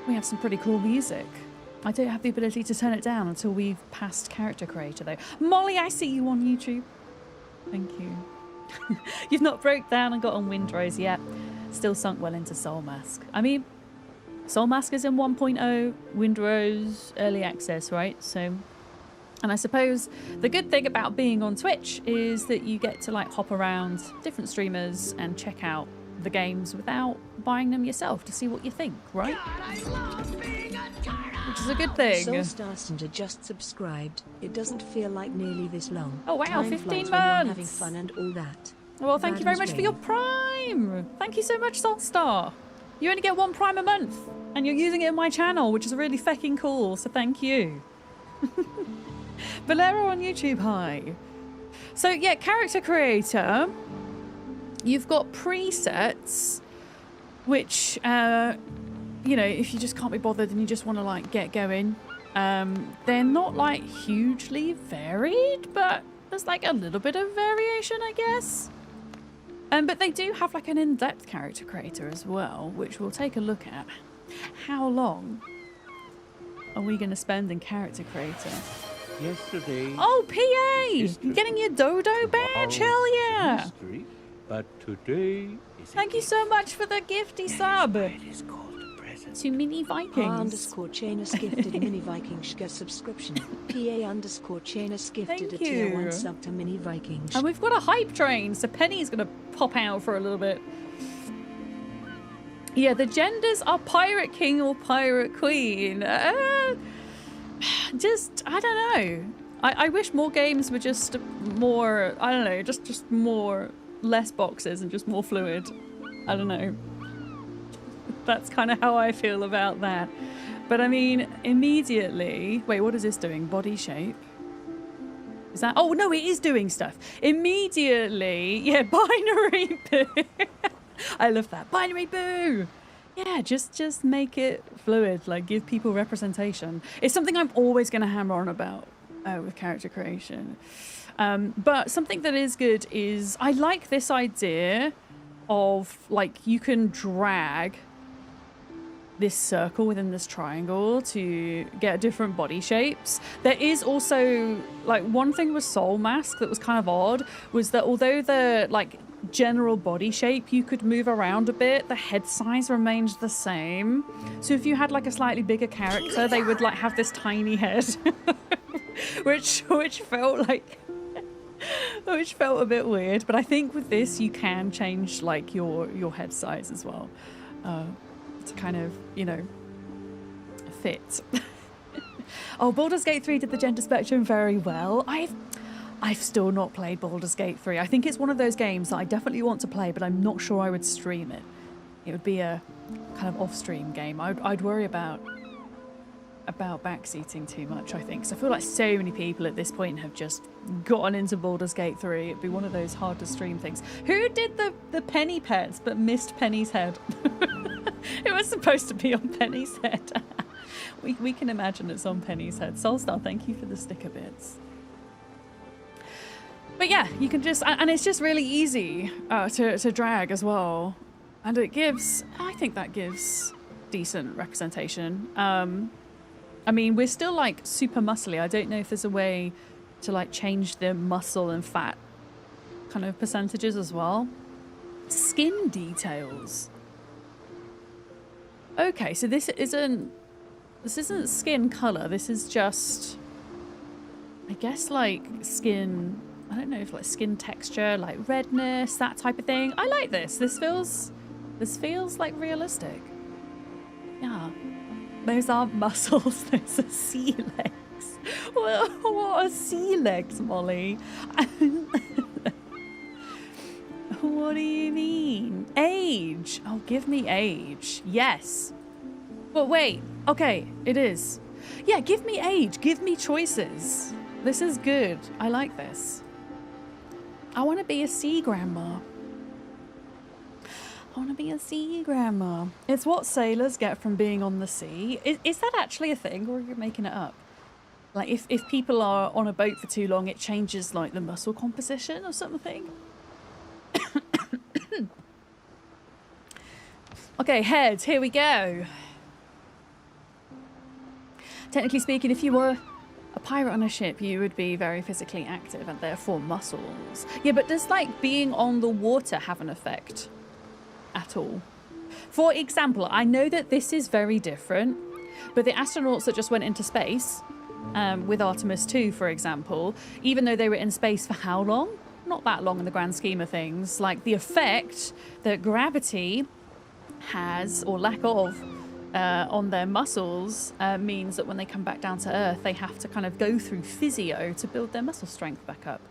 We have some pretty cool music. I don't have the ability to turn it down until we've passed character creator though. Molly, I see you on YouTube. Thank you. You've not broke down and got on Windrose yet. Still sunk well into Soul Mask. I mean, Soul Mask is in 1.0, Windrose early access, right? So, and I suppose the good thing about being on Twitch is that you get to like hop around different streamers and check out the games without buying them yourself to see what you think, right? Which is a good thing. Soul Starcenter just subscribed. It doesn't feel like nearly this long. Oh wow, Time 15 flies months! when you're having fun and all that. Well, thank you very much for your Prime! Thank you so much, Saltstar! You only get 1 Prime a month, and you're using it in my channel, which is really fecking cool, so thank you. Valero on YouTube, hi. So yeah, character creator. You've got presets, which, you know, if you just can't be bothered and you just want to like get going, they're not like hugely varied, but there's like a little bit of variation, I guess. But they do have like an in-depth character creator as well, which we'll take a look at. How long are we going to spend in character creator? Yesterday. Oh, PA! Getting your dodo badge? Hell yeah! History, but today is Thank you so much for the gifty sub It is called the present. to Mini Vikings. _Chainus gifted Mini Vikings subscription. PA _Chainus gifted Thank a tier you. 1 sub to Mini Vikings. And we've got a hype train, so Penny's going to pop out for a little bit. Yeah, the genders are Pirate King or Pirate Queen. Just, I don't know. I wish more games were just more, I don't know, just more, less boxes and just more fluid. I don't know. That's kind of how I feel about that. But I mean, immediately, wait, what is this doing? Body shape? Is that, oh no, it is doing stuff. Immediately, yeah, binary boo. I love that. Binary boo. Yeah, just make it fluid, like give people representation. It's something I'm always going to hammer on about with character creation. But something that is good is I like this idea of like you can drag this circle within this triangle to get different body shapes. There is also like one thing with Soul Mask that was kind of odd was that although the like general body shape you could move around a bit, the head size remained the same. So if you had like a slightly bigger character, they would like have this tiny head, which felt like which felt a bit weird. But I think with this you can change like your head size as well to kind of, you know, fit. Oh, Baldur's Gate 3 did the gender spectrum very well. I've still not played Baldur's Gate 3. I think it's one of those games that I definitely want to play, but I'm not sure I would stream it. It would be a kind of off-stream game. I'd worry about backseating too much, I think. So I feel like so many people at this point have just gotten into Baldur's Gate 3. It'd be one of those hard to stream things. Who did the Penny pets but missed Penny's head? It was supposed to be on Penny's head. we can imagine it's on Penny's head. Soulstar, thank you for the sticker bits. But yeah, you can just, and it's just really easy to drag as well. And it gives, I think that gives decent representation. I mean, we're still like super muscly. I don't know if there's a way to like change the muscle and fat kind of percentages as well. Skin details. Okay, so this isn't skin color. This is just, I guess, like skin, I don't know if like skin texture, like redness, that type of thing. I like this. This feels like realistic. Yeah. Those aren't muscles, those are sea legs. Well, what are sea legs, Molly? What do you mean? Age. Oh, give me age. Yes. But wait. Okay, it is. Yeah, give me age. Give me choices. This is good. I like this. I want to be a sea grandma. I want to be a sea grandma. It's what sailors get from being on the sea. Is that actually a thing, or are you making it up? Like, if people are on a boat for too long, it changes, like, the muscle composition or something? Okay, heads, here we go. Technically speaking, if you were a pirate on a ship, you would be very physically active and therefore muscles. Yeah, but does like being on the water have an effect at all? For example, I know that this is very different, but the astronauts that just went into space with Artemis 2, for example, even though they were in space for how long? Not that long in the grand scheme of things. Like the effect that gravity has, or lack of, on their muscles means that when they come back down to Earth, they have to kind of go through physio to build their muscle strength back up.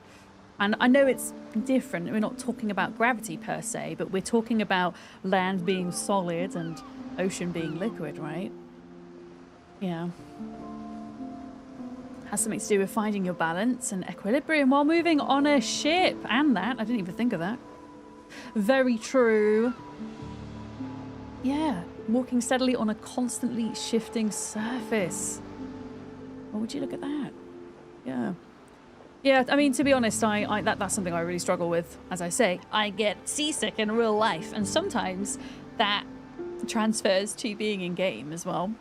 And I know it's different. We're not talking about gravity per se, but we're talking about land being solid and ocean being liquid, right? Yeah. Has something to do with finding your balance and equilibrium while moving on a ship. And that, I didn't even think of that. Very true. Yeah, walking steadily on a constantly shifting surface. Oh, would you look at that? Yeah. Yeah, I mean, to be honest, that's something I really struggle with. As I say, I get seasick in real life, and sometimes that transfers to being in game as well.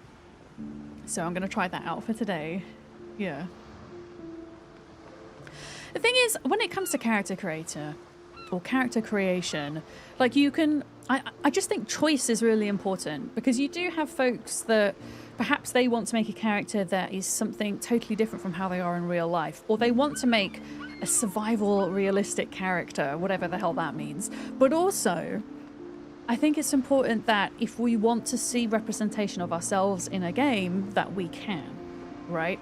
So I'm going to try that out for today. Yeah. The thing is, when it comes to character creator or character creation, like you can, I just think choice is really important, because you do have folks that perhaps they want to make a character that is something totally different from how they are in real life, or they want to make a survival realistic character, whatever the hell that means. But also, I think it's important that if we want to see representation of ourselves in a game, that we can, right?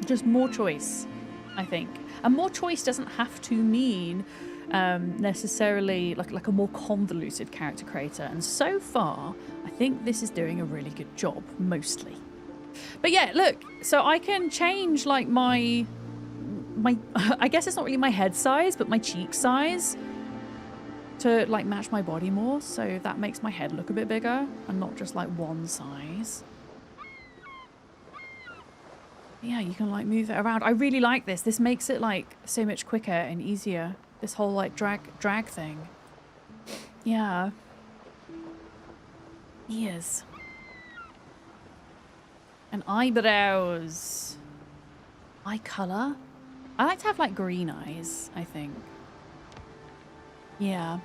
Just more choice, I think. And more choice doesn't have to mean necessarily like a more convoluted character creator. And so far, I think this is doing a really good job, mostly. But yeah, look, so I can change like my I guess it's not really my head size, but my cheek size to like match my body more. So that makes my head look a bit bigger and not just like one size. Yeah, you can like move it around. I really like this. This makes it like so much quicker and easier. This whole like drag thing. Yeah. Ears. And eyebrows. Eye colour. I like to have like green eyes, I think. Yeah.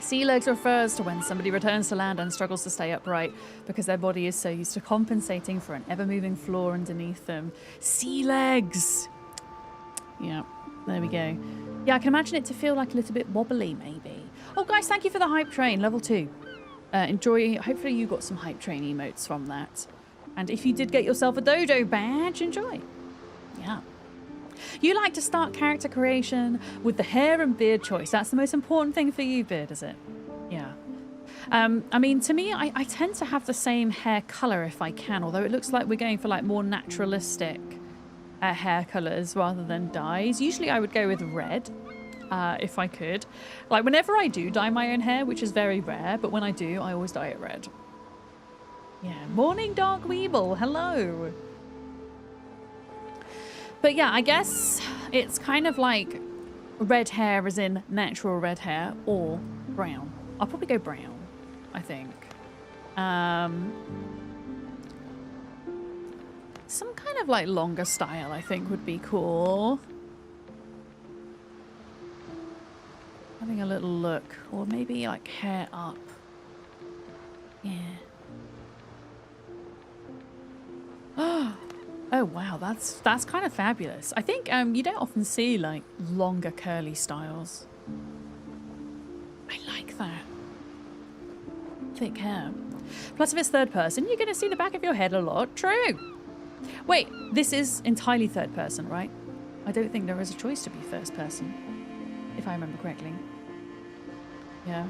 Sea legs refers to when somebody returns to land and struggles to stay upright because their body is so used to compensating for an ever-moving floor underneath them. Sea legs! Yeah, there we go. Yeah, I can imagine it to feel like a little bit wobbly, maybe. Oh, guys, thank you for the hype train, level 2. Enjoy. Hopefully you got some hype train emotes from that. And if you did get yourself a dodo badge, enjoy. Yeah. You like to start character creation with the hair and beard choice. That's the most important thing for you, Beard, is it? Yeah. I mean, to me, I tend to have the same hair colour if I can, although it looks like we're going for like more naturalistic hair colours rather than dyes. Usually I would go with red if I could. Like whenever I do dye my own hair, which is very rare, but when I do, I always dye it red. Yeah. Morning, Dark Weeble. Hello. But yeah, I guess it's kind of like red hair as in natural red hair or brown. I'll probably go brown, I think. Some kind of like longer style I think would be cool. Having a little look, or maybe like hair up. Yeah. Oh wow, that's kind of fabulous. I think you don't often see like longer curly styles. I like that. Thick hair. Plus if it's third person, you're going to see the back of your head a lot. True. Wait, this is entirely third person, right? I don't think there is a choice to be first person, if I remember correctly. Yeah.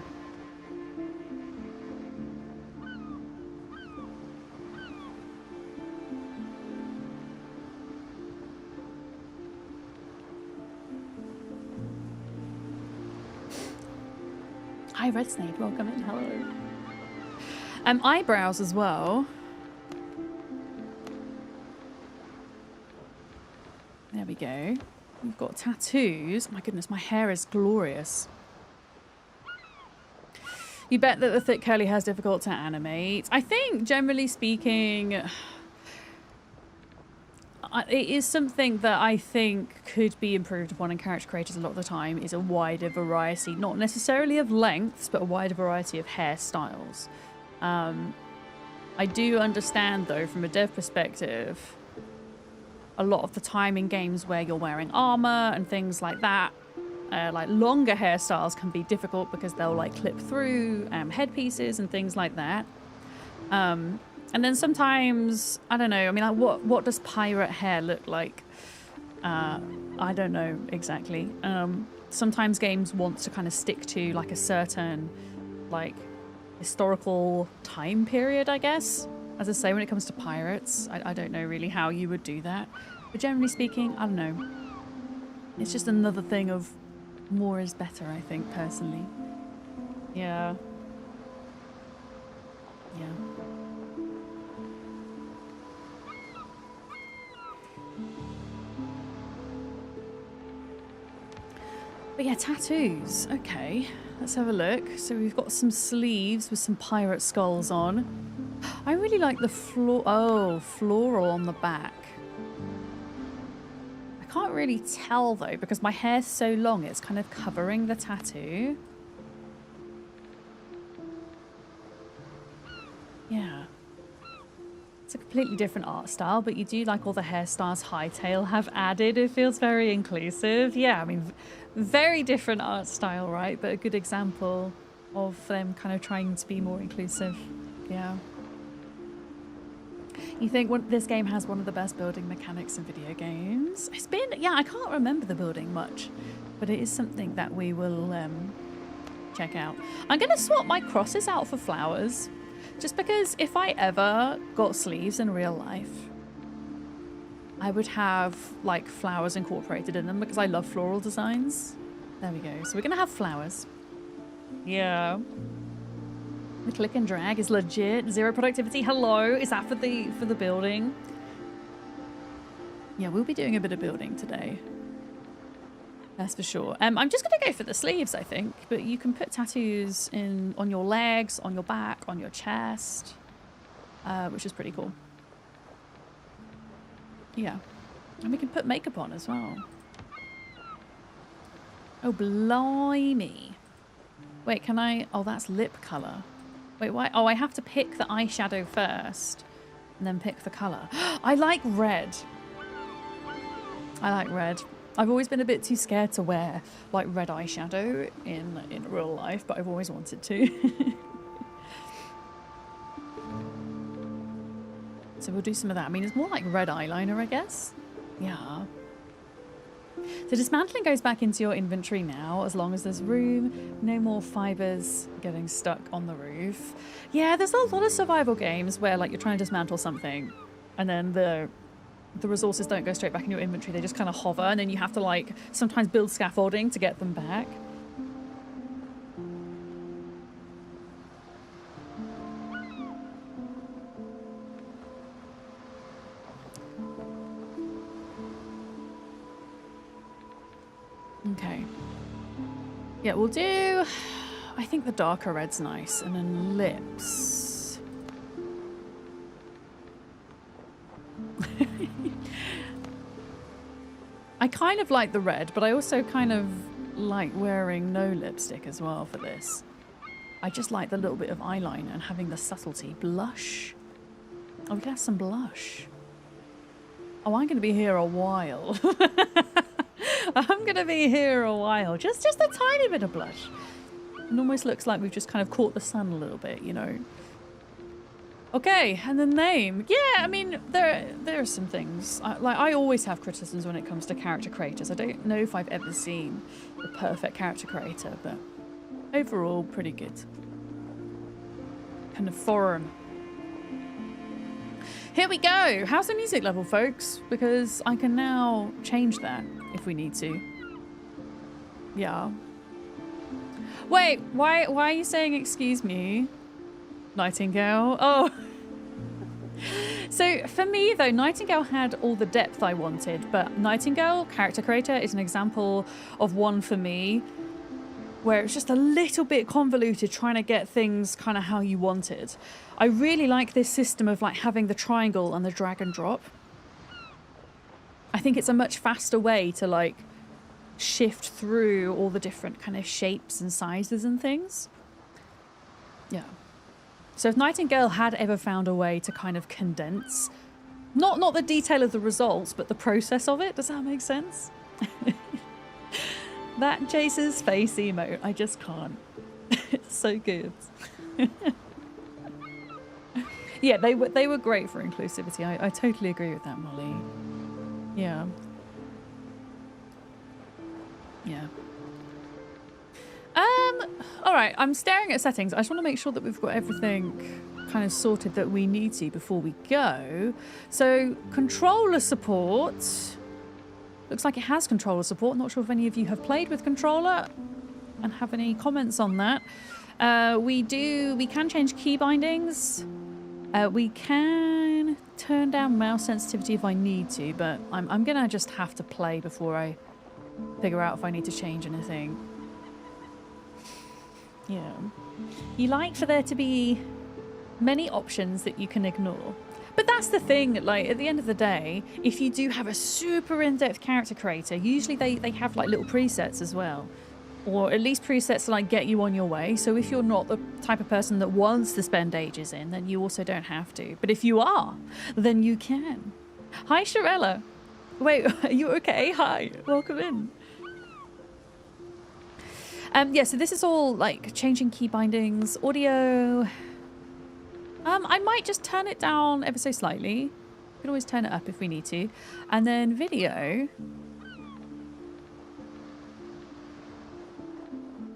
Hi, Red Snake. Welcome in. Hello. Eyebrows as well. There we go. We've got tattoos. My goodness, my hair is glorious. You bet that the thick curly hair is difficult to animate. I think, generally speaking, it is something that I think could be improved upon in character creators a lot of the time, is a wider variety, not necessarily of lengths, but a wider variety of hairstyles. I do understand, though, from a dev perspective, a lot of the time in games where you're wearing armor and things like that, like longer hairstyles can be difficult because they'll like clip through headpieces and things like that. And then sometimes, I don't know, I mean, like what does pirate hair look like? I don't know exactly. Sometimes games want to kind of stick to like a certain like historical time period, I guess. As I say, when it comes to pirates, I don't know really how you would do that. But generally speaking, I don't know. It's just another thing of more is better, I think, personally. Yeah. Yeah. But yeah, tattoos. Okay, let's have a look. So we've got some sleeves with some pirate skulls on. I really like the floral on the back. I can't really tell though because my hair's so long it's kind of covering the tattoo. Yeah. It's a completely different art style, but you do like all the hairstyles Hightail have added. It feels very inclusive. Yeah, I mean, very different art style, right? But a good example of them kind of trying to be more inclusive. Yeah. You think this game has one of the best building mechanics in video games? It's been, yeah, I can't remember the building much, but it is something that we will check out. I'm going to swap my crosses out for flowers. Just because if I ever got sleeves in real life, I would have like flowers incorporated in them because I love floral designs. There we go. So we're going to have flowers. Yeah. The click and drag is legit. Zero productivity. Hello. Is that for the building? Yeah, we'll be doing a bit of building today. That's for sure. I'm just going to go for the sleeves, I think. But you can put tattoos on your legs, on your back, on your chest, which is pretty cool. Yeah. And we can put makeup on as well. Oh, blimey. Wait, can I... Oh, that's lip colour. Wait, why? Oh, I have to pick the eyeshadow first and then pick the colour. I like red. I like red. I've always been a bit too scared to wear like red eyeshadow in real life, but I've always wanted to. So we'll do some of that. I mean, it's more like red eyeliner, I guess. Yeah. So dismantling goes back into your inventory now, as long as there's room. No more fibers getting stuck on the roof. Yeah, there's a lot of survival games where like you're trying to dismantle something and then the resources don't go straight back in your inventory. They just kind of hover, and then you have to like sometimes build scaffolding to get them back. Okay. Yeah, we'll do... I think the darker red's nice. And then lips. I kind of like the red, but I also kind of like wearing no lipstick as well for this. I just like the little bit of eyeliner and having the subtlety. Blush. Oh, we can have some blush. Oh, I'm going to be here a while. I'm going to be here a while. Just a tiny bit of blush. It almost looks like we've just kind of caught the sun a little bit, you know. Okay, and the name. Yeah, I mean, there are some things. I always have criticisms when it comes to character creators. I don't know if I've ever seen the perfect character creator, but overall, pretty good. Kind of foreign. Here we go. How's the music level, folks? Because I can now change that if we need to. Yeah. Wait, why are you saying excuse me? Nightingale. Oh. So for me though, Nightingale had all the depth I wanted, but Nightingale, character creator, is an example of one for me where it's just a little bit convoluted trying to get things kind of how you wanted. I really like this system of like having the triangle and the drag and drop. I think it's a much faster way to like shift through all the different kind of shapes and sizes and things. Yeah. So if Nightingale had ever found a way to kind of condense, not the detail of the results, but the process of it, does that make sense? That Chase's face emote, I just can't. It's so good. Yeah, they were great for inclusivity. I totally agree with that, Molly. Yeah. Yeah. All right, I'm staring at settings. I just want to make sure that we've got everything kind of sorted that we need to before we go. So, controller support. Looks like it has controller support. Not sure if any of you have played with controller and have any comments on that. We can change key bindings. We can turn down mouse sensitivity if I need to, but I'm gonna just have to play before I figure out if I need to change anything. Yeah. You like for there to be many options that you can ignore. But that's the thing, like, at the end of the day, if you do have a super in-depth character creator, usually they have, like, little presets as well. Or at least presets to, like, get you on your way. So if you're not the type of person that wants to spend ages in, then you also don't have to. But if you are, then you can. Hi, Sharella. Wait, are you okay? Hi, welcome in. Yeah, so this is all, like, changing key bindings, audio. I might just turn it down ever so slightly. We can always turn it up if we need to. And then video.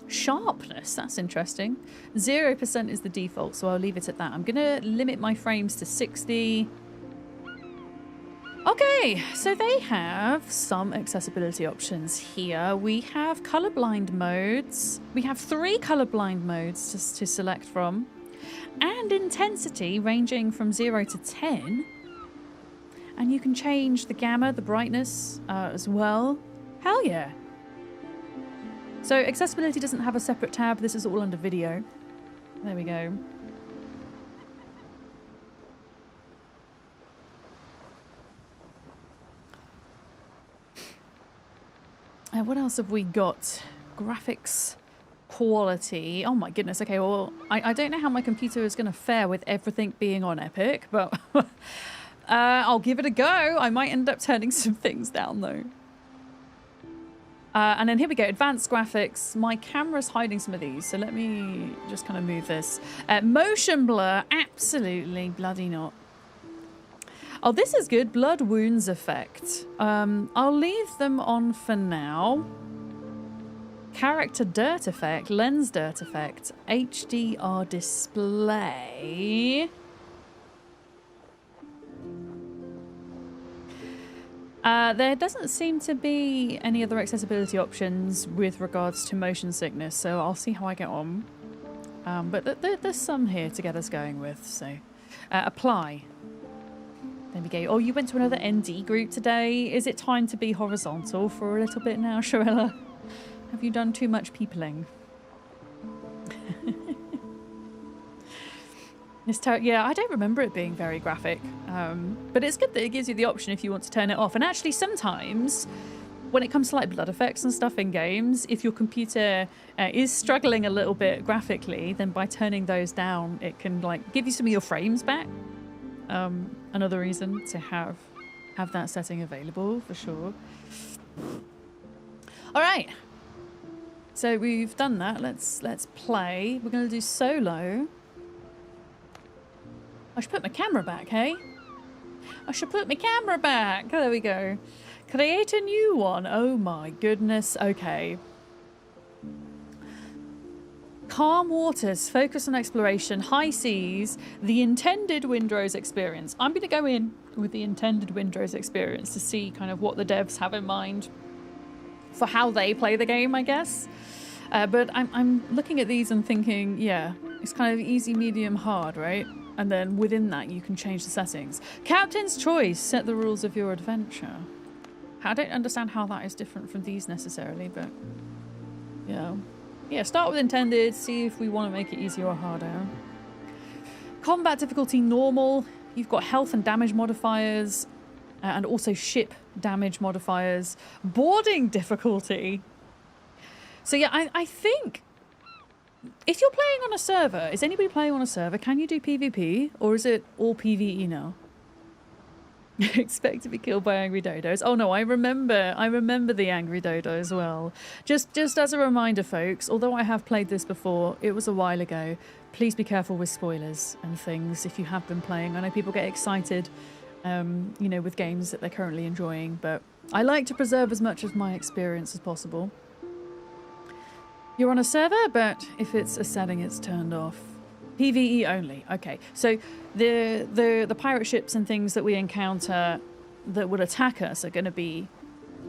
Sharpness, that's interesting. 0% is the default, so I'll leave it at that. I'm gonna limit my frames to 60. Okay, so they have some accessibility options here. We have colorblind modes. We have 3 colorblind modes to select from. And intensity ranging from 0 to 10. And you can change the gamma, the brightness as well. Hell yeah. So accessibility doesn't have a separate tab. This is all under video. There we go. What else have we got? Graphics quality. Oh my goodness. Okay, well, I don't know how my computer is going to fare with everything being on Epic, but I'll give it a go. I might end up turning some things down though. And then here we go, advanced graphics. My camera's hiding some of these, so let me just kind of move this. Motion blur, absolutely bloody not. Oh, this is good, blood wounds effect. I'll leave them on for now. Character dirt effect, lens dirt effect, HDR display. There doesn't seem to be any other accessibility options with regards to motion sickness, so I'll see how I get on. But there's some here to get us going with, so apply. There we go. Oh, you went to another ND group today. Is it time to be horizontal for a little bit now, Sharella? Have you done too much peopling? Yeah, I don't remember it being very graphic, but it's good that it gives you the option if you want to turn it off. And actually sometimes when it comes to like blood effects and stuff in games, if your computer is struggling a little bit graphically, then by turning those down it can like give you some of your frames back. Another reason to have that setting available for sure. All right, so we've done that. Let's play. We're gonna do solo. I should put my camera back, hey? I should put my camera back. There we go. Create a new one. Oh my goodness. Okay. Calm waters, focus on exploration, high seas, the intended Windrose experience. I'm going to go in with the intended Windrose experience to see kind of what the devs have in mind for how they play the game, I guess. But I'm looking at these and thinking, yeah, it's kind of easy, medium, hard, right? And then within that, you can change the settings. Captain's choice, set the rules of your adventure. I don't understand how that is different from these necessarily, but yeah. Yeah, start with intended, see if we want to make it easier or harder. Combat difficulty normal. You've got health and damage modifiers. and also ship damage modifiers, boarding difficulty. So yeah, I think if you're playing on a server, is anybody playing on a server? Can you do PvP, or is it all PvE now? Expect to be killed by angry dodos. Oh no, I remember the angry dodo as well. Just as a reminder, folks, although I have played this before, it was a while ago. Please be careful with spoilers and things if you have been playing. I know people get excited, you know, with games that they're currently enjoying, but I like to preserve as much of my experience as possible. You're on a server, but if it's a setting, it's turned off. PvE only. Okay, so the pirate ships and things that we encounter that would attack us are going to be,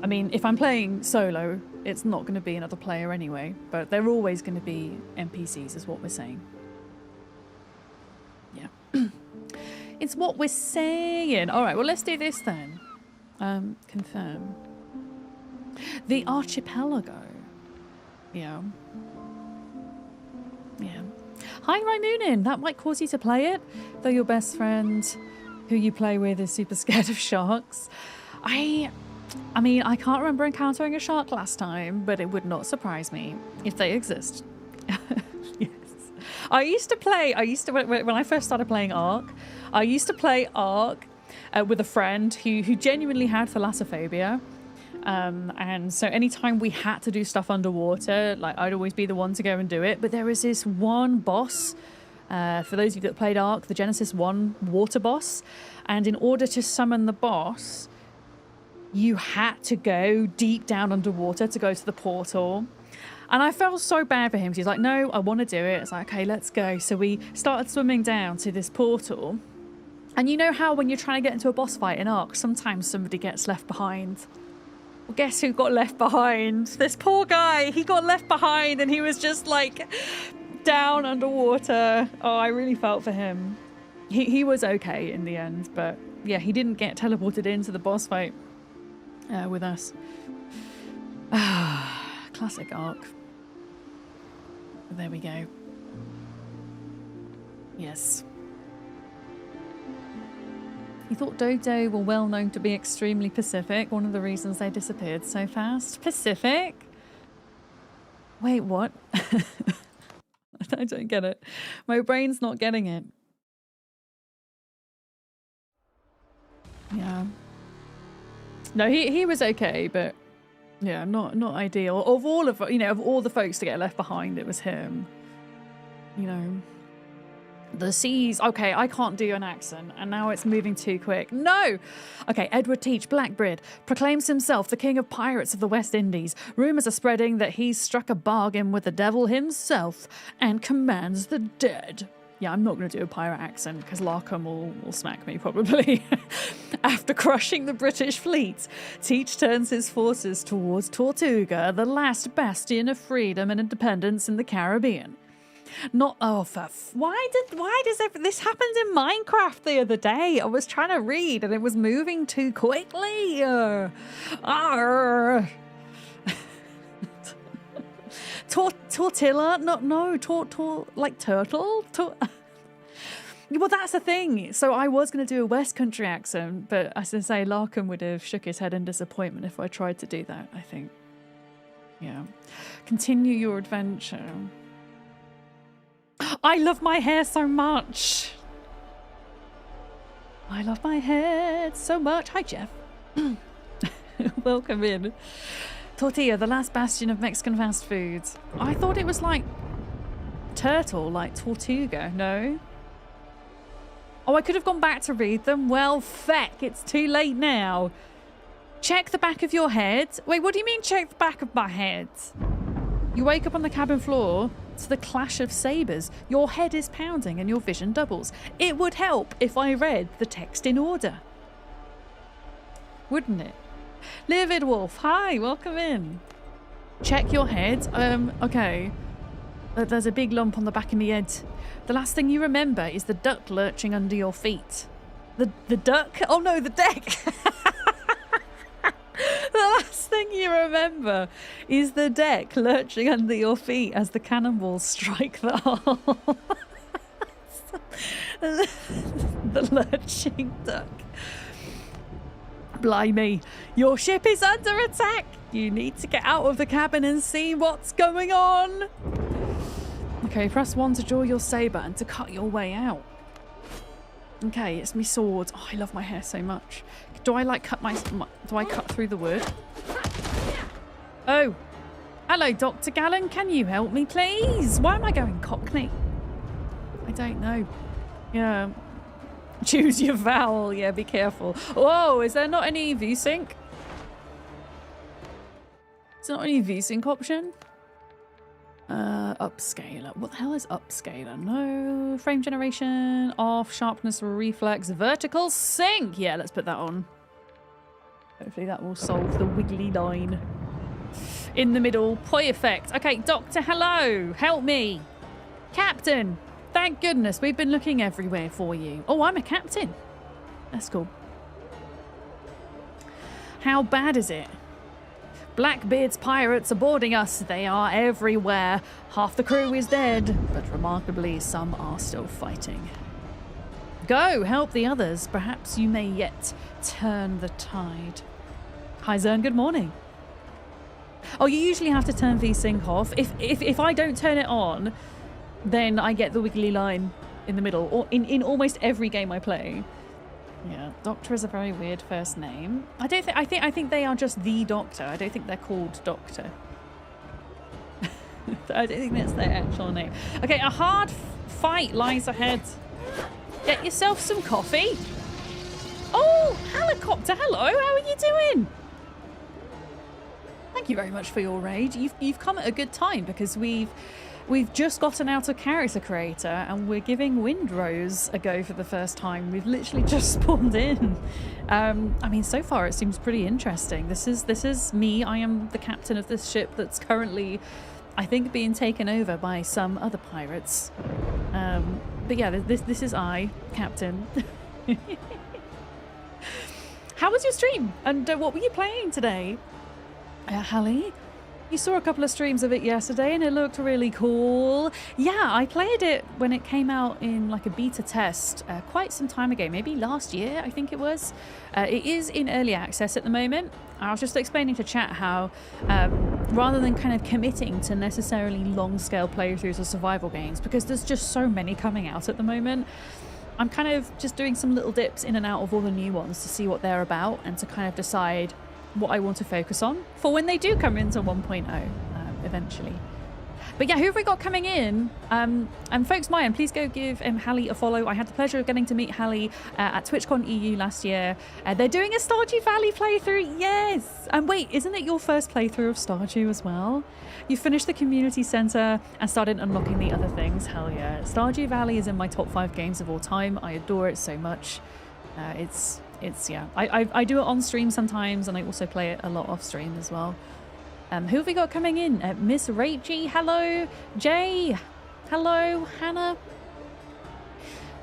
I mean, if I'm playing solo, it's not going to be another player anyway, but they're always going to be NPCs is what we're saying. Yeah. It's what we're saying. All right, well, let's do this then. Confirm. The archipelago. Yeah. Yeah. Hi, Rymoonin. That might cause you to play it, though your best friend who you play with is super scared of sharks. I mean, I can't remember encountering a shark last time, but it would not surprise me if they exist. Yes. When I first started playing Ark, I used to play Ark with a friend who genuinely had thalassophobia. And so anytime we had to do stuff underwater, like I'd always be the one to go and do it. But there was this one boss, for those of you that played Ark, the Genesis 1 water boss. And in order to summon the boss, you had to go deep down underwater to go to the portal. And I felt so bad for him. He's like, no, I want to do it. It's like, okay, let's go. So we started swimming down to this portal. And you know how when you're trying to get into a boss fight in Ark, sometimes somebody gets left behind. Well, guess who got left behind? This poor guy. He got left behind and he was just like down underwater. Oh, I really felt for him. He was okay in the end, but yeah, he didn't get teleported into the boss fight with us. Classic Ark. There we go. Yes. You thought Dodo were well known to be extremely Pacific. One of the reasons they disappeared so fast. Pacific? Wait, what? I don't get it. My brain's not getting it. Yeah. No, he was okay, but yeah, not ideal. Of all of the folks to get left behind, it was him. You know. The seas. Okay, I can't do an accent, and now it's moving too quick. No! Okay, Edward Teach, Blackbeard, proclaims himself the king of pirates of the West Indies. Rumours are spreading that he's struck a bargain with the devil himself and commands the dead. Yeah, I'm not going to do a pirate accent because Larkham will smack me probably. After crushing the British fleet, Teach turns his forces towards Tortuga, the last bastion of freedom and independence in the Caribbean. Why does this happened in Minecraft the other day? I was trying to read and it was moving too quickly. Tortilla? Like turtle? Well, that's the thing. So I was going to do a West Country accent, but as I say, Larkham would have shook his head in disappointment if I tried to do that, I think. Yeah. Continue your adventure. I love my hair so much. I love my hair so much. Hi, Jeff. Welcome in. Tortilla, the last bastion of Mexican fast foods. I thought it was like turtle, like Tortuga. No? Oh, I could have gone back to read them. Well, feck, it's too late now. Check the back of your head. Wait, what do you mean check the back of my head? You wake up on the cabin floor to the clash of sabres. Your head is pounding and your vision doubles. It would help if I read the text in order. Wouldn't it? Livid Wolf, hi, welcome in. Check your head. Okay. There's a big lump on the back of my head. The last thing you remember is the duck lurching under your feet. The duck? Oh no, the deck! The last thing you remember is the deck lurching under your feet as the cannonballs strike the hull. The lurching duck. Blimey, your ship is under attack. You need to get out of the cabin and see what's going on. Okay, press 1 to draw your saber and to cut your way out. Okay, it's me sword. Oh, I love my hair so much. Do I like cut do I cut through the wood? Oh, hello, Dr. Gallen. Can you help me, please? Why am I going Cockney? I don't know. Yeah. Choose your vowel. Yeah, be careful. Whoa, is there not any VSync? Is there not any VSync option? Upscaler. What the hell is upscaler? No. Frame generation, off, sharpness, reflex, vertical sync. Yeah, let's put that on. Hopefully that will solve the wiggly line. In the middle. Perfect. Okay, Doctor, hello. Help me. Captain. Thank goodness. We've been looking everywhere for you. Oh, I'm a captain. That's cool. How bad is it? Blackbeard's pirates are boarding us. They are everywhere. Half the crew is dead, but remarkably, some are still fighting. Go, help the others. Perhaps you may yet turn the tide. Hi, Zern. Good morning. Oh, you usually have to turn VSync off. If I don't turn it on, then I get the wiggly line in the middle, or in almost every game I play. Yeah, Doctor is a very weird first name. I think they are just the Doctor. I don't think they're called Doctor. I don't think that's their actual name. Okay, a hard fight lies ahead. Get yourself some coffee. Oh, helicopter! Hello, how are you doing? Thank you very much for your raid. You've come at a good time because we've just gotten out of character creator and we're giving Windrose a go for the first time. We've literally just spawned in. I mean, so far it seems pretty interesting. This is me. I am the captain of this ship that's currently, I think, being taken over by some other pirates. But yeah, this is I, captain. How was your stream? And what were you playing today? Hallie? You saw a couple of streams of it yesterday and it looked really cool. Yeah, I played it when it came out in like a beta test quite some time ago, maybe last year, I think it was. It is in early access at the moment. I was just explaining to chat how rather than kind of committing to necessarily long-scale playthroughs of survival games, because there's just so many coming out at the moment, I'm kind of just doing some little dips in and out of all the new ones to see what they're about and to kind of decide what I want to focus on for when they do come into 1.0 eventually. But yeah, who have we got coming in? And folks, Mayan, please go give Hallie a follow. I had the pleasure of getting to meet Hallie at TwitchCon EU last year. They're doing a Stardew Valley playthrough. Yes! And wait, isn't it your first playthrough of Stardew as well? You finished the community center and started unlocking the other things. Hell yeah. Stardew Valley is in my top 5 games of all time. I adore it so much. Yeah, I do it on stream sometimes and I also play it a lot off stream as well. Who have we got coming in? Miss Rachie, hello. Jay, hello. Hannah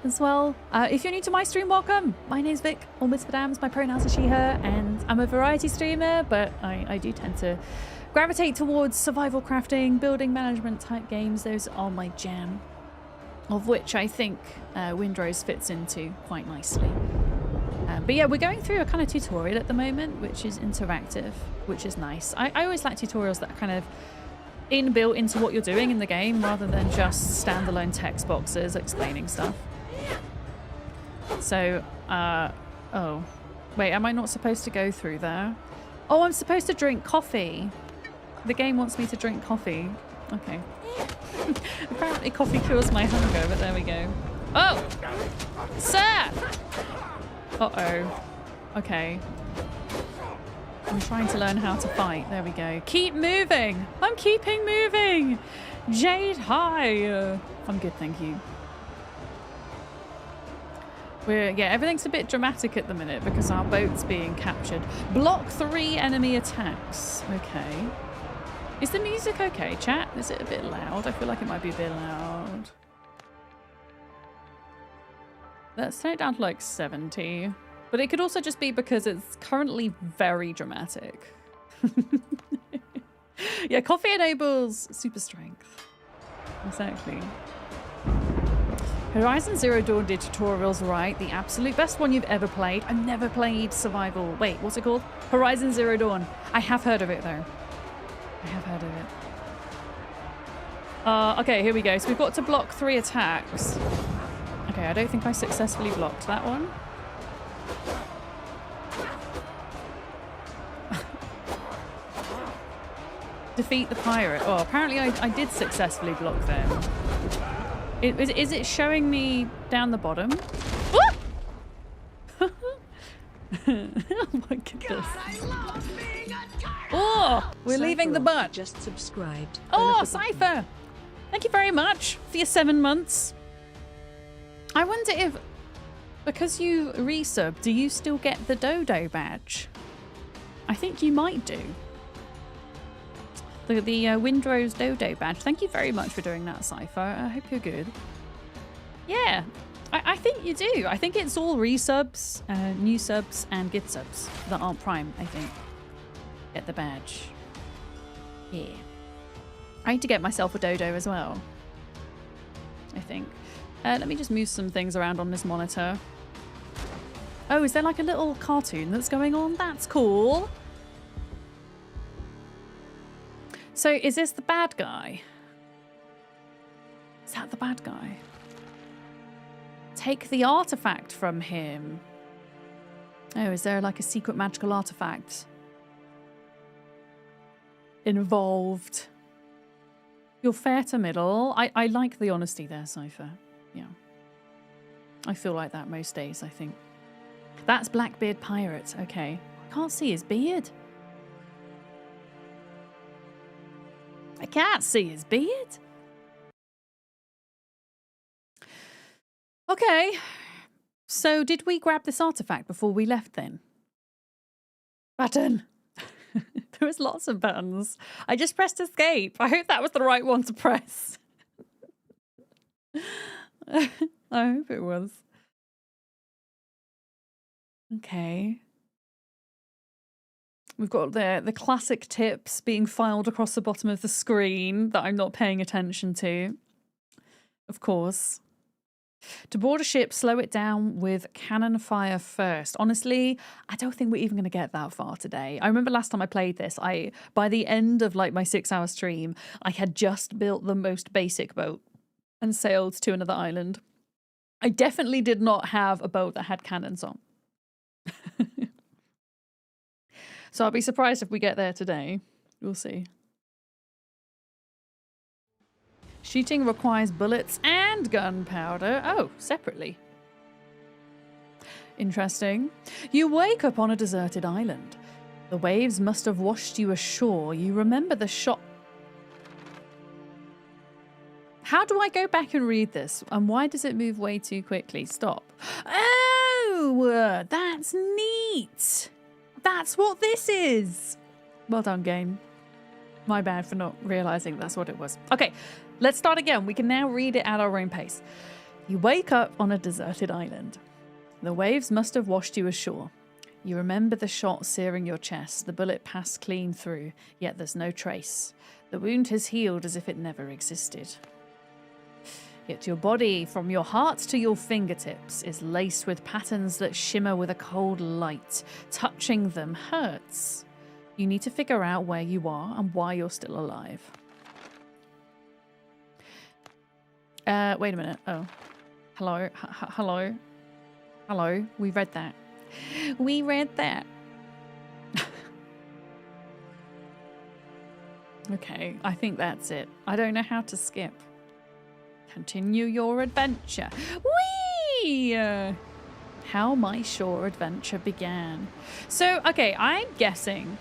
as well. If you're new to my stream, welcome. My name's Vic, or Miss Madams. My pronouns are she, her, and I'm a variety streamer, but I do tend to gravitate towards survival crafting, building management type games. Those are my jam, of which I think Windrose fits into quite nicely. But yeah, we're going through a kind of tutorial at the moment, which is interactive, which is nice. I always like tutorials that are kind of inbuilt into what you're doing in the game rather than just standalone text boxes explaining stuff. So, oh, wait, am I not supposed to go through there? Oh, I'm supposed to drink coffee. The game wants me to drink coffee. Okay. Apparently coffee cures my hunger, but there we go. Oh! Sir! Uh-oh. Okay. I'm trying to learn how to fight. There we go. Keep moving! I'm keeping moving! Jade, hi! I'm good, thank you. Yeah, everything's a bit dramatic at the minute because our boat's being captured. Block 3 enemy attacks. Okay. Is the music okay, chat? Is it a bit loud? I feel like it might be a bit loud. Let's turn it down to like 70. But it could also just be because it's currently very dramatic. Yeah, coffee enables super strength. Exactly. Horizon Zero Dawn did tutorials right. The absolute best one you've ever played. I've never played survival. Wait, what's it called? Horizon Zero Dawn. I have heard of it though. I have heard of it. Okay, here we go. So we've got to block 3 attacks. Okay, I don't think I successfully blocked that one. Defeat the pirate. Oh, apparently I did successfully block them. Is it showing me down the bottom? Oh my goodness. Oh, we're leaving the butt. Just subscribed. Oh, Cypher! Thank you very much for your 7 months. I wonder if, because you resub, do you still get the Dodo badge? I think you might do. The Windrose Dodo badge. Thank you very much for doing that, Cypher. I hope you're good. Yeah, I think you do. I think it's all resubs, new subs, and gift subs that aren't Prime, I think. Get the badge. Yeah. I need to get myself a Dodo as well, I think. Let me just move some things around on this monitor. Oh, is there like a little cartoon that's going on? That's cool. So is this the bad guy? Is that the bad guy? Take the artifact from him. Oh, is there like a secret magical artifact involved? You're fair to middle. I like the honesty there, Cypher. Yeah. I feel like that most days, I think. That's Blackbeard Pirate. Okay. I can't see his beard. I can't see his beard. Okay. So did we grab this artifact before we left then? Button. There was lots of buttons. I just pressed escape. I hope that was the right one to press. I hope it was. Okay. We've got the classic tips being filed across the bottom of the screen that I'm not paying attention to. Of course. To board a ship, slow it down with cannon fire first. Honestly, I don't think we're even going to get that far today. I remember last time I played this, by the end of like my 6-hour stream, I had just built the most basic boat and sailed to another island. I definitely did not have a boat that had cannons on. So I'll be surprised if we get there today. We'll see. Shooting requires bullets and gunpowder. Oh, separately. Interesting. You wake up on a deserted island. The waves must have washed you ashore. You remember the shot. How do I go back and read this? And why does it move way too quickly? Stop. Oh, that's neat. That's what this is. Well done, game. My bad for not realizing that's what it was. Okay, let's start again. We can now read it at our own pace. You wake up on a deserted island. The waves must have washed you ashore. You remember the shot searing your chest. The bullet passed clean through, yet there's no trace. The wound has healed as if it never existed. Yet your body, from your heart to your fingertips, is laced with patterns that shimmer with a cold light. Touching them hurts. You need to figure out where you are and why you're still alive. Wait a minute. Oh. Hello. Hello. Hello. We read that. We read that. Okay, I think that's it. I don't know how to skip. Continue your adventure. Whee! How my shore adventure began. So, okay, I'm guessing,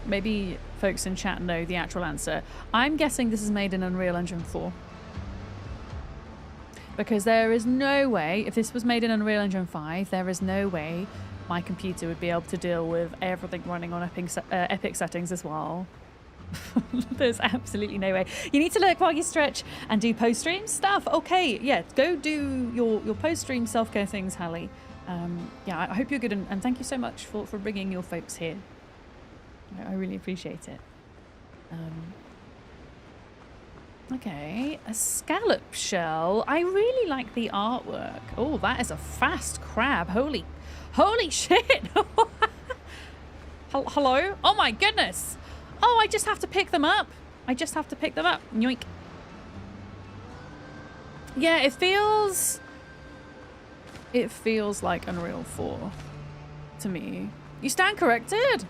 maybe folks in chat know the actual answer. I'm guessing this is made in Unreal Engine 4. Because there is no way, if this was made in Unreal Engine 5, there is no way my computer would be able to deal with everything running on epic settings as well. There's absolutely no way. You need to look while you stretch and do post-stream stuff. Okay, yeah, go do your post-stream self-care things, Hallie. Yeah, I hope you're good, and thank you so much for bringing your folks here. I really appreciate it. Okay, a scallop shell. I really like the artwork. Oh, that is a fast crab. Holy shit. Hello? Oh my goodness. Oh, I just have to pick them up. Yoink. Yeah, it feels like Unreal 4 to me. You stand corrected.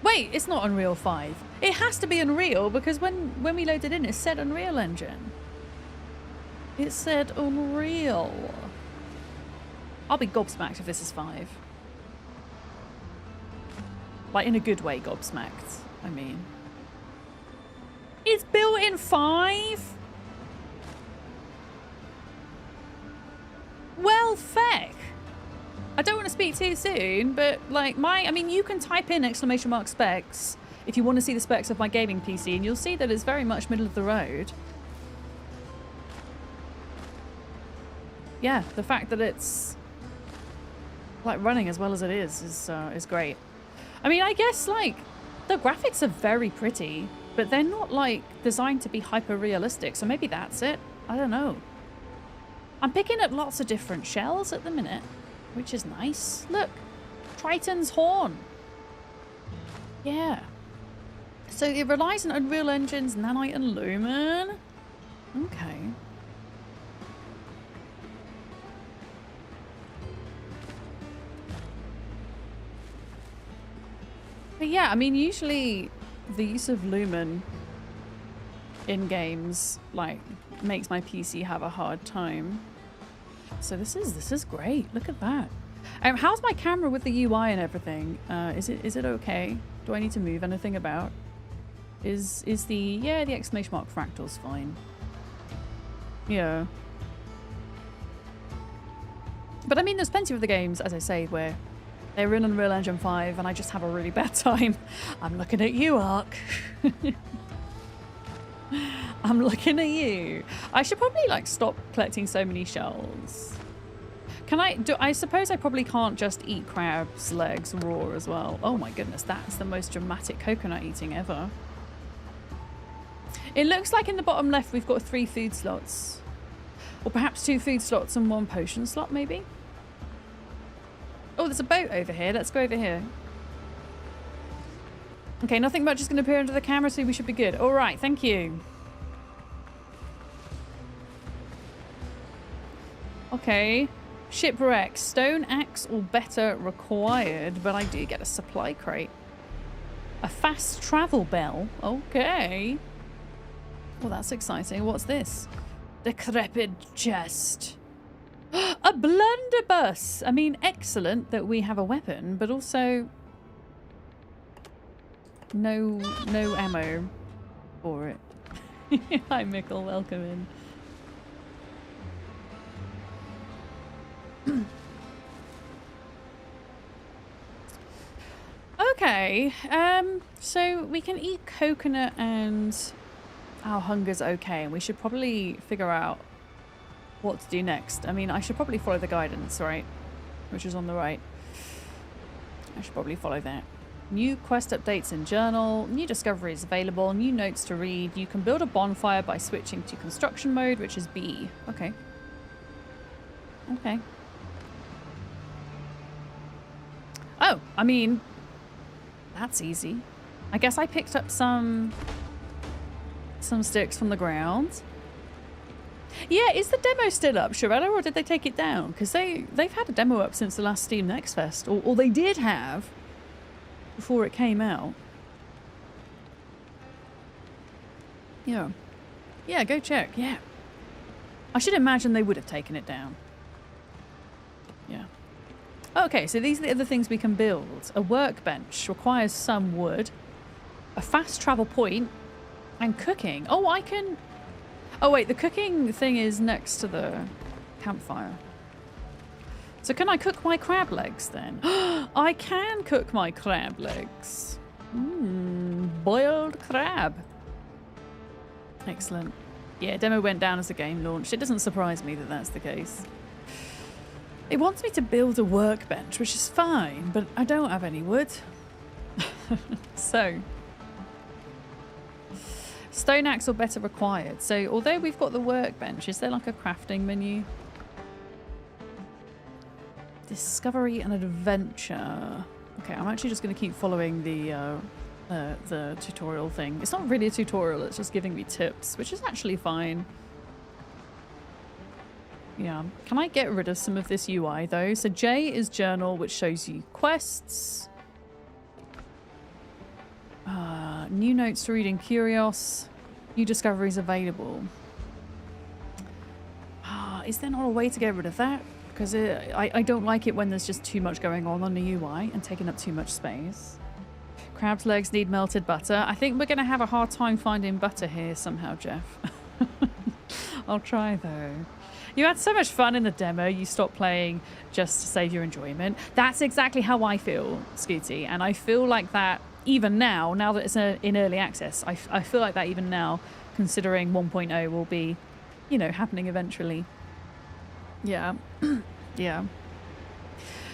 Wait, it's not Unreal 5. It has to be Unreal because when we loaded in, it said Unreal Engine. It said Unreal. I'll be gobsmacked if this is 5. Like, in a good way, gobsmacked, I mean. It's built in 5? Well, feck. I don't want to speak too soon, but like I mean, you can type in ! specs if you want to see the specs of my gaming PC, and you'll see that it's very much middle of the road. Yeah, the fact that it's like running as well as it is great. I mean, I guess like the graphics are very pretty, but they're not like designed to be hyper realistic, so maybe that's it. I don't know. I'm picking up lots of different shells at the minute, which is nice. Look, Triton's horn. Yeah. So it relies on Unreal Engine's Nanite and Lumen. Okay. But yeah, I mean, usually the use of Lumen in games like makes my PC have a hard time. So this is great. Look at that. How's my camera with the UI and everything? Is it okay? Do I need to move anything about? Is the exclamation mark fractal's fine. Yeah. But I mean, there's plenty of the games, as I say, where they're in Unreal Engine 5 and I just have a really bad time. I'm looking at you, Ark. I'm looking at you. I should probably like stop collecting so many shells. I suppose I probably can't just eat crab's legs raw as well. Oh my goodness, that's the most dramatic coconut eating ever. It looks like in the bottom left we've got 3 food slots. Or perhaps 2 food slots and 1 potion slot maybe? Oh, there's a boat over here. Let's go over here. Okay, nothing much is going to appear under the camera, so we should be good. All right, thank you. Okay. Shipwreck. Stone axe or better required, but I do get a supply crate. A fast travel bell. Okay. Well, that's exciting. What's this? Decrepit chest. A blunderbuss. I mean, excellent that we have a weapon, but also no ammo for it. Hi, Mickle. Welcome in. Okay, so we can eat coconut and our hunger's okay, and we should probably figure out what to do next. I mean, I should probably follow the guidance, right? Which is on the right. I should probably follow that. New quest updates in journal, new discoveries available, new notes to read. You can build a bonfire by switching to construction mode, which is B. Okay. Okay. Oh, I mean, that's easy. I guess I picked up some sticks from the ground. Yeah, is the demo still up, Shirella, or did they take it down? Because they've had a demo up since the last Steam Next Fest, or they did have before it came out. Yeah. Yeah, go check. Yeah. I should imagine they would have taken it down. Yeah. Okay, so these are the other things we can build. A workbench requires some wood, a fast travel point, and cooking. Oh, I can... Oh, wait, the cooking thing is next to the campfire. So can I cook my crab legs then? I can cook my crab legs. Boiled crab. Excellent. Yeah, demo went down as the game launched. It doesn't surprise me that that's the case. It wants me to build a workbench, which is fine, but I don't have any wood. So Stone axe or better required. So although we've got the workbench, is there like a crafting menu? Discovery and adventure. Okay, I'm actually just going to keep following the tutorial thing. It's not really a tutorial, it's just giving me tips, which is actually fine. Yeah. Can I get rid of some of this UI though? So J is journal, which shows you quests. New notes to read in Curios. New discoveries available. Is there not a way to get rid of that? Because I don't like it when there's just too much going on the UI and taking up too much space. Crab's legs need melted butter. I think we're going to have a hard time finding butter here somehow, Jeff. I'll try though. You had so much fun in the demo, you stopped playing just to save your enjoyment. That's exactly how I feel, Scooty. And I feel like that even now that it's in early access, I feel like that even now, considering 1.0 will be, you know, happening eventually. Yeah. Yeah.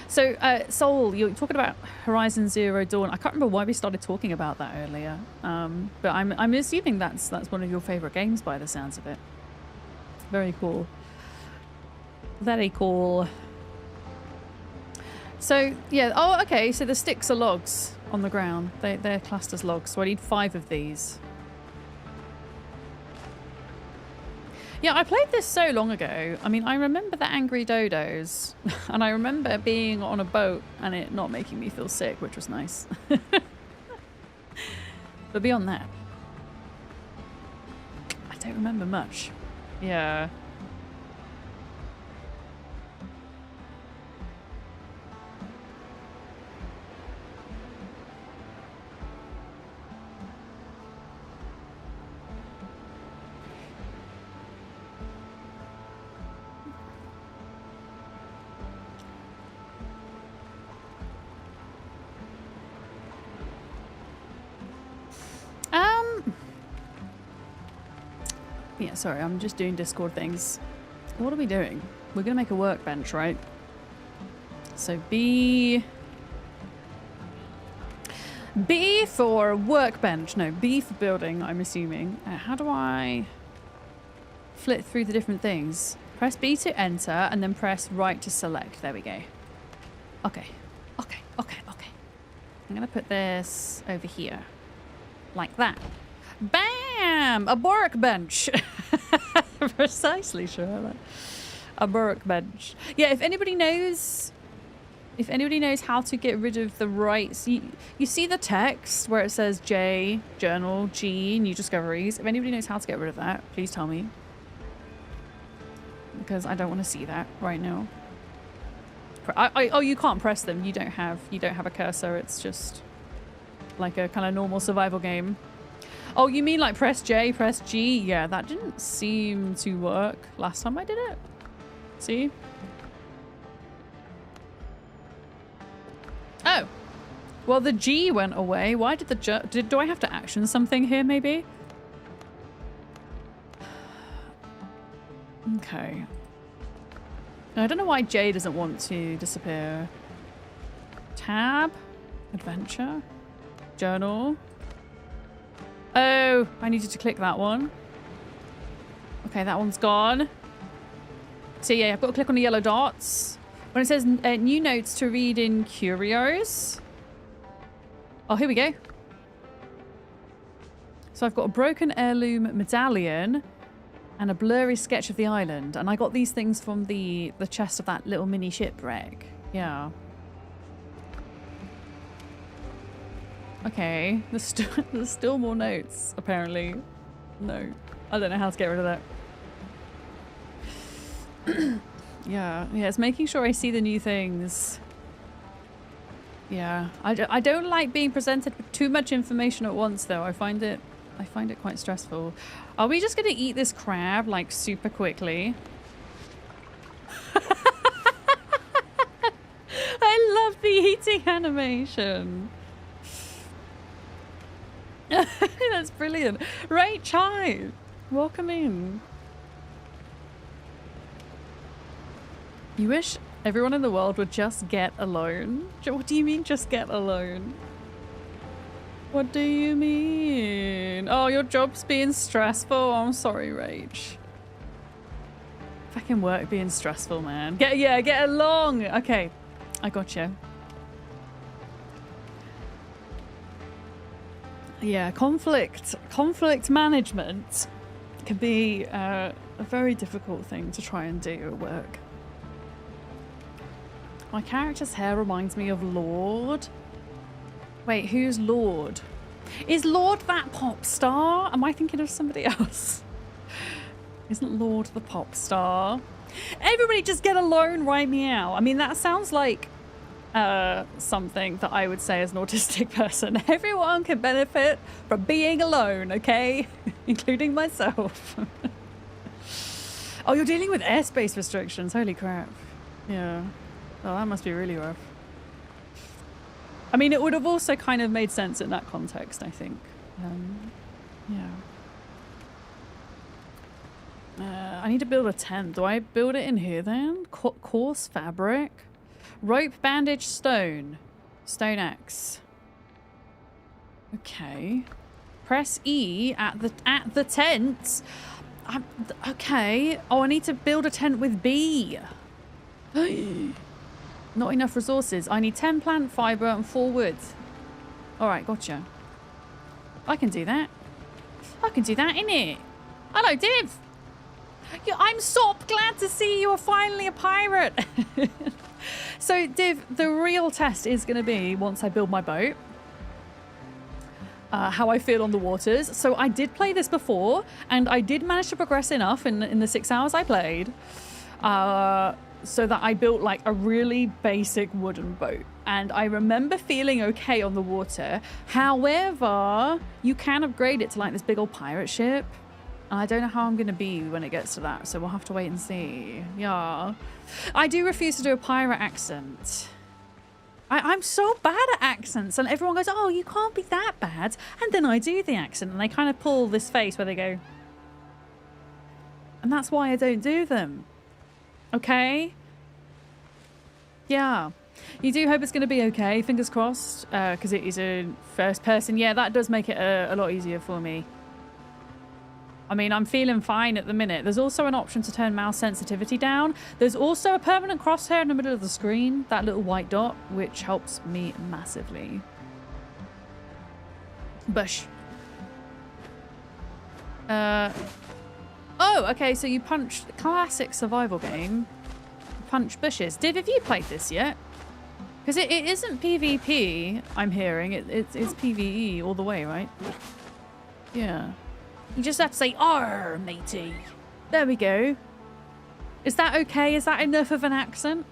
So, Soul, you're talking about Horizon Zero Dawn. I can't remember why we started talking about that earlier. But I'm assuming that's one of your favourite games by the sounds of it. Very cool. Very cool. So, yeah. Oh, okay. So the sticks are logs on the ground. They're classed as logs. So I need 5 of these. Yeah, I played this so long ago. I mean, I remember the angry dodos. And I remember being on a boat and it not making me feel sick, which was nice. But beyond that, I don't remember much. Yeah. Yeah, sorry, I'm just doing Discord things. What are we doing? We're gonna make a workbench, right? So B for workbench. No, B for building, I'm assuming. How do I flit through the different things? Press B to enter and then press right to select. There we go. Okay. Okay. Okay. Okay. I'm gonna put this over here. Like that. Bam! A workbench. Precisely, Charlotte. A workbench. Yeah, if anybody knows how to get rid of the rights, you see the text where it says J, journal, G, new discoveries. If anybody knows how to get rid of that, please tell me. Because I don't want to see that right now. Oh, you can't press them. You don't have a cursor. It's just like a kind of normal survival game. Oh, you mean like press J, press G? Yeah, that didn't seem to work last time I did it. See? Oh. Well, the G went away. Why did the J... Do I have to action something here, maybe? Okay. I don't know why J doesn't want to disappear. Tab. Adventure. Journal. Oh, I needed to click that one. Okay, that one's gone. So yeah, I've got to click on the yellow dots. When it says new notes to read in Curios. Oh, here we go. So I've got a broken heirloom medallion and a blurry sketch of the island. And I got these things from the chest of that little mini shipwreck. Yeah. Okay, there's still more notes, apparently. No, I don't know how to get rid of that. Yeah, it's making sure I see the new things. Yeah, I don't like being presented with too much information at once, though. I find it quite stressful. Are we just gonna eat this crab like super quickly? I love the eating animation. That's brilliant. Right, Chai. Welcome in. You wish everyone in the world would just get alone? What do you mean just get alone? What do you mean? Oh, your job's being stressful. I'm sorry, Rach. Fucking work being stressful, man. Get along. Okay, I got you. Yeah, conflict management can be a very difficult thing to try and do at work. My character's hair reminds me of Lord. Wait, who's Lord? Is Lord that pop star? Am I thinking of somebody else? Isn't Lord the pop star? Everybody just get alone right meow. I mean, that sounds like something that I would say as an autistic person. Everyone can benefit from being alone, okay? Including myself. Oh, you're dealing with airspace restrictions. Holy crap. Yeah. Oh, that must be really rough. I mean, it would have also kind of made sense in that context, I think. Yeah. I need to build a tent. Do I build it in here then? Coarse fabric. Rope, bandage, stone. Stone axe. Okay. Press E at the tent. Okay. Oh, I need to build a tent with B. Not enough resources. I need 10 plant fiber and 4 wood. Alright, gotcha. I can do that. I can do that, innit? Hello, Div! Yeah, I'm so glad to see you are finally a pirate! So, Div, the real test is going to be, once I build my boat, how I feel on the waters. So I did play this before, and I did manage to progress enough in the 6 hours I played. So that I built like a really basic wooden boat, and I remember feeling okay on the water. However, you can upgrade it to like this big old pirate ship, and I don't know how I'm gonna be when it gets to that, so we'll have to wait and see. Yeah, I do refuse to do a pirate accent. I'm so bad at accents, and everyone goes, oh, you can't be that bad, and then I do the accent, and they kind of pull this face where they go, and that's why I don't do them. Okay? Yeah. You do hope it's going to be okay, fingers crossed, because it is a first person. Yeah, that does make it a lot easier for me. I mean, I'm feeling fine at the minute. There's also an option to turn mouse sensitivity down. There's also a permanent crosshair in the middle of the screen, that little white dot, which helps me massively. Bush. Oh, okay, so you punch classic survival game. Punch bushes. Div, have you played this yet? Because it isn't PvP, I'm hearing. It's PvE all the way, right? Yeah. You just have to say, "Arr, matey." There we go. Is that okay? Is that enough of an accent?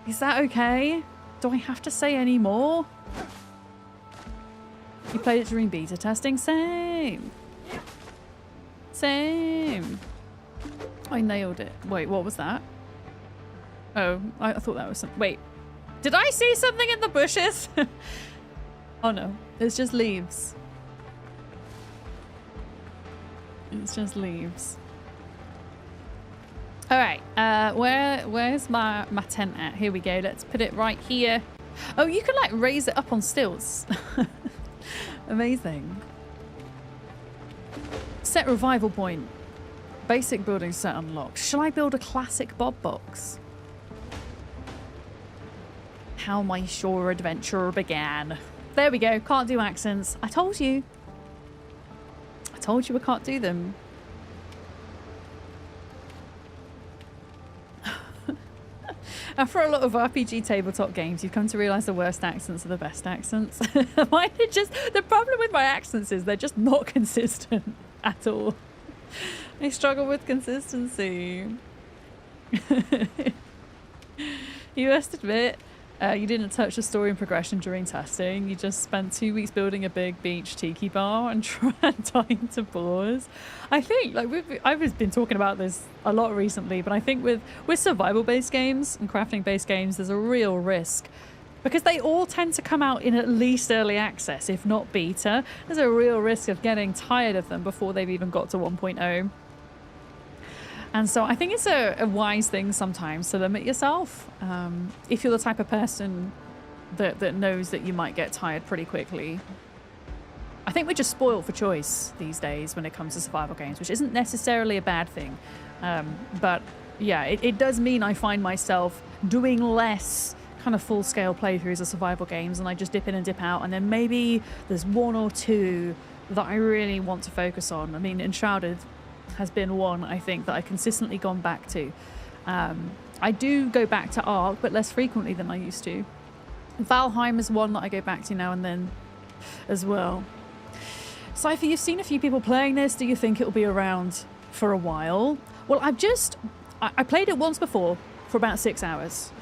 Is that okay? Do I have to say any more? You played it during beta testing? Same. Same. I nailed it. Wait, what was that? Oh, I thought that was something. Wait, did I see something in the bushes? Oh no, it's just leaves. It's just leaves. All right, where's my tent at? Here we go. Let's put it right here. Oh, you can like raise it up on stilts. Amazing. Set revival point. Basic building set unlocked. Shall I build a classic Bob box? How my shore adventure began. There we go. Can't do accents. I told you. I told you I can't do them. After a lot of RPG tabletop games, you've come to realise the worst accents are the best accents. Mine are just... The problem with my accents is they're just not consistent at all. I struggle with consistency. You must admit, you didn't touch the story and progression during testing. You just spent 2 weeks building a big beach tiki bar and trying to bores. I think, like, I've been talking about this a lot recently, but I think with survival-based games and crafting-based games, there's a real risk. Because they all tend to come out in at least early access, if not beta. There's a real risk of getting tired of them before they've even got to 1.0. And so I think it's a wise thing sometimes to limit yourself. If you're the type of person that knows that you might get tired pretty quickly. I think we're just spoiled for choice these days when it comes to survival games, which isn't necessarily a bad thing. But yeah, it does mean I find myself doing less kind of full-scale playthroughs of survival games, and I just dip in and dip out, and then maybe there's one or two that I really want to focus on. I mean, Enshrouded has been one, I think, that I've consistently gone back to. I do go back to Ark, but less frequently than I used to. Valheim is one that I go back to now and then as well. Cypher, you've seen a few people playing this. Do you think it'll be around for a while? Well, I played it once before for about 6 hours.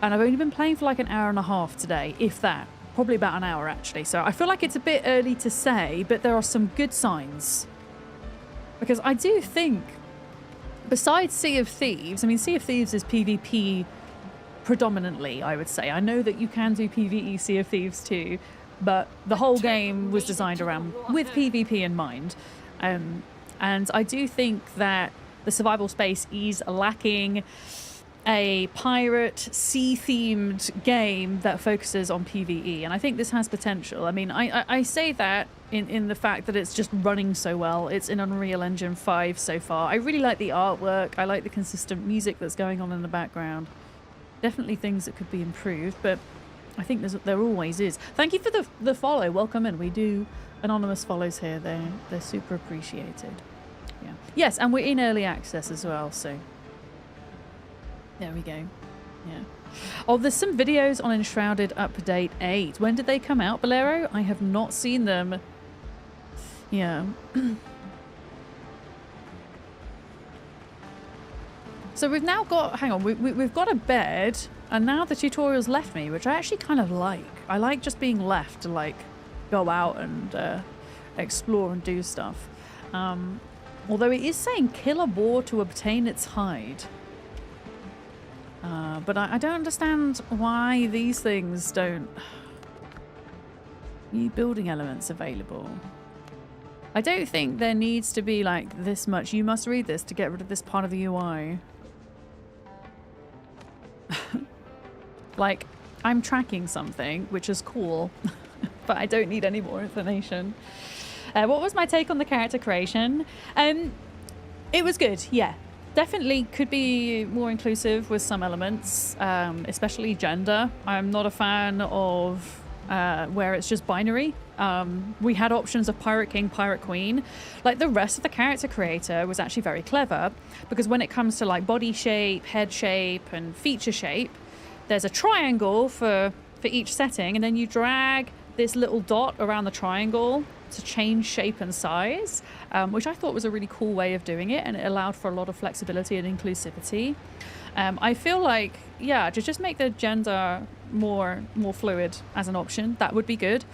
And I've only been playing for like an hour and a half today, if that. Probably about an hour, actually. So I feel like it's a bit early to say, but there are some good signs. Because I do think, besides Sea of Thieves, I mean, Sea of Thieves is PvP predominantly, I would say. I know that you can do PvE Sea of Thieves too, but the whole game was designed around with PvP in mind. And I do think that the survival space is lacking a pirate sea-themed game that focuses on PvE, and I think this has potential. I mean, I say that in the fact that it's just running so well. It's in Unreal Engine 5 so far. I really like the artwork. I like the consistent music that's going on in the background. Definitely things that could be improved, but I think there always is. Thank you for the follow. Welcome in. We do anonymous follows here. They're super appreciated. Yeah. Yes, and we're in early access as well, so there we go. Yeah. Oh, there's some videos on Enshrouded Update 8. When did they come out, Bolero? I have not seen them. Yeah. So we've now got, hang on, we've got a bed, and now the tutorial's left me, which I actually kind of like. I like just being left to like go out and explore and do stuff. Although it is saying kill a boar to obtain its hide. But I don't understand why these things don't... New building elements available. I don't think there needs to be like this much. You must read this to get rid of this part of the UI. Like, I'm tracking something, which is cool, but I don't need any more information. What was my take on the character creation? It was good, yeah. Definitely could be more inclusive with some elements, especially gender. I'm not a fan of where it's just binary. We had options of Pirate King, Pirate Queen. Like the rest of the character creator was actually very clever, because when it comes to like body shape, head shape, and feature shape, there's a triangle for each setting, and then you drag this little dot around the triangle to change shape and size, which I thought was a really cool way of doing it, and it allowed for a lot of flexibility and inclusivity. I feel like, yeah, to just make the gender more fluid as an option, that would be good.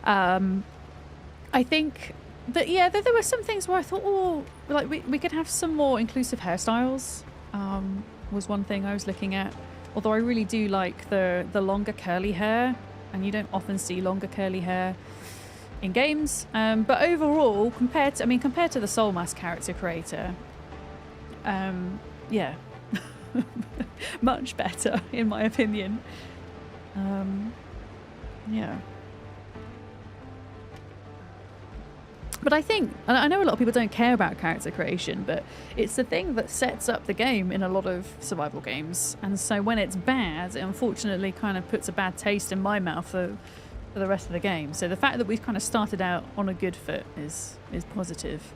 I think that, yeah, there were some things where I thought, oh, like we could have some more inclusive hairstyles, was one thing I was looking at. Although I really do like the longer curly hair, and you don't often see longer curly hair in games. But overall, compared to the Soulmass character creator, yeah, much better in my opinion. Yeah. But I think, and I know a lot of people don't care about character creation, but it's the thing that sets up the game in a lot of survival games. And so when it's bad, it unfortunately kind of puts a bad taste in my mouth for the rest of the game. So the fact that we've kind of started out on a good foot is positive.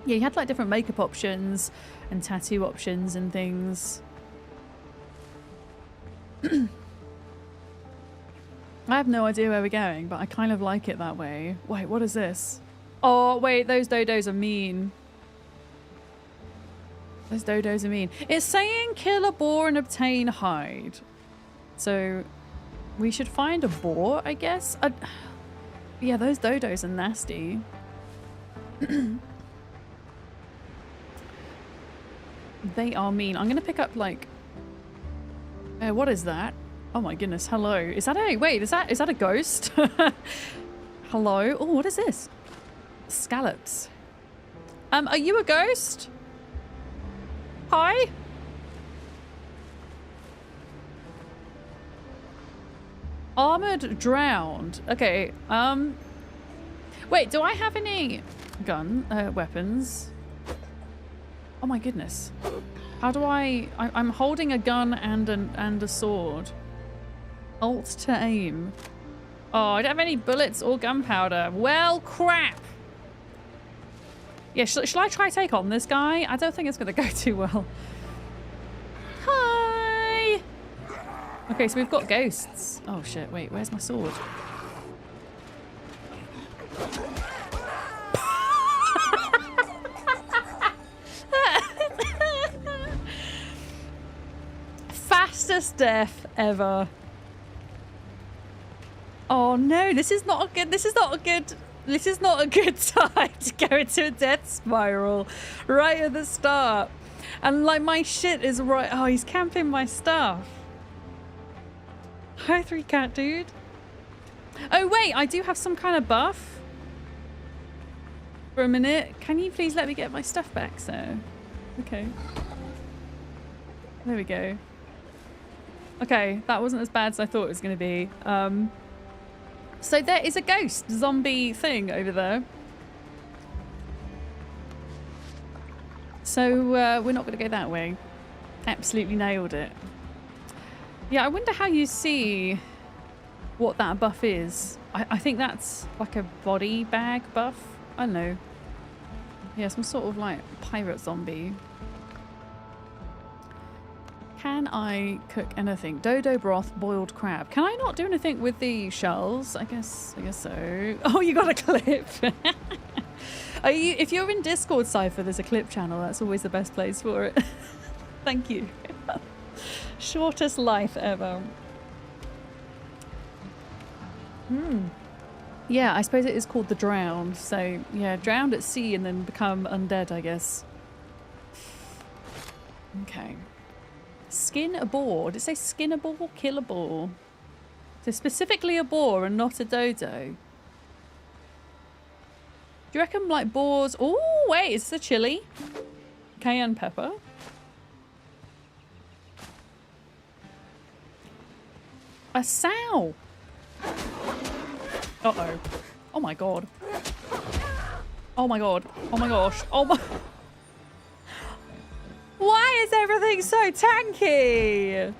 Yeah, you had like different makeup options and tattoo options and things. I have no idea where we're going, but I kind of like it that way. Wait, what is this? Oh, wait, those dodos are mean. Those dodos are mean. It's saying kill a boar and obtain hide. So we should find a boar, I guess. Yeah, those dodos are nasty. They are mean. I'm going to pick up like... what is that? Oh my goodness, hello. Is that a... Wait, is that a ghost? Hello? Oh, what is this? Scallops. Are you a ghost? Hi? Armored drowned. Okay, wait, do I have any weapons? Oh my goodness. How do I'm holding a gun and a sword. Alt to aim. Oh, I don't have any bullets or gunpowder. Well, crap. Yeah, shall I try take on this guy? I don't think it's going to go too well. Hi! Okay, so we've got ghosts. Oh shit, wait, where's my sword? Fastest death ever. Oh no, this is not a good time to go into a death spiral right at the start. And like my shit is right. Oh, he's camping my stuff. Hi, 3cat dude. Oh wait, I do have some kind of buff. For a minute. Can you please let me get my stuff back, sir? Okay. There we go. Okay, that wasn't as bad as I thought it was going to be. So there is a ghost zombie thing over there. So we're not going to go that way. Absolutely nailed it. Yeah, I wonder how you see what that buff is. I think that's like a body bag buff. I don't know. Yeah, some sort of like pirate zombie. Can I cook anything? Dodo broth, boiled crab. Can I not do anything with the shells? I guess so. Oh, you got a clip. If you're in Discord, Cypher, there's a clip channel. That's always the best place for it. Thank you. Shortest life ever. Yeah, I suppose it is called the drowned. So yeah, drowned at sea and then become undead, I guess. Okay. Skin a boar. Did it say skin a boar? Kill a boar. So specifically a boar and not a dodo. Do you reckon like boars? Oh wait, is this a chili? Cayenne pepper. A sow. Uh-oh. Oh my god. Oh my god. Oh my gosh. Oh my... Why is everything so tanky?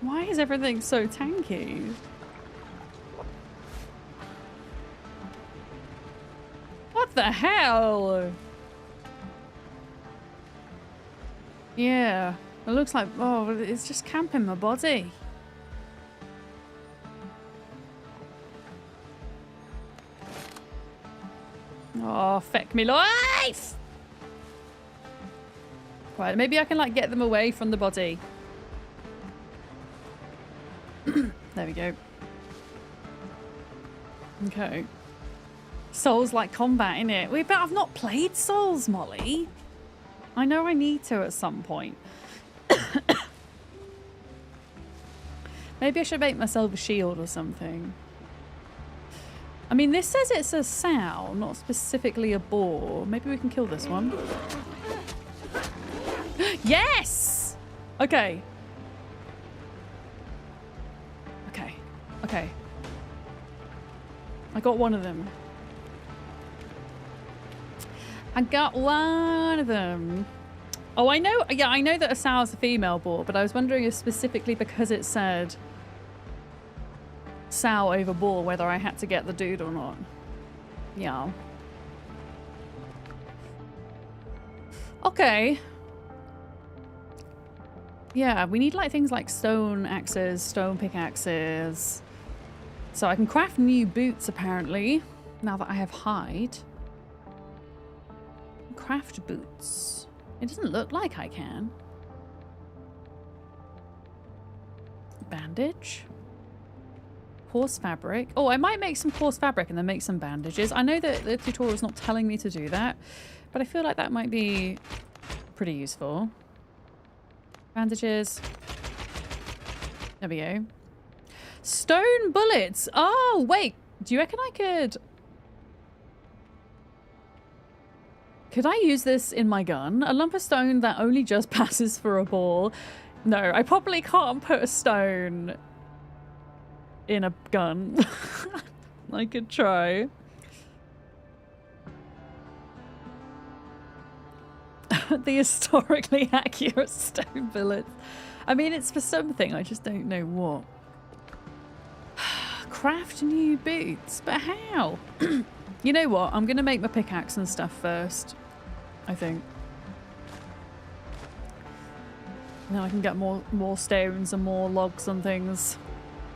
Why is everything so tanky? What the hell? Yeah, it looks like, oh, it's just camping my body. Oh, feck me life! Right, maybe I can like get them away from the body. There we go. Okay. Souls like combat, innit? Wait, but I've not played Souls, Molly. I know I need to at some point. Maybe I should make myself a shield or something. I mean, this says it's a sow, not specifically a boar. Maybe we can kill this one. Yes! Okay. Okay. Okay. I got one of them. I got one of them. Oh, I know. Yeah, I know that a sow is a female boar, but I was wondering if specifically because it said sow over boar, whether I had to get the dude or not. Yeah. Okay. Yeah, we need like things like stone axes, stone pickaxes. So I can craft new boots apparently, now that I have hide. Craft boots. It doesn't look like I can. Bandage. Coarse fabric. Oh, I might make some coarse fabric and then make some bandages. I know that the tutorial's not telling me to do that, but I feel like that might be pretty useful. Bandages. There we go. Stone bullets. Oh, wait. Do you reckon I could... Could I use this in my gun? A lump of stone that only just passes for a ball. No, I probably can't put a stone in a gun. I could try. The historically accurate stone bullets. I mean, it's for something, I just don't know what. Craft new boots, but how? You know what? I'm gonna make my pickaxe and stuff first, I think. Then I can get more stones and more logs and things.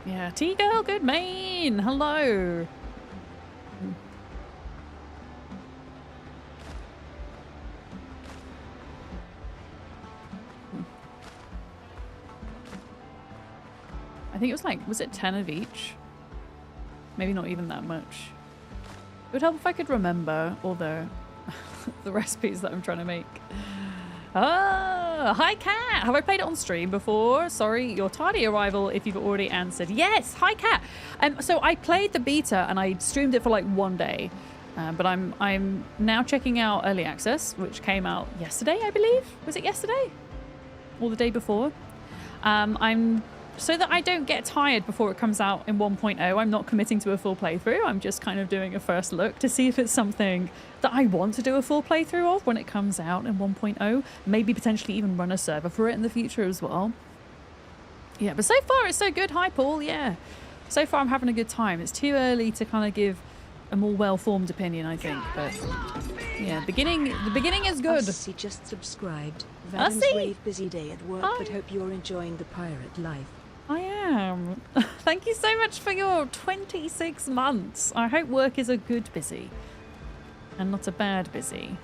Yeah, T-Girl, good main! Hello! I think it was like, was it 10 of each? Maybe not even that much. It would help if I could remember all the recipes that I'm trying to make. Ah, hi Cat! Have I played it on stream before? Sorry, your tardy arrival if you've already answered. Yes, hi Cat! So I played the beta and I streamed it for like one day. But I'm now checking out Early Access, which came out yesterday, I believe. Was it yesterday? Or the day before? So that I don't get tired before it comes out in 1.0, I'm not committing to a full playthrough. I'm just kind of doing a first look to see if it's something that I want to do a full playthrough of when it comes out in 1.0. Maybe potentially even run a server for it in the future as well. Yeah, but so far it's so good. Hi, Paul. Yeah. So far I'm having a good time. It's too early to kind of give a more well-formed opinion, I think. But yeah, the beginning is good. Ussie just subscribed. Ussie! Valen's wave busy day at work, but hope you're enjoying the pirate life. I am. Thank you so much for your 26 months. I hope work is a good busy and not a bad busy.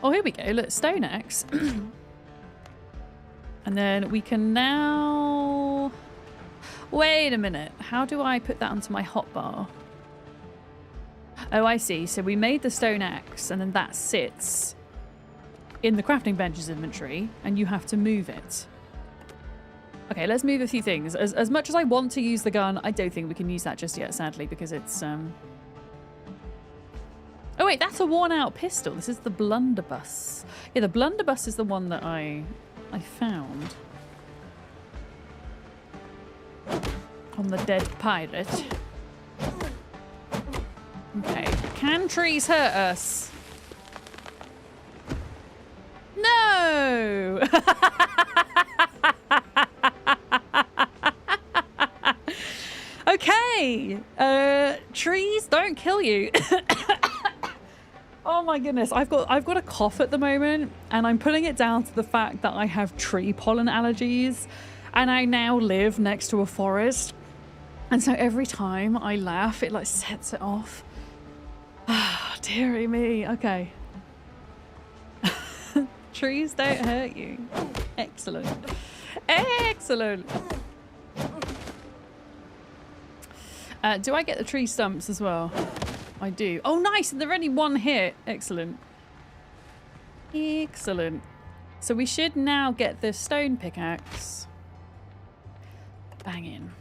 Oh, here we go. Look, stone axe. And then we can now... Wait a minute. How do I put that onto my hotbar? Oh, I see. So we made the stone axe and then that sits in the crafting bench's inventory and you have to move it. Okay, let's move a few things. As much as I want to use the gun, I don't think we can use that just yet, sadly, because it's... Oh, wait, that's a worn-out pistol. This is the blunderbuss. Yeah, the blunderbuss is the one that I found. On the dead pirate. Okay. Can trees hurt us? No! Okay, trees don't kill you. Oh my goodness, I've got a cough at the moment, and I'm putting it down to the fact that I have tree pollen allergies, and I now live next to a forest, and so every time I laugh, it like sets it off. Ah, dearie me. Okay. Trees don't hurt you. Excellent. Excellent. Do I get the tree stumps as well? I do. Oh, nice! And they're only one hit. Excellent. Excellent. So we should now get the stone pickaxe. Bang in.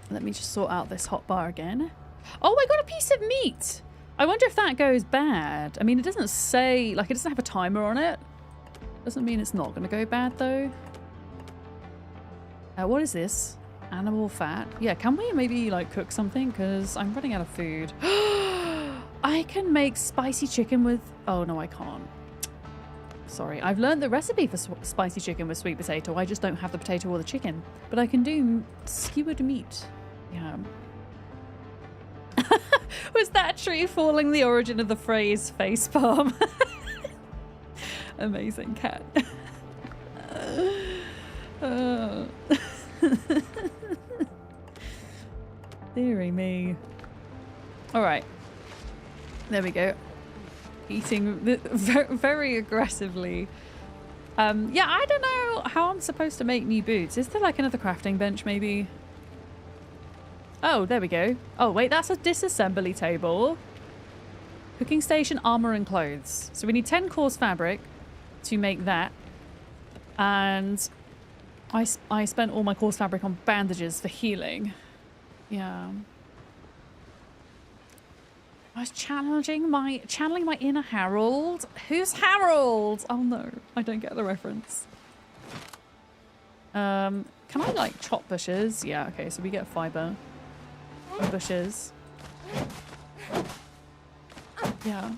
Let me just sort out this hotbar again. Oh, I got a piece of meat! I wonder if that goes bad. I mean, it doesn't say... Like, it doesn't have a timer on it. Doesn't mean it's not going to go bad, though. What is this? Animal fat. Yeah, can we maybe like cook something? Because I'm running out of food. I can make spicy chicken with... Oh, no, I can't. Sorry. I've learned the recipe for spicy chicken with sweet potato. I just don't have the potato or the chicken. But I can do skewered meat. Yeah. Was that tree falling the origin of the phrase facepalm? Amazing cat. Deary me. Alright. There we go. Eating very aggressively. Yeah, I don't know how I'm supposed to make new boots. Is there like another crafting bench maybe? Oh, there we go. Oh, wait, that's a disassembly table. Cooking station, armor and clothes. So we need 10 coarse fabric to make that. And I spent all my coarse fabric on bandages for healing. Yeah. I was channeling my inner Harold. Who's Harold? Oh no, I don't get the reference. Can I like chop bushes? Yeah, okay, so we get fiber. Bushes. Yeah.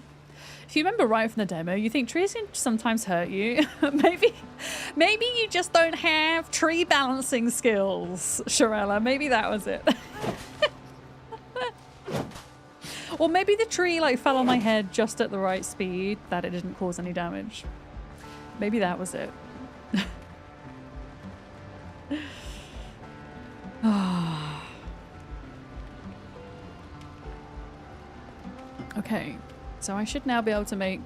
If you remember right from the demo, you think trees can sometimes hurt you. maybe you just don't have tree balancing skills, Shirella. Maybe that was it. Or maybe the tree like fell on my head just at the right speed that it didn't cause any damage. Maybe that was it. Okay, so I should now be able to make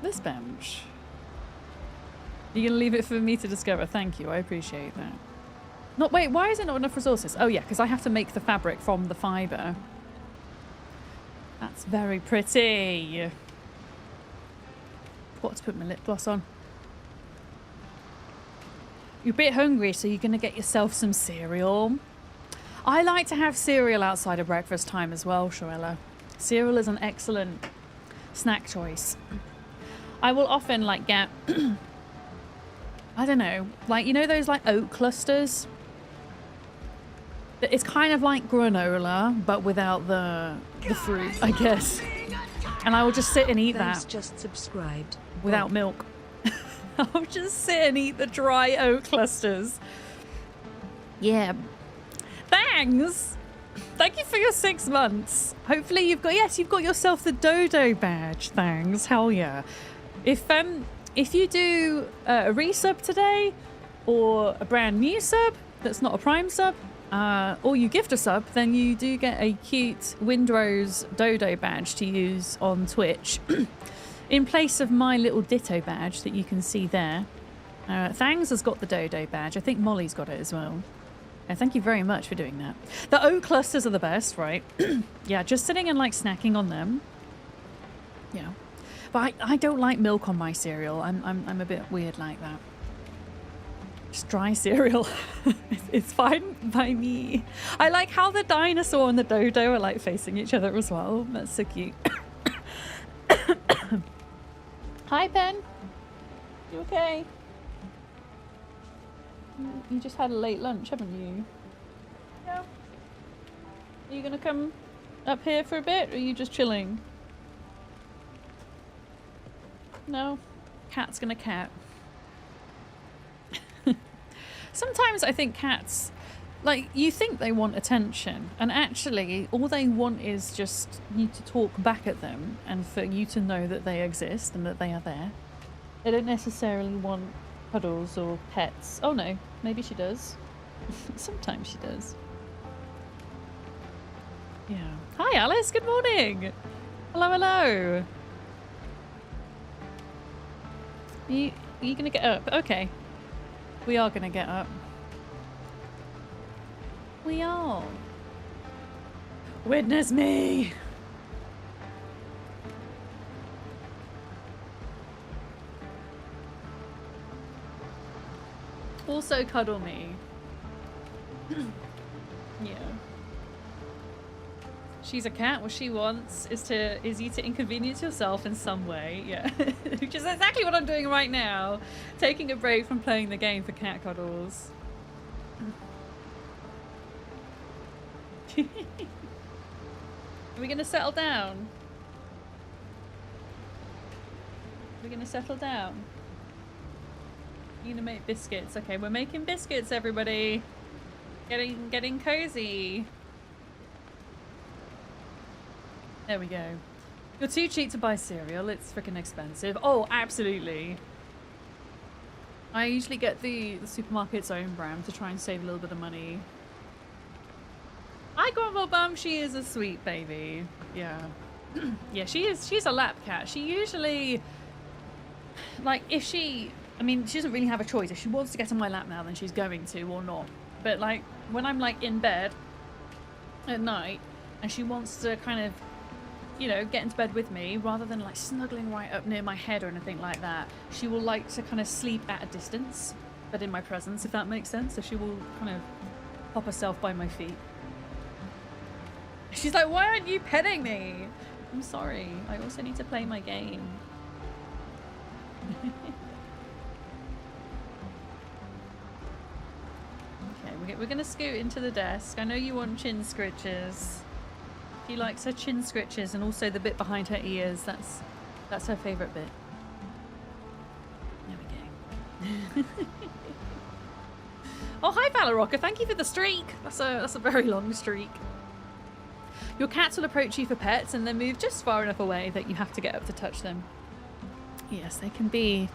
this bench. You're gonna leave it for me to discover. Thank you, I appreciate that. Not wait, why is it not enough resources? Oh yeah, because I have to make the fabric from the fibre. That's very pretty. Forgot to put my lip gloss on. You're a bit hungry, so you're gonna get yourself some cereal. I like to have cereal outside of breakfast time as well, Shirella. Cereal is an excellent snack choice. I will often like get, I don't know, like, you know those like oat clusters? It's kind of like granola, but without the fruit, I guess. And I will just sit and eat Thanks, that. just subscribed. Without milk. I'll just sit and eat the dry oat clusters. Yeah. Thanks! Thank you for your 6 months. Hopefully you've got, yes, you've got yourself the Dodo badge. Thanks. Hell yeah. If you do a resub today, or a brand new sub that's not a Prime sub, or you gift a sub, then you do get a cute Windrose Dodo badge to use on Twitch. In place of my little Ditto badge that you can see there. Thangs has got the Dodo badge. I think Molly's got it as well. Thank you very much for doing that. The oat clusters are the best, right? Yeah, just sitting and like snacking on them. Yeah. But I don't like milk on my cereal. I'm a bit weird like that. Just dry cereal. It's fine by me. I like how the dinosaur and the dodo are like facing each other as well. That's so cute. Hi, Ben. You okay? You just had a late lunch, haven't you? Yeah. Are you gonna come up here for a bit, or are you just chilling? No? Cat's gonna cat. Sometimes I think cats, like, you think they want attention, and actually all they want is just you to talk back at them and for you to know that they exist and that they are there. They don't necessarily want cuddles or pets. Oh no, maybe she does. Sometimes she does. Yeah. Hi Alice, good morning. Hello, hello. Are you gonna get up? Okay. We are gonna get up. We are. Witness me! Also cuddle me. Yeah. She's a cat. What she wants is you to inconvenience yourself in some way. Yeah. Which is exactly what I'm doing right now. Taking a break from playing the game for cat cuddles. Are we gonna settle down? We're gonna settle down. You're gonna make biscuits. Okay, we're making biscuits, everybody. Getting cozy. There we go. You're too cheap to buy cereal. It's freaking expensive. Oh, absolutely. I usually get the supermarket's own brand to try and save a little bit of money. Hi, Grumble Bum. She is a sweet baby. Yeah. Yeah, she is. She's a lap cat. She usually, like, if she, I mean, she doesn't really have a choice. If she wants to get on my lap now, then she's going to, or not. But, like, when I'm, like, in bed at night, and she wants to kind of, you know, get into bed with me, rather than, like, snuggling right up near my head or anything like that, she will like to kind of sleep at a distance, but in my presence, if that makes sense. So she will kind of pop herself by my feet. She's like, why aren't you petting me? I'm sorry. I also need to play my game. Okay, we're gonna scoot into the desk. I know you want chin scritches. She likes her chin scritches and also the bit behind her ears. That's her favourite bit. There we go. Oh, hi Valoroka. Thank you for the streak. That's a very long streak. Your cats will approach you for pets and then move just far enough away that you have to get up to touch them. Yes, they can be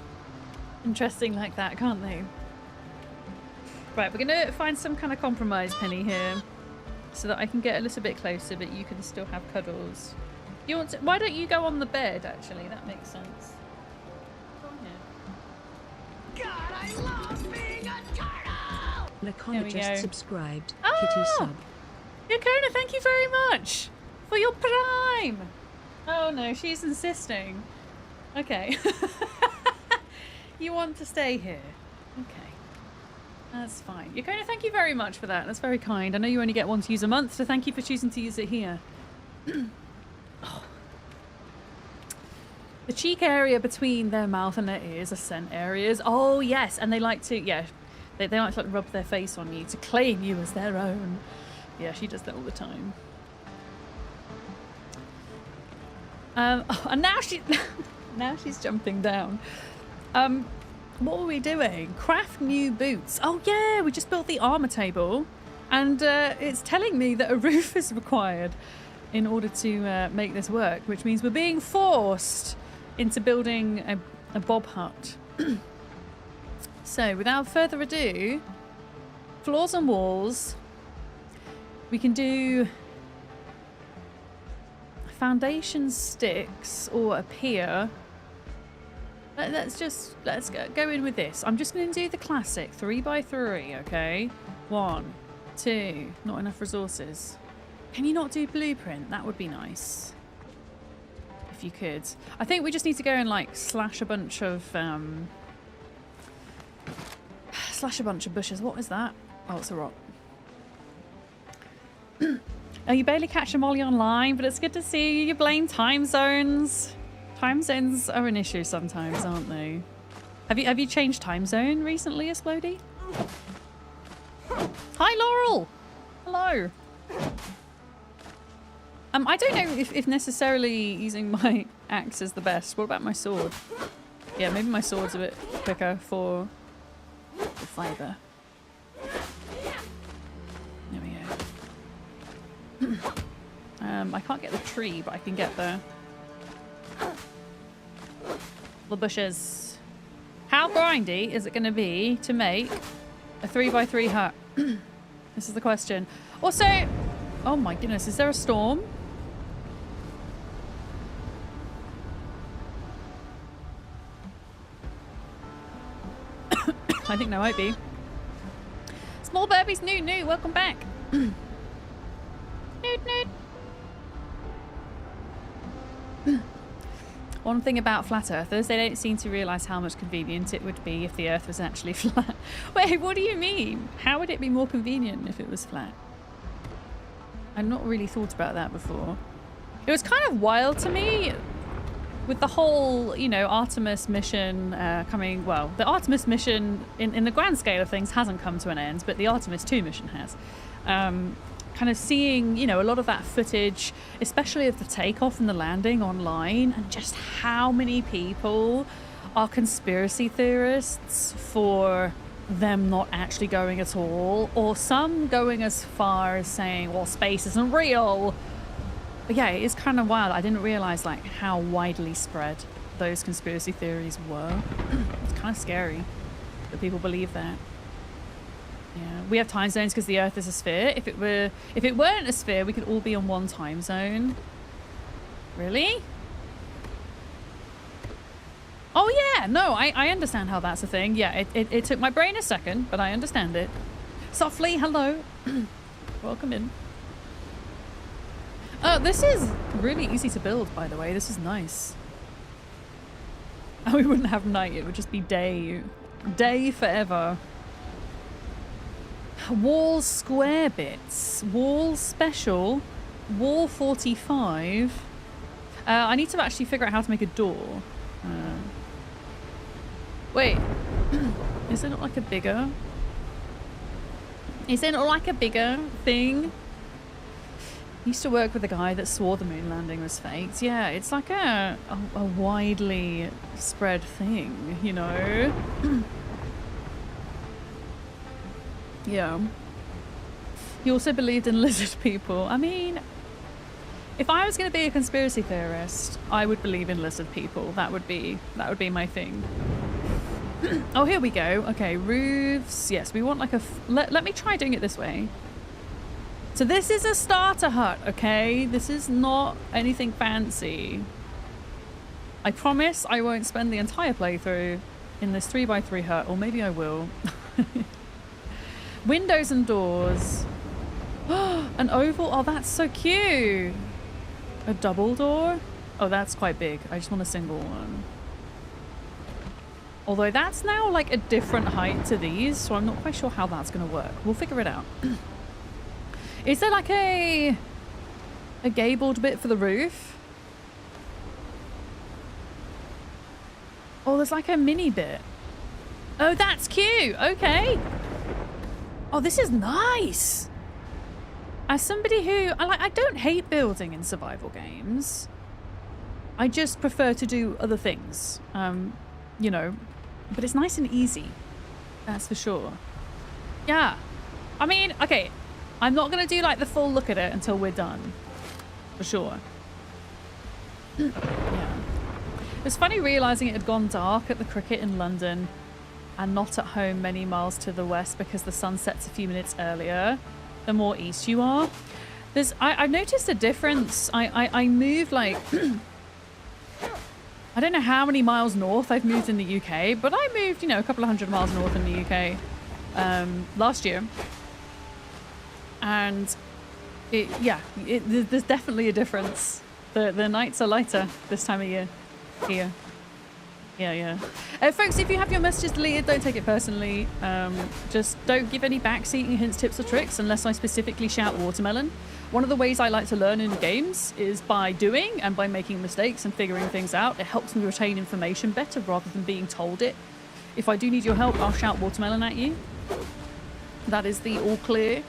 interesting like that, can't they? Right, we're gonna find some kind of compromise, Penny, here, so that I can get a little bit closer, but you can still have cuddles. You want to, why don't you go on the bed? Actually, that makes sense. Go on here. God, I love being a turtle! Lacona go. just subscribed. Oh! Kitty sub. Yakona, thank you very much for your prime. Oh no, she's insisting. Okay. You want to stay here? Okay. That's fine. Yakona, thank you very much for that. That's very kind. I know you only get one to use a month, so thank you for choosing to use it here. Oh. The cheek area between their mouth and their ears are scent areas. Oh yes, and they like to, yeah, they like to rub their face on you to claim you as their own. Yeah, she does that all the time. Oh, and now she's jumping down. What were we doing? Craft new boots. Oh yeah, we just built the armor table, and it's telling me that a roof is required in order to make this work, which means we're being forced into building a bob hut. So, without further ado, floors and walls. We can do foundation sticks or a pier. Let's go in with this. I'm just going to do the classic 3x3, okay? 1, 2, not enough resources. Can you not do blueprint? That would be nice. If you could. I think we just need to go and like slash a bunch of bushes. What is that? Oh, it's a rock. Oh, you barely catch them while you're online, but it's good to see you. You blame time zones. Time zones are an issue sometimes, aren't they? Have you changed time zone recently, Esplody? Hi, Laurel. Hello. I don't know if necessarily using my axe is the best. What about my sword? Yeah, maybe my sword's a bit quicker for the fibre. There we go. I can't get the tree, but I can get the bushes. How grindy is it going to be to make a 3x3 hut? This is the question. Also, oh my goodness, is there a storm? I think there might be. Small Burbies, new, welcome back. Noot. One thing about flat earthers, they don't seem to realise how much convenient it would be if the earth was actually flat. Wait, what do you mean? How would it be more convenient if it was flat? I've not really thought about that before. It was kind of wild to me with the whole, you know, Artemis mission coming. Well, the Artemis mission in the grand scale of things hasn't come to an end, but the Artemis 2 mission has. Kind of seeing, you know, a lot of that footage, especially of the takeoff and the landing online, and just how many people are conspiracy theorists for them not actually going at all, or some going as far as saying, well, space isn't real. But yeah, it's kind of wild. I didn't realize like how widely spread those conspiracy theories were. It's kind of scary that people believe that. Yeah, we have time zones because the Earth is a sphere. If it weren't a sphere, we could all be on one time zone. Really? Oh yeah, no, I understand how that's a thing. Yeah, it took my brain a second, but I understand it. Softly, hello. Welcome in. Oh, this is really easy to build, by the way. This is nice. Oh, we wouldn't have night. It would just be day. Day forever. Wall square bits. Wall special. wall 45. I need to actually figure out how to make a door. Wait. Is it not like a bigger? Is it not like a bigger thing? Used to work with a guy that swore the moon landing was faked. Yeah, it's like a widely spread thing, you know? Yeah. He also believed in lizard people. I mean, if I was going to be a conspiracy theorist, I would believe in lizard people. That would be my thing. Oh, here we go. Okay, roofs. Yes, we want like a... Let me try doing it this way. So this is a starter hut, okay? This is not anything fancy. I promise I won't spend the entire playthrough in this 3x3 hut, or maybe I will. Windows and doors. An oval. Oh, that's so cute. A double door? Oh, that's quite big. I just want a single one. Although that's now like a different height to these, so I'm not quite sure how that's going to work. We'll figure it out. Is there like a gabled bit for the roof? Oh, there's like a mini bit. Oh, that's cute. Okay. Oh, this is nice. As somebody who I don't hate building in survival games. I just prefer to do other things. You know, but it's nice and easy. That's for sure. Yeah. I mean, okay. I'm not going to do like the full look at it until we're done. For sure. Yeah. It's funny realizing it had gone dark at the cricket in London and not at home many miles to the west because the sun sets a few minutes earlier the more east you are. I've noticed a difference. I moved like... I don't know how many miles north I've moved in the UK, but I moved, you know, a couple of 100 miles north in the UK last year. And there's definitely a difference. The nights are lighter this time of year here. Yeah. Folks, if you have your messages deleted, don't take it personally. Just don't give any backseating hints, tips or tricks unless I specifically shout watermelon. One of the ways I like to learn in games is by doing and by making mistakes and figuring things out. It helps me retain information better rather than being told it. If I do need your help, I'll shout watermelon at you. That is the all clear.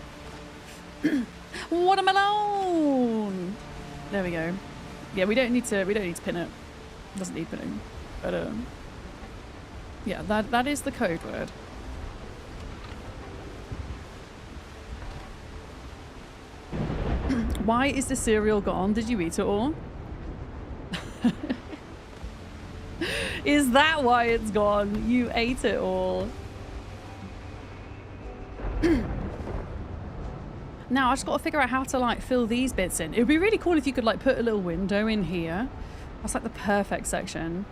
Watermelon! There we go. Yeah, we don't need to pin it. It doesn't need pinning. But yeah, that is the code word. Why is the cereal gone? Did you eat it all? Is that why it's gone? You ate it all. Now I just got to figure out how to like fill these bits in. It would be really cool if you could like put a little window in here. That's like the perfect section.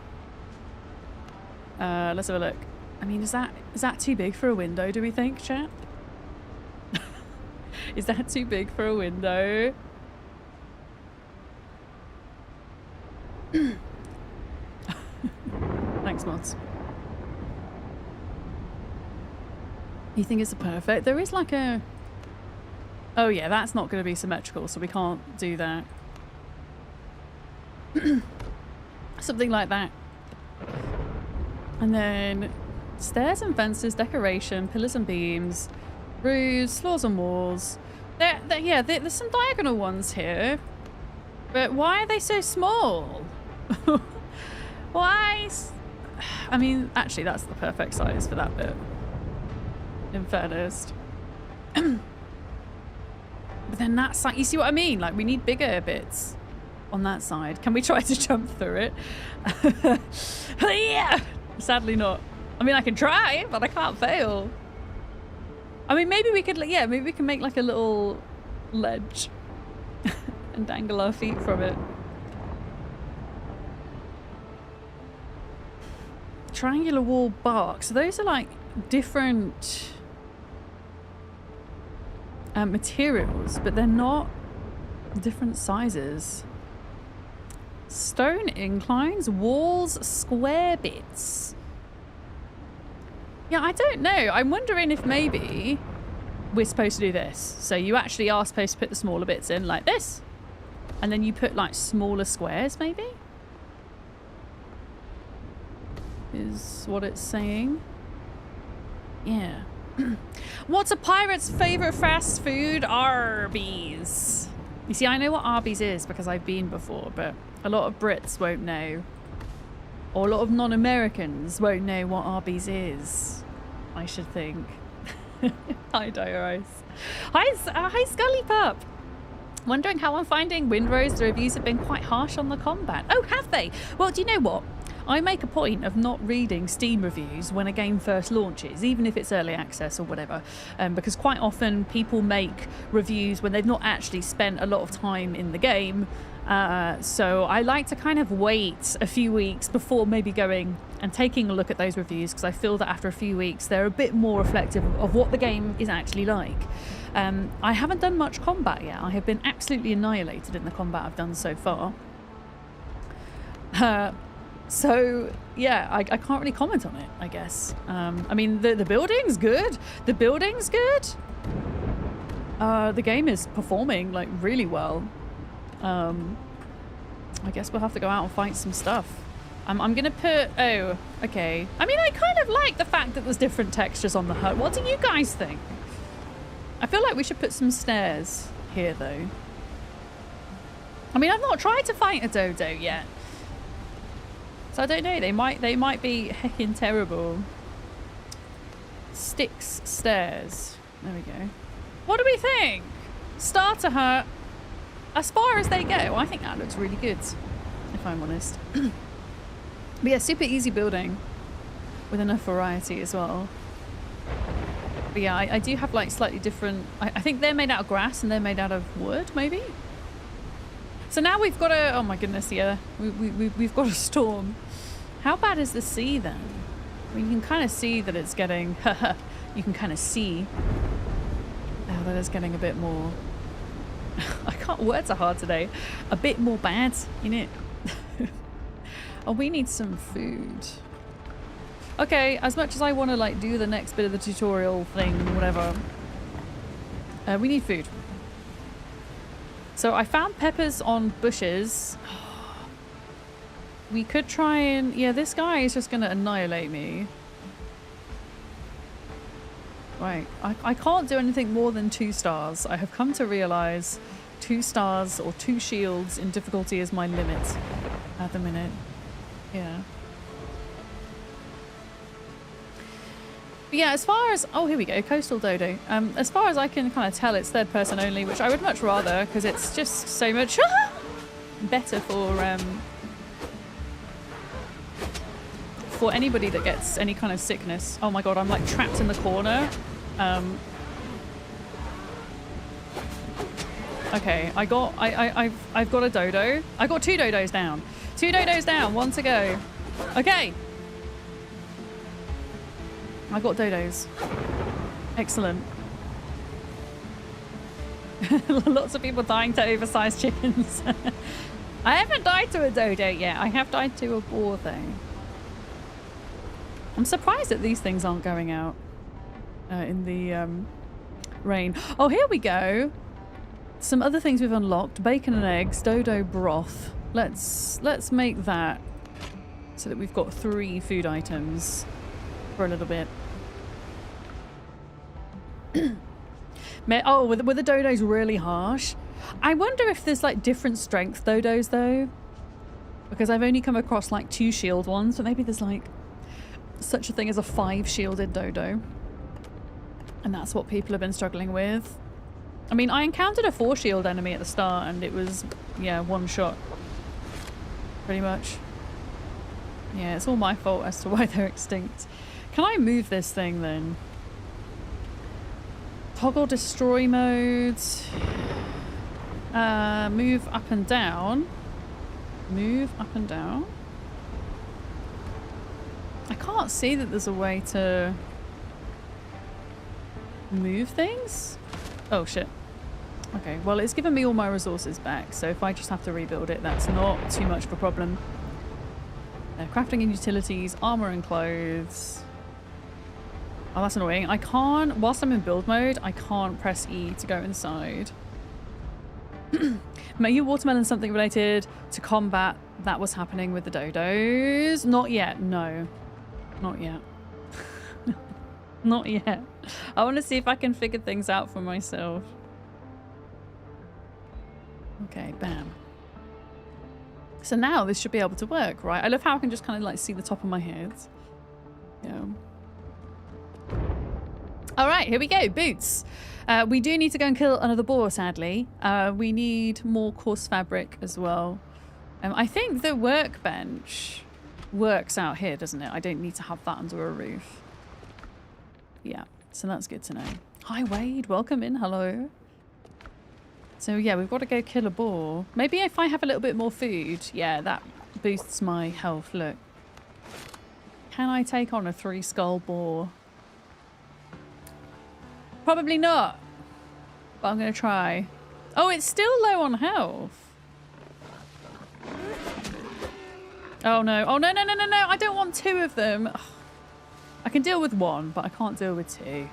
Let's have a look. I mean, is that too big for a window, do we think, chat? Is that too big for a window? Thanks, mods. You think it's perfect? There is like a... Oh yeah, that's not going to be symmetrical, so we can't do that. Something like that. And then stairs and fences, decoration, pillars and beams, roofs, floors and walls. There's some diagonal ones here. But why are they so small? Why? I mean, actually, that's the perfect size for that bit. In fairness. But then that side, you see what I mean? Like, we need bigger bits on that side. Can we try to jump through it? Yeah! Sadly not. I mean, I can try, but I can't fail. I mean, maybe we could, yeah, maybe we can make like a little ledge and dangle our feet from it. Triangular wall bark. So those are like different materials, but they're not different sizes. Stone inclines, walls, square bits. Yeah, I don't know. I'm wondering if maybe we're supposed to do this. So you actually are supposed to put the smaller bits in like this. And then you put like smaller squares, maybe? Is what it's saying. Yeah. What's a pirate's favorite fast food? Arby's. You see, I know what Arby's is because I've been before, but a lot of Brits won't know. Or a lot of non-Americans won't know what Arby's is, I should think. Hi, Dire Ice. Hi, Scully Pup. Wondering how I'm finding Windrose. The reviews have been quite harsh on the combat. Oh, have they? Well, do you know what? I make a point of not reading Steam reviews when a game first launches, even if it's early access or whatever, because quite often people make reviews when they've not actually spent a lot of time in the game. So I like to kind of wait a few weeks before maybe going and taking a look at those reviews, because I feel that after a few weeks they're a bit more reflective of what the game is actually like. I haven't done much combat yet. I have been absolutely annihilated in the combat I've done so far. So yeah, I can't really comment on it, I guess. I mean, the building's good. The building's good. The game is performing like really well. I guess we'll have to go out and fight some stuff. I'm gonna put, oh, okay. I mean, I kind of like the fact that there's different textures on the hut. What do you guys think? I feel like we should put some stairs here though. I mean, I've not tried to fight a dodo yet. So I don't know, they might be heckin' terrible. Sticks, stairs. There we go. What do we think? Starter hut. As far as they go, I think that looks really good, if I'm honest. But yeah, super easy building with enough variety as well. But yeah, I do have like slightly different, I think they're made out of grass and they're made out of wood, maybe? So now we've got a, oh my goodness, yeah, we've got a storm. How bad is the sea then? I mean, you can kind of see that it's getting, you can kind of see that it's getting a bit more, I can't, words are hard today, a bit more bad, innit? Oh, we need some food. Okay, as much as I want to like do the next bit of the tutorial thing, whatever, we need food. So I found peppers on bushes. We could try and... Yeah, this guy is just going to annihilate me. Right. I can't do anything more than 2 stars. I have come to realise 2 stars or 2 shields in difficulty is my limit at the minute. Yeah. But yeah, as far as... Oh, here we go. Coastal Dodo. As far as I can kind of tell, it's third person only, which I would much rather, because it's just so much better for anybody that gets any kind of sickness. Oh my god, I'm like trapped in the corner. Okay, I've got a dodo. I got 2 dodos down. 2 dodos down, 1 to go. Okay. I got dodos. Excellent. Lots of people dying to oversized chickens. I haven't died to a dodo yet. I have died to a boar though. I'm surprised that these things aren't going out in the rain. Oh, here we go. Some other things we've unlocked. Bacon and eggs, dodo broth. Let's make that so that we've got 3 food items for a little bit. Oh, were the dodos really harsh? I wonder if there's like different strength dodos though, because I've only come across like 2 shield ones, but maybe there's like such a thing as a 5 shielded dodo, and that's what people have been struggling with. I mean, I encountered a 4 shield enemy at the start and it was, yeah, 1 shot pretty much. Yeah, it's all my fault as to why they're extinct. Can I move this thing then? Toggle destroy mode. Move up and down. Move up and down. I can't see that there's a way to move things. Oh shit. Okay, well it's given me all my resources back, so if I just have to rebuild it, that's not too much of a problem. Crafting and utilities, armor and clothes. Oh, that's annoying. I can't, whilst I'm in build mode, I can't press E to go inside. Maybe watermelon something related to combat that was happening with the dodos. Not yet. No. Not yet. Not yet. I want to see if I can figure things out for myself. Okay, bam. So now this should be able to work, right? I love how I can just kind of like see the top of my head. Yeah. All right, here we go. Boots. We do need to go and kill another boar, sadly. We need more coarse fabric as well. I think the workbench works out here, doesn't it? I don't need to have that under a roof. Yeah, so that's good to know. Hi, Wade. Welcome in. Hello. So, yeah, we've got to go kill a boar. Maybe if I have a little bit more food, yeah, that boosts my health. Look. Can I take on a 3-skull boar? Probably not. But I'm going to try. Oh, it's still low on health. Oh, no. Oh, no, no, no, no, no. I don't want 2 of them. Ugh. I can deal with 1, but I can't deal with 2.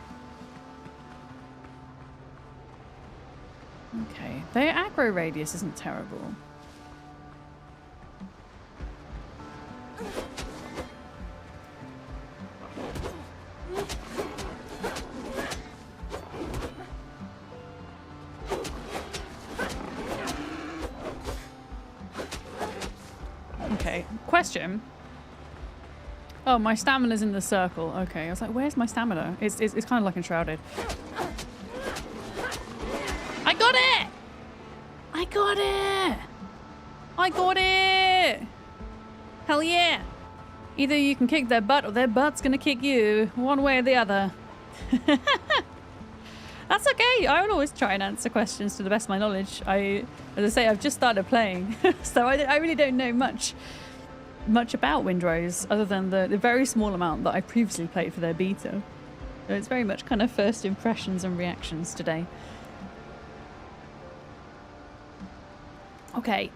Okay. Their aggro radius isn't terrible. Okay. Question. Oh, my stamina's in the circle. Okay. I was like, where's my stamina? It's kind of like enshrouded. I got it! I got it! I got it! Hell yeah! Either you can kick their butt or their butt's gonna kick you. One way or the other. That's okay. I will always try and answer questions to the best of my knowledge. As I say, I've just started playing. So I really don't know much about Windrose other than the very small amount that I previously played for their beta. So it's very much kind of first impressions and reactions today. Okay.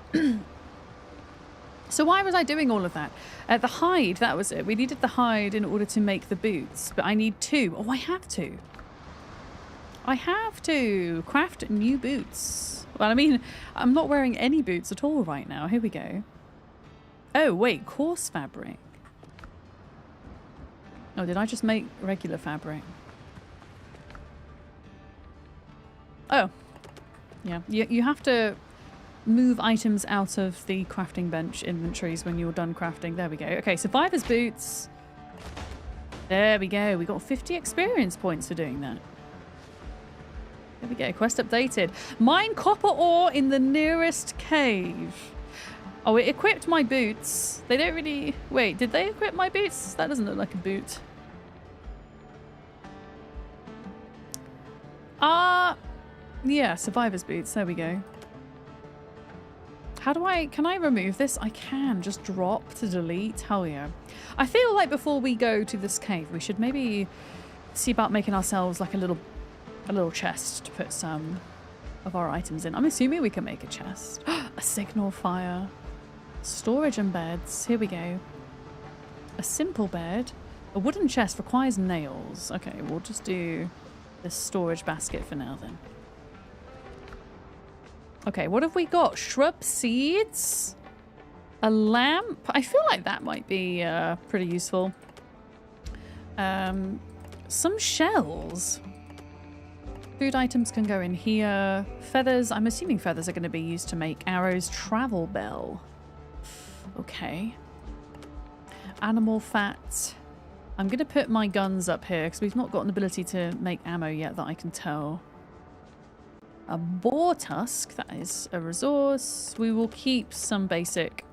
So why was I doing all of that? The hide, that was it. We needed the hide in order to make the boots, but I need 2. Oh, I have to. I have to craft new boots. Well, I mean, I'm not wearing any boots at all right now. Here we go. Oh, wait, coarse fabric. Oh, did I just make regular fabric? Oh. Yeah, you have to move items out of the crafting bench inventories when you're done crafting. There we go. Okay, survivor's boots. There we go. We got 50 experience points for doing that. There we go. Quest updated. Mine copper ore in the nearest cave. Oh, it equipped my boots. They don't really... Wait, did they equip my boots? That doesn't look like a boot. Yeah, survivor's boots. There we go. How do I... Can I remove this? I can. Just drop to delete. Hell yeah. I feel like before we go to this cave, we should maybe see about making ourselves like a little chest to put some of our items in. I'm assuming we can make a chest. A signal fire. Storage and beds. Here we go. A simple bed. A wooden chest requires nails. Okay, we'll just do this storage basket for now then. Okay, what have we got? Shrub seeds? A lamp? I feel like that might be pretty useful. Some shells. Food items can go in here. Feathers. I'm assuming feathers are going to be used to make arrows. Travel bell. Okay. Animal fat. I'm going to put my guns up here because we've not got an ability to make ammo yet that I can tell. A boar tusk. That is a resource. We will keep some basic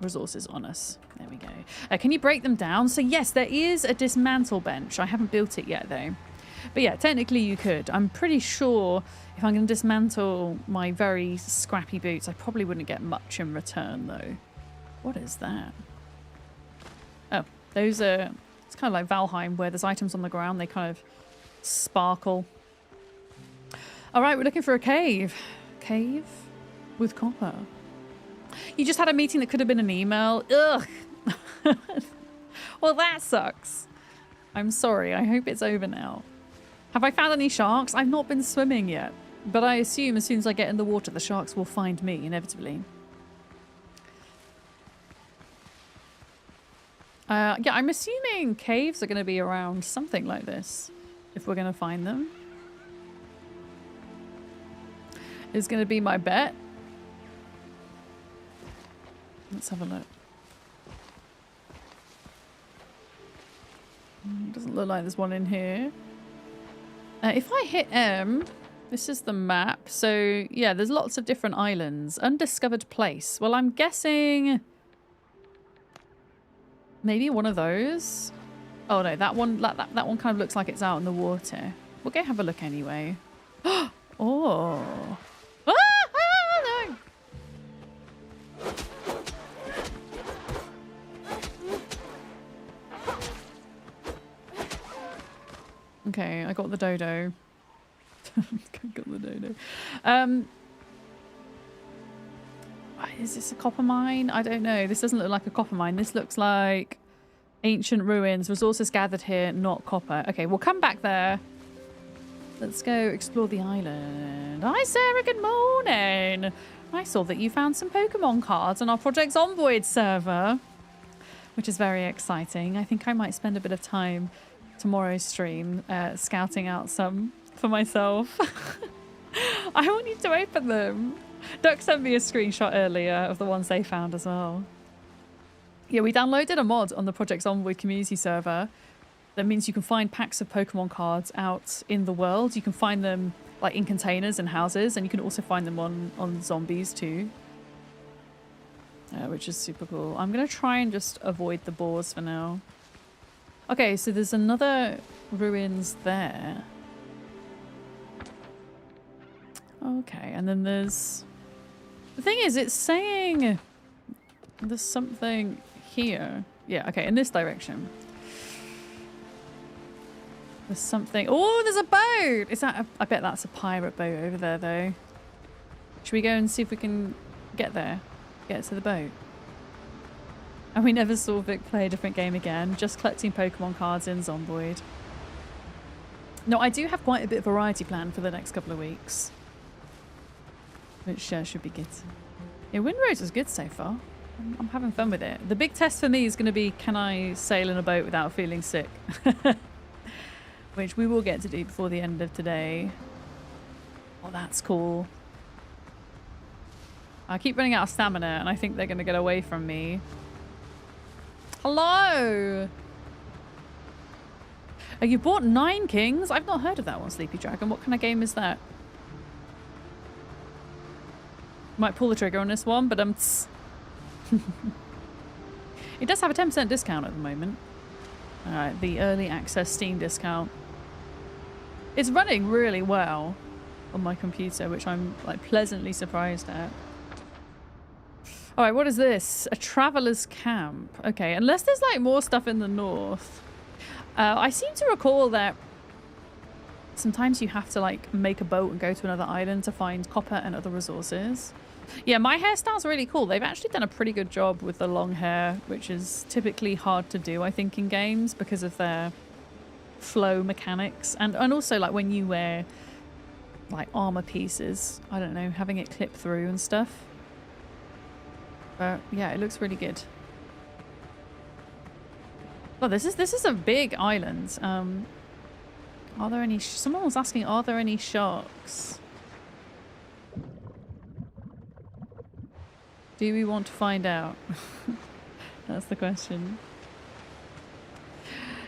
resources on us. There we go. Can you break them down? So yes, there is a dismantle bench. I haven't built it yet though. But yeah, technically you could. I'm pretty sure if I'm going to dismantle my very scrappy boots, I probably wouldn't get much in return though. What is that? Oh, those are... It's kind of like Valheim where there's items on the ground. They kind of sparkle. All right, we're looking for a cave. Cave with copper. You just had a meeting that could have been an email. Ugh. Well, that sucks. I'm sorry. I hope it's over now. Have I found any sharks? I've not been swimming yet. But I assume as soon as I get in the water, the sharks will find me, inevitably. Yeah, I'm assuming caves are going to be around something like this, if we're going to find them. Is going to be my bet. Let's have a look. Doesn't look like there's one in here. If I hit M, this is the map. So yeah, there's lots of different islands. Undiscovered place. Well, I'm guessing maybe one of those. Oh no, that one that one kind of looks like it's out in the water. We'll go have a look anyway. Oh. Ah, no. Okay, I got the dodo. Got the dodo. Is this a copper mine? I don't know. This doesn't look like a copper mine. This looks like ancient ruins. Resources gathered here, not copper. Okay, we'll come back there. Let's go explore the island. Hi, Sarah. Good morning. I saw that you found some Pokemon cards on our Project Zomboid server, which is very exciting. I think I might spend a bit of time tomorrow's stream scouting out some for myself. I want you to open them. Duck sent me a screenshot earlier of the ones they found as well. Yeah, we downloaded a mod on the Project Zomboid community server that means you can find packs of Pokemon cards out in the world. You can find them like in containers and houses, and you can also find them on zombies too, which is super cool. I'm gonna try and just avoid the boars for now. Okay, so there's another ruins there. Okay, and then there's... The thing is, it's saying there's something here. Yeah, okay, in this direction. There's something... Oh, there's a boat! Is that I bet that's a pirate boat over there, though. Should we go and see if we can get there? Get to the boat? And we never saw Vic play a different game again. Just collecting Pokemon cards in Zomboid. No, I do have quite a bit of variety planned for the next couple of weeks. Which should be good. Yeah, Windrose is good so far. I'm having fun with it. The big test for me is going to be, can I sail in a boat without feeling sick? Which we will get to do before the end of today. Oh, that's cool. I keep running out of stamina and I think they're going to get away from me. Hello! Oh, you bought 9 Kings? I've not heard of that one, Sleepy Dragon. What kind of game is that? Might pull the trigger on this one, but it does have a 10% discount at the moment. Alright, the early access Steam discount. It's running really well on my computer, which I'm like pleasantly surprised at. Alright, what is this? A traveler's camp. Okay, unless there's like more stuff in the north. I seem to recall that sometimes you have to like make a boat and go to another island to find copper and other resources. Yeah, my hairstyle's really cool. They've actually done a pretty good job with the long hair, which is typically hard to do, I think, in games because of their flow mechanics. And also, like, when you wear, like, armor pieces, I don't know, having it clip through and stuff. But, yeah, it looks really good. Oh, this is a big island. Are there any... Someone was asking, are there any sharks? Do we want to find out? That's the question.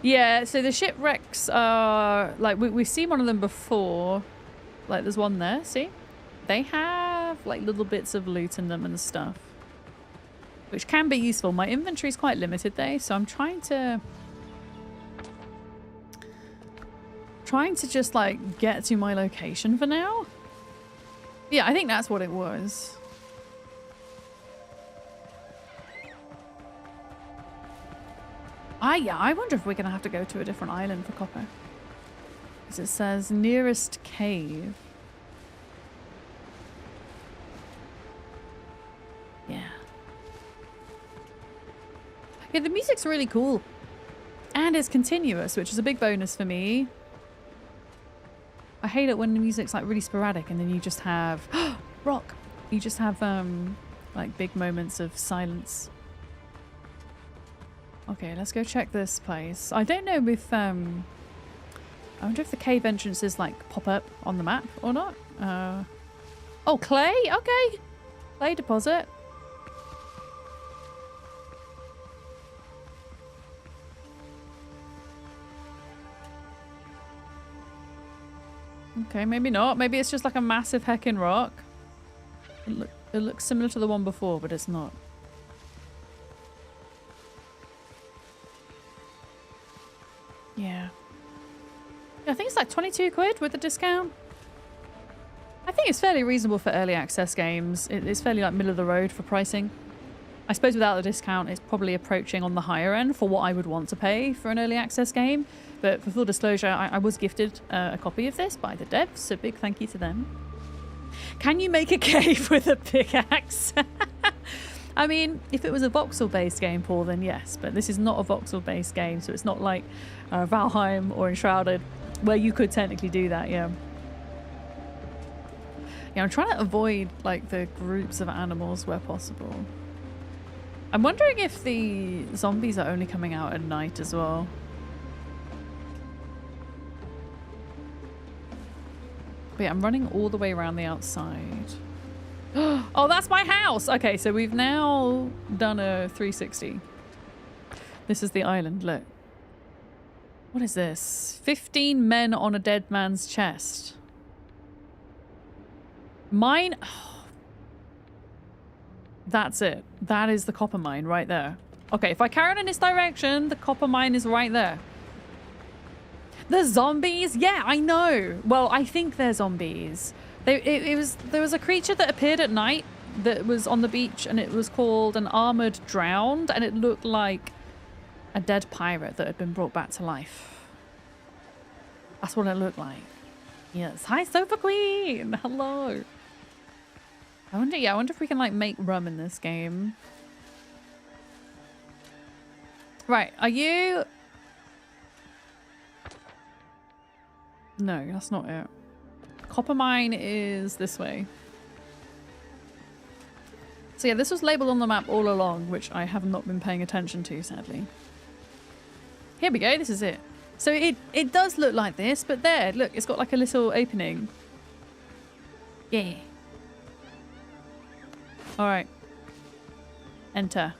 Yeah, so the shipwrecks are... Like, we've seen one of them before. Like, there's one there, see? They have, like, little bits of loot in them and stuff. Which can be useful. My inventory's quite limited, though, so I'm trying to just, like, get to my location for now. Yeah, I think that's what it was. Yeah, I wonder if we're going to have to go to a different island for copper. Because it says nearest cave. Yeah. Yeah, the music's really cool. And it's continuous, which is a big bonus for me. I hate it when the music's like really sporadic and then you just have rock. You just have like big moments of silence. Okay, let's go check this place. I don't know if I wonder if the cave entrances like pop up on the map or not. Oh, clay. Okay, clay deposit. Okay, maybe not. Maybe it's just like a massive heckin' rock. It looks similar to the one before, but it's not. Yeah. I think it's like 22 quid with the discount. I think it's fairly reasonable for early access games. It's fairly like middle of the road for pricing. I suppose without the discount, it's probably approaching on the higher end for what I would want to pay for an early access game. But for full disclosure, I was gifted a copy of this by the devs, so big thank you to them. Can you make a cave with a pickaxe? I mean, if it was a voxel-based game, Paul, then yes. But this is not a voxel-based game, so it's not like Valheim or Enshrouded, where you could technically do that, yeah. Yeah, I'm trying to avoid, like, the groups of animals where possible. I'm wondering if the zombies are only coming out at night as well. But yeah, I'm running all the way around the outside. Oh, that's my house! Okay, so we've now done a 360. This is the island, look. What is this? 15 men on a dead man's chest. Mine... Oh. That's it. That is the copper mine right there. Okay, if I carry on in this direction, the copper mine is right there. The zombies? Yeah, I know. Well, I think they're zombies. There was a creature that appeared at night that was on the beach, and it was called an armored drowned, and it looked like a dead pirate that had been brought back to life. That's what it looked like. Yes. Hi, Sofa Queen. Hello. I wonder if we can like make rum in this game. Right, are you... No, that's not it. Copper mine is this way. So yeah, this was labelled on the map all along, which I have not been paying attention to, sadly. Here we go, this is it. So it does look like this, but there, look, it's got like a little opening. Yeah. Alright. Enter.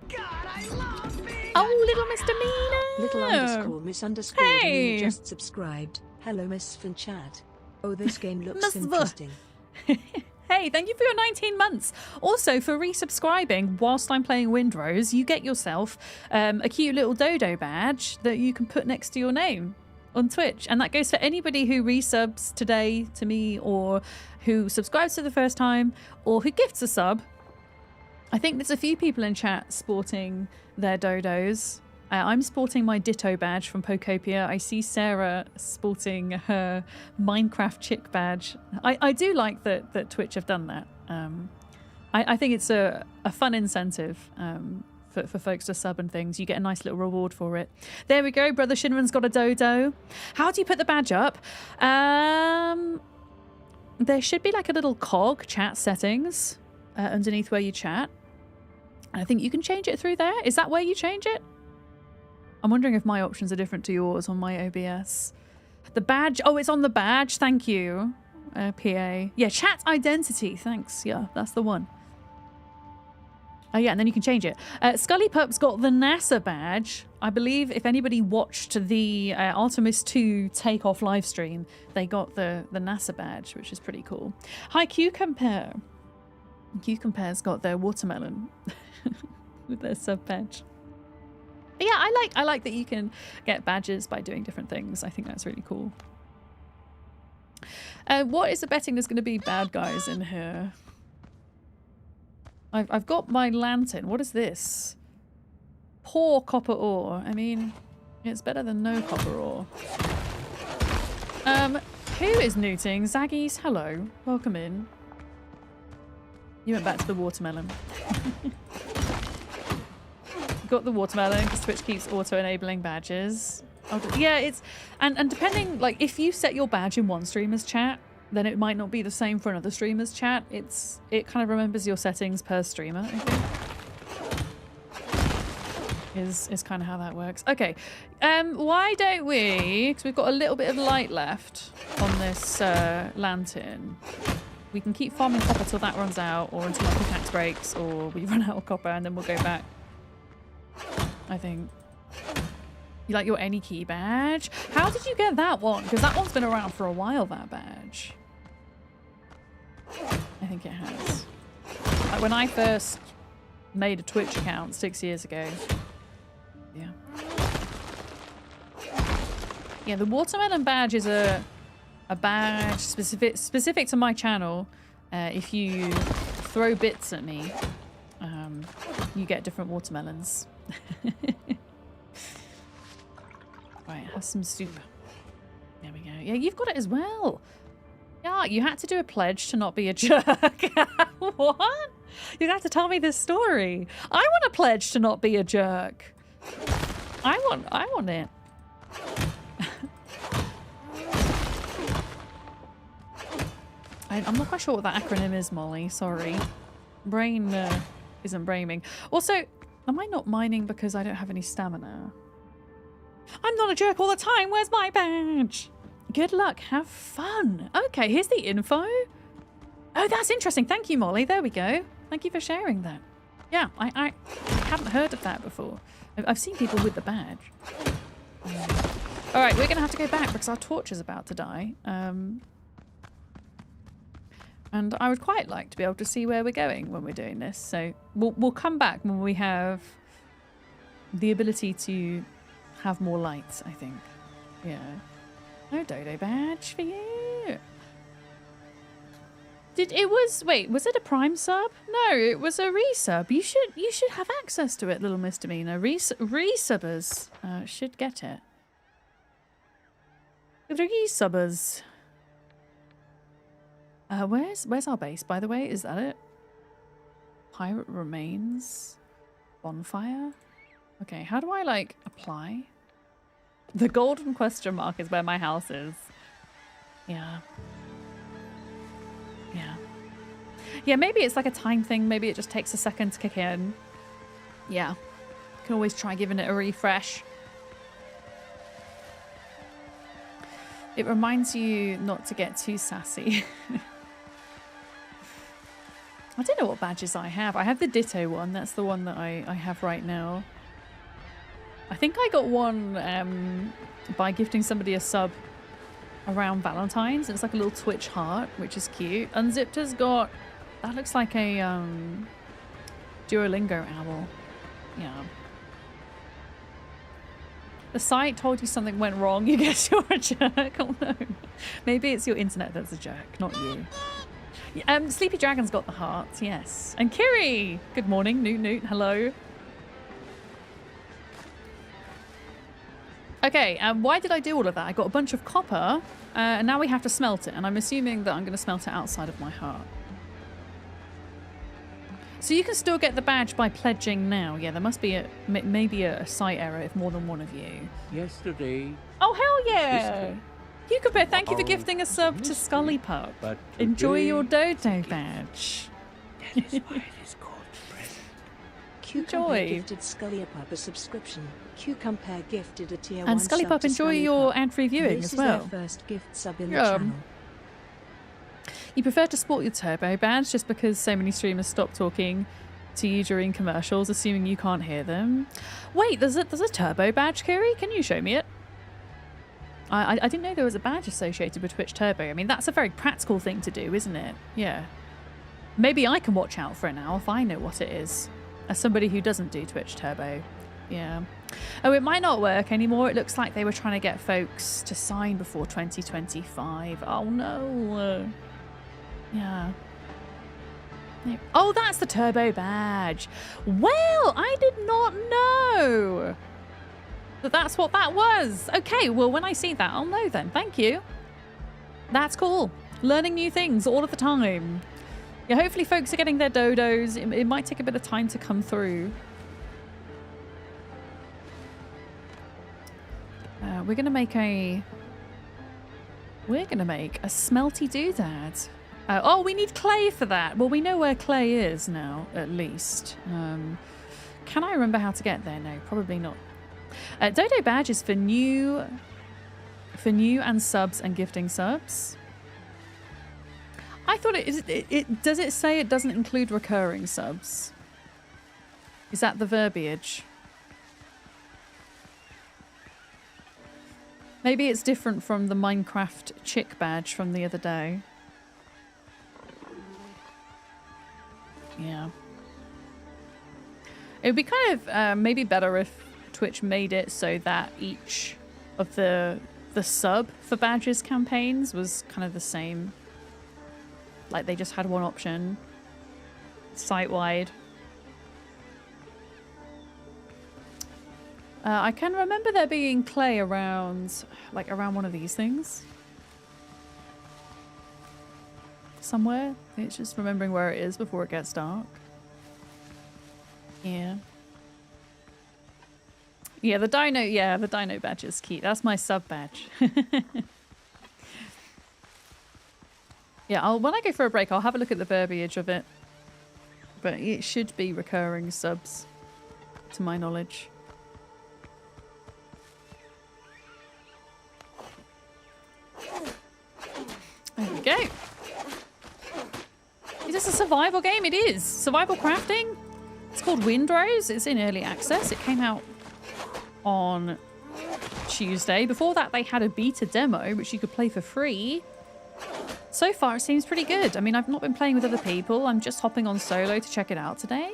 God, I love being Oh, little misdemeanor! Little underscore miss underscore Hey! just subscribed. Hello, Miss Fin Chat. Oh, this game looks Miss interesting. Hey, thank you for your 19 months. Also, for resubscribing whilst I'm playing Windrose, you get yourself a cute little dodo badge that you can put next to your name on Twitch. And that goes for anybody who resubs today to me, or who subscribes for the first time, or who gifts a sub. I think there's a few people in chat sporting their dodos. I'm sporting my Ditto badge from Pokopia. I see Sarah sporting her Minecraft chick badge. I do like that Twitch have done that. I think it's a fun incentive for folks to sub and things. You get a nice little reward for it. There we go. Brother Shinran's got a dodo. How do you put the badge up? There should be like a little cog, chat settings, underneath where you chat. And I think you can change it through there. Is that where you change it? I'm wondering if my options are different to yours on my OBS. The badge. Oh, it's on the badge. Thank you, PA. Yeah, chat identity. Thanks. Yeah, that's the one. Oh, yeah, and then you can change it. Scully Pup's got the NASA badge. I believe if anybody watched the Artemis 2 takeoff live stream, they got the NASA badge, which is pretty cool. Hi, Cucumber. Cucumber's got their watermelon with their sub badge. But yeah, I like that you can get badges by doing different things. I think that's really cool. What is the betting there's going to be bad guys in here? I've got my lantern. What is this? Poor copper ore. I mean, it's better than no copper ore. Who is newting? Zaggies, hello. Welcome in. You went back to the watermelon. Got the watermelon because Twitch keeps auto-enabling badges. Yeah, it's and depending, like, if you set your badge in one streamer's chat, then it might not be the same for another streamer's chat. It kind of remembers your settings per streamer, I think. Is kind of how that works. Okay, why don't we, because we've got a little bit of light left on this lantern, we can keep farming copper till that runs out, or until my pickaxe breaks, or we run out of copper, and then we'll go back, I think. You like your any key badge? How did you get that one? Because that one's been around for a while, that badge. I think it has. Like when I first made a Twitch account 6 years ago. Yeah. Yeah, the watermelon badge is a badge specific to my channel. If you throw bits at me, you get different watermelons. Right, have some soup. There we go. Yeah, you've got it as well. Yeah, you had to do a pledge to not be a jerk. What? You'd have to tell me this story. I want a pledge to not be a jerk. I want it. I'm not quite sure what that acronym is, Molly. Sorry. Brain isn't braming. Also, am I not mining because I don't have any stamina? I'm not a jerk all the time. Where's my badge? Good luck. Have fun. Okay, here's the info. Oh, that's interesting. Thank you, Molly. There we go. Thank you for sharing that. Yeah, I haven't heard of that before. I've seen people with the badge. All right, we're going to have to go back because our torch is about to die. And I would quite like to be able to see where we're going when we're doing this. So we'll come back when we have the ability to have more lights, I think. Yeah. No dodo badge for you. Wait, was it a prime sub? No, it was a resub. You should have access to it, little misdemeanor. Resubbers should get it. Resubbers. Where's our base, by the way? Is that it? Pirate remains. Bonfire. Okay, how do I, like, apply? The golden question mark is where my house is. Yeah. Yeah. Yeah, maybe it's like a time thing. Maybe it just takes a second to kick in. Yeah. Can always try giving it a refresh. It reminds you not to get too sassy. I don't know what badges I have. I have the Ditto one. That's the one that I have right now. I think I got one by gifting somebody a sub around Valentine's. It's like a little Twitch heart, which is cute. Unzipped has got... That looks like a Duolingo owl. Yeah. The site told you something went wrong. You guess you're a jerk. Oh no. Maybe it's your internet that's a jerk, not you. Sleepy Dragon's got the heart, yes. And Kiri! Good morning. Newt, hello. Okay, why did I do all of that? I got a bunch of copper, and now we have to smelt it. And I'm assuming that I'm going to smelt it outside of my heart. So you can still get the badge by pledging now. Yeah, there must be maybe a site error if more than one of you. Yesterday. Oh, hell yeah! Cucumber, thank you for gifting a sub to Scully Pup. Enjoy your dodo badge. That is why it is called present. Cucumber gifted Scully Pup a subscription. Cucumber gifted a tier 1 and Scully Pup, enjoy your ad-free viewing as well. This is their first gift sub in the channel. You prefer to sport your turbo badge just because so many streamers stop talking to you during commercials, assuming you can't hear them. Wait, there's a turbo badge, Kiri? Can you show me it? I didn't know there was a badge associated with Twitch Turbo. I mean, that's a very practical thing to do, isn't it? Yeah. Maybe I can watch out for it now if I know what it is, as somebody who doesn't do Twitch Turbo. Yeah. Oh, it might not work anymore. It looks like they were trying to get folks to sign before 2025. Oh, no. Yeah. Oh, that's the Turbo badge. Well, I did not know that that's what that was. Okay, well, when I see that, I'll know then. Thank you. That's cool. Learning new things all of the time. Yeah, hopefully folks are getting their dodos. It might take a bit of time to come through. We're gonna make a smelty doodad. Oh, we need clay for that. Well, we know where clay is now, at least. Can I remember how to get there? No, probably not. Dodo badge is for new and subs and gifting subs. I thought it does it say it doesn't include recurring subs? Is that the verbiage? Maybe it's different from the Minecraft chick badge from the other day. Yeah. It would be kind of maybe better if Twitch made it so that each of the sub for badges campaigns was kind of the same. Like they just had one option site-wide. I can remember there being clay around, like around one of these things. Somewhere. It's just remembering where it is before it gets dark. Yeah. Yeah, the dino badge is key. That's my sub badge. Yeah, when I go for a break, I'll have a look at the verbiage of it. But it should be recurring subs, to my knowledge. There we go. Is this a survival game? It is. Survival crafting. It's called Windrose. It's in early access. It came out on Tuesday. Before that, they had a beta demo, which you could play for free. So far, it seems pretty good. I mean, I've not been playing with other people. I'm just hopping on solo to check it out today.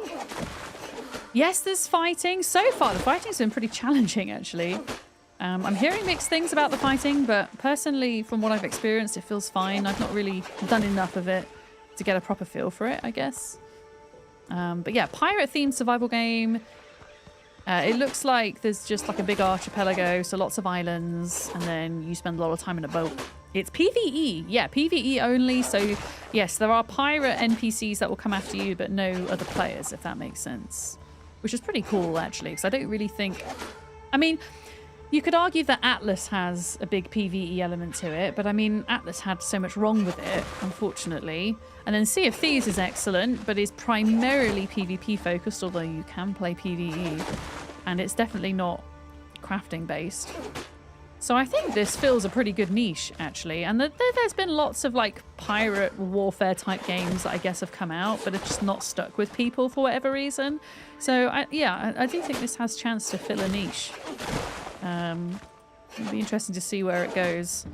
Yes, there's fighting. So far, the fighting's been pretty challenging, actually. I'm hearing mixed things about the fighting, but personally, from what I've experienced, it feels fine. I've not really done enough of it to get a proper feel for it, I guess. But yeah, pirate-themed survival game. It looks like there's just like a big archipelago, so lots of islands, and then you spend a lot of time in a boat. It's PvE. Yeah, PvE only. So yes, there are pirate NPCs that will come after you, but no other players, if that makes sense. Which is pretty cool, actually, because I don't really think... I mean, you could argue that Atlas has a big PvE element to it, but I mean, Atlas had so much wrong with it, unfortunately. And then Sea of Thieves is excellent, but is primarily PvP focused, although you can play PvE. And it's definitely not crafting based. So I think this fills a pretty good niche, actually. And there's been lots of like pirate warfare type games that I guess have come out, but it's just not stuck with people for whatever reason. So I do think this has a chance to fill a niche. It'll be interesting to see where it goes.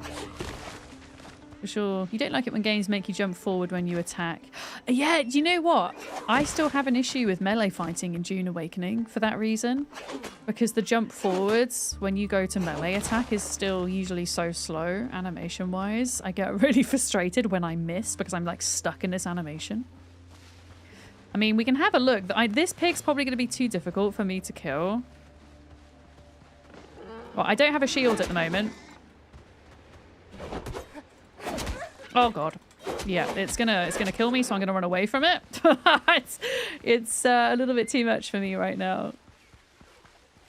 For sure. You don't like it when games make you jump forward when you attack. Yeah, do you know what? I still have an issue with melee fighting in Dune Awakening for that reason. Because the jump forwards when you go to melee attack is still usually so slow animation-wise. I get really frustrated when I miss because I'm like stuck in this animation. I mean, we can have a look. This pig's probably going to be too difficult for me to kill. Well, I don't have a shield at the moment. Oh god. Yeah, it's gonna kill me, so I'm gonna run away from it. it's a little bit too much for me right now.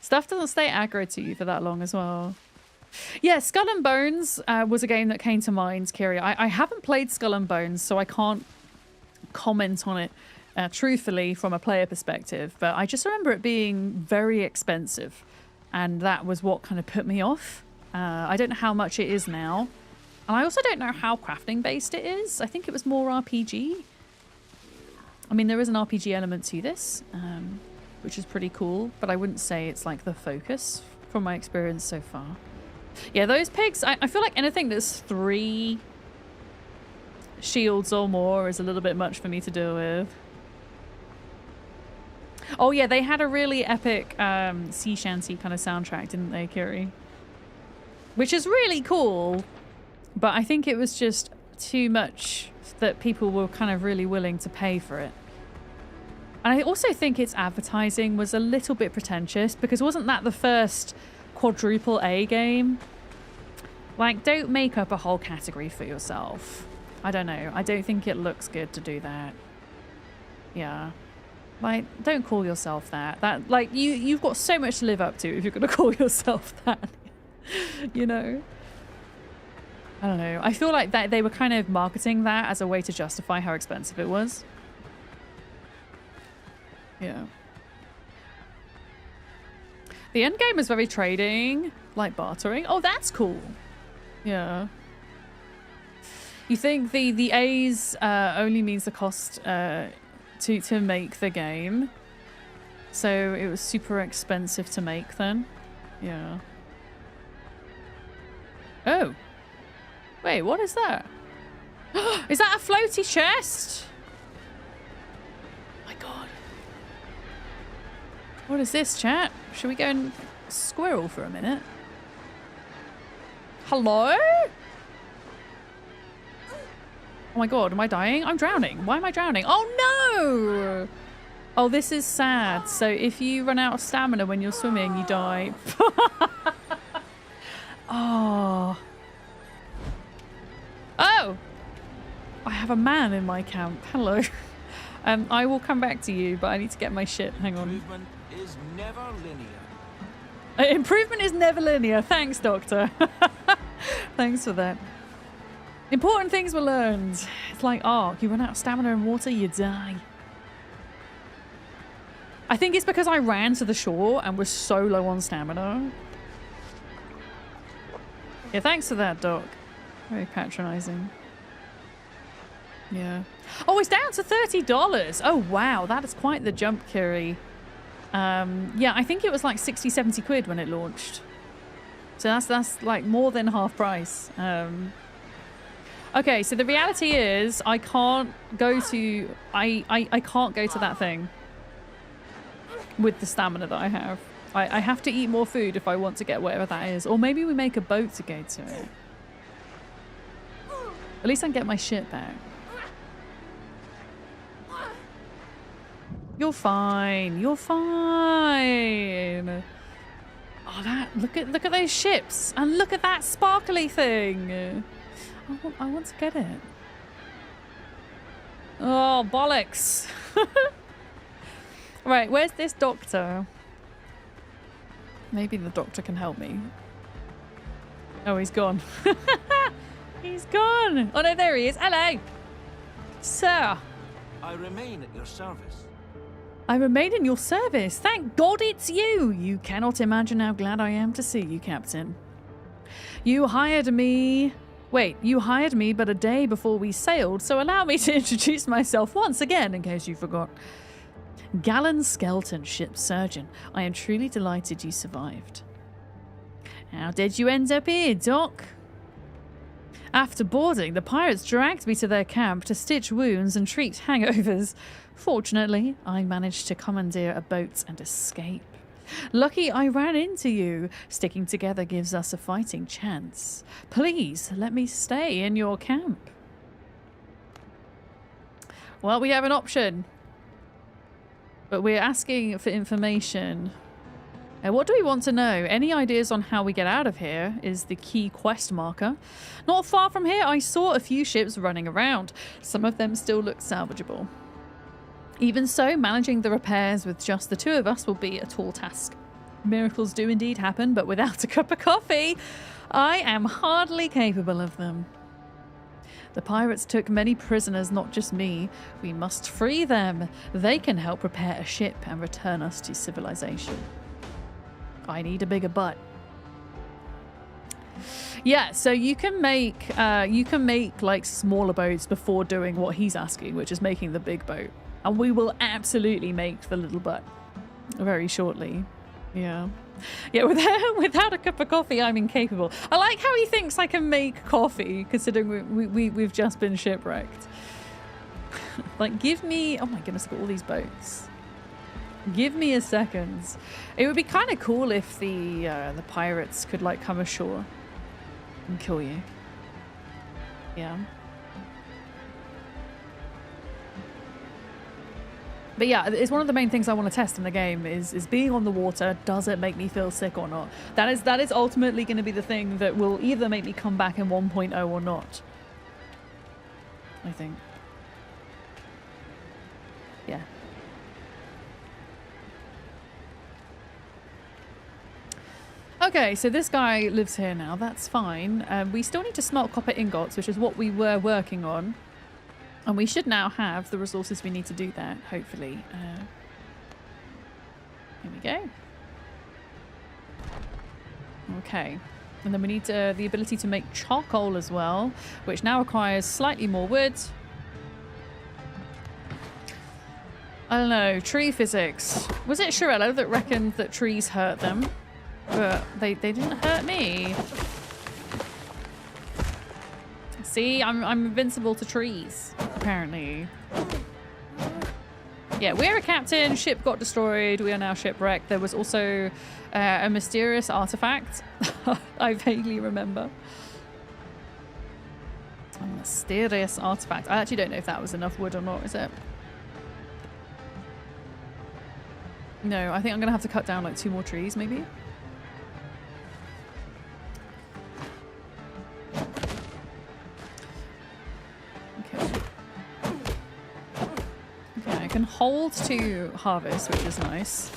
Stuff doesn't stay aggro to you for that long as well. Yeah, Skull and Bones was a game that came to mind, Kiri. I haven't played Skull and Bones, so I can't comment on it truthfully from a player perspective, but I just remember it being very expensive, and that was what kind of put me off. I don't know how much it is now. And I also don't know how crafting based it is. I think it was more RPG. I mean, there is an RPG element to this, which is pretty cool, but I wouldn't say it's like the focus from my experience so far. Yeah, those pigs, I feel like anything that's 3 shields or more is a little bit much for me to deal with. Oh yeah, they had a really epic sea shanty kind of soundtrack, didn't they, Kiri? Which is really cool. But I think it was just too much that people were kind of really willing to pay for it. And I also think its advertising was a little bit pretentious, because wasn't that the first quadruple A game? Like, don't make up a whole category for yourself. I don't know. I don't think it looks good to do that. Yeah. Like, don't call yourself that. Like, you've got so much to live up to if you're going to call yourself that. You know? I don't know. I feel like that they were kind of marketing that as a way to justify how expensive it was. Yeah. The end game is very trading, like bartering. Oh, that's cool. Yeah. You think the A's only means the cost to make the game, so it was super expensive to make then? Yeah. Oh. Wait, what is that? Is that a floaty chest? Oh my god. What is this, chat? Should we go and squirrel for a minute? Hello? Oh my god, am I dying? I'm drowning. Why am I drowning? Oh no! Oh, this is sad. So if you run out of stamina when you're swimming, you die. Oh. Oh! I have a man in my camp. Hello. I will come back to you, but I need to get my shit. Hang on. Improvement is never linear. Improvement is never linear. Thanks, Doctor. Thanks for that. Important things were learned. It's like Ark. You run out of stamina and water, you die. I think it's because I ran to the shore and was so low on stamina. Yeah, thanks for that, Doc. Very patronizing. Yeah. Oh, it's down to $30. Oh, wow. That is quite the jump, Kiri. Yeah, I think it was like 60, 70 quid when it launched. So that's like more than half price. Okay, so the reality is I can't go to... I can't go to that thing with the stamina that I have. I have to eat more food if I want to get whatever that is. Or maybe we make a boat to go to it. At least I can get my shit back. You're fine. You're fine. Oh, that look at those ships and look at that sparkly thing. I want to get it. Oh, bollocks. Right, where's this doctor? Maybe the doctor can help me. Oh, he's gone. He's gone. Oh no, there he is. Hello. Sir. I remain at your service. I remain in your service. Thank God it's you. You cannot imagine how glad I am to see you, Captain. You hired me... Wait, you hired me but a day before we sailed, so allow me to introduce myself once again, in case you forgot. Galen Skelton, ship's surgeon. I am truly delighted you survived. How did you end up here, Doc? After boarding, the pirates dragged me to their camp to stitch wounds and treat hangovers. Fortunately, I managed to commandeer a boat and escape. Lucky I ran into you. Sticking together gives us a fighting chance. Please, let me stay in your camp. Well, we have an option. But we're asking for information. What do we want to know? Any ideas on how we get out of here is the key quest marker. Not far from here, I saw a few ships running around. Some of them still look salvageable. Even so, managing the repairs with just the two of us will be a tall task. Miracles do indeed happen, but without a cup of coffee, I am hardly capable of them. The pirates took many prisoners, not just me. We must free them. They can help repair a ship and return us to civilization. I need a bigger butt. Yeah, so you can make like smaller boats before doing what he's asking, which is making the big boat. And we will absolutely make the little butt very shortly. Yeah. Yeah, without a cup of coffee, I'm incapable. I like how he thinks I can make coffee, considering we've just been shipwrecked. Like, give me... Oh my goodness, look at all these boats. Give me a second. It would be kind of cool if the pirates could, like, come ashore and kill you. Yeah. But yeah, it's one of the main things I want to test in the game is being on the water. Does it make me feel sick or not? That is ultimately going to be the thing that will either make me come back in 1.0 or not. I think. Yeah. Okay, so this guy lives here now. That's fine. We still need to smelt copper ingots, which is what we were working on. And we should now have the resources we need to do that, hopefully. Here we go. Okay. And then we need the ability to make charcoal as well, which now requires slightly more wood. I don't know, tree physics. Was it Shirello that reckoned that trees hurt them? But they didn't hurt me. See, I'm invincible to trees, apparently. Yeah, we're a captain. Ship got destroyed. We are now shipwrecked. There was also a mysterious artifact. I vaguely remember. A mysterious artifact. I actually don't know if that was enough wood or not, is it? No, I think I'm going to have to cut down like 2 more trees, maybe. I can hold to harvest, which is nice.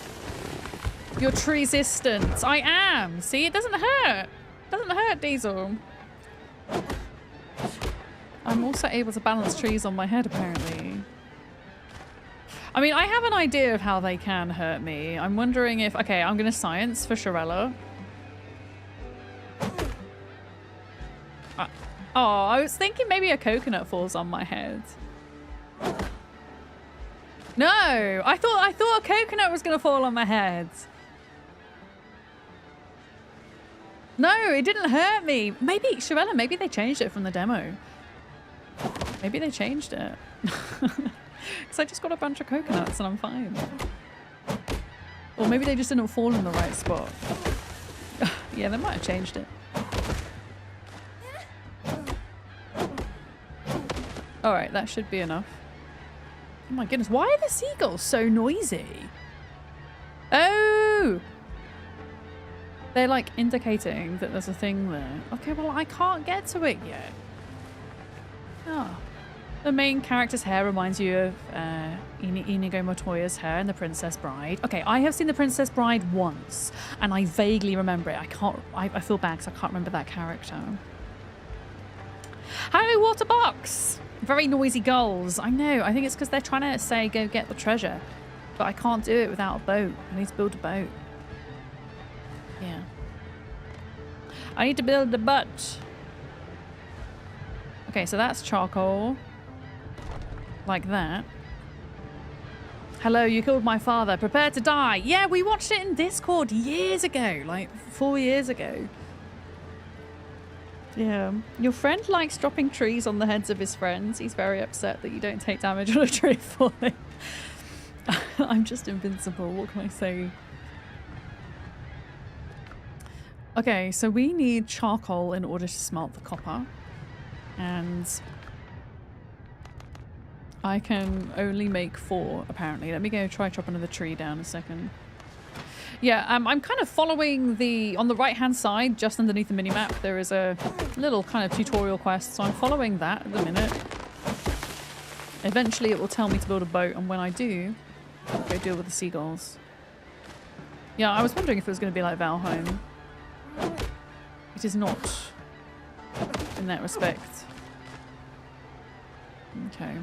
You're tree resistant. I am. See, it doesn't hurt. It doesn't hurt, Diesel. I'm also able to balance trees on my head, apparently. I mean, I have an idea of how they can hurt me. I'm wondering if... Okay, I'm going to science for Shirella. Oh, I was thinking maybe a coconut falls on my head. No, I thought a coconut was going to fall on my head. No, it didn't hurt me. Maybe, Shirella, maybe they changed it from the demo. Maybe they changed it. Because I just got a bunch of coconuts and I'm fine. Or maybe they just didn't fall in the right spot. Yeah, they might have changed it. Alright, that should be enough. Oh my goodness, why are the seagulls so noisy? Oh! They're like indicating that there's a thing there. Okay, well I can't get to it yet. Oh. The main character's hair reminds you of Inigo Montoya's hair in The Princess Bride. Okay, I have seen The Princess Bride once, and I vaguely remember it. I feel bad because I can't remember that character. Hello, water box! Very noisy gulls. I know. I think it's because they're trying to say go get the treasure. But I can't do it without a boat. I need to build a boat. Yeah. I need to build a boat. Okay, so that's charcoal. Like that. Hello, you killed my father. Prepare to die. Yeah, we watched it in Discord years ago. Like 4 years ago. Yeah. Your friend likes dropping trees on the heads of his friends. He's very upset that you don't take damage on a tree falling. I'm just invincible. What can I say? Okay, so we need charcoal in order to smelt the copper. And I can only make 4, apparently. Let me go try chop another tree down a second. Yeah, I'm kind of following on the right-hand side, just underneath the minimap, there is a little kind of tutorial quest, so I'm following that at the minute. Eventually it will tell me to build a boat, and when I do, I'll go deal with the seagulls. Yeah, I was wondering if it was going to be like Valheim. It is not, in that respect. Okay.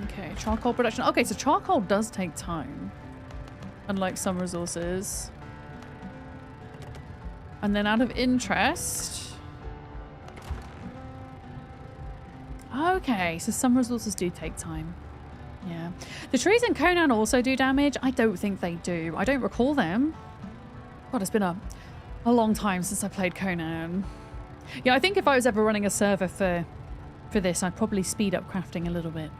Okay, charcoal production. Okay, so charcoal does take time. Unlike some resources. And then out of interest... Okay, so some resources do take time. Yeah. The trees in Conan also do damage? I don't think they do. I don't recall them. God, it's been a long time since I played Conan. Yeah, I think if I was ever running a server for this, I'd probably speed up crafting a little bit.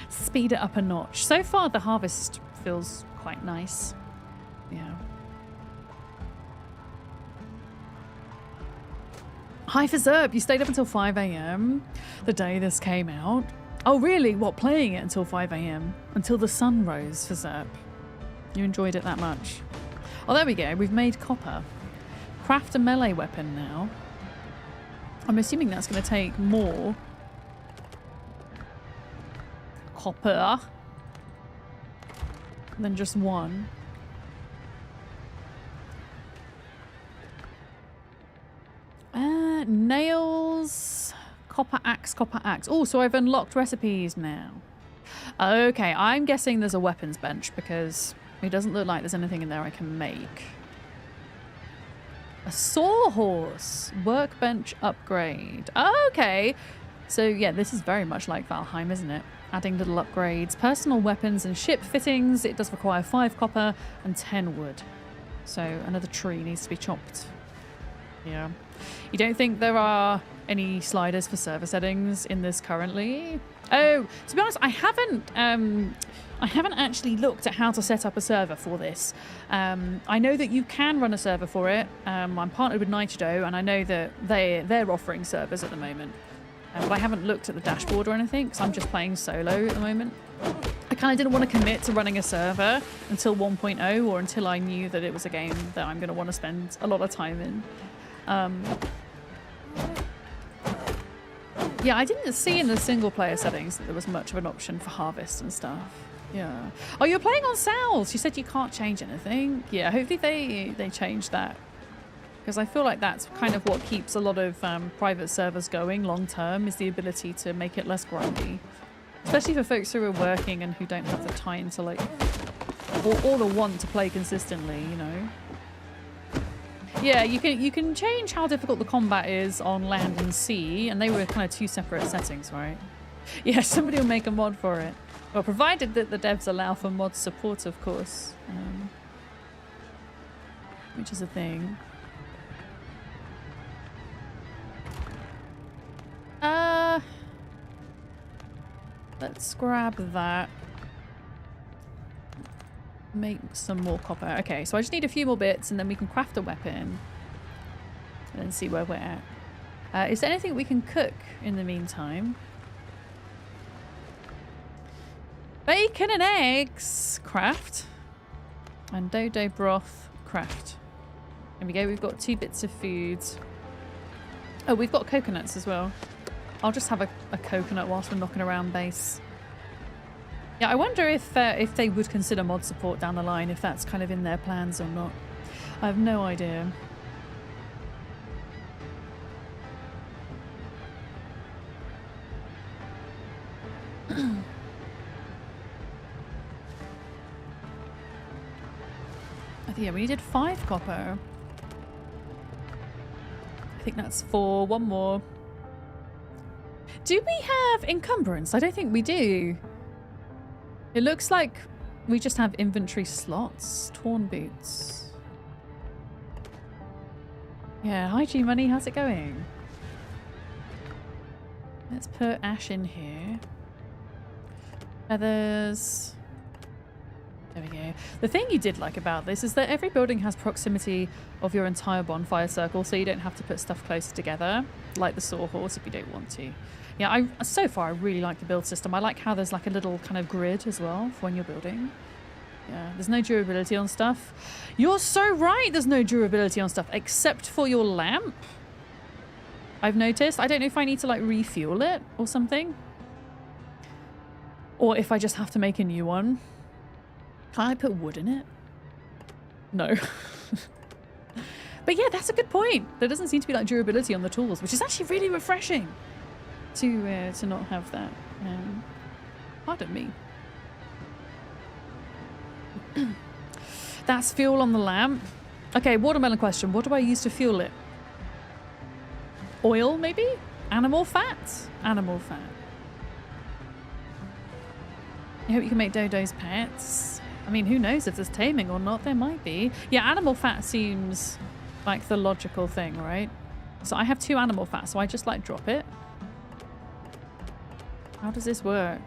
Speed it up a notch. So far, the harvest feels quite nice. Yeah. Hi for Zerb, you stayed up until 5 AM the day this came out. Oh really? What, playing it until 5 AM? Until the sun rose for Zerb. You enjoyed it that much. Oh, there we go. We've made copper. Craft a melee weapon now. I'm assuming that's going to take more copper. than just one. Nails, copper axe, copper axe. Oh, so I've unlocked recipes now. Okay, I'm guessing there's a weapons bench because it doesn't look like there's anything in there I can make. A sawhorse workbench upgrade. Okay, so yeah, this is very much like Valheim, isn't it? Adding little upgrades, personal weapons and ship fittings. It does require 5 copper and 10 wood. So another tree needs to be chopped. Yeah. You don't think there are any sliders for server settings in this currently? Oh, to be honest, I haven't actually looked at how to set up a server for this. I know that you can run a server for it. I'm partnered with Nitrodo, and I know that they're offering servers at the moment. But I haven't looked at the dashboard or anything because I'm just playing solo at the moment. I kind of didn't want to commit to running a server until 1.0 or until I knew that it was a game that I'm going to want to spend a lot of time in. Yeah, I didn't see in the single player settings that there was much of an option for harvest and stuff. Yeah. Oh, you're playing on Sal's. You said you can't change anything. Yeah, hopefully they change that. Because I feel like that's kind of what keeps a lot of private servers going long term, is the ability to make it less grindy. Especially for folks who are working and who don't have the time to like, or the want to play consistently, you know. Yeah, you can change how difficult the combat is on land and sea, and they were kind of 2 separate settings, right? Yeah, somebody will make a mod for it. Well, provided that the devs allow for mod support, of course. Which is a thing. Let's grab that. Make some more copper. Okay, so I just need a few more bits and then we can craft a weapon. And then see where we're at. Is there anything we can cook in the meantime? Bacon and eggs! Craft. And dodo broth. Craft. There we go, we've got 2 bits of food. Oh, we've got coconuts as well. I'll just have a coconut whilst we're knocking around base. Yeah, I wonder if they would consider mod support down the line, if that's kind of in their plans or not. I have no idea. Yeah, we needed 5 copper. I think that's 4. 1 more. Do we have encumbrance? I don't think we do. It looks like we just have inventory slots. Torn boots. Yeah, hi G Money, how's it going? Let's put ash in here. Feathers. There we go. The thing you did like about this is that every building has proximity of your entire bonfire circle, so you don't have to put stuff closer together, like the sawhorse if you don't want to. Yeah, so far I really like the build system. I like how there's like a little kind of grid as well for when you're building. Yeah, there's no durability on stuff. You're so right, there's no durability on stuff, except for your lamp. I've noticed. I don't know if I need to like refuel it or something. Or if I just have to make a new one. Can I put wood in it? No. But yeah, that's a good point. There doesn't seem to be like durability on the tools, which is actually really refreshing to not have that. Pardon me. That's fuel on the lamp. Okay, watermelon question. What do I use to fuel it? Oil, maybe? Animal fat? Animal fat. I hope you can make Dodo's pets. I mean, who knows if there's taming or not? There might be. Yeah, animal fat seems like the logical thing, right? So I have 2 animal fat, so I just like drop it. How does this work?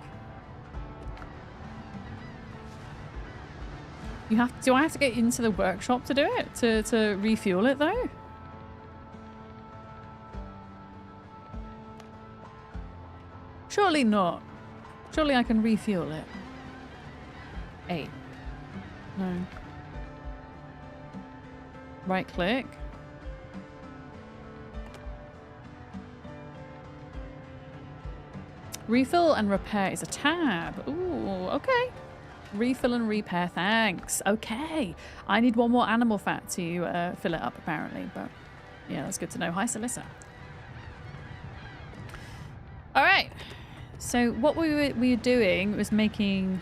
Do I have to get into the workshop to do it? To refuel it though? Surely not. Surely I can refuel it. 8. No. Right click. Refill and repair is a tab. Ooh, okay. Refill and repair, thanks. Okay. I need one more animal fat to fill it up, apparently. But yeah, that's good to know. Hi, Celissa. All right. So what we were doing was making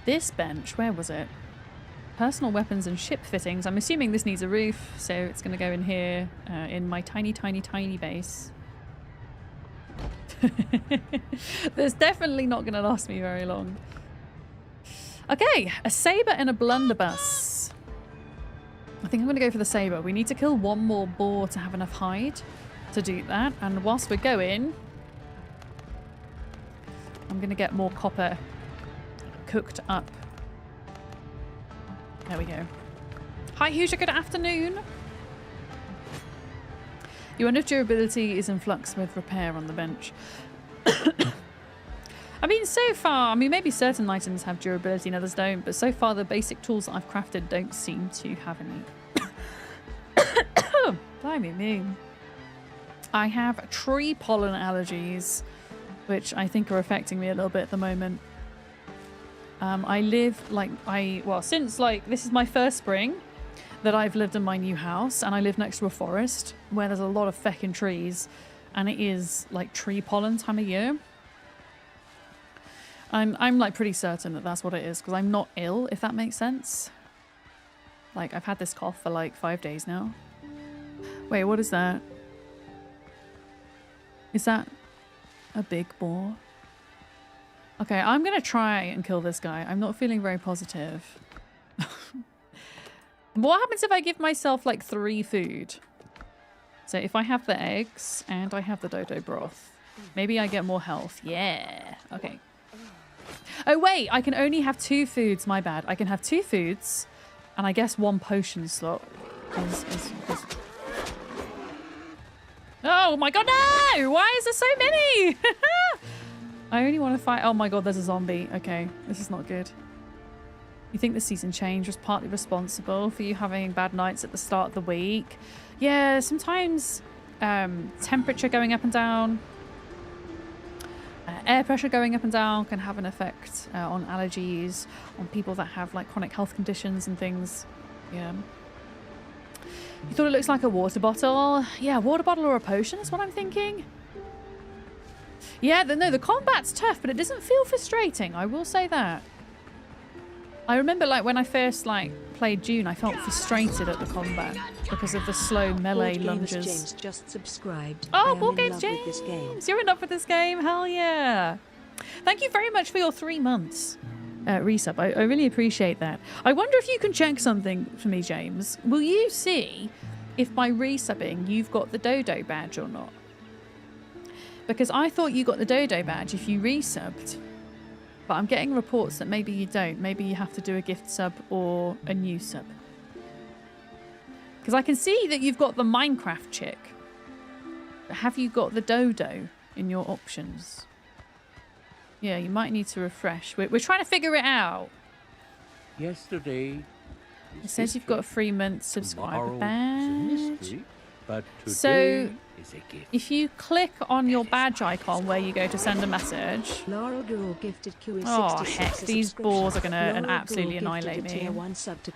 this bench. Where was it? Personal weapons and ship fittings. I'm assuming this needs a roof, so it's going to go in here in my tiny, tiny, tiny base. That's definitely not going to last me very long. Okay, a saber and a blunderbuss. I think I'm going to go for the saber. We need to kill one more boar to have enough hide to do that. And whilst we're going, I'm going to get more copper cooked up. There we go. Hi, Huja, good afternoon. You wonder if durability is in flux with repair on the bench. I mean, so far, I mean, maybe certain items have durability and others don't, but so far the basic tools that I've crafted don't seem to have any. Blimey me. I have tree pollen allergies, which I think are affecting me a little bit at the moment. I live since this is my first spring that I've lived in my new house, and I live next to a forest where there's a lot of feckin' trees, and it is like tree pollen time of year. I'm like pretty certain that that's what it is, because I'm not ill, if that makes sense. Like, I've had this cough for like 5 days now. Wait, what is that? Is that a big boar? Okay, I'm gonna try and kill this guy. I'm not feeling very positive. What happens if I give myself like 3 food? So if I have the eggs and I have the dodo broth, maybe I get more health. Yeah. Okay. Oh wait, I can only have 2 foods. My bad. I can have 2 foods, and I guess 1 potion slot. Oh my god, no! Why is there so many? I only want to fight. Oh my god, there's a zombie. Okay, this is not good. You think the season change was partly responsible for you having bad nights at the start of the week? Yeah, sometimes temperature going up and down, air pressure going up and down can have an effect on allergies, on people that have like chronic health conditions and things. Yeah. You thought it looks like a water bottle? Yeah, water bottle or a potion is what I'm thinking. Yeah, no, the combat's tough, but it doesn't feel frustrating. I will say that. I remember, like, when I first, like, played June, I felt frustrated at the combat because of the slow melee lunges. James just subscribed. Oh, Board Games James! You're in love with this game? Hell yeah! Thank you very much for your 3 months resub. I really appreciate that. I wonder if you can check something for me, James. Will you see if by resubbing you've got the Dodo badge or not? Because I thought you got the Dodo badge if you resubbed. But I'm getting reports that maybe you don't. Maybe you have to do a gift sub or a new sub. Because I can see that you've got the Minecraft chick. But have you got the Dodo in your options? Yeah, you might need to refresh. We're trying to figure it out. Yesterday. It says you've got a 3 month subscriber badge. But today So is a gift. if you click on your badge icon where you go to send a message. Laurel Girl gifted Q Oh heck, these boars are going to absolutely annihilate me.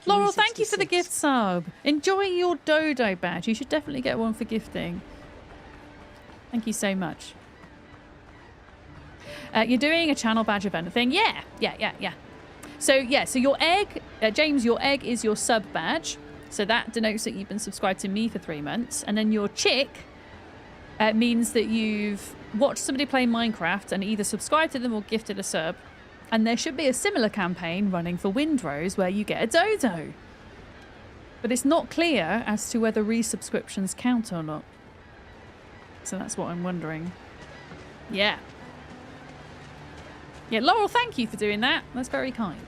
Laurel, thank you for the gift sub. Enjoy your Dodo badge. You should definitely get one for gifting. Thank you so much. You're doing a channel badge event thing? Yeah. So your egg, James, your egg is your sub badge. So that denotes that you've been subscribed to me for 3 months. And then your chick means that you've watched somebody play Minecraft and either subscribed to them or gifted a sub. And there should be a similar campaign running for Windrose where you get a dodo. But it's not clear as to whether resubscriptions count or not. So that's what I'm wondering. Yeah. Yeah, Laurel, thank you for doing that. That's very kind.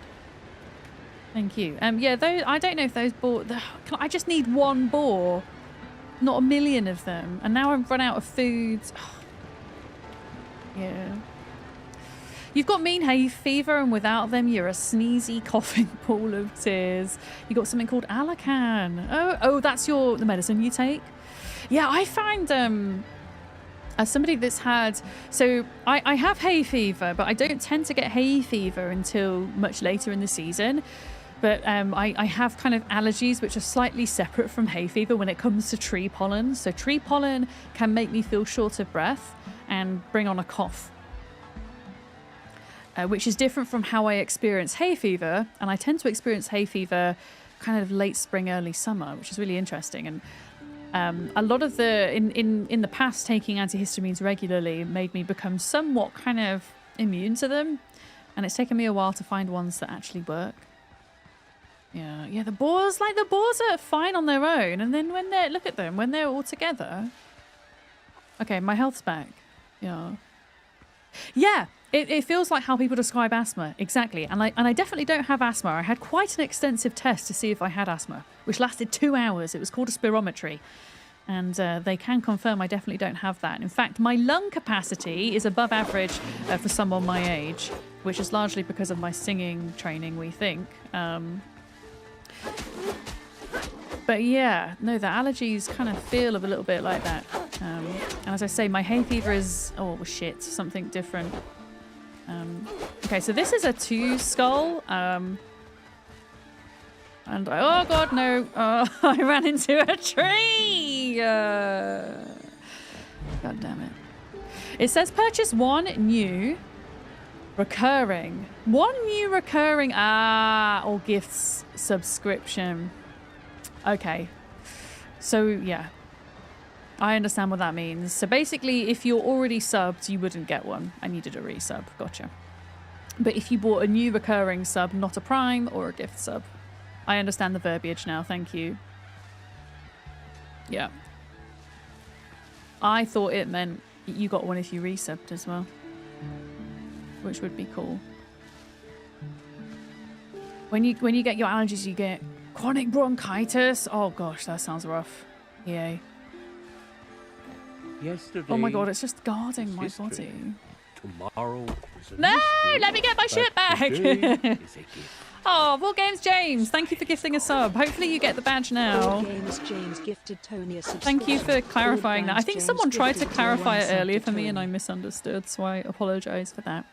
Thank you. Yeah, those, I don't know if those boar... I just need 1 boar, not a million of them. And now I've run out of food. Yeah. You've got mean hay fever, and without them, you're a sneezy, coughing pool of tears. You got something called Alacan. Oh, that's the medicine you take? Yeah, I find as somebody that's had, so I have hay fever, but I don't tend to get hay fever until much later in the season. But I have kind of allergies which are slightly separate from hay fever when it comes to tree pollen. So tree pollen can make me feel short of breath and bring on a cough, which is different from how I experience hay fever. And I tend to experience hay fever kind of late spring, early summer, which is really interesting. And a lot of in the past, taking antihistamines regularly made me become somewhat kind of immune to them. And it's taken me a while to find ones that actually work. Yeah, the boars are fine on their own, and then when they're, look at them, when they're all together. Okay, my health's back. Yeah, it feels like how people describe asthma, exactly. And I definitely don't have asthma. I had quite an extensive test to see if I had asthma, which lasted 2 hours. It was called a spirometry, and they can confirm I definitely don't have that. In fact, my lung capacity is above average for someone my age, which is largely because of my singing training, we think. But yeah, no, the allergies kind of feel a little bit like that. And as I say, my hay fever is, oh shit, something different. Okay, so this is a 2 skull. And oh god, no, I ran into a tree. God damn it. It says purchase 1 new recurring. 1 new recurring, or gifts subscription. Okay. So, yeah. I understand what that means. So basically, if you're already subbed, you wouldn't get one. I needed a resub. Gotcha. But if you bought a new recurring sub, not a prime or a gift sub. I understand the verbiage now. Thank you. Yeah. I thought it meant you got one if you resubbed as well, which would be cool. When you get your allergies, you get chronic bronchitis. Oh gosh, that sounds rough. Yay. Yesterday. Oh my god, it's just guarding my body. Tomorrow is a No, mystery, let me get my shit back. today is a gift. Oh, War Games James, thank you for gifting a sub. Hopefully you get the badge now. Games James gifted Tony a Thank you for clarifying that. I think someone tried to clarify it earlier for me and I misunderstood, so I apologise for that.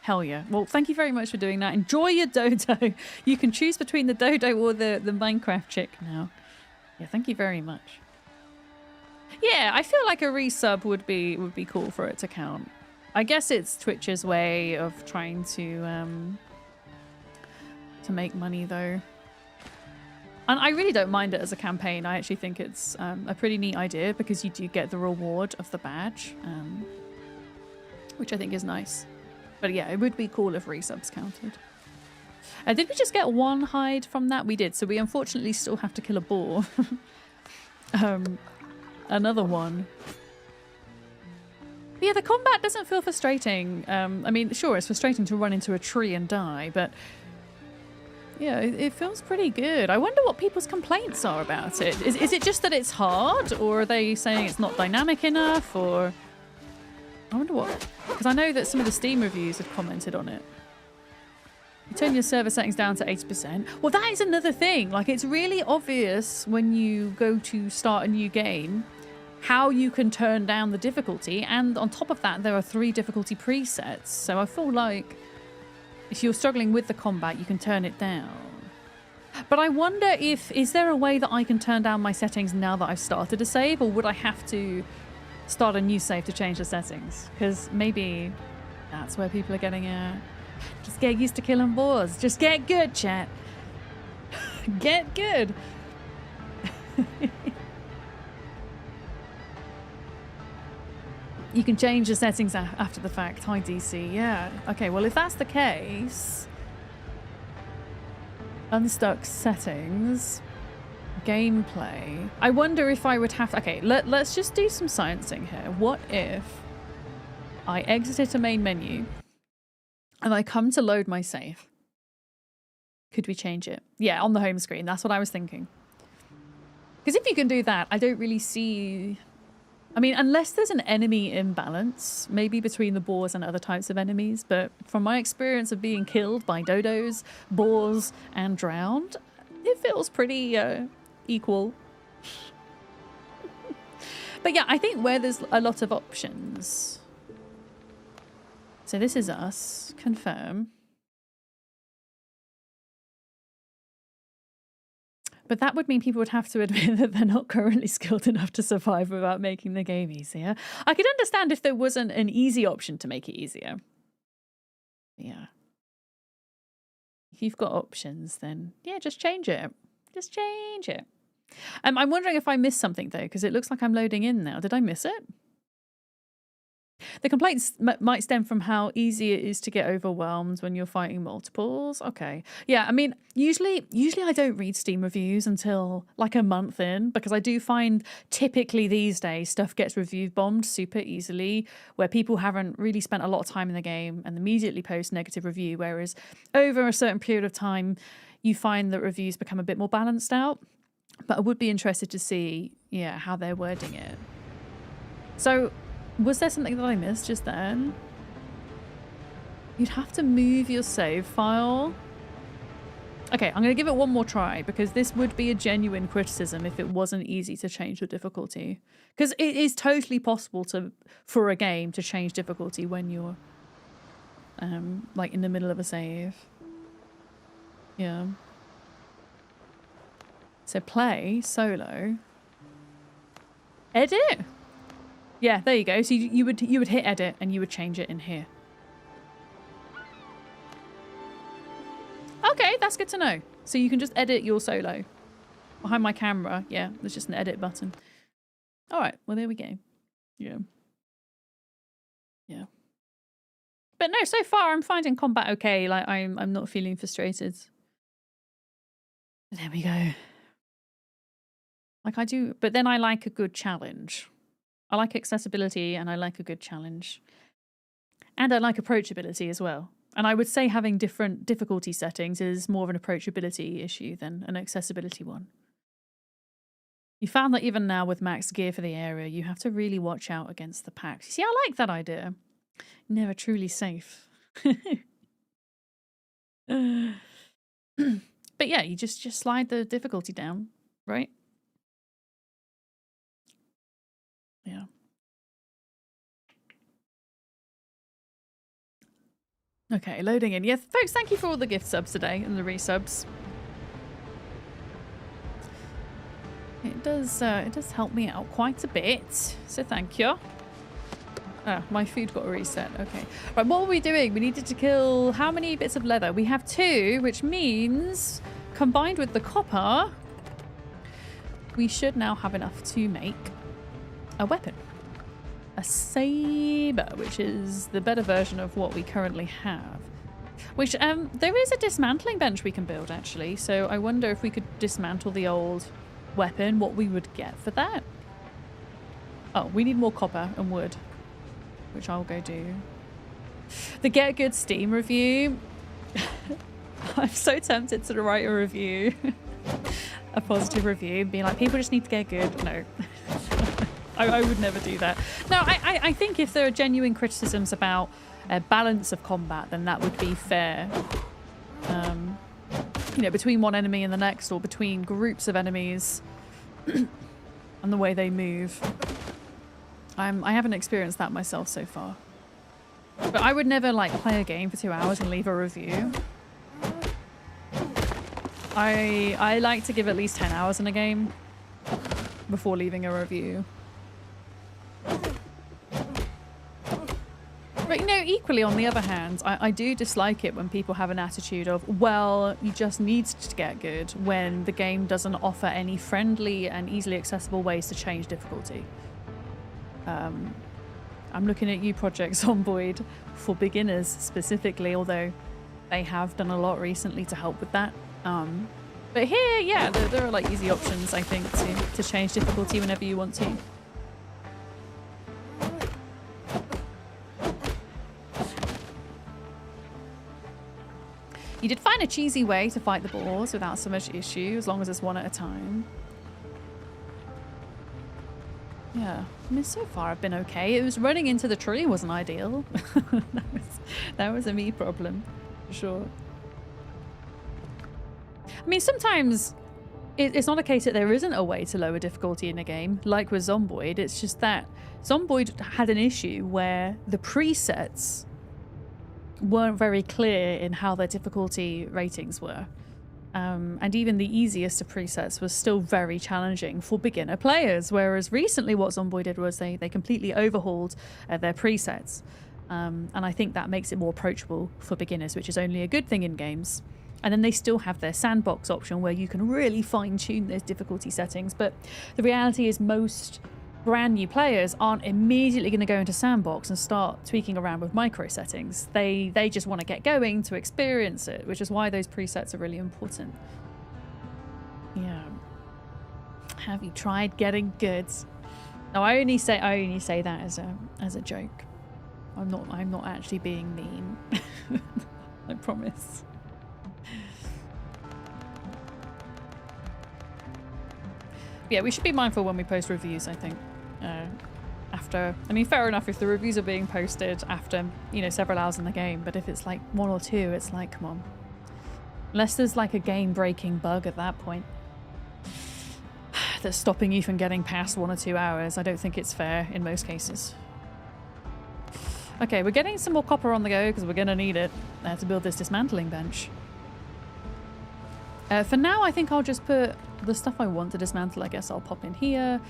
Hell yeah. Well, thank you very much for doing that. Enjoy your dodo. You can choose between the dodo or the Minecraft chick now. Yeah, thank you very much. Yeah, I feel like a resub would be cool for it to count. I guess it's Twitch's way of trying to make money though. And I really don't mind it as a campaign. I actually think it's a pretty neat idea because you do get the reward of the badge, which I think is nice. But yeah, it would be cool if resubs counted. Did we just get 1 hide from that? We did, so we unfortunately still have to kill a boar. Another one. But yeah, the combat doesn't feel frustrating. I mean, sure, it's frustrating to run into a tree and die, but yeah, it feels pretty good. I wonder what people's complaints are about it. Is it just that it's hard, or are they saying it's not dynamic enough, or... I wonder what... Because I know that some of the Steam reviews have commented on it. You turn your server settings down to 80%. Well, that is another thing. Like, it's really obvious when you go to start a new game how you can turn down the difficulty. And on top of that, there are 3 difficulty presets. So I feel like if you're struggling with the combat, you can turn it down. But I wonder if... Is there a way that I can turn down my settings now that I've started a save? Or would I have to start a new save to change the settings? Because maybe that's where people are getting at. Just get used to killing boars. Just get good, chat. Get good. You can change the settings after the fact. Hi, DC. Yeah. Okay, well, if that's the case... Unstuck settings... Gameplay... I wonder if I would have... Okay, let's just do some sciencing here. What if I exited a main menu and I come to load my save? Could we change it? Yeah, on the home screen. That's what I was thinking. Because if you can do that, I don't really see... I mean, unless there's an enemy imbalance, maybe between the boars and other types of enemies, but from my experience of being killed by dodos, boars, and drowned, it feels pretty equal. But yeah, I think where there's a lot of options. So this is us. Confirm. But that would mean people would have to admit that they're not currently skilled enough to survive without making the game easier. I could understand if there wasn't an easy option to make it easier. Yeah. If you've got options, then yeah, just change it. Just change it. I'm wondering if I missed something though, because it looks like I'm loading in now. Did I miss it? The complaints might stem from how easy it is to get overwhelmed when you're fighting multiples. Okay. Yeah, I mean, usually I don't read Steam reviews until like a month in, because I do find typically these days stuff gets review bombed super easily, where people haven't really spent a lot of time in the game and immediately post negative review, whereas over a certain period of time, you find that reviews become a bit more balanced out. But I would be interested to see, yeah, how they're wording it. So, was there something that I missed just then? You'd have to move your save file. Okay, I'm going to give it one more try, because this would be a genuine criticism if it wasn't easy to change the difficulty. Because it is totally possible for a game to change difficulty when you're like in the middle of a save. Yeah. So play solo. Edit? Yeah, there you go. So you would hit edit and you would change it in here. Okay, that's good to know. So you can just edit your solo. Behind my camera, yeah, there's just an edit button. All right, well, there we go. Yeah. Yeah. But no, so far I'm finding combat okay. Like I'm not feeling frustrated. There we go. Like I do, but then I like a good challenge. I like accessibility and I like a good challenge. And I like approachability as well. And I would say having different difficulty settings is more of an approachability issue than an accessibility one. You found that even now with max gear for the area, you have to really watch out against the packs. You see, I like that idea. Never truly safe. But yeah, you just slide the difficulty down, right? Yeah. Okay, loading in. Yes, folks, thank you for all the gift subs today and the resubs. It does help me out quite a bit, so thank you. Ah, my food got reset. Okay. Right, what were we doing? We needed to kill how many bits of leather? We have 2, which means combined with the copper, we should now have enough to make a weapon. A saber, which is the better version of what we currently have. Which, there is a dismantling bench we can build, actually. So I wonder if we could dismantle the old weapon, what we would get for that. Oh, we need more copper and wood, which I'll go do. The Get Good Steam review. I'm so tempted to write a review. A positive review, being like, people just need to get good. No. I would never do that. No, I think if there are genuine criticisms about balance of combat, then that would be fair. You know, between one enemy and the next, or between groups of enemies, and the way they move. I haven't experienced that myself so far. But I would never, like, play a game for 2 hours and leave a review. I like to give at least 10 hours in a game before leaving a review. But, you know, equally on the other hand, I do dislike it when people have an attitude of, well, you just need to get good, when the game doesn't offer any friendly and easily accessible ways to change difficulty. I'm looking at you, Project Zomboid, for beginners specifically, although they have done a lot recently to help with that. But here, yeah, there are like easy options, I think, to change difficulty whenever you want to. You did find a cheesy way to fight the boars without so much issue, as long as it's one at a time. Yeah, I mean, so far I've been okay. It was running into the tree wasn't ideal. that was a me problem, for sure. I mean, sometimes it's not a case that there isn't a way to lower difficulty in a game, like with Zomboid. It's just that Zomboid had an issue where the presets weren't very clear in how their difficulty ratings were. And even the easiest of presets was still very challenging for beginner players, whereas recently what Zomboid did was they completely overhauled their presets. And I think that makes it more approachable for beginners, which is only a good thing in games. And then they still have their sandbox option where you can really fine-tune those difficulty settings. But the reality is most brand new players aren't immediately going to go into sandbox and start tweaking around with micro settings. They just want to get going to experience it, which is why those presets are really important. Yeah. Have you tried getting good? No, I only say that as a joke. I'm not actually being mean. I promise. Yeah, we should be mindful when we post reviews, I think. I mean, fair enough if the reviews are being posted after, you know, several hours in the game, but if it's like 1 or 2, it's like, come on. Unless there's like a game-breaking bug at that point that's stopping you from getting past 1 or 2 hours, I don't think it's fair in most cases. Okay, we're getting some more copper on the go because we're going to need it to build this dismantling bench. For now, I think I'll just put the stuff I want to dismantle. I guess I'll pop in here.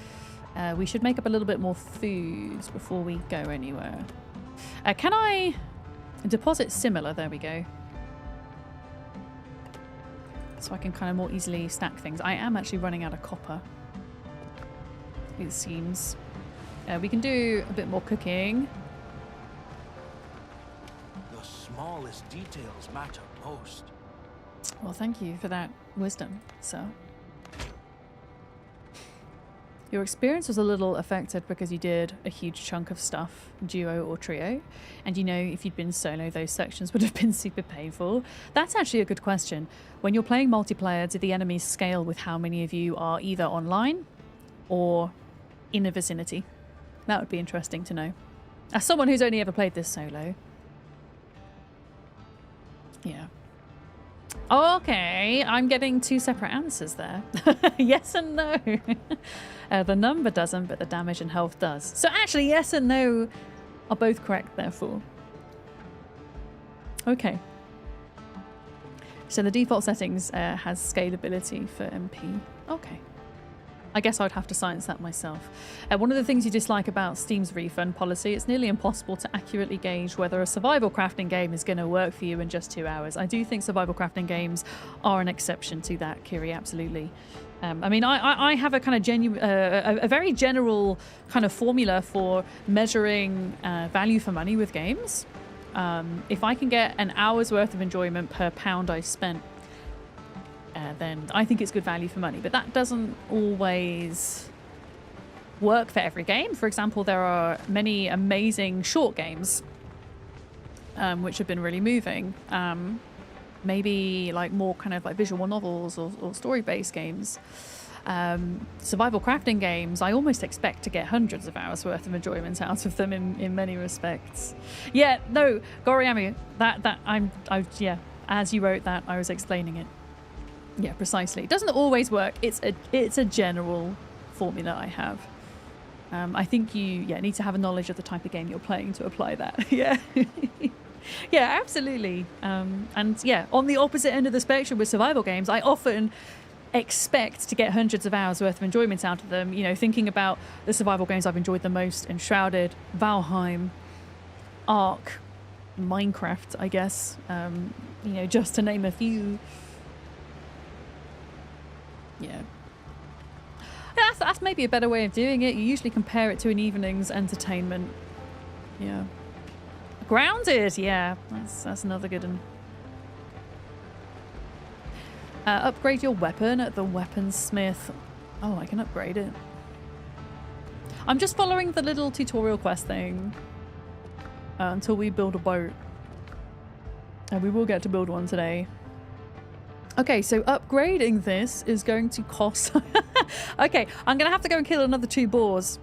We should make up a little bit more food before we go anywhere. Can I deposit similar? There we go. So I can kind of more easily stack things. I am actually running out of copper, it seems. We can do a bit more cooking. The smallest details matter most. Well, thank you for that wisdom, so. Your experience was a little affected because you did a huge chunk of stuff, duo or trio, and you know if you'd been solo, those sections would have been super painful. That's actually a good question. When you're playing multiplayer, do the enemies scale with how many of you are either online or in the vicinity? That would be interesting to know. As someone who's only ever played this solo. Yeah. Okay, I'm getting 2 separate answers there. Yes and no. The number doesn't, but the damage and health does. So actually, yes and no are both correct, therefore. Okay. So the default settings has scalability for MP. Okay. I guess I'd have to science that myself. One of the things you dislike about Steam's refund policy, it's nearly impossible to accurately gauge whether a survival crafting game is going to work for you in just 2 hours. I do think survival crafting games are an exception to that, Kiri, absolutely. I mean, I have a kind of a very general kind of formula for measuring value for money with games. If I can get an hour's worth of enjoyment per pound I spent, then I think it's good value for money. But that doesn't always work for every game. For example, there are many amazing short games which have been really moving. Maybe like more kind of like visual novels or story-based games. Survival crafting games, I almost expect to get hundreds of hours worth of enjoyment out of them in many respects. Yeah, no, Goriami, yeah, as you wrote that, I was explaining it. Yeah, precisely. It doesn't always work. It's a general formula I have. I think you need to have a knowledge of the type of game you're playing to apply that. Yeah. Yeah, absolutely. And yeah, on the opposite end of the spectrum with survival games, I often expect to get hundreds of hours worth of enjoyment out of them. You know, thinking about the survival games I've enjoyed the most: Enshrouded, Valheim, Ark, Minecraft, I guess. You know, just to name a few. Yeah. That's maybe a better way of doing it. You usually compare it to an evening's entertainment. Yeah. Grounded, yeah. That's another good one. Upgrade your weapon at the weaponsmith. Oh, I can upgrade it. I'm just following the little tutorial quest thing until we build a boat. And we will get to build one today. Okay, so upgrading this is going to cost... Okay, I'm going to have to go and kill another 2 boars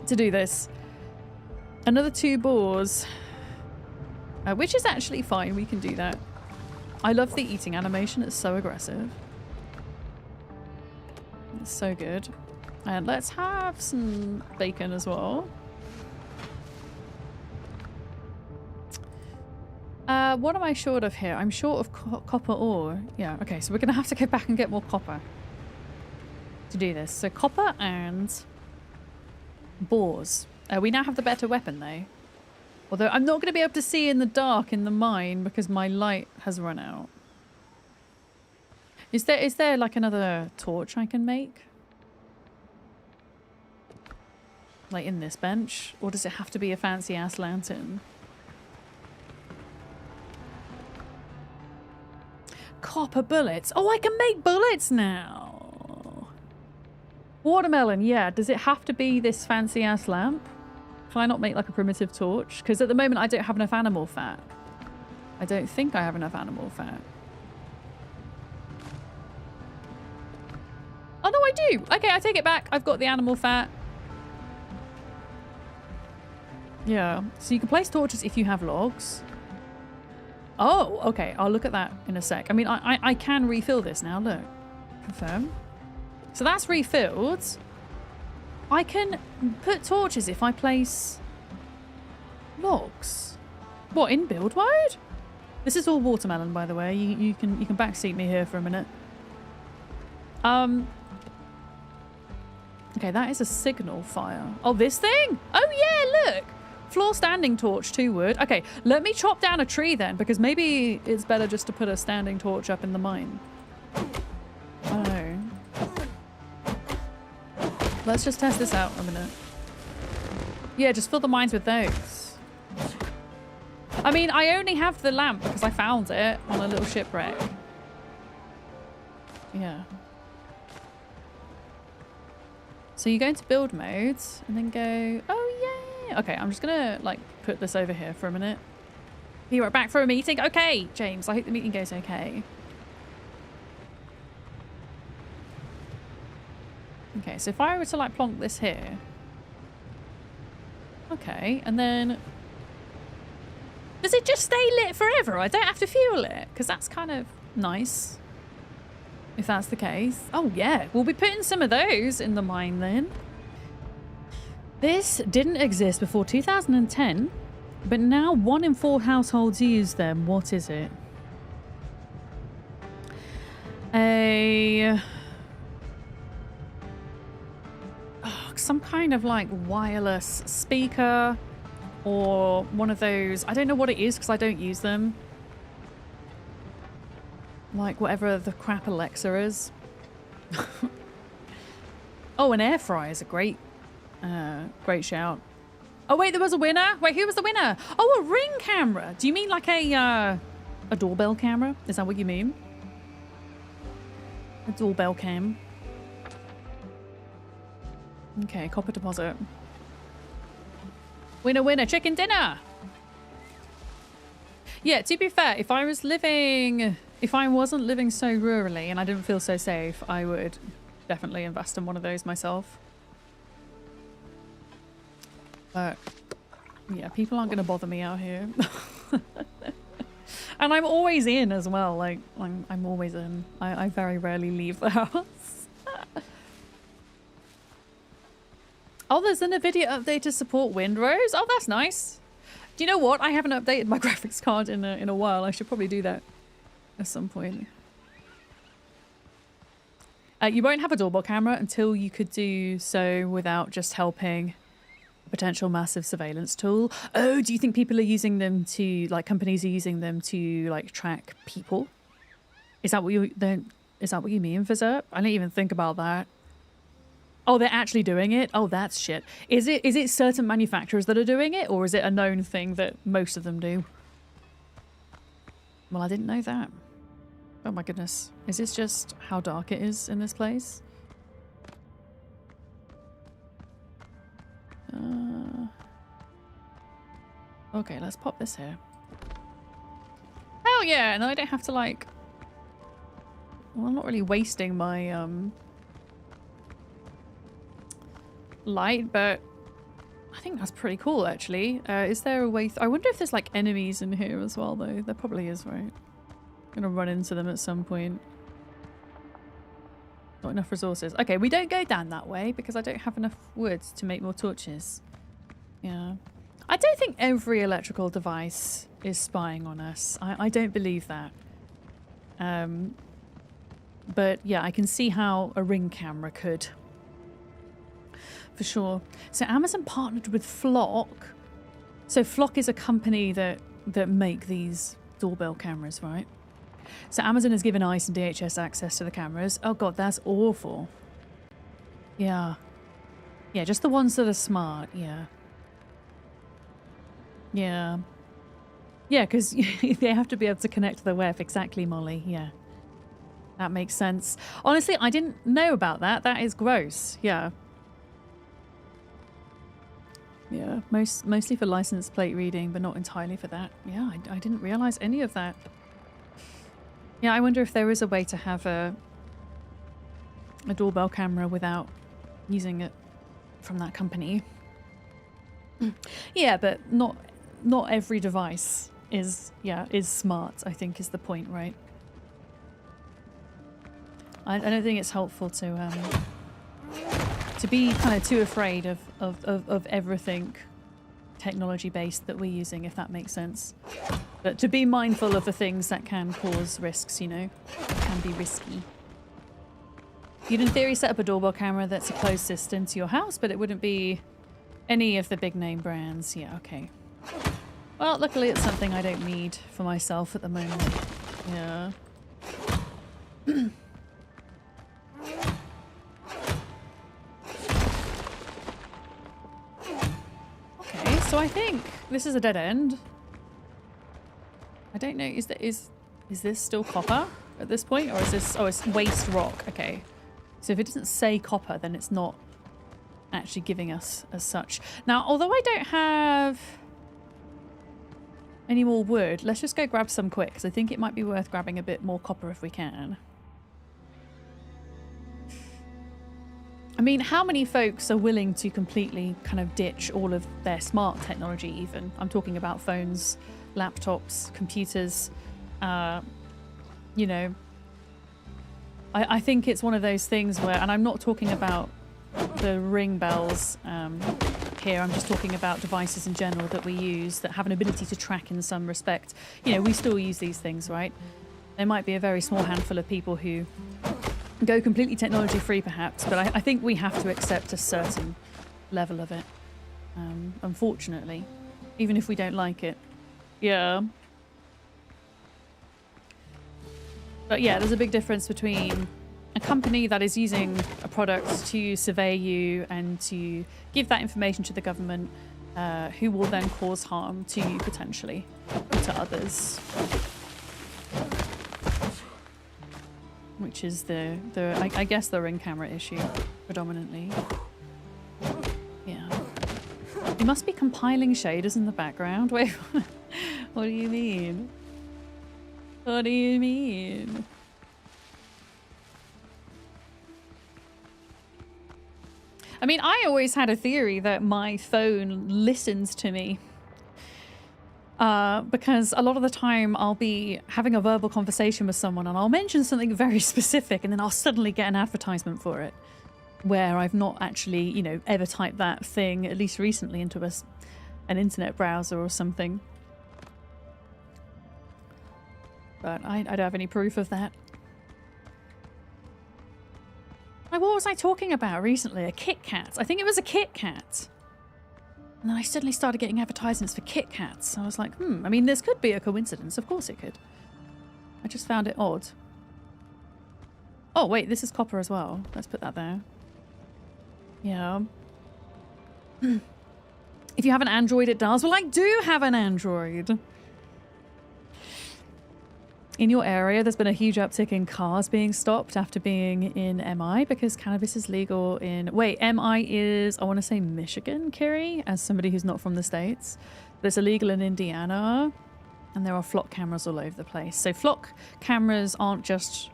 to do this. Another 2 boars. Which is actually fine, we can do that. I love the eating animation, it's so aggressive. So good. And let's have some bacon as well. What am I short of here? I'm short of copper ore. Yeah, okay, so we're gonna have to go back and get more copper to do this. So copper and boars. We now have the better weapon though. Although I'm not gonna be able to see in the dark in the mine because my light has run out. Is there like another torch I can make? Like in this bench? Or does it have to be a fancy ass lantern? Copper bullets. Oh, I can make bullets now. Watermelon, yeah. Does it have to be this fancy ass lamp? Can I not make like a primitive torch? Because at the moment I don't have enough animal fat. I don't think I have enough animal fat. Oh no, I do. Okay, I take it back. I've got the animal fat. Yeah. So you can place torches if you have logs. Oh, okay. I'll look at that in a sec. I mean, I can refill this now. Look. Confirm. So that's refilled. I can put torches if I place logs. What, in build mode? This is all watermelon, by the way. You can backseat me here for a minute. Okay, that is a signal fire. Oh, this thing? Oh yeah, look. Floor standing torch, 2 wood. Okay, let me chop down a tree then, because maybe it's better just to put a standing torch up in the mine. I don't know. Let's just test this out a minute. Yeah, just fill the mines with those. I mean, I only have the lamp because I found it on a little shipwreck. Yeah. So you go into build mode and then go, oh yeah. Okay, I'm just gonna like put this over here for a minute. You are back for a meeting? Okay, James, I hope the meeting goes okay. Okay, so if I were to like plonk this here. Okay, and then does it just stay lit forever? I don't have to fuel it, because that's kind of nice. If that's the case. Oh yeah, we'll be putting some of those in the mine then. This didn't exist before 2010, but now 1 in 4 households use them. What is it? Some kind of like wireless speaker or one of those. I don't know what it is because I don't use them. Like whatever the crap Alexa is. Oh, an air fryer is a great shout. Oh wait, there was a winner. Wait, who was the winner? Oh, a ring camera. Do you mean like a doorbell camera? Is that what you mean? A doorbell cam. Okay, copper deposit. Winner, winner, chicken dinner. Yeah, to be fair, if I wasn't living so rurally and I didn't feel so safe, I would definitely invest in one of those myself. But yeah, people aren't going to bother me out here. And I'm always in as well. Like I'm always in. I very rarely leave the house. Oh, there's a NVIDIA update to support Windrose. Oh, that's nice. Do you know what? I haven't updated my graphics card in a while. I should probably do that at some point. You won't have a doorbell camera until you could do so without just helping a potential massive surveillance tool. Oh, do you think people are using them to, like, companies are using them to, like, track people? Is that what you mean, Vizert? I didn't even think about that. Oh, they're actually doing it? Oh, that's shit. Is it certain manufacturers that are doing it, or is it a known thing that most of them do? Well, I didn't know that. Oh my goodness. Is this just how dark it is in this place? Okay, let's pop this here. Hell yeah! And then I don't have to like... Well, I'm not really wasting my light, but I think that's pretty cool actually. Is there a way... I wonder if there's like enemies in here as well though. There probably is, right? I'm gonna run into them at some point. Not enough resources. Okay, we don't go down that way because I don't have enough wood to make more torches. Yeah. I don't think every electrical device is spying on us. I don't believe that. But yeah, I can see how a Ring camera could. For sure. So Amazon partnered with Flock. So Flock is a company that make these doorbell cameras, right? So Amazon has given ICE and DHS access to the cameras. Oh god, that's awful. Yeah. Yeah, just the ones that are smart, yeah. Yeah. Yeah, because they have to be able to connect to the web. Exactly, Molly, yeah. That makes sense. Honestly, I didn't know about that. That is gross, yeah. Yeah, mostly for license plate reading, but not entirely for that. Yeah, I didn't realise any of that. Yeah, I wonder if there is a way to have a doorbell camera without using it from that company. Yeah, but not every device is smart, I think is the point, right? I don't think it's helpful to be kind of too afraid of everything technology based that we're using, if that makes sense. But to be mindful of the things that can cause risks, you know, can be risky. You'd in theory set up a doorbell camera that's a closed system to your house, but it wouldn't be any of the big name brands. Yeah, okay. Well, luckily it's something I don't need for myself at the moment. Yeah. Okay, so I think this is a dead end. I don't know, is this still copper at this point, or is this, oh, it's waste rock, okay. So if it doesn't say copper, then it's not actually giving us as such. Now, although I don't have any more wood, let's just go grab some quick, because I think it might be worth grabbing a bit more copper if we can. I mean, how many folks are willing to completely kind of ditch all of their smart technology even? I'm talking about phones, laptops, computers, you know. I think it's one of those things where, and I'm not talking about the Ring bells here, I'm just talking about devices in general that we use that have an ability to track in some respect. You know, we still use these things, right? There might be a very small handful of people who go completely technology free perhaps, but I think we have to accept a certain level of it, unfortunately, even if we don't like it. Yeah. But yeah, there's a big difference between a company that is using a product to survey you and to give that information to the government, who will then cause harm to you potentially, or to others. Which is I guess the Ring camera issue, predominantly. Yeah. You must be compiling shaders in the background. Wait, what do you mean? What do you mean? I mean, I always had a theory that my phone listens to me. Because a lot of the time I'll be having a verbal conversation with someone and I'll mention something very specific and then I'll suddenly get an advertisement for it. Where I've not actually, you know, ever typed that thing, at least recently, into an internet browser or something. But I don't have any proof of that. What was I talking about recently? A Kit Kat. I think it was a Kit Kat. And then I suddenly started getting advertisements for Kit Kats. I was like, I mean, this could be a coincidence. Of course it could. I just found it odd. Oh, wait, this is copper as well. Let's put that there. Yeah. If you have an Android, it does. Well, I do have an Android. In your area, there's been a huge uptick in cars being stopped after being in MI because cannabis is legal in... Wait, MI is, I want to say Michigan, Kiri, as somebody who's not from the States. But it's illegal in Indiana, and there are Flock cameras all over the place. So Flock cameras aren't just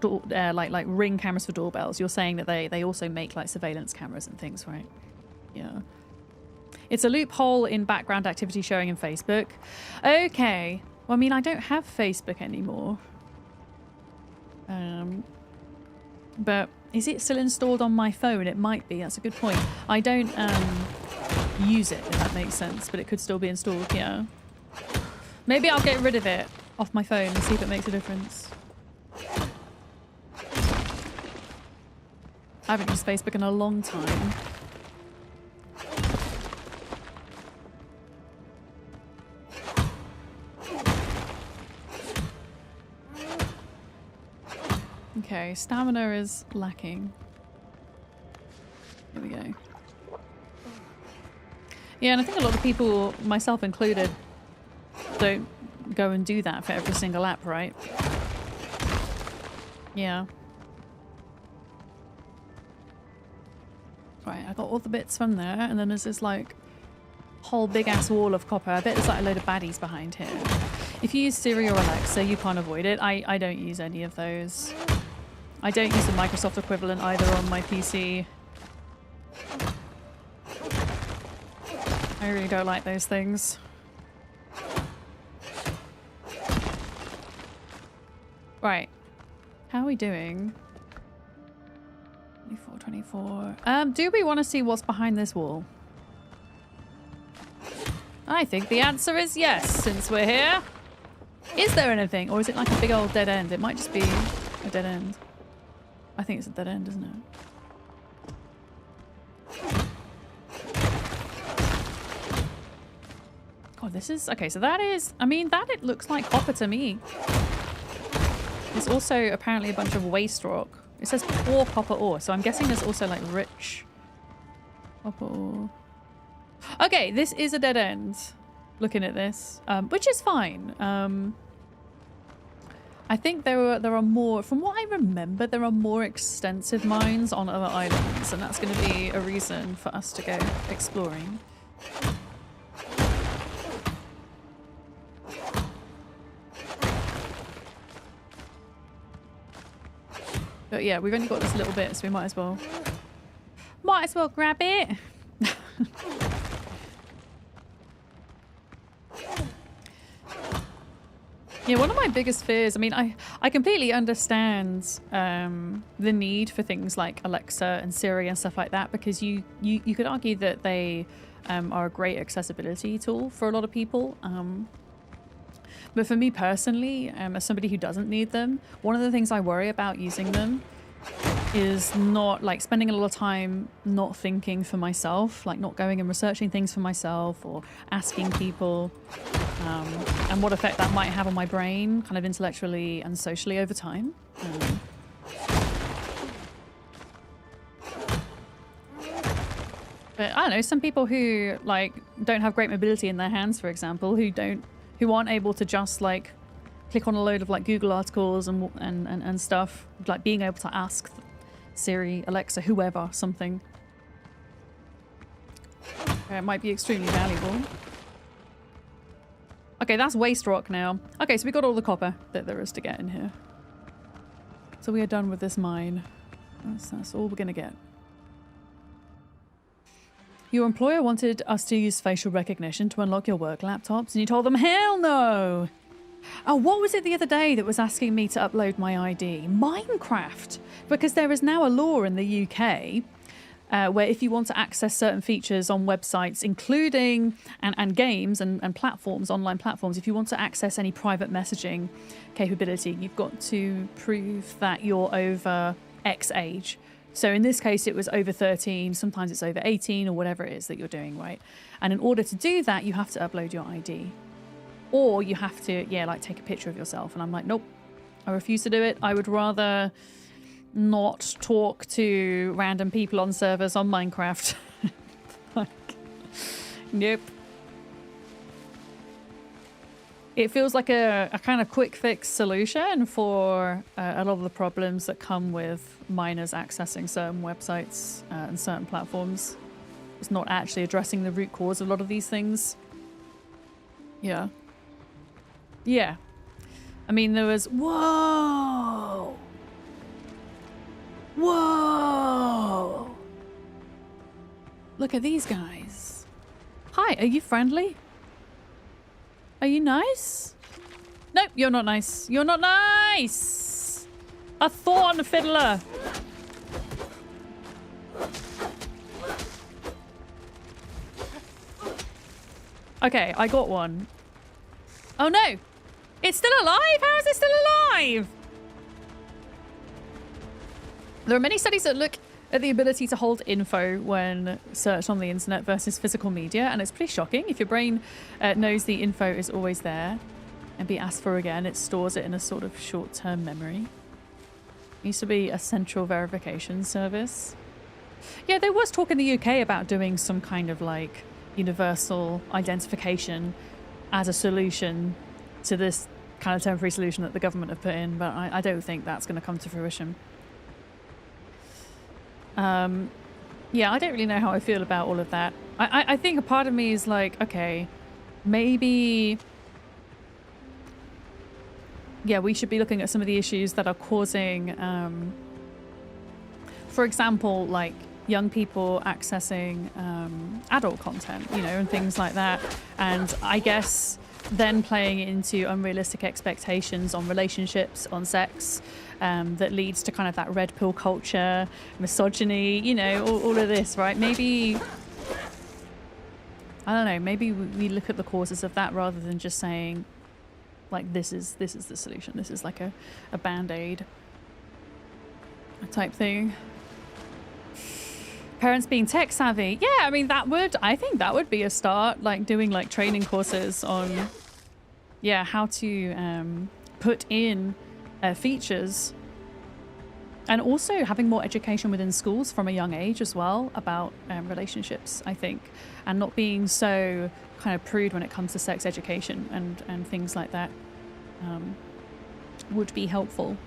like Ring cameras for doorbells. You're saying that they also make like surveillance cameras and things, right? Yeah. It's a loophole in background activity sharing in Facebook. Okay. Well, I mean, I don't have Facebook anymore. But Is it still installed on my phone? It might be. That's a good point. I don't use it, if that makes sense, but it could still be installed, yeah. Maybe I'll get rid of it off my phone and see if it makes a difference. I haven't used Facebook in a long time. Okay, stamina is lacking. Here we go. Yeah, and I think a lot of people, myself included, don't go and do that for every single app, right? Yeah. Right, I got all the bits from there, and then there's this like whole big ass wall of copper. I bet there's like a load of baddies behind here. If you use Siri or Alexa, you can't avoid it. I don't use any of those. I don't use the Microsoft equivalent either on my PC. I really don't like those things. Right. How are we doing? 24. Do we want to see what's behind this wall? I think the answer is yes, since we're here. Is there anything? Or is it like a big old dead end? It might just be a dead end. I think it's a dead end, isn't it? God, this is... Okay, so that is... I mean, that it looks like copper to me. There's also apparently a bunch of waste rock. It says poor copper ore, so I'm guessing there's also like rich copper ore. Okay, this is a dead end. Looking at this, which is fine. I think there are more, from what I remember, there are more extensive mines on other islands, and that's going to be a reason for us to go exploring. But yeah, we've only got this little bit, so we might as well grab it. Yeah, one of my biggest fears, I mean, I completely understand the need for things like Alexa and Siri and stuff like that, because you could argue that they are a great accessibility tool for a lot of people. But for me personally, as somebody who doesn't need them, one of the things I worry about using them is not like spending a lot of time not thinking for myself, like not going and researching things for myself or asking people, and what effect that might have on my brain kind of intellectually and socially over time. But I don't know, some people who like don't have great mobility in their hands, for example, who aren't able to just like click on a load of like Google articles and stuff, like being able to ask Siri, Alexa, whoever, something. It might be extremely valuable. Okay, that's waste rock now. Okay, so we got all the copper that there is to get in here. So we are done with this mine. That's all we're gonna get. Your employer wanted us to use facial recognition to unlock your work laptops, and you told them, hell no! Oh, what was it the other day that was asking me to upload my ID? Minecraft! Because there is now a law in the UK where if you want to access certain features on websites, including and games and platforms, online platforms, if you want to access any private messaging capability, you've got to prove that you're over X age. So in this case, it was over 13, sometimes it's over 18 or whatever it is that you're doing, right? And in order to do that, you have to upload your ID. Or you have to, yeah, like take a picture of yourself. And I'm like, nope, I refuse to do it. I would rather not talk to random people on servers on Minecraft. Like, nope. It feels like a kind of quick fix solution for a lot of the problems that come with miners accessing certain websites and certain platforms. It's not actually addressing the root cause of a lot of these things. Yeah. Yeah. I mean, there was... Whoa! Whoa! Look at these guys. Hi, are you friendly? Are you nice? Nope, you're not nice. You're not nice! A thorn fiddler! Okay, I got one. Oh no! It's still alive? How is it still alive? There are many studies that look at the ability to hold info when searched on the internet versus physical media, and it's pretty shocking. If your brain knows the info is always there and be asked for again, it stores it in a sort of short-term memory. It used to be a central verification service. Yeah, there was talk in the UK about doing some kind of like universal identification as a solution to this kind of temporary solution that the government have put in, but I don't think that's going to come to fruition. Yeah, I don't really know how I feel about all of that. I think a part of me is like, okay, maybe, yeah, we should be looking at some of the issues that are causing, for example, like young people accessing adult content, you know, and things like that. And I guess then playing into unrealistic expectations on relationships, on sex, that leads to kind of that red pill culture, misogyny, you know, all of this, right? Maybe, I don't know, maybe we look at the causes of that rather than just saying, like, this is the solution. This is like a band-aid type thing. Parents being tech savvy. Yeah, I mean, I think that would be a start, like doing like training courses on, yeah, how to put in features, and also having more education within schools from a young age as well about relationships, I think, and not being so kind of prude when it comes to sex education and things like that would be helpful.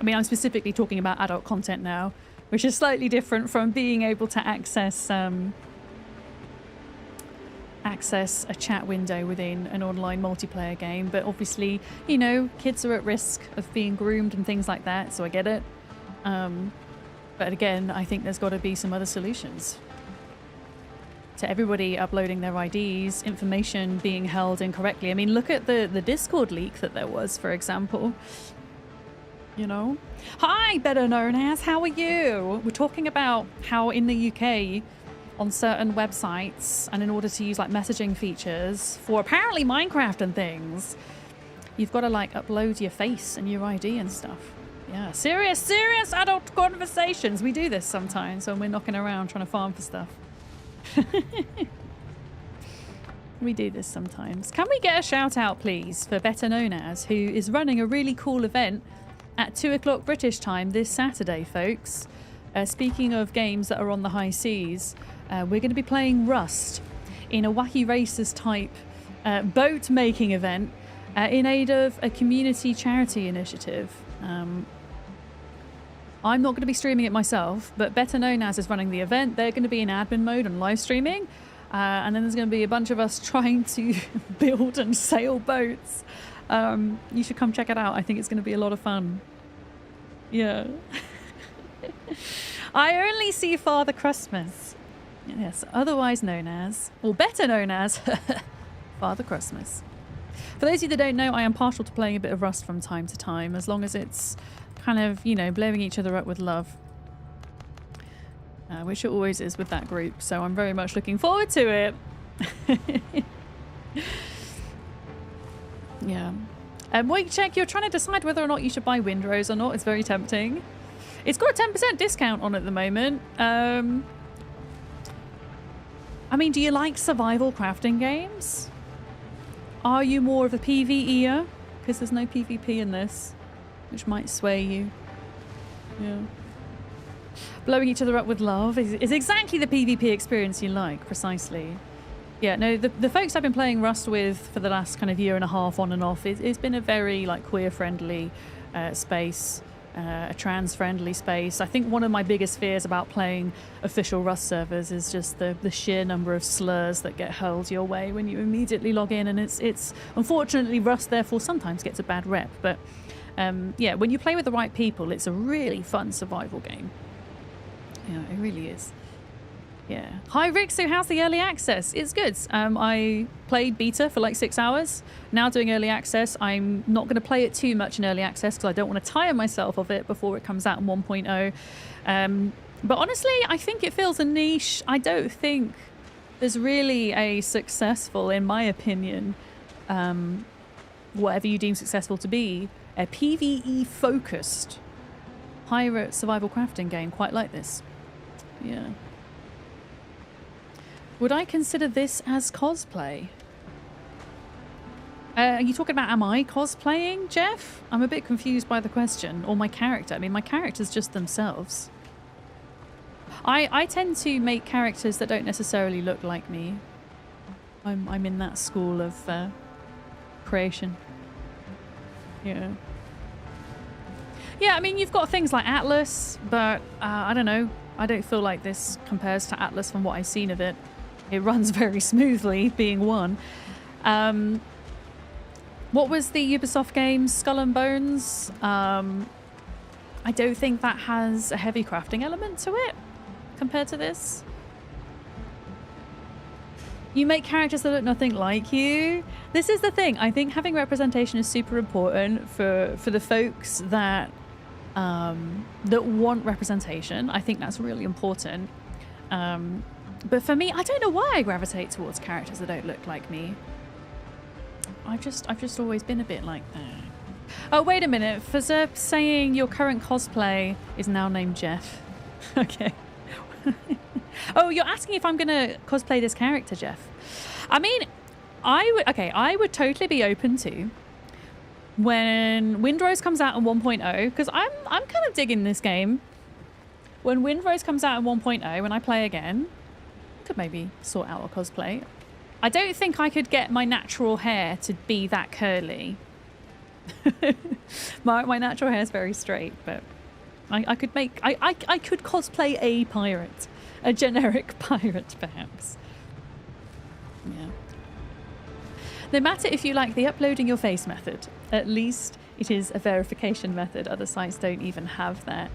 I mean, I'm specifically talking about adult content now, which is slightly different from being able to access a chat window within an online multiplayer game. But obviously, you know, kids are at risk of being groomed and things like that, so I get it. But again, I think there's got to be some other solutions to everybody uploading their IDs, information being held incorrectly. I mean, look at the Discord leak that there was, for example. You know? Hi, better known as, how are you? We're talking about how in the UK, on certain websites, and in order to use like messaging features for apparently Minecraft and things, you've got to like upload your face and your ID and stuff. Yeah, serious adult conversations. We do this sometimes when we're knocking around trying to farm for stuff. We do this sometimes. Can we get a shout out, please, for Better Known As, who is running a really cool event at 2 o'clock British time this Saturday, folks. Speaking of games that are on the high seas, we're going to be playing Rust in a Wacky Racers type boat making event in aid of a community charity initiative. I'm not going to be streaming it myself, but Better Known As is running the event. They're going to be in admin mode and live streaming. And then there's going to be a bunch of us trying to build and sail boats. You should come check it out. I think it's going to be a lot of fun. Yeah. I only see Father Christmas. Yes, otherwise known as, or better known as, Father Christmas. For those of you that don't know, I am partial to playing a bit of Rust from time to time, as long as it's kind of, you know, blowing each other up with love. Which it always is with that group, so I'm very much looking forward to it. Yeah. Wait, check, you're trying to decide whether or not you should buy Windrose or not. It's very tempting. It's got a 10% discount on at the moment. I mean, do you like survival crafting games? Are you more of a PvEer? Because there's no PvP in this, which might sway you. Yeah. Blowing each other up with love is exactly the PvP experience you like, precisely. Yeah, no, the folks I've been playing Rust with for the last kind of year and a half on and off, it's been a very like queer-friendly space, a trans-friendly space. I think one of my biggest fears about playing official Rust servers is just the sheer number of slurs that get hurled your way when you immediately log in, and it's unfortunately Rust therefore sometimes gets a bad rep, but yeah, when you play with the right people, it's a really fun survival game. Yeah, it really is. Yeah. Hi, Rick. So how's the early access? It's good. I played beta for like 6 hours. Now doing early access. I'm not going to play it too much in early access because I don't want to tire myself of it before it comes out in 1.0. But honestly, I think it fills a niche. I don't think there's really a successful, in my opinion, whatever you deem successful to be, a PvE focused pirate survival crafting game quite like this. Yeah. Would I consider this as cosplay? Are you talking about am I cosplaying, Jeff? I'm a bit confused by the question. Or my character. I mean, my character's just themselves. I tend to make characters that don't necessarily look like me. I'm in that school of creation. Yeah. Yeah, I mean, you've got things like Atlas, but I don't know. I don't feel like this compares to Atlas from what I've seen of it. It runs very smoothly, being one. What was the Ubisoft game, Skull and Bones? I don't think that has a heavy crafting element to it compared to this. You make characters that look nothing like you. This is the thing. I think having representation is super important for the folks that that want representation. I think that's really important. But for me, I don't know why I gravitate towards characters that don't look like me. I've just always been a bit like that. Oh, wait a minute. For Zerp saying your current cosplay is now named Jeff. Okay. Oh, you're asking if I'm going to cosplay this character, Jeff. I mean, I would totally be open to when Windrose comes out in 1.0, because I'm kind of digging this game. When Windrose comes out in 1.0, when I play again, I could maybe sort out a cosplay. I don't think I could get my natural hair to be that curly. my natural hair is very straight, but I could cosplay a pirate, a generic pirate, perhaps. Yeah. No matter if you like the uploading your face method, at least it is a verification method. Other sites don't even have that.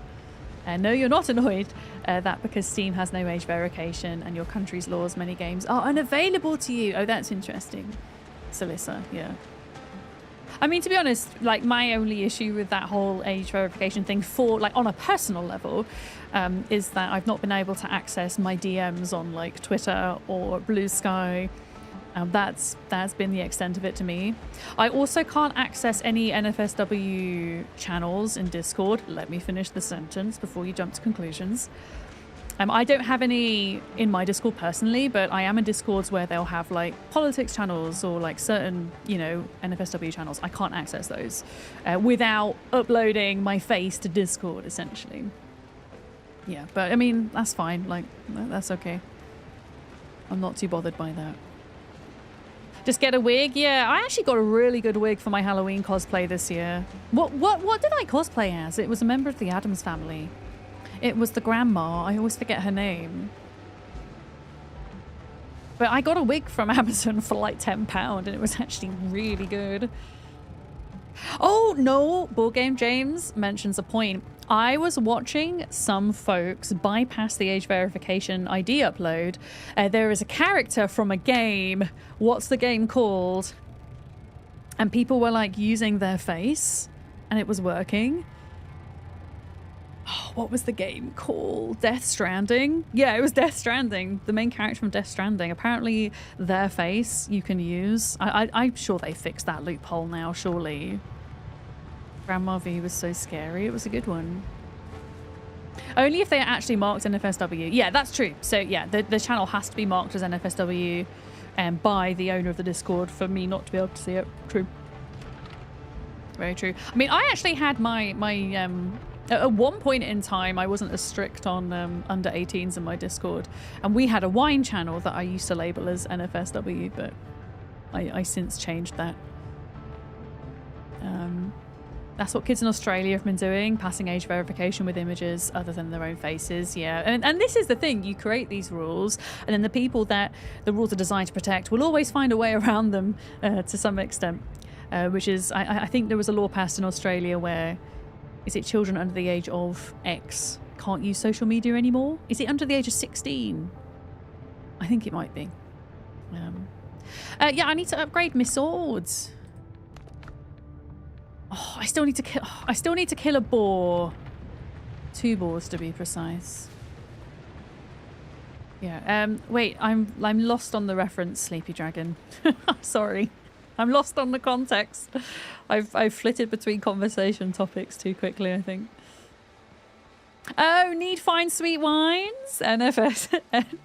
No, you're not annoyed that because Steam has no age verification and your country's laws, many games are unavailable to you. Oh, that's interesting. Salissa, yeah. I mean, to be honest, like my only issue with that whole age verification thing for like on a personal level is that I've not been able to access my DMs on like Twitter or Blue Sky. That's been the extent of it to me. I also can't access any NFSW channels in Discord. Let me finish the sentence before you jump to conclusions. I don't have any in my Discord personally, but I am in Discords where they'll have like politics channels or like certain, you know, NFSW channels. I can't access those without uploading my face to Discord, essentially. Yeah, but I mean, that's fine. Like, that's okay. I'm not too bothered by that. Just get a wig? Yeah, I actually got a really good wig for my Halloween cosplay this year. What did I cosplay as? It was a member of the Addams family. It was the grandma. I always forget her name. But I got a wig from Amazon for like £10 and it was actually really good. Oh, no. Board Game James mentions a point. I was watching some folks bypass the age verification ID upload. There is a character from a game. What's the game called? And people were like using their face and it was working. Oh, what was the game called? Death Stranding? Yeah, it was Death Stranding. The main character from Death Stranding. Apparently their face you can use. I'm sure they fixed that loophole now, surely. Grandma V was so scary. It was a good one. Only if they are actually marked NFSW. Yeah, that's true. So yeah, the channel has to be marked as NFSW by the owner of the Discord for me not to be able to see it. True. Very true. I mean, I actually had my at one point in time, I wasn't as strict on under 18s in my Discord. And we had a wine channel that I used to label as NFSW, but I since changed that. That's what kids in Australia have been doing, passing age verification with images other than their own faces. Yeah, and this is the thing. You create these rules, and then the people that the rules are designed to protect will always find a way around them to some extent, which is, I think there was a law passed in Australia where, is it children under the age of X can't use social media anymore? Is it under the age of 16? I think it might be. Yeah, I need to upgrade my swords. Oh, I still need to kill a boar. 2 boars to be precise. Yeah. Wait, I'm lost on the reference, Sleepy Dragon. I'm sorry. I'm lost on the context. I've flitted between conversation topics too quickly, I think. Oh, need fine sweet wines?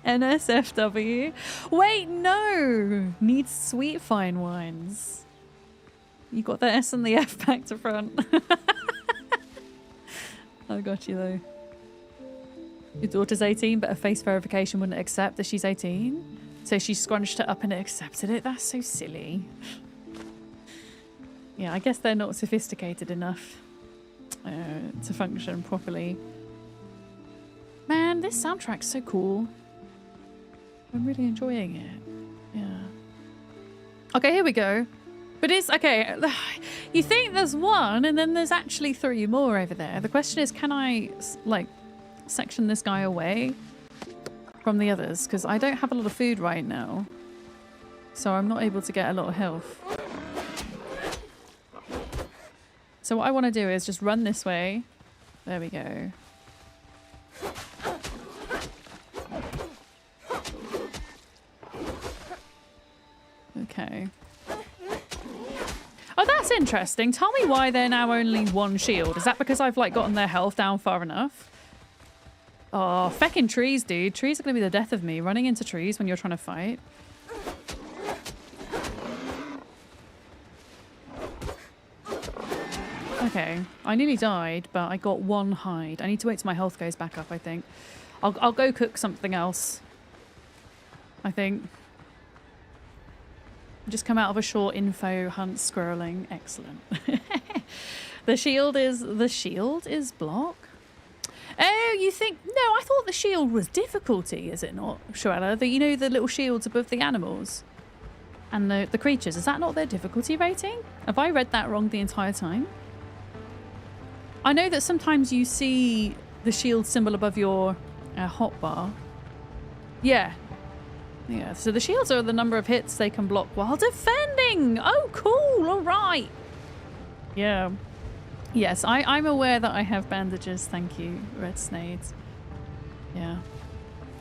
NSFW. Wait, no. Need sweet fine wines. You got the S and the F back to front. I got you though. Your daughter's 18, but her face verification wouldn't accept that she's 18. So she scrunched it up and it accepted it. That's so silly. Yeah, I guess they're not sophisticated enough to function properly. Man, this soundtrack's so cool. I'm really enjoying it. Yeah. Okay, here we go. But it's okay. You think there's one, and then there's actually 3 more over there. The question is, can I like section this guy away from the others? Because I don't have a lot of food right now, so I'm not able to get a lot of health. So what I want to do is just run this way. There we go. Okay. Oh, that's interesting. Tell me why they're now only 1 shield. Is that because I've like gotten their health down far enough? Oh, feckin' trees, dude. Trees are gonna be the death of me. Running into trees when you're trying to fight. Okay, I nearly died, but I got 1 hide. I need to wait till my health goes back up, I think. I'll go cook something else. I think. Just come out of a short info hunt squirreling. Excellent. The shield is block. Oh, you think? No, I thought the shield was difficulty, is it not, Shuella? You know, the little shields above the animals and the creatures. Is that not their difficulty rating? Have I read that wrong the entire time? I know that sometimes you see the shield symbol above your hotbar. Yeah. Yeah, so the shields are the number of hits they can block while defending. Oh, cool. All right. Yeah. Yes, I'm aware that I have bandages. Thank you, Red Snades. Yeah.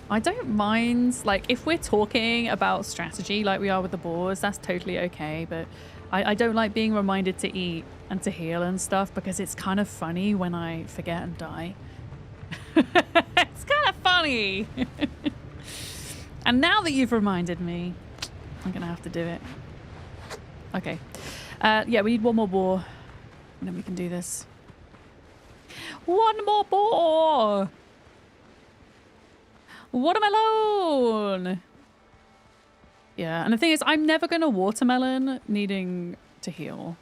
I don't mind, like, if we're talking about strategy like we are with the boars, that's totally okay. But I don't like being reminded to eat and to heal and stuff because it's kind of funny when I forget and die. It's kind of funny. And now that you've reminded me, I'm going to have to do it. Okay. Yeah, we need 1 more boar. And then we can do this. 1 more boar! Watermelon! Yeah, and the thing is, I'm never going to watermelon needing to heal.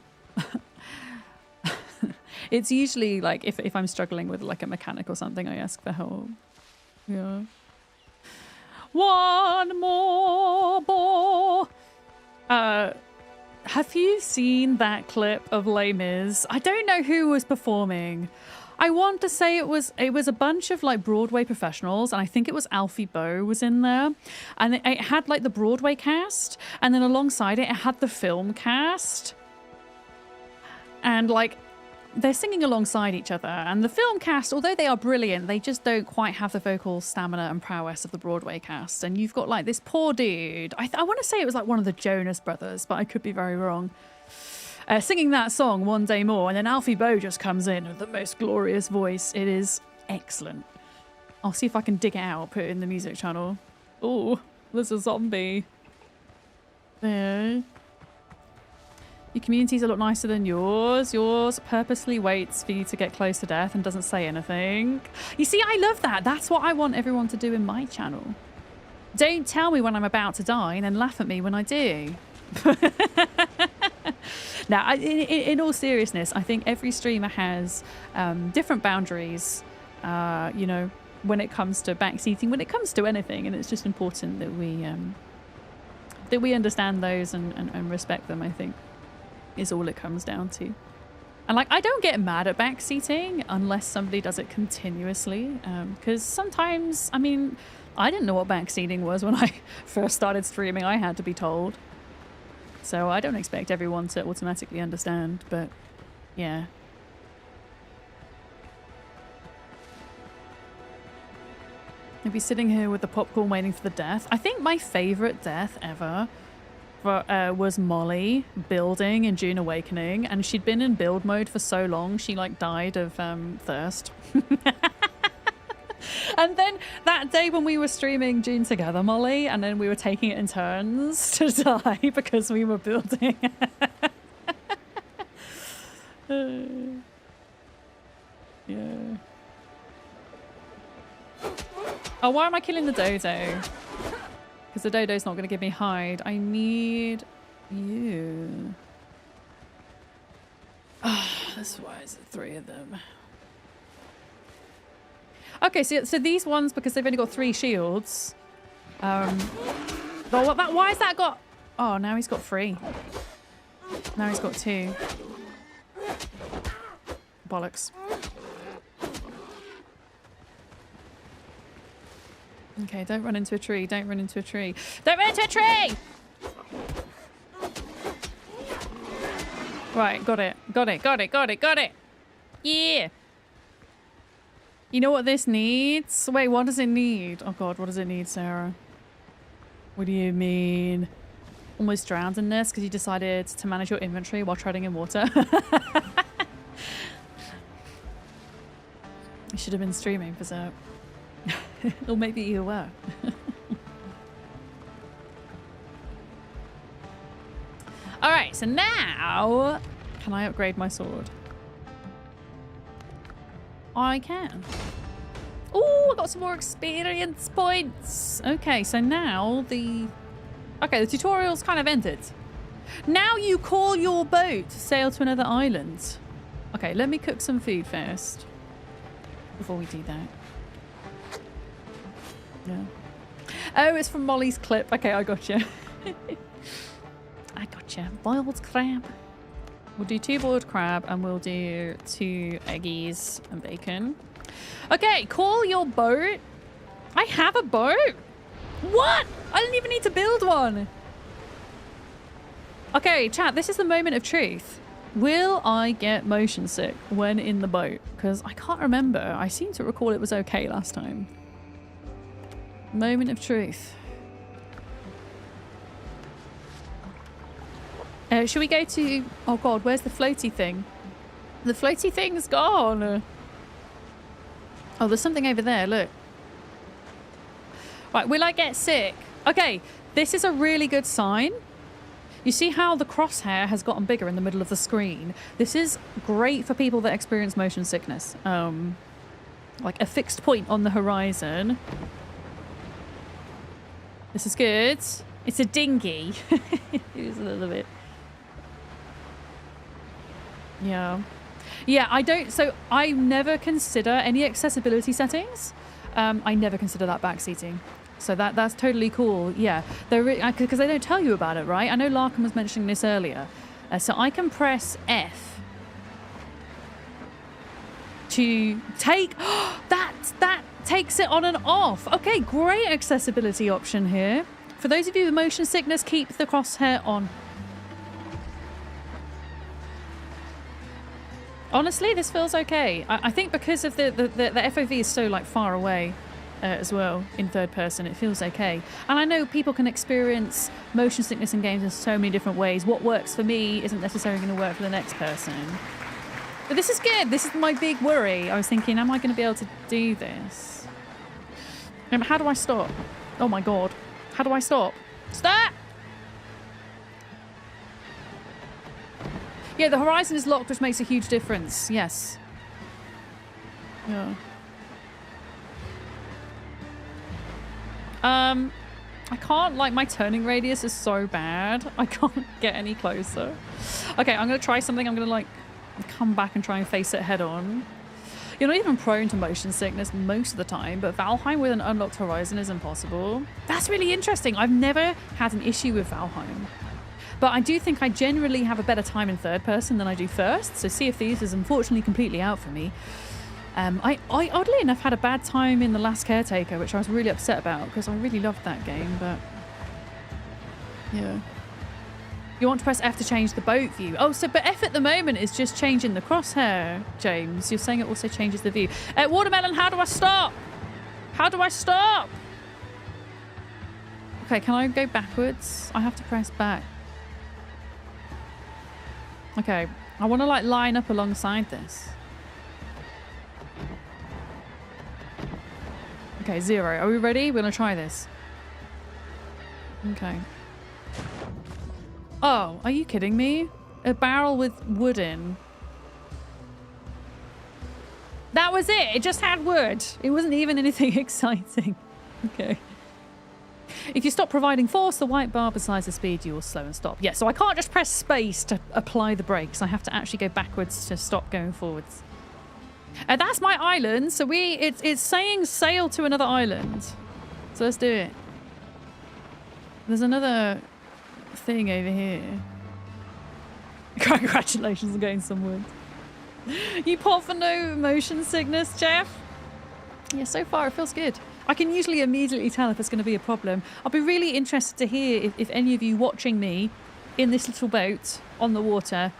It's usually like if I'm struggling with like a mechanic or something, I ask for help. Yeah. 1 more boar! Have you seen that clip of Les Mis? I don't know who was performing. I want to say it was a bunch of like Broadway professionals, and I think it was Alfie Boe was in there, and it had like the Broadway cast, and then alongside it had the film cast, and like they're singing alongside each other. And the film cast, although they are brilliant, they just don't quite have the vocal stamina and prowess of the Broadway cast. And you've got like this poor dude. I want to say it was like one of the Jonas Brothers, but I could be very wrong. Singing that song, One Day More, and then Alfie Boe just comes in with the most glorious voice. It is excellent. I'll see if I can dig it out, put it in the music channel. Oh, there's a zombie. There. Your community's a lot nicer than yours. Yours purposely waits for you to get close to death and doesn't say anything. You see, I love that. That's what I want everyone to do in my channel. Don't tell me when I'm about to die and then laugh at me when I do. Now, in all seriousness, I think every streamer has different boundaries, you know, when it comes to backseating, when it comes to anything. And it's just important that we understand those and respect them, I think. Is all it comes down to. And like, I don't get mad at backseating unless somebody does it continuously, because sometimes, I mean, I didn't know what backseating was when I first started streaming. I had to be told, so I don't expect everyone to automatically understand, but yeah. I'd be sitting here with the popcorn waiting for the death. I think my favourite death ever was Molly building in June Awakening, and she'd been in build mode for so long she like died of thirst. And then that day when we were streaming June together, Molly, and then we were taking it in turns to die because we were building. Yeah. Oh, why am I killing the dodo? Because the dodo's not going to give me hide. I need you. Oh, that's why is it 3 of them. Okay, so these ones, because they've only got 3 shields. But why has that got... Oh, now he's got 3. Now he's got 2. Bollocks. Okay, don't run into a tree. Don't run into a tree. Don't run into a tree! Right, got it. Got it, got it, got it, got it. Yeah. You know what this needs? Wait, what does it need? Oh god, what does it need, Sarah? What do you mean? Almost drowned in this because you decided to manage your inventory while treading in water. You should have been streaming, Berserk. Or maybe you were. Alright, so now... Can I upgrade my sword? I can. Oh, I got some more experience points. Okay, so now the... Okay, the tutorial's kind of ended. Now you call your boat to sail to another island. Okay, let me cook some food first. Before we do that. Yeah. Oh, it's from Molly's clip. Okay, I gotcha. I gotcha. Boiled crab. We'll do 2 boiled crab and we'll do 2 eggies and bacon. Okay, call your boat. I have a boat. What? I didn't even need to build one. Okay, chat, this is the moment of truth. Will I get motion sick when in the boat? Because I can't remember. I seem to recall it was okay last time. Moment of truth. Should we go to... Oh god, where's the floaty thing? The floaty thing's gone. Oh, there's something over there, look. Right, will I get sick? Okay, this is a really good sign. You see how the crosshair has gotten bigger in the middle of the screen? This is great for people that experience motion sickness. Like a fixed point on the horizon. This is good. It's a dinghy. It is a little bit. Yeah. Yeah, I don't... So I never consider any accessibility settings. I never consider that backseating. So that's totally cool. Yeah, because they don't tell you about it, right? I know Larkin was mentioning this earlier. So I can press F to take... that takes it on and off. Okay, great accessibility option here. For those of you with motion sickness, keep the crosshair on. Honestly, this feels okay. I think because of the FOV is so like far away. As well in third person, it feels okay. And I know people can experience motion sickness in games in so many different ways. What works for me isn't necessarily going to work for the next person. But this is good. This is my big worry. I was thinking, am I going to be able to do this? How do I stop? Oh my god. How do I stop? Stop! Yeah, the horizon is locked, which makes a huge difference. Yes. Yeah. I can't, like, my turning radius is so bad. I can't get any closer. Okay, I'm going to try something. I'm going to, like, come back and try and face it head on. You're not even prone to motion sickness most of the time, but Valheim with an unlocked horizon is impossible. That's really interesting. I've never had an issue with Valheim. But I do think I generally have a better time in third person than I do first. So Sea of Thieves is unfortunately completely out for me. I oddly enough had a bad time in The Last Caretaker, which I was really upset about because I really loved that game, but yeah. You want to press F to change the boat view. Oh, so but F at the moment is just changing the crosshair, James. You're saying it also changes the view. Watermelon, how do I stop? How do I stop? Okay, can I go backwards? I have to press back. Okay, I want to like line up alongside this. Okay, 0. Are we ready? We're gonna try this. Okay. Oh, are you kidding me? A barrel with wood in. That was it. It just had wood. It wasn't even anything exciting. Okay. If you stop providing force, the white bar besides the speed, you will slow and stop. Yeah, so I can't just press space to apply the brakes. I have to actually go backwards to stop going forwards. That's my island. So it's saying sail to another island. So let's do it. There's another thing over here. Congratulations on getting some wood. You pop for no motion sickness, Jeff? Yeah, so far it feels good. I can usually immediately tell if it's going to be a problem. I'll be really interested to hear if any of you watching me in this little boat on the water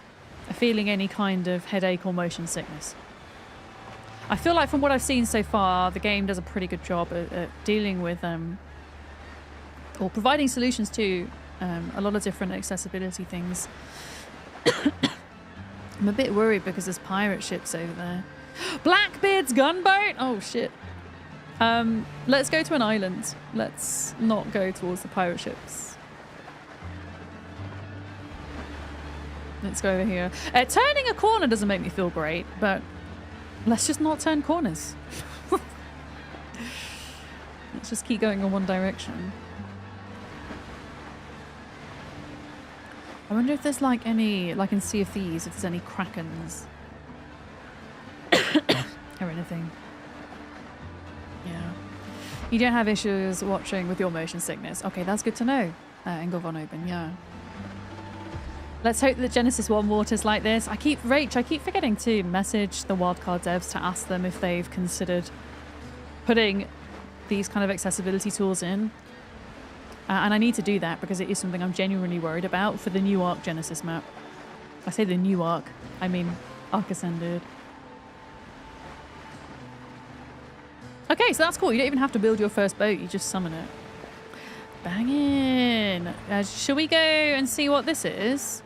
are feeling any kind of headache or motion sickness. I feel like from what I've seen so far, the game does a pretty good job at dealing with or providing solutions to a lot of different accessibility things. I'm a bit worried because there's pirate ships over there. Blackbeard's gunboat? Oh shit. Let's go to an island. Let's not go towards the pirate ships. Let's go over here. Turning a corner doesn't make me feel great, but let's just not turn corners. Let's just keep going in one direction. I wonder if there's like any, like in Sea of Thieves, if there's any krakens or anything. Yeah. You don't have issues watching with your motion sickness. Okay, that's good to know. Engel von Oben, yeah. Let's hope that Genesis 1 water's like this. I keep forgetting to message the Wildcard devs to ask them if they've considered putting these kind of accessibility tools in. And I need to do that because it is something I'm genuinely worried about for the new Ark Genesis map. I say the new Ark, I mean Ark Ascended. Okay, so that's cool. You don't even have to build your first boat, you just summon it. Bangin'. Shall we go and see what this is?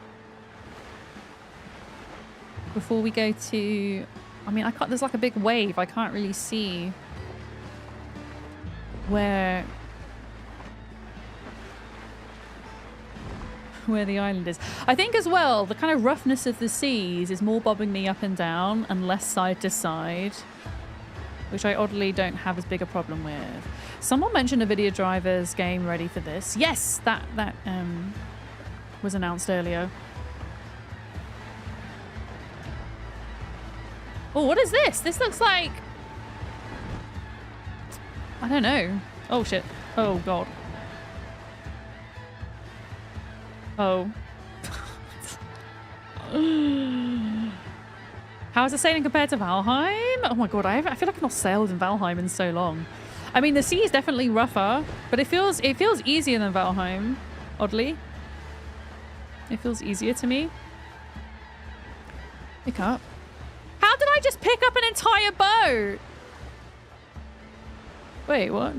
Before we go to... I mean, there's like a big wave. I can't really see where the island is. I think as well, the kind of roughness of the seas is more bobbing me up and down and less side to side, which I oddly don't have as big a problem with. Someone mentioned a video drivers game ready for this. Yes, that was announced earlier. Oh, what is this? This looks like... I don't know. Oh, shit. Oh, God. Oh. How is it sailing compared to Valheim? Oh my god, I feel like I've not sailed in Valheim in so long. I mean, the sea is definitely rougher, but it feels easier than Valheim, oddly. It feels easier to me. Pick up. How did I just pick up an entire boat? Wait, what?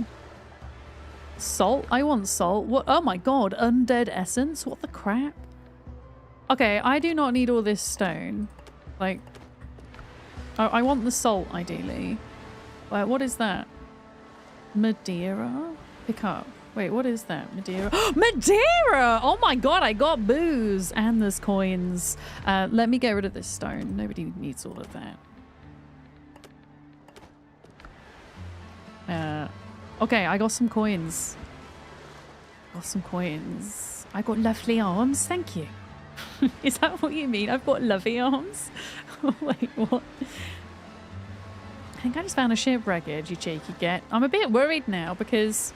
Salt? I want salt. What? Oh my god, undead essence? What the crap? Okay, I do not need all this stone. Like, I want the salt, ideally. What is that? Madeira? Pick up. Wait, what is that? Madeira? Madeira! Oh my god, I got booze! And there's coins. Let me get rid of this stone. Nobody needs all of that. Okay, I got some coins. I got lovely arms, thank you. Is that what you mean? I've got lovely arms? Wait, what? I think I just found a shipwreckage, you cheeky get. I'm a bit worried now because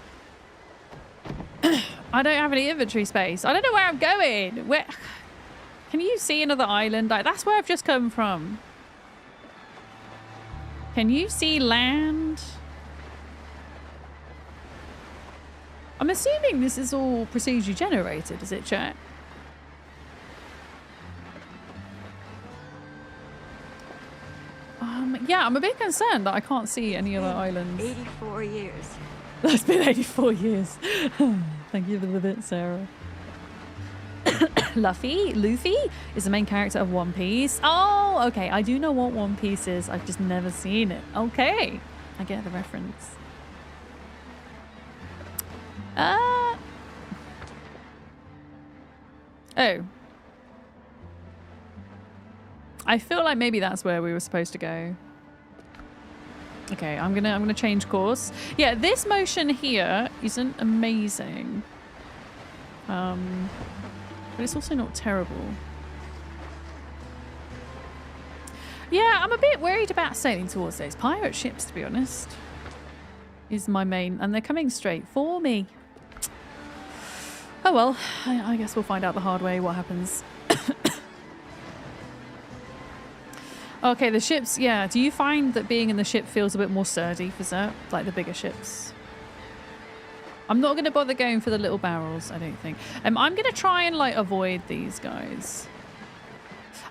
I don't have any inventory space. I don't know where I'm going. Where? Can you see another island? Like, that's where I've just come from. Can you see land? I'm assuming this is all procedure generated, is it, chat? Yeah, I'm a bit concerned that I can't see any other islands. 84 years. That's been 84 years. Thank you for the bit, Sarah. Luffy is the main character of One Piece. Oh, okay. I do know what One Piece is. I've just never seen it. Okay. I get the reference. Oh. I feel like maybe that's where we were supposed to go. Okay, I'm gonna change course. Yeah, this motion here isn't amazing. But it's also not terrible. Yeah, I'm a bit worried about sailing towards those pirate ships, to be honest. Is my main, and they're coming straight for me. Oh well, I guess we'll find out the hard way what happens. Okay, the ships, yeah. Do you find that being in the ship feels a bit more sturdy for Zert? Like the bigger ships? I'm not going to bother going for the little barrels, I don't think. I'm going to try and like avoid these guys.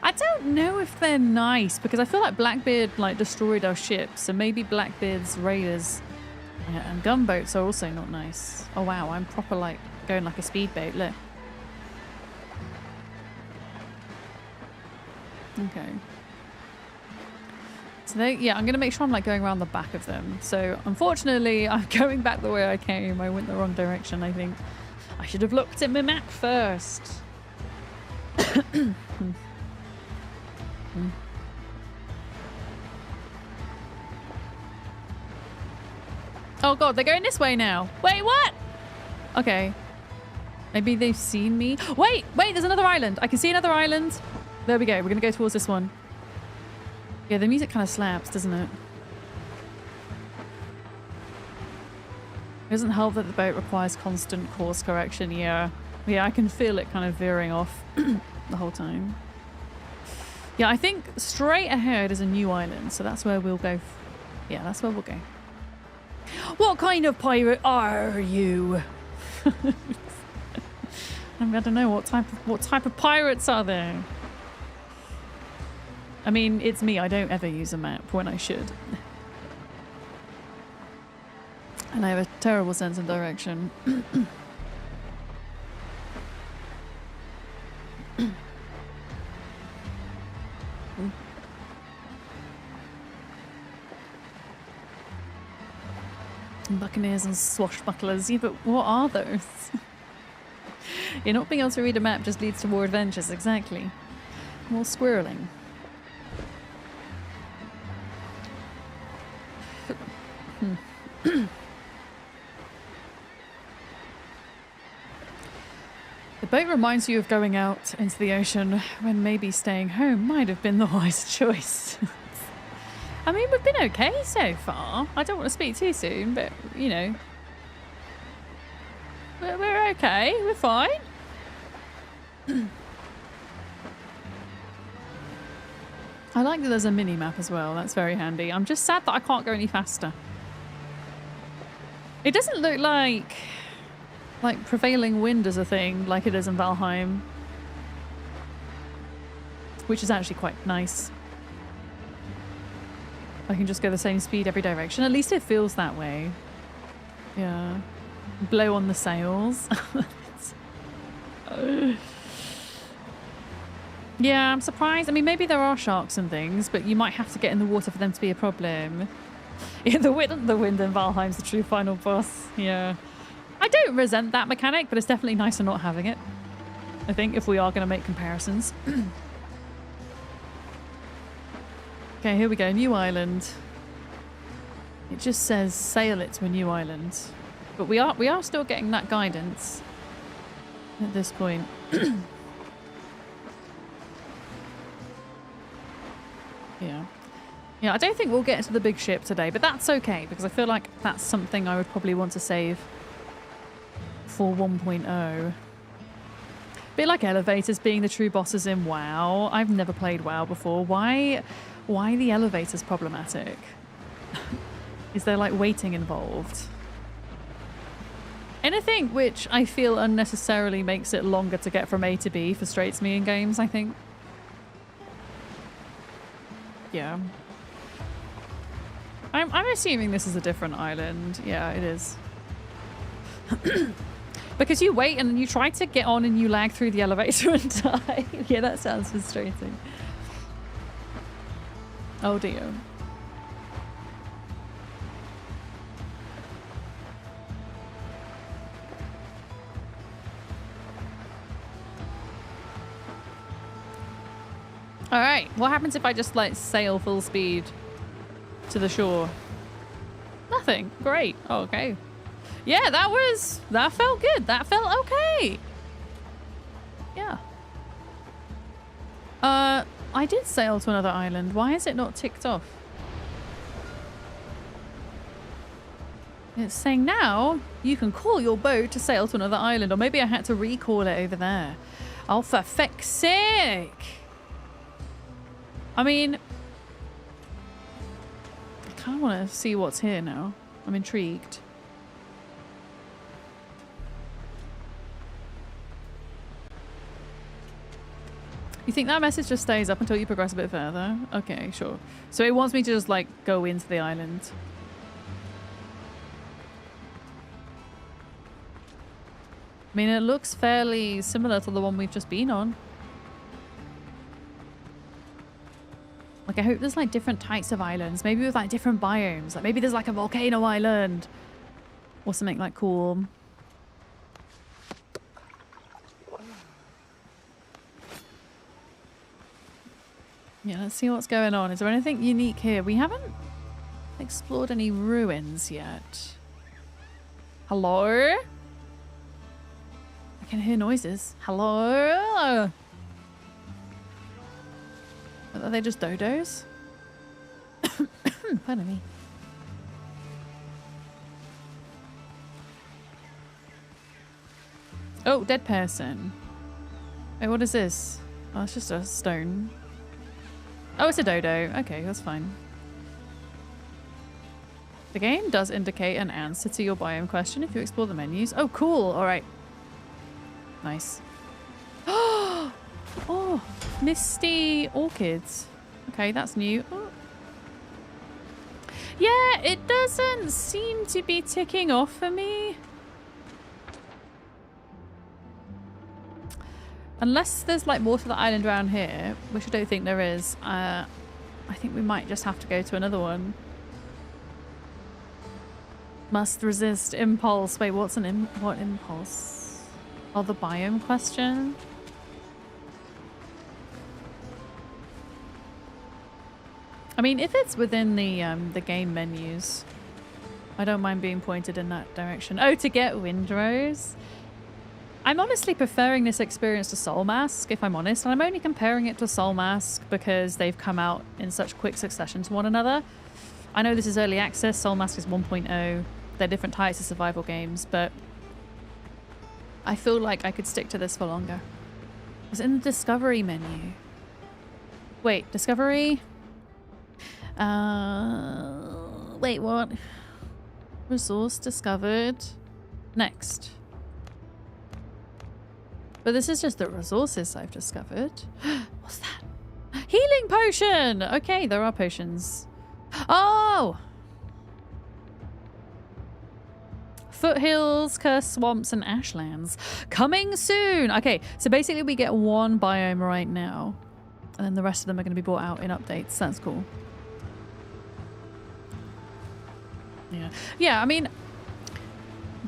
I don't know if they're nice because I feel like Blackbeard like destroyed our ships. So maybe Blackbeard's raiders and gunboats are also not nice. Oh wow, I'm proper like going like a speedboat, look. Okay. So they, yeah, I'm going to make sure I'm like going around the back of them. So unfortunately, I'm going back the way I came. I went the wrong direction, I think. I should have looked at my map first. Oh god, they're going this way now. Wait, what? Okay. Maybe they've seen me. Wait, there's another island. I can see another island. There we go. We're going to go towards this one. Yeah, the music kind of slaps, doesn't it? It doesn't help that the boat requires constant course correction. Yeah, I can feel it kind of veering off the whole time. Yeah, I think straight ahead is a new island, so that's where we'll go. Yeah, that's where we'll go. What kind of pirate are you? I don't know what type of pirates are there. I mean, it's me. I don't ever use a map when I should. And I have a terrible sense of direction. Buccaneers and swashbucklers. Yeah, but what are those? You're not being able to read a map just leads to more adventures. Exactly. More squirreling. The boat reminds you of going out into the ocean when maybe staying home might have been the wise choice. I mean, we've been okay so far. I don't want to speak too soon, but, you know. We're okay. We're fine. I like that there's a mini-map as well. That's very handy. I'm just sad that I can't go any faster. It doesn't look like prevailing wind is a thing like it is in Valheim. Which is actually quite nice. I can just go the same speed every direction. At least it feels that way. Yeah. Blow on the sails. Yeah, I'm surprised. I mean, maybe there are sharks and things, but you might have to get in the water for them to be a problem. Yeah, the wind in Valheim's the true final boss. Yeah. I don't resent that mechanic, but it's definitely nicer not having it. I think if we are going to make comparisons. Okay, here we go. New island. It just says sail it to a new island. But we are still getting that guidance at this point. Yeah. Yeah, I don't think we'll get to the big ship today, but that's okay because I feel like that's something I would probably want to save for 1.0. Bit like elevators being the true bosses in WoW. I've never played WoW before. Why the elevators problematic? Is there like waiting involved? Anything which I feel unnecessarily makes it longer to get from A to B frustrates me in games, I think. Yeah. I'm assuming this is a different island. Yeah, it is. Because you wait and you try to get on and you lag through the elevator and die. Yeah, that sounds frustrating. Oh dear. All right, what happens if I just like sail full speed to the shore? Nothing. Great. Oh, okay. Yeah, that felt good. That felt okay. Yeah. I did sail to another island. Why is it not ticked off? It's saying now you can call your boat to sail to another island, or maybe I had to recall it over there. Oh, for feck's sake. I mean, I kind of want to see what's here now. I'm intrigued. You think that message just stays up until you progress a bit further? Okay, sure. So it wants me to just like go into the island. I mean, it looks fairly similar to the one we've just been on. Like, I hope there's like different types of islands, maybe with like different biomes. Like maybe there's like a volcano island or something like cool. Yeah, let's see what's going on. Is there anything unique here? We haven't explored any ruins yet. Hello? I can hear noises. Hello? Are they just dodos? Pardon me. Oh, dead person. Wait, what is this? Oh, it's just a stone. Oh, it's a dodo. Okay, that's fine. The game does indicate an answer to your biome question if you explore the menus. Oh, cool. All right. Nice. Oh, misty orchids. Okay, that's new. Oh. Yeah, it doesn't seem to be ticking off for me. Unless there's like more to the island around here, which I don't think there is. I think we might just have to go to another one. Must resist impulse. Wait, what's what impulse? Oh, the biome question. I mean, if it's within the game menus, I don't mind being pointed in that direction. Oh, to get Windrose. I'm honestly preferring this experience to Soul Mask, if I'm honest, and I'm only comparing it to Soul Mask because they've come out in such quick succession to one another. I know this is early access, Soul Mask is 1.0, they're different types of survival games, but I feel like I could stick to this for longer. It's in the Discovery menu. Wait, Discovery? Wait, what? Resource discovered. Next. But this is just the resources I've discovered. What's that? Healing potion! Okay, there are potions. Oh! Foothills, cursed swamps, and ashlands. Coming soon! Okay, so basically we get one biome right now. And then the rest of them are going to be brought out in updates. That's cool. Yeah. Yeah, I mean,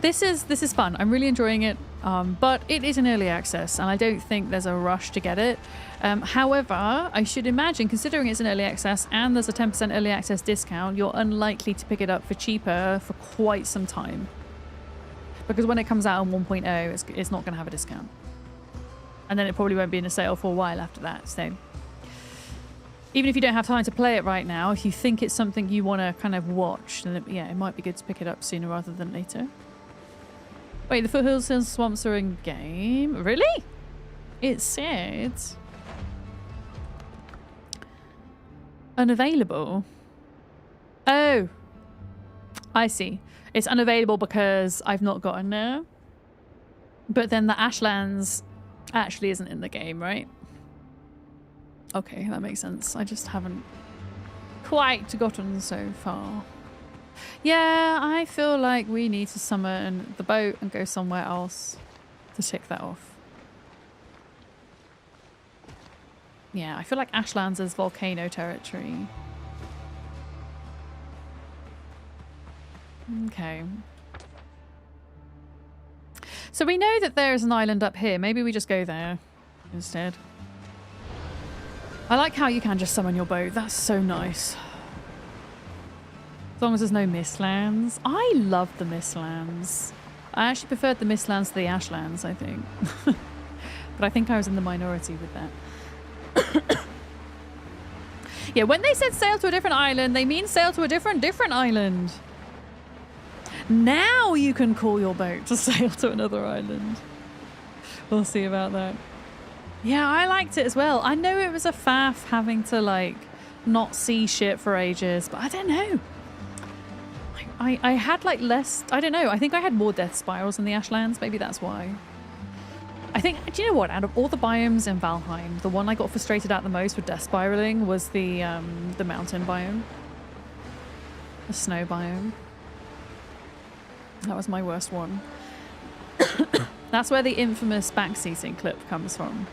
this is fun. I'm really enjoying it. But it is in early access and I don't think there's a rush to get it. However, I should imagine, considering it's in early access and there's a 10% early access discount, you're unlikely to pick it up for cheaper for quite some time. Because when it comes out on 1.0, it's not going to have a discount. And then it probably won't be in a sale for a while after that. So even if you don't have time to play it right now, if you think it's something you want to kind of watch, then it might be good to pick it up sooner rather than later. Wait, the foothills and swamps are in game? Really? It said unavailable. Oh, I see. It's unavailable because I've not gotten there. But then the Ashlands actually isn't in the game, right? Okay, that makes sense. I just haven't quite gotten so far. Yeah, I feel like we need to summon the boat and go somewhere else to tick that off. Yeah, I feel like Ashlands is volcano territory. Okay. So we know that there is an island up here. Maybe we just go there instead. I like how you can just summon your boat. That's so nice. As long as there's no Mistlands. I love the Mistlands. I actually preferred the Mistlands to the Ashlands, I think. But I think I was in the minority with that. Yeah, when they said sail to a different island, they mean sail to a different island. Now you can call your boat to sail to another island. We'll see about that. Yeah, I liked it as well. I know it was a faff having to, like, not see shit for ages, but I don't know. I had, like, less... I don't know. I think I had more death spirals in the Ashlands. Maybe that's why. I think... Do you know what? Out of all the biomes in Valheim, the one I got frustrated at the most with death spiraling was the mountain biome. The snow biome. That was my worst one. That's where the infamous backseating clip comes from.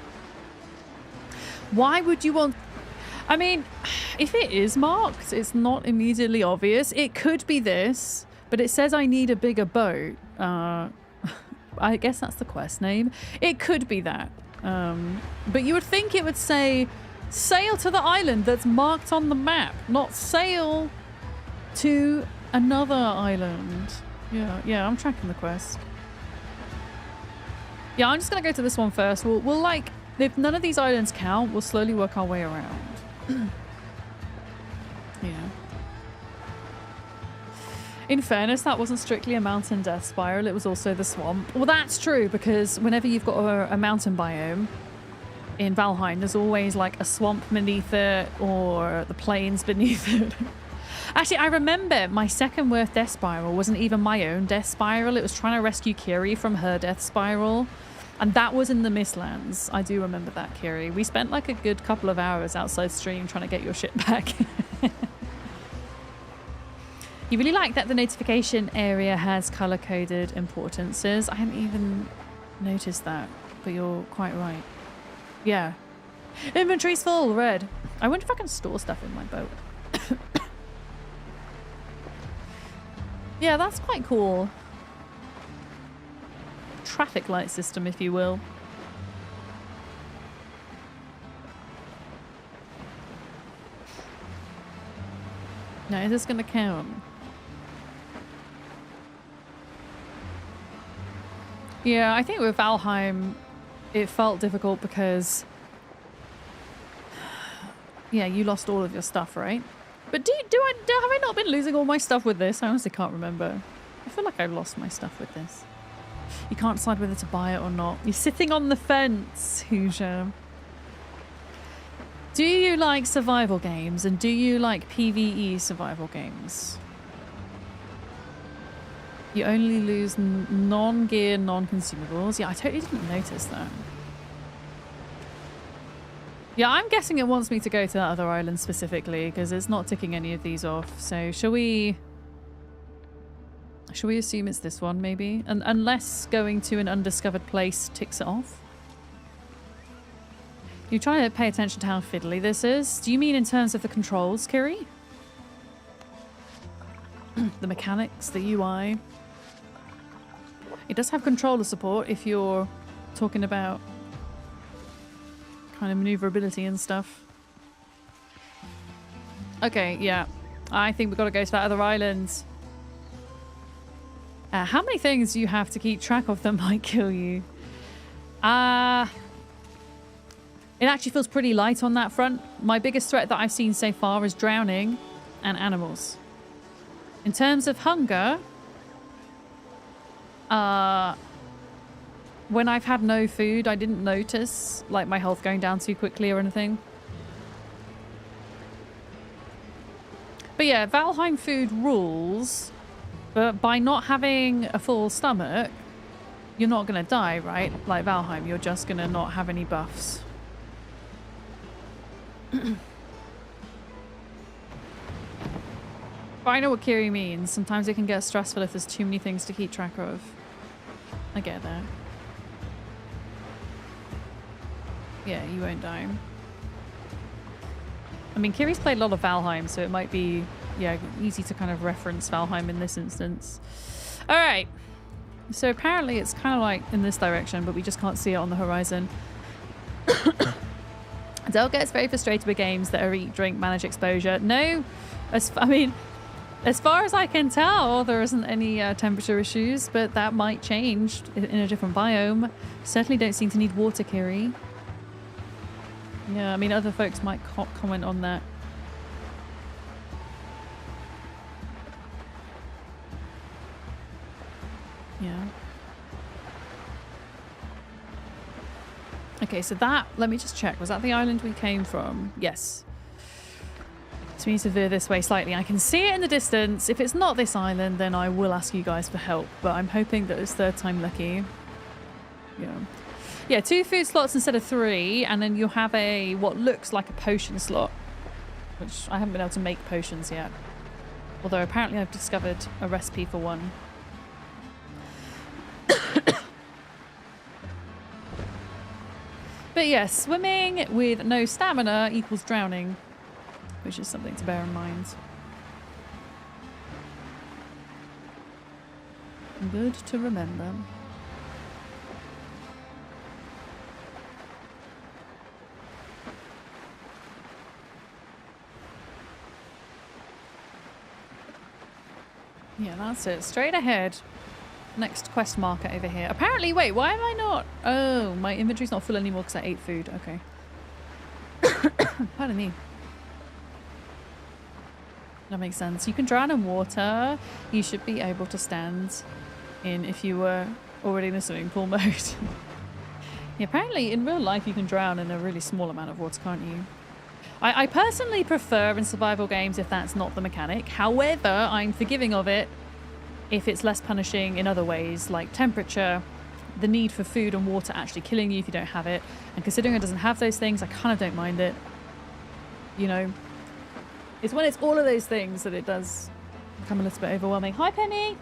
Why would you want... I mean, if it is marked, it's not immediately obvious. It could be this, but it says I need a bigger boat. I guess that's the quest name. It could be that. But you would think it would say, sail to the island that's marked on the map, not sail to another island. Yeah, I'm tracking the quest. Yeah, I'm just going to go to this one first. We'll like... If none of these islands count, we'll slowly work our way around. Yeah. In fairness, that wasn't strictly a mountain death spiral. It was also the swamp. Well, that's true, because whenever you've got a mountain biome in Valheim, there's always like a swamp beneath it or the plains beneath it. Actually, I remember my second worst death spiral wasn't even my own death spiral. It was trying to rescue Kiri from her death spiral. And that was in the Mistlands. I do remember that, Kiri. We spent like a good couple of hours outside stream trying to get your shit back. You really like that the notification area has color-coded importances. I hadn't even noticed that, but you're quite right. Yeah. Inventory's full, red. I wonder if I can store stuff in my boat. Yeah, that's quite cool. Traffic light system, if you will. Now, is this going to count? Yeah, I think with Valheim, it felt difficult because... Yeah, you lost all of your stuff, right? But have I not been losing all my stuff with this? I honestly can't remember. I feel like I've lost my stuff with this. You can't decide whether to buy it or not. You're sitting on the fence, Hoosier. Do you like survival games and do you like PvE survival games? You only lose non-gear, non-consumables. Yeah, I totally didn't notice that. Yeah, I'm guessing it wants me to go to that other island specifically because it's not ticking any of these off. So shall we assume it's this one maybe? And unless going to an undiscovered place ticks it off? You try to pay attention to how fiddly this is. Do you mean in terms of the controls, Kiri? The mechanics, the UI? It does have controller support if you're talking about kind of maneuverability and stuff. Okay, yeah. I think we've got to go to that other island. How many things do you have to keep track of that might kill you? It actually feels pretty light on that front. My biggest threat that I've seen so far is drowning and animals. In terms of hunger, when I've had no food, I didn't notice like my health going down too quickly or anything. But yeah, Valheim food rules, but by not having a full stomach, you're not going to die, right? Like Valheim, you're just going to not have any buffs. But I know what Kiri means. Sometimes it can get stressful if there's too many things to keep track of. I get that. Yeah, you won't die. I mean, Kiri's played a lot of Valheim, so it might be, yeah, easy to kind of reference Valheim in this instance. All right. So apparently it's kind of like in this direction, but we just can't see it on the horizon. Dell gets very frustrated with games that are eat, drink, manage exposure. No, I mean, as far as I can tell, there isn't any temperature issues, but that might change in a different biome. Certainly don't seem to need water, Kiri. Yeah, I mean, other folks might comment on that. Yeah. Okay, so that, let me just check. Was that the island we came from? Yes. So we need to veer this way slightly. I can see it in the distance. If it's not this island, then I will ask you guys for help. But I'm hoping that it's third time lucky. Yeah. Yeah, 2 food slots instead of 3. And then you'll have a, what looks like a potion slot. Which I haven't been able to make potions yet. Although apparently I've discovered a recipe for one. But yes, swimming with no stamina equals drowning, which is something to bear in mind. Good to remember. Yeah, that's it. Straight ahead. Next quest marker over here. Apparently, wait, why am I not? Oh, my inventory's not full anymore because I ate food. Okay. Pardon me. That makes sense. You can drown in water. You should be able to stand in if you were already in the swimming pool mode. Yeah, apparently, in real life, you can drown in a really small amount of water, can't you? I personally prefer in survival games if that's not the mechanic. However, I'm forgiving of it if it's less punishing in other ways, like temperature, the need for food and water actually killing you if you don't have it. And considering it doesn't have those things, I kind of don't mind it. You know, it's when it's all of those things that it does become a little bit overwhelming. Hi, Penny!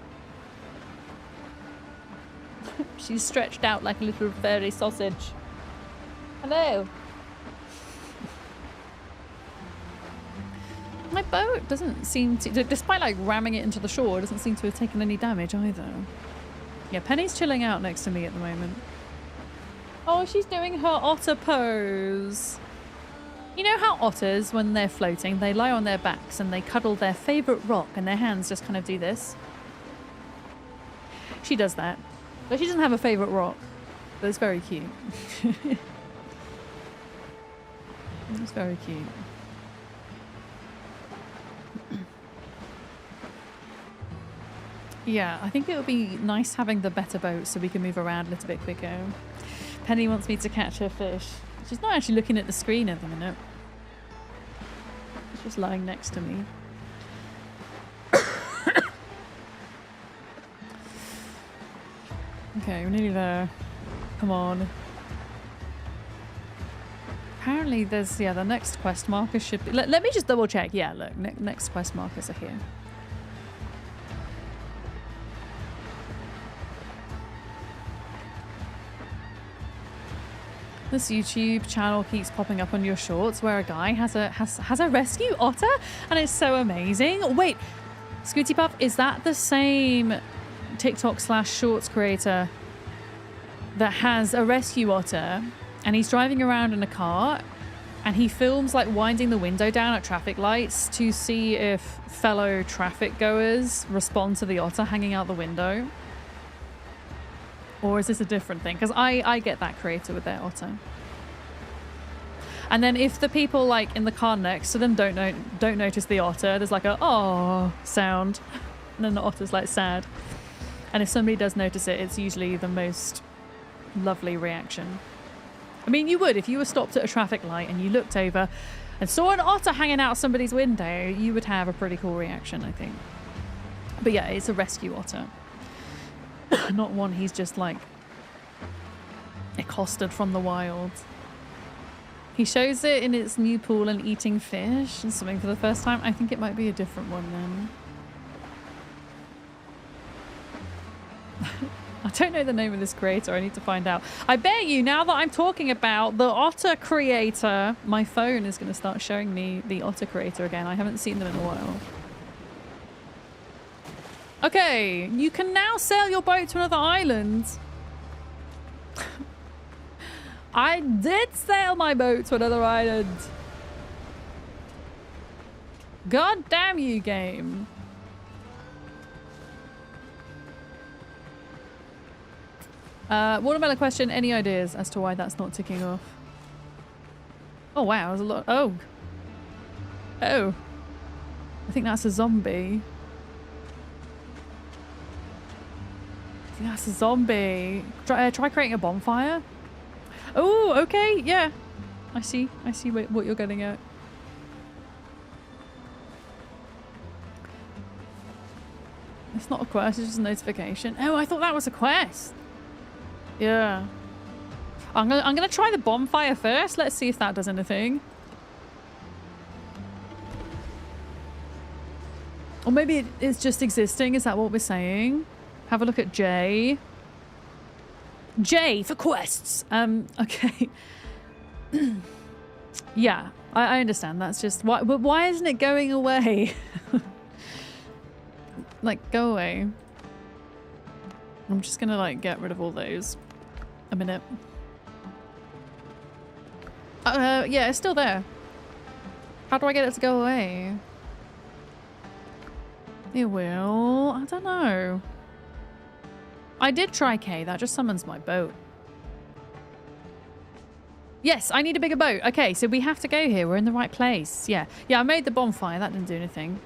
She's stretched out like a little furry sausage. Hello! My boat doesn't seem to, despite like ramming it into the shore, it doesn't seem to have taken any damage either. Yeah, Penny's chilling out next to me at the moment. Oh, she's doing her otter pose. You know how otters, when they're floating, they lie on their backs and they cuddle their favourite rock and their hands just kind of do this? She does that. But she doesn't have a favourite rock. But it's very cute. It's very cute. Yeah, I think it would be nice having the better boat so we can move around a little bit quicker. Penny wants me to catch her fish. She's not actually looking at the screen at the minute. She's just lying next to me. Okay, we're nearly there. Come on. Apparently there's, yeah, the next quest marker should be... Let me just double check. Yeah, look, next quest markers are here. This YouTube channel keeps popping up on your shorts where a guy has a rescue otter and it's so amazing. Wait, Scooty Puff, is that the same TikTok/shorts creator that has a rescue otter and he's driving around in a car and he films like winding the window down at traffic lights to see if fellow traffic goers respond to the otter hanging out the window? Or is this a different thing? Because I get that creator with their otter. And then if the people like in the car next to them don't notice the otter, there's like a "oh" sound. And then the otter's like sad. And if somebody does notice it, it's usually the most lovely reaction. I mean, you would if you were stopped at a traffic light and you looked over and saw an otter hanging out somebody's window, you would have a pretty cool reaction, I think. But yeah, it's a rescue otter. Not one he's just like accosted from the wild. He shows it in its new pool and eating fish and swimming for the first time. I think it might be a different one then. I don't know the name of this creator. I need to find out. I bet you now that I'm talking about the otter creator, my phone is going to start showing me the otter creator again. I haven't seen them in a while. Okay, you can now sail your boat to another island. I did sail my boat to another island. God damn you, game. Watermelon question, any ideas as to why that's not ticking off? Oh wow, there's a lot. Oh. Oh. I think that's a zombie. I think that's a zombie. Try creating a bonfire. Oh, okay, yeah. I see what you're getting at. It's not a quest, it's just a notification. Oh, I thought that was a quest. Yeah. I'm gonna try the bonfire first. Let's see if that does anything. Or maybe it's just existing. Is that what we're saying? Have a look at J. J for quests. Okay. Yeah, I understand. That's just why. But why isn't it going away? Like, go away. I'm just gonna like get rid of all those. A minute. Yeah, it's still there. How do I get it to go away? It will. I don't know. I did try K. That just summons my boat. Yes, I need a bigger boat. Okay, so we have to go here. We're in the right place. Yeah. Yeah, I made the bonfire. That didn't do anything.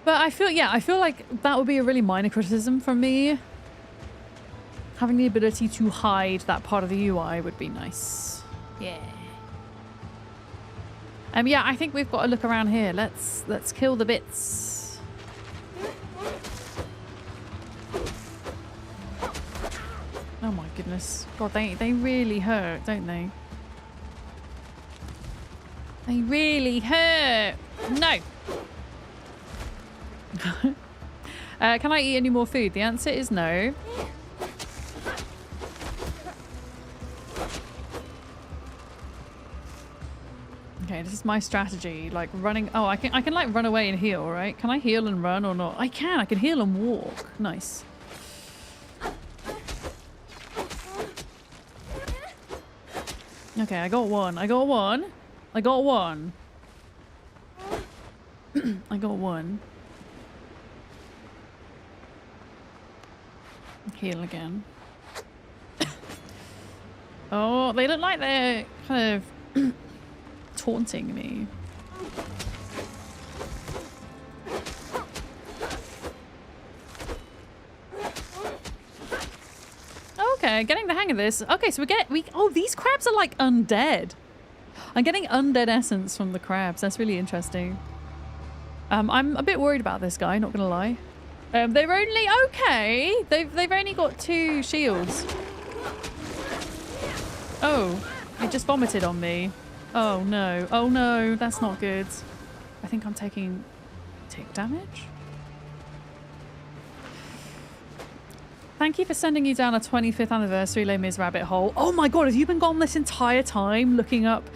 But I feel like that would be a really minor criticism from me. Having the ability to hide that part of the UI would be nice. Yeah. Yeah, I think we've got to look around here. Let's kill the bits. Oh my goodness. God, they really hurt, don't they? They really hurt. No. Can I eat any more food? The answer is no. Okay, this is my strategy. Like running. Oh, I can like run away and heal, right? Can I heal and run or not? I can. I can heal and walk. Nice. Okay, I got one. I got one. I got one. I got one. Heal again. Oh, they look like they're kind of taunting me. Okay, getting the hang of this. Okay, so oh, these crabs are like undead. I'm getting undead essence from the crabs. That's really interesting. I'm a bit worried about this guy, not gonna lie. They're only okay. They've only got 2 shields. Oh, it just vomited on me. Oh no. Oh no, that's not good. I think I'm taking tick damage. Thank you for sending you down a 25th anniversary Les Mis rabbit hole. Oh my god, have you been gone this entire time looking up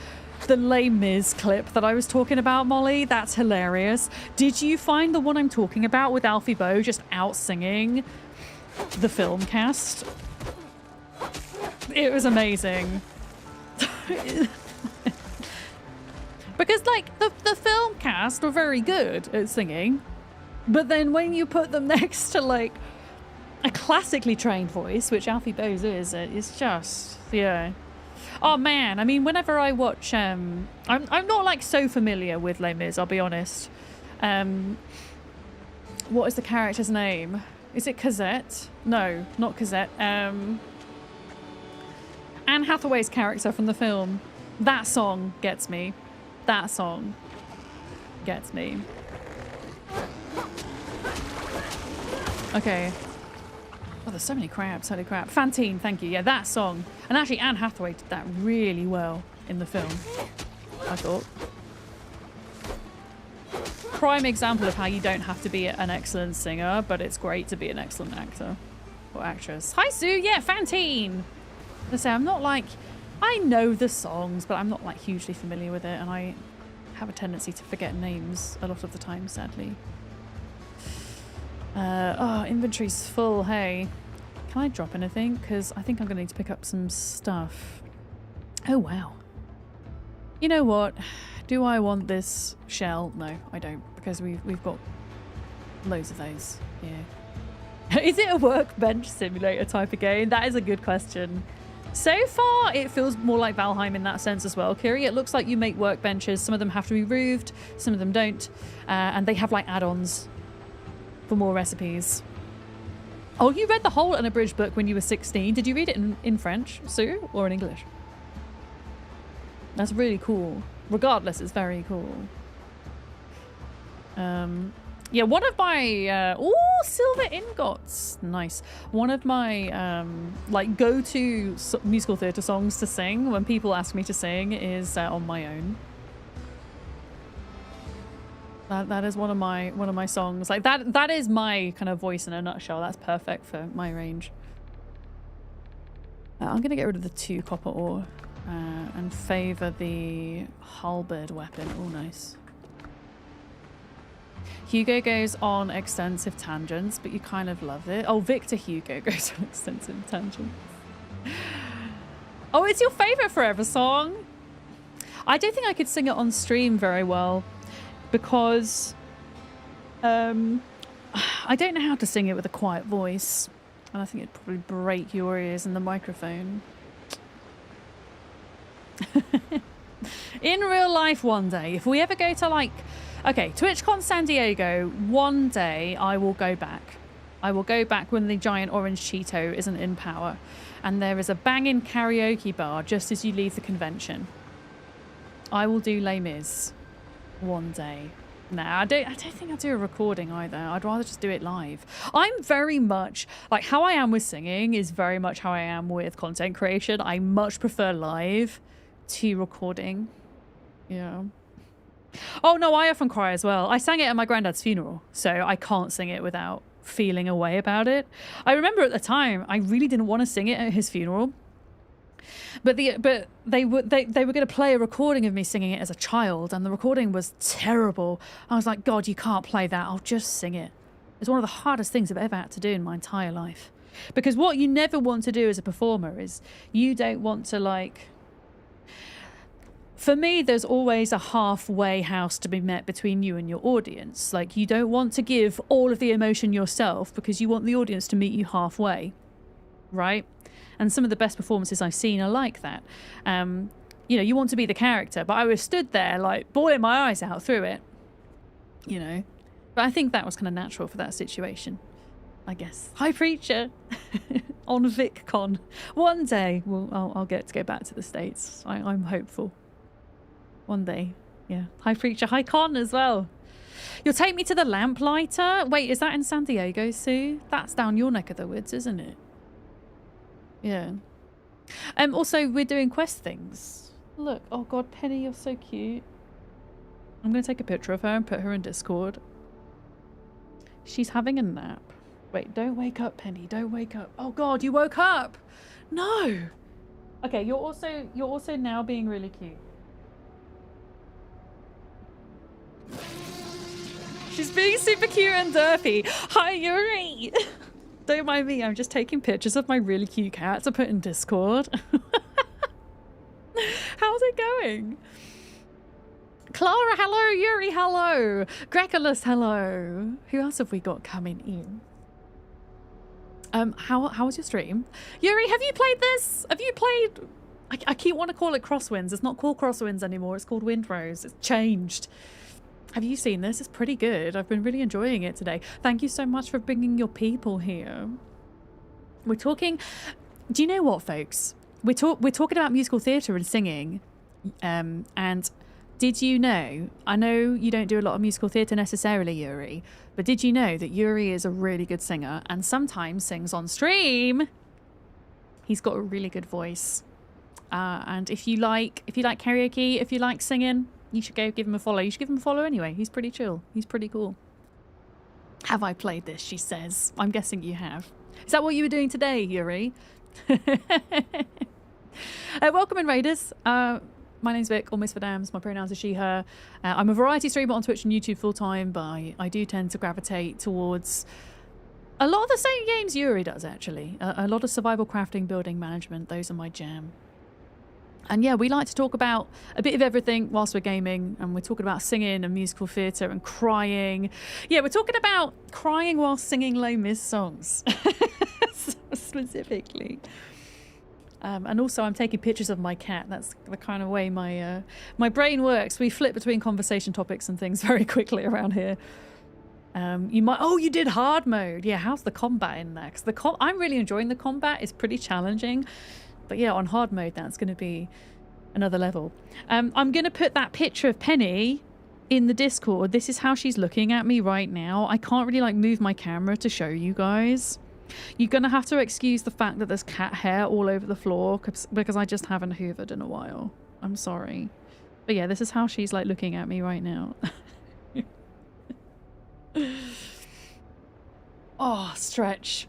the Les Mis clip that I was talking about, Molly? That's hilarious. Did you find the one I'm talking about with Alfie Boe just out singing the film cast? It was amazing. Because like the film cast were very good at singing, but then when you put them next to like a classically trained voice, which Alfie Boe's is, it's just, yeah. Oh man, I mean, whenever I watch, I'm not like so familiar with Les Mis, I'll be honest. What is the character's name? Is it Cosette? No, not Cosette. Anne Hathaway's character from the film. That song gets me. That song gets me. Okay. Oh, there's so many crabs. Holy crap. Fantine, thank you. Yeah, that song. And actually, Anne Hathaway did that really well in the film, I thought. prime example of how you don't have to be an excellent singer, but it's great to be an excellent actor or actress. Hi, Sue. Yeah, Fantine. I say I'm not like, I know the songs, but I'm not like hugely familiar with it, and I have a tendency to forget names a lot of the time, sadly. Oh, inventory's full. Hey, can I drop anything? Because I think I'm going to need to pick up some stuff. Oh, wow. You know what? Do I want this shell? No, I don't, because we've got loads of those. Yeah. Is it a workbench simulator type of game? That is a good question. So far, it feels more like Valheim in that sense as well, Kiri. It looks like you make workbenches. Some of them have to be roofed, some of them don't. And they have like add-ons for more recipes. Oh, you read the whole unabridged book when you were 16. Did you read it in French, Sue, or in English? That's really cool. Regardless, it's very cool. Yeah, one of my silver ingots, nice. One of my like go-to musical theatre songs to sing when people ask me to sing is On My Own. That is one of my songs. Like that is my kind of voice in a nutshell. That's perfect for my range. I'm gonna get rid of the 2 copper ore and favor the halberd weapon. Oh, nice. Hugo goes on extensive tangents, but you kind of love it. Oh, Victor Hugo goes on extensive tangents. Oh, it's your favorite Forever song? I don't think I could sing it on stream very well because I don't know how to sing it with a quiet voice. And I think it'd probably break your ears in the microphone. In real life one day, if we ever go to like... Okay, TwitchCon San Diego, one day I will go back. I will go back when the giant orange Cheeto isn't in power. And there is a banging karaoke bar just as you leave the convention. I will do Les Mis one day. Nah, I don't think I'll do a recording either. I'd rather just do it live. I'm very much, like how I am with singing is very much how I am with content creation. I much prefer live to recording. Yeah. Oh no, I often cry as well. I sang it at my granddad's funeral, so I can't sing it without feeling a way about it. I remember at the time I really didn't want to sing it at his funeral, but they were going to play a recording of me singing it as a child, and the recording was terrible. I was like, God, you can't play that. I'll just sing it. It's one of the hardest things I've ever had to do in my entire life, because what you never want to do as a performer is you don't want to like. For me, there's always a halfway house to be met between you and your audience. Like, you don't want to give all of the emotion yourself because you want the audience to meet you halfway, right? And some of the best performances I've seen are like that. You know, you want to be the character, but I was stood there, like, bawling my eyes out through it, you know? But I think that was kind of natural for that situation, I guess. Hi, Preacher! On VicCon. One day, I'll get to go back to the States. I'm hopeful. One day. Yeah. Hi, Preacher. Hi, Con as well. You'll take me to the Lamplighter? Wait, is that in San Diego, Sue? That's down your neck of the woods, isn't it? Yeah. Also, we're doing quest things. Look. Oh, God, Penny, you're so cute. I'm going to take a picture of her and put her in Discord. She's having a nap. Wait, don't wake up, Penny. Don't wake up. Oh, God, you woke up. No. Okay, you're also now being really cute. She's being super cute and derpy. Hi, Yuri! Don't mind me, I'm just taking pictures of my really cute cat to put in Discord. How's it going? Clara, hello! Yuri, hello! Gregulus, hello! Who else have we got coming in? How was your stream? Yuri, have you played this? Have you played... I keep wanting to call it Crosswinds. It's not called Crosswinds anymore, it's called Windrose. It's changed. Have you seen this? It's pretty good. I've been really enjoying it today. Thank you so much for bringing your people here. We're talking... Do you know what, folks? We're talking about musical theatre and singing. And did you know... I know you don't do a lot of musical theatre necessarily, Yuri. But did you know that Yuri is a really good singer and sometimes sings on stream? He's got a really good voice. And if you like karaoke, if you like singing... You should go give him a follow. You should give him a follow anyway. He's pretty chill. He's pretty cool. Have I played this? She says. I'm guessing you have. Is that what you were doing today, Yuri? Welcome in, Raiders. My name's Vic, almost for dams. My pronouns are she, her. I'm a variety streamer on Twitch and YouTube full time, but I do tend to gravitate towards a lot of the same games Yuri does, actually. A lot of survival crafting, building, management. Those are my jam. And yeah, we like to talk about a bit of everything whilst we're gaming, and we're talking about singing and musical theatre and crying. Yeah, we're talking about crying while singing Les Mis songs, specifically. And also I'm taking pictures of my cat. That's the kind of way my my brain works. We flip between conversation topics and things very quickly around here. You might... Oh, you did hard mode. Yeah, how's the combat in there? Because I'm really enjoying the combat. It's pretty challenging. But yeah, on hard mode, that's going to be another level. I'm going to put that picture of Penny in the Discord. This is how she's looking at me right now. I can't really like move my camera to show you guys. You're going to have to excuse the fact that there's cat hair all over the floor because I just haven't hoovered in a while. I'm sorry. But yeah, this is how she's like looking at me right now. Oh, stretch.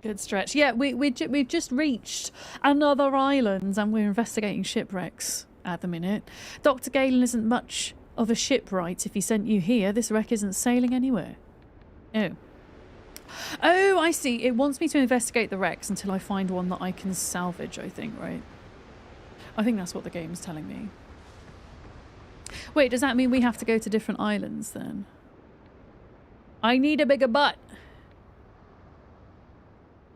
Good stretch. Yeah, we've just reached another island and we're investigating shipwrecks at the minute. Dr. Galen isn't much of a shipwright if he sent you here. This wreck isn't sailing anywhere. Oh. Oh, I see. It wants me to investigate the wrecks until I find one that I can salvage, I think, right? I think that's what the game's telling me. Wait, does that mean we have to go to different islands then? I need a bigger butt.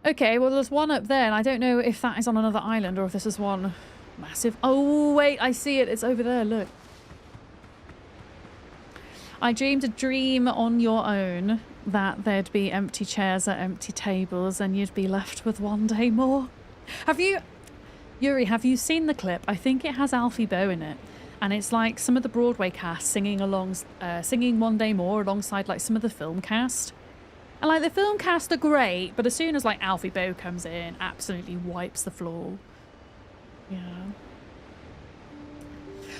Okay, well, there's one up there, and I don't know if that is on another island or if this is one massive... Oh, wait, I see it. It's over there, look. I dreamed a dream on your own that there'd be empty chairs at empty tables and you'd be left with one day more. Have you... Yuri, have you seen the clip? I think it has Alfie Boe in it. And it's like some of the Broadway cast singing One Day More alongside like some of the film cast. And like the film cast are great, but as soon as like Alfie Boe comes in, absolutely wipes the floor. Yeah.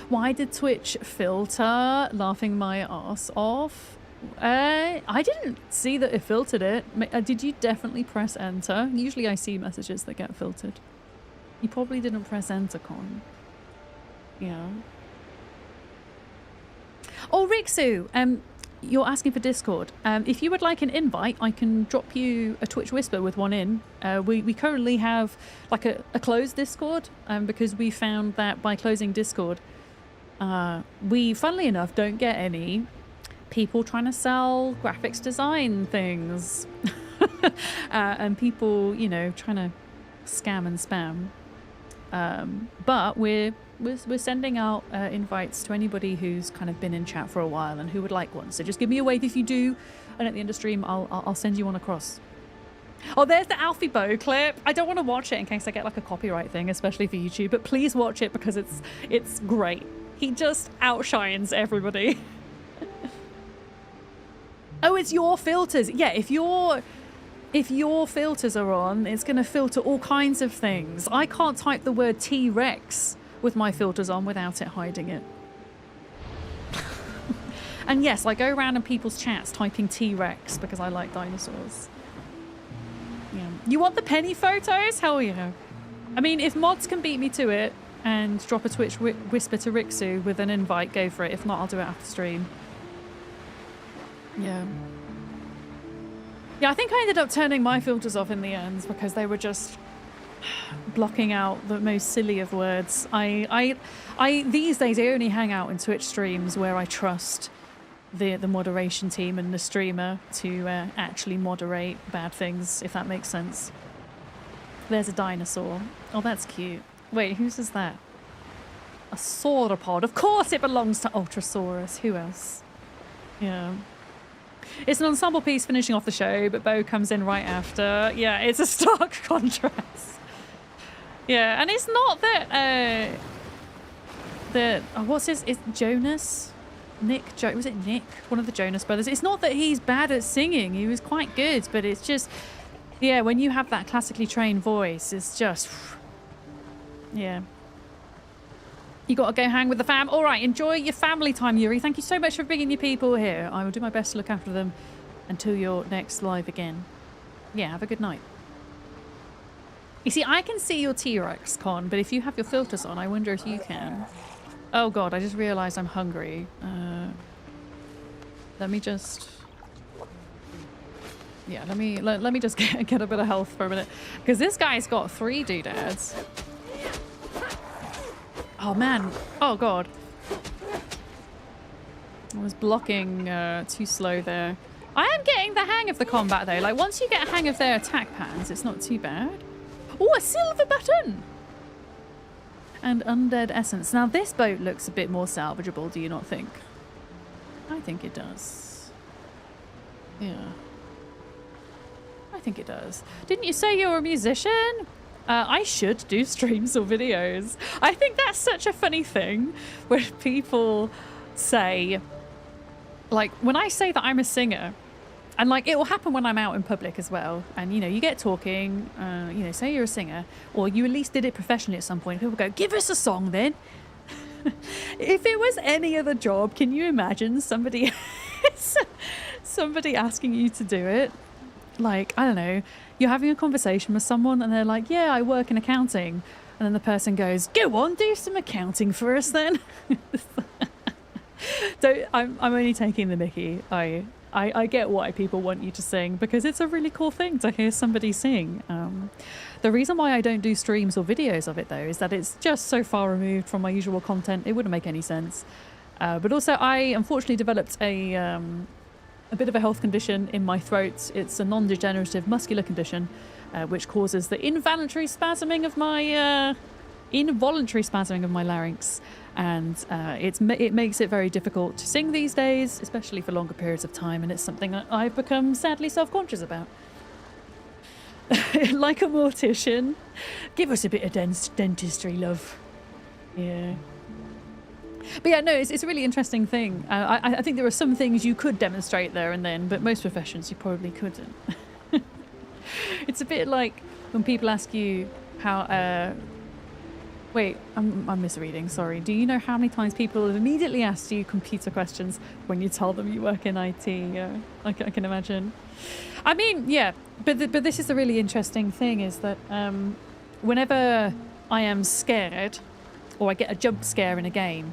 Why did Twitch filter laughing my ass off? I didn't see that it filtered it. Did you definitely press enter? Usually I see messages that get filtered. You probably didn't press enter, Con. Yeah. Oh, Rixu! You're asking for Discord. If you would like an invite, I can drop you a Twitch Whisper with one in. We currently have like a closed Discord because we found that by closing Discord, we, funnily enough, don't get any people trying to sell graphics design things. And people, you know, trying to scam and spam. But we're sending out invites to anybody who's kind of been in chat for a while and who would like one. So just give me a wave if you do, and at the end of stream, I'll send you one across. Oh, there's the Alfie Boe clip. I don't want to watch it in case I get like a copyright thing, especially for YouTube. But please watch it because it's great. He just outshines everybody. Oh, it's your filters. Yeah, if your filters are on, it's going to filter all kinds of things. I can't type the word T-Rex with my filters on without it hiding it. And yes, I go around in people's chats typing T-Rex because I like dinosaurs. Yeah. You want the Penny photos? Hell yeah. I mean, if mods can beat me to it and drop a Twitch whisper to Rixu with an invite, go for it. If not, I'll do it after stream. Yeah. Yeah, I think I ended up turning my filters off in the end because they were just blocking out the most silly of words. I these days I only hang out in Twitch streams where I trust the moderation team and the streamer to actually moderate bad things, if that makes sense. There's a dinosaur. Oh, that's cute. Wait, whose is that? A sauropod. Of course it belongs to Ultrasaurus. Who else? Yeah. It's an ensemble piece finishing off the show, but Bo comes in right after. Yeah, it's a stark contrast. Yeah, and it's not that what's his? Is Jonas? Was it Nick? One of the Jonas brothers. It's not that he's bad at singing. He was quite good, but it's just, yeah, when you have that classically trained voice, it's just, yeah. You got to go hang with the fam. All right, enjoy your family time, Yuri. Thank you so much for bringing your people here. I will do my best to look after them until your next live again. Yeah, have a good night. You see, I can see your T-Rex, Con, but if you have your filters on, I wonder if you can. Oh god, I just realised I'm hungry. Let me just... Yeah, let me just get a bit of health for a minute. Because this guy's got 3 doodads. Oh man. Oh god. I was blocking too slow there. I am getting the hang of the combat though. Like once you get a hang of their attack patterns, it's not too bad. Oh, a silver button! And undead essence. Now this boat looks a bit more salvageable, do you not think? I think it does. Yeah. I think it does. Didn't you say you're a musician? I should do streams or videos. I think that's such a funny thing when people say, like, when I say that I'm a singer, and like it will happen when I'm out in public as well, and you know, you get talking, you know, say you're a singer, or you at least did it professionally at some point, people go, give us a song then. If it was any other job, can you imagine somebody asking you to do it? Like, I don't know, you're having a conversation with someone and they're like, yeah, I work in accounting. And then the person goes, go on, do some accounting for us then. I'm only taking the mickey. I get why people want you to sing because it's a really cool thing to hear somebody sing. The reason why I don't do streams or videos of it though is that it's just so far removed from my usual content, it wouldn't make any sense. But also I unfortunately developed a bit of a health condition in my throat. It's a non-degenerative muscular condition which causes the involuntary spasming of my larynx, and it makes it very difficult to sing these days, especially for longer periods of time, and it's something that I've become sadly self-conscious about. Like a mortician, give us a bit of dentistry, love. Yeah. But yeah, no, it's a really interesting thing. I think there are some things you could demonstrate there and then, but most professions you probably couldn't. It's a bit like when people ask you how... Wait, I'm misreading, sorry. Do you know how many times people have immediately asked you computer questions when you tell them you work in IT? I can imagine. I mean, yeah, but this is the really interesting thing is that whenever I am scared or I get a jump scare in a game,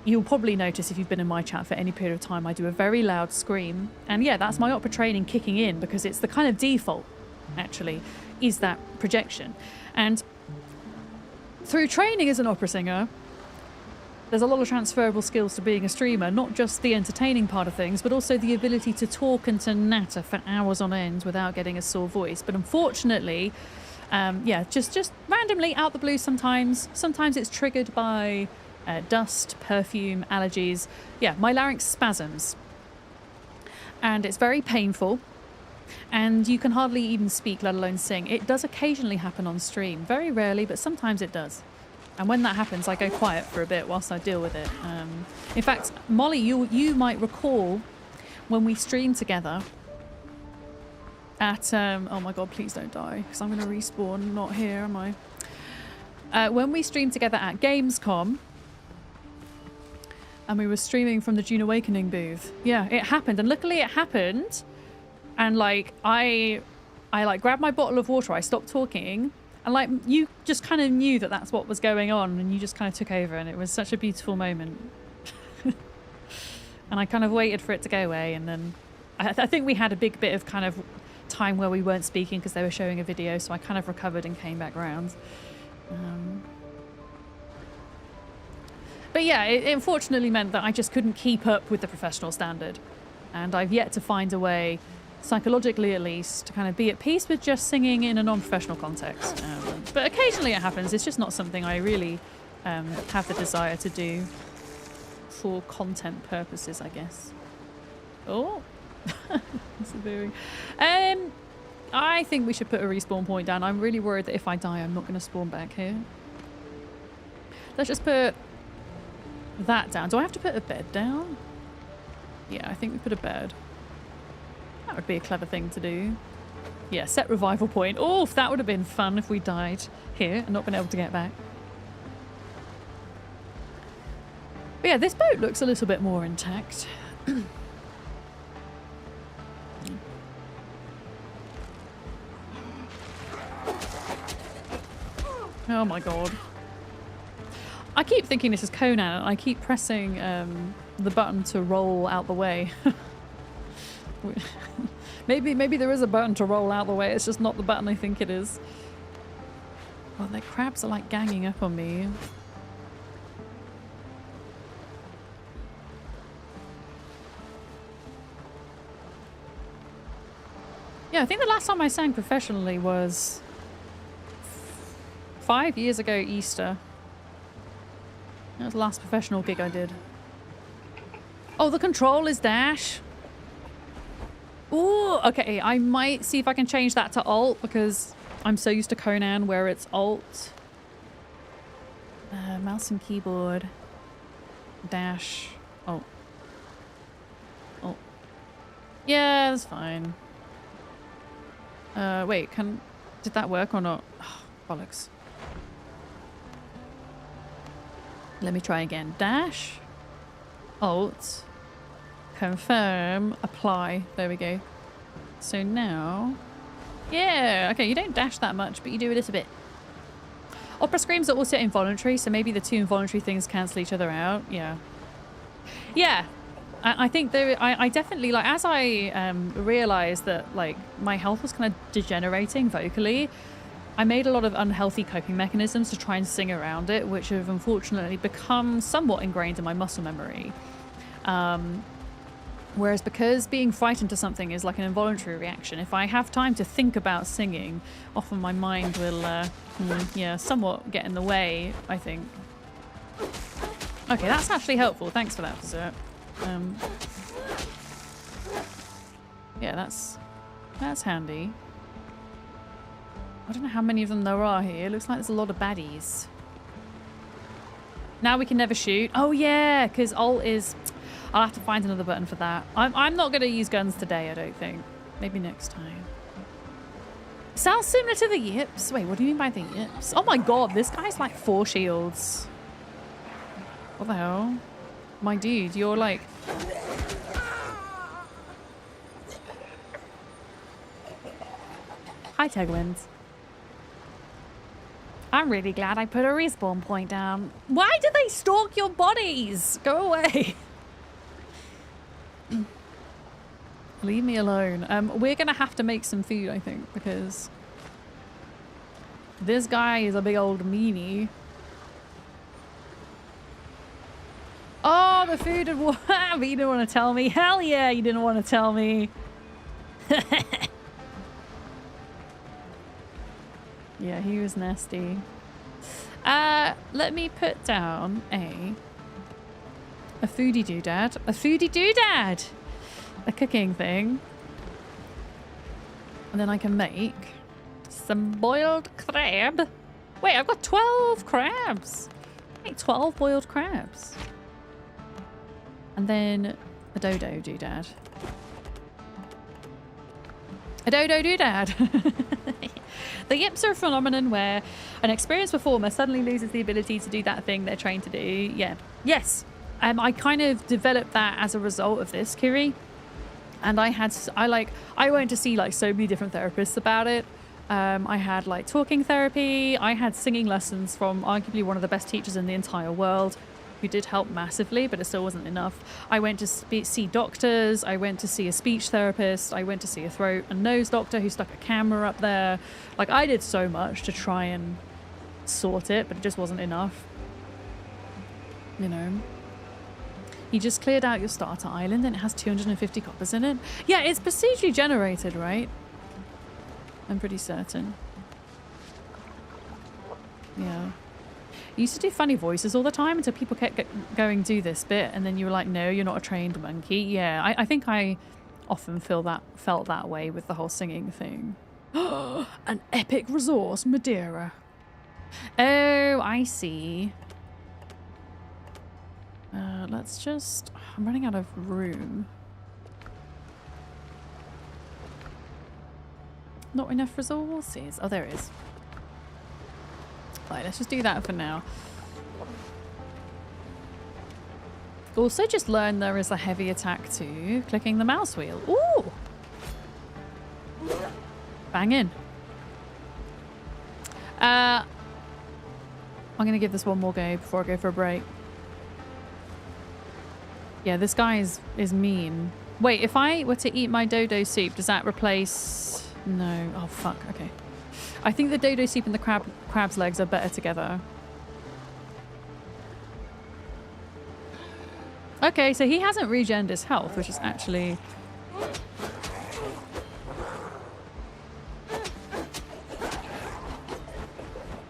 you'll probably notice if you've been in my chat for any period of time, I do a very loud scream. And yeah, that's my opera training kicking in because it's the kind of default, actually, is that projection. And through training as an opera singer, there's a lot of transferable skills to being a streamer, not just the entertaining part of things, but also the ability to talk and to natter for hours on end without getting a sore voice. But unfortunately, yeah, just randomly out the blue sometimes it's triggered by dust, perfume, allergies. Yeah, my larynx spasms. And it's very painful. And you can hardly even speak, let alone sing. It does occasionally happen on stream. Very rarely, but sometimes it does. And when that happens, I go quiet for a bit whilst I deal with it. In fact, Molly, you might recall when we streamed together at... oh my god, please don't die, because I'm going to respawn. Not here, am I? When we streamed together at Gamescom, and we were streaming from the Dune Awakening booth. Yeah, it happened. And luckily it happened. And like, I like grabbed my bottle of water. I stopped talking. And like, you just kind of knew that that's what was going on. And you just kind of took over. And it was such a beautiful moment. And I kind of waited for it to go away. And then I think we had a big bit of kind of time where we weren't speaking because they were showing a video. So I kind of recovered and came back round. But yeah, it unfortunately meant that I just couldn't keep up with the professional standard. And I've yet to find a way, psychologically at least, to kind of be at peace with just singing in a non-professional context. But occasionally it happens. It's just not something I really have the desire to do for content purposes, I guess. Oh, severing. I think we should put a respawn point down. I'm really worried that if I die, I'm not going to spawn back here. Let's just put that down. Do I have to put a bed down? Yeah, I think we put a bed. That would be a clever thing to do. Yeah, set revival point. Oh, that would have been fun if we died here and not been able to get back. But yeah, this boat looks a little bit more intact. Oh my god. I keep thinking this is Conan and I keep pressing the button to roll out the way. maybe there is a button to roll out the way, it's just not the button I think it is. Well, the crabs are like ganging up on me. Yeah, I think the last time I sang professionally was 5 years ago Easter. That was the last professional gig I did. Oh, the control is dash. Ooh, okay. I might see if I can change that to alt because I'm so used to Conan where it's alt. Mouse and keyboard. Dash. Oh. Oh. Yeah, that's fine. Wait, did that work or not? Oh, bollocks. Let me try again. Dash. Alt. Confirm. Apply. There we go. So now... Yeah! Okay, you don't dash that much, but you do a little bit. Opera screams are also involuntary, so maybe the two involuntary things cancel each other out. Yeah. Yeah. I think there... I definitely, like, as I realised that, like, my health was kind of degenerating vocally, I made a lot of unhealthy coping mechanisms to try and sing around it, which have unfortunately become somewhat ingrained in my muscle memory. Whereas because being frightened to something is like an involuntary reaction, if I have time to think about singing, often my mind will, yeah, somewhat get in the way, I think. Okay, that's actually helpful. Thanks for that, Berserk. Yeah, that's handy. I don't know how many of them there are here. It looks like there's a lot of baddies. Now we can never shoot. Oh yeah, because alt is... I'll have to find another button for that. I'm not going to use guns today, I don't think. Maybe next time. Sounds similar to the yips. Wait, what do you mean by the yips? Oh my god, this guy's like 4 shields. What the hell? My dude, you're like... Hi, Tegwins. I'm really glad I put a respawn point down. Why do they stalk your bodies? Go away. Leave me alone. We're gonna have to make some food, I think, because this guy is a big old meanie. Oh, the food and water. But you didn't want to tell me. Hell yeah, you didn't want to tell me. Yeah, he was nasty. Let me put down a foodie doodad. A foodie doodad! A cooking thing. And then I can make some boiled crab. Wait, I've got 12 crabs. Make 12 boiled crabs. And then a dodo doodad. A dodo doodad. The yips are a phenomenon where an experienced performer suddenly loses the ability to do that thing they're trained to do. Yeah. Yes. I kind of developed that as a result of this, Kiri. And I went to see like so many different therapists about it. I had like talking therapy. I had singing lessons from arguably one of the best teachers in the entire world, who did help massively, but it still wasn't enough. I went to see doctors. I went to see a speech therapist. I went to see a throat and nose doctor who stuck a camera up there. Like, I did so much to try and sort it, but it just wasn't enough. You know? You just cleared out your starter island and it has 250 coppers in it. Yeah, it's procedurally generated, right? I'm pretty certain. Yeah. You used to do funny voices all the time until people kept going, do this bit, and then you were like, no, you're not a trained monkey. Yeah, I think I often felt that way with the whole singing thing. An epic resource, Madeira. Oh, I see. Let's just... I'm running out of room. Not enough resources. Oh, there is. Right, let's just do that for now. Also just learned there is a heavy attack too, clicking the mouse wheel. Ooh! Bang in. I'm going to give this one more go before I go for a break. Yeah, this guy is mean. Wait, if I were to eat my dodo soup, does that replace... No. Oh, fuck. Okay. I think the dodo soup and the crab's legs are better together. Okay, so he hasn't regened his health, which is actually...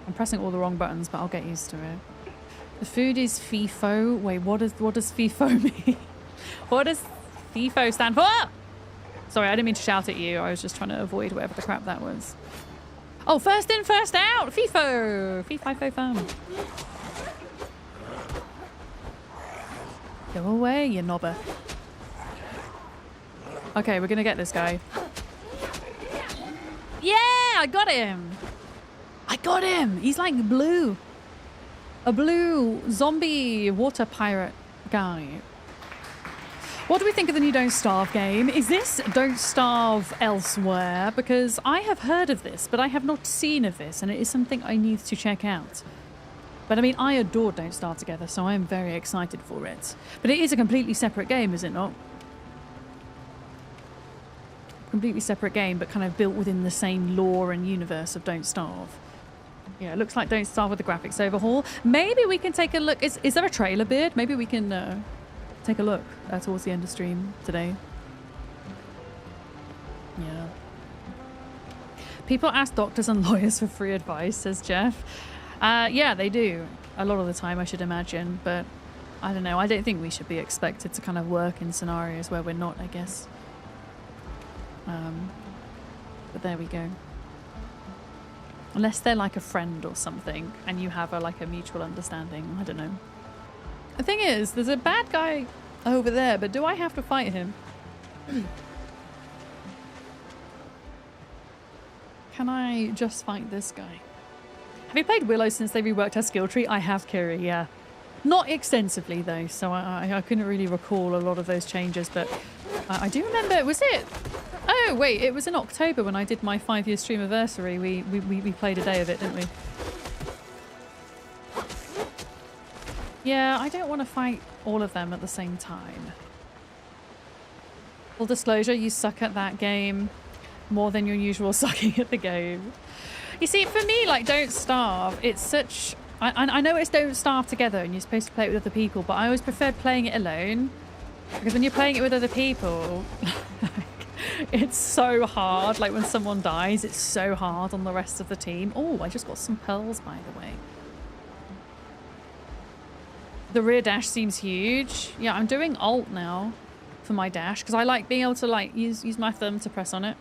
I'm pressing all the wrong buttons, but I'll get used to it. The food is FIFO. Wait, what does FIFO mean? What does FIFO stand for? Sorry, I didn't mean to shout at you. I was just trying to avoid whatever the crap that was. Oh, first in, first out! FIFO! FIFO fun. Go away, you knobber. Okay, we're gonna get this guy. Yeah, I got him! I got him! He's like blue. A blue zombie water pirate guy. What do we think of the new Don't Starve game? Is this Don't Starve elsewhere? Because I have heard of this, but I have not seen of this, and it is something I need to check out. But I mean, I adore Don't Starve Together, so I am very excited for it. But it is a completely separate game, is it not? Completely separate game, but kind of built within the same lore and universe of Don't Starve. Yeah, it looks like Don't Starve with the graphics overhaul. Maybe we can take a look. Is there a trailer, Beard? Maybe we can take a look towards the end of stream today. Yeah. People ask doctors and lawyers for free advice, says Jeff. Yeah, they do. A lot of the time, I should imagine. But I don't know. I don't think we should be expected to kind of work in scenarios where we're not, I guess. But there we go. Unless they're like a friend or something and you have like a mutual understanding. I don't know. The thing is, there's a bad guy over there, but do I have to fight him? Can I just fight this guy? Have you played Willow since they reworked her skill tree? I have, Kiri, yeah. Not extensively though, so I couldn't really recall a lot of those changes, but I do remember, was it? Oh wait, it was in October when I did my 5-year stream anniversary. We played a day of it, didn't we? Yeah, I don't want to fight all of them at the same time. Full disclosure, you suck at that game more than your usual sucking at the game. You see, for me, like, Don't Starve, it's such... I know it's Don't Starve Together and you're supposed to play it with other people, but I always preferred playing it alone. Because when you're playing it with other people, it's so hard. Like, when someone dies, it's so hard on the rest of the team. Oh, I just got some pearls, by the way. The rear dash seems huge. Yeah, I'm doing Alt now for my dash because I like being able to, like, use my thumb to press on it.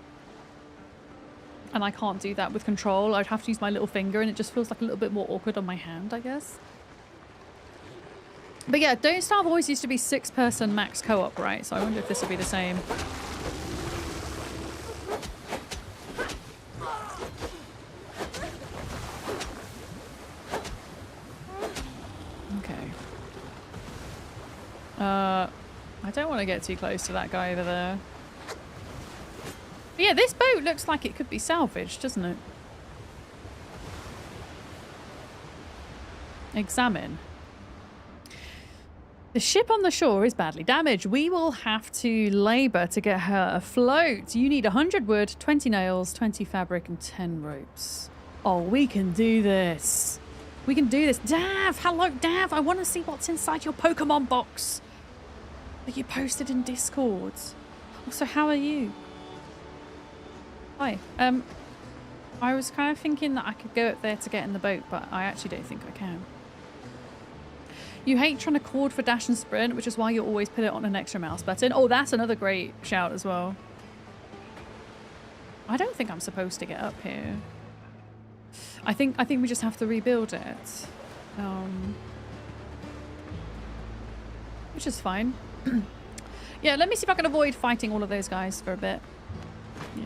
And I can't do that with control. I'd have to use my little finger and it just feels like a little bit more awkward on my hand, I guess. But yeah, Don't Starve always used to be 6-person max co-op, right? So I wonder if this will be the same. Okay. I don't want to get too close to that guy over there. But yeah, this boat looks like it could be salvaged, doesn't it? Examine. The ship on the shore is badly damaged. We will have to labour to get her afloat. You need 100 wood, 20 nails, 20 fabric, and 10 ropes. Oh, we can do this. We can do this. Dav! Hello, Dav! I want to see what's inside your Pokemon box that you posted in Discord. Also, how are you? Hi. I was kind of thinking that I could go up there to get in the boat, but I actually don't think I can. You hate trying to chord for dash and sprint, which is why you always put it on an extra mouse button. Oh, that's another great shout as well. I don't think I'm supposed to get up here. I think we just have to rebuild it. Which is fine. Yeah, let me see if I can avoid fighting all of those guys for a bit. Yeah.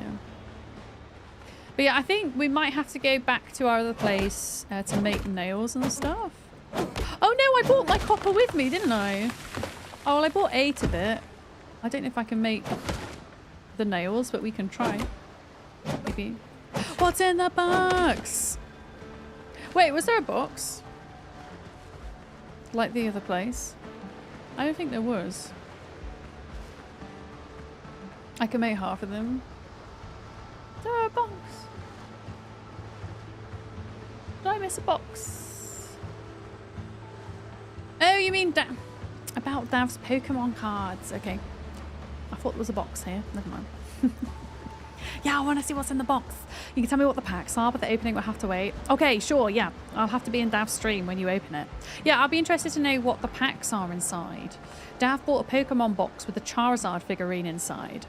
But yeah, I think we might have to go back to our other place to make nails and stuff. Oh no, I brought my copper with me, didn't I? Oh, well, I bought 8 of it. I don't know if I can make the nails, but we can try. Maybe. What's in the box? Wait, was there a box? Like the other place? I don't think there was. I can make half of them. Is there a box? Did I miss a box? Oh, you mean about Dav's Pokemon cards. Okay. I thought there was a box here. Never mind. Yeah, I want to see what's in the box. You can tell me what the packs are, but the opening will have to wait. Okay, sure, yeah. I'll have to be in Dav's stream when you open it. Yeah, I'll be interested to know what the packs are inside. Dav bought a Pokemon box with a Charizard figurine inside.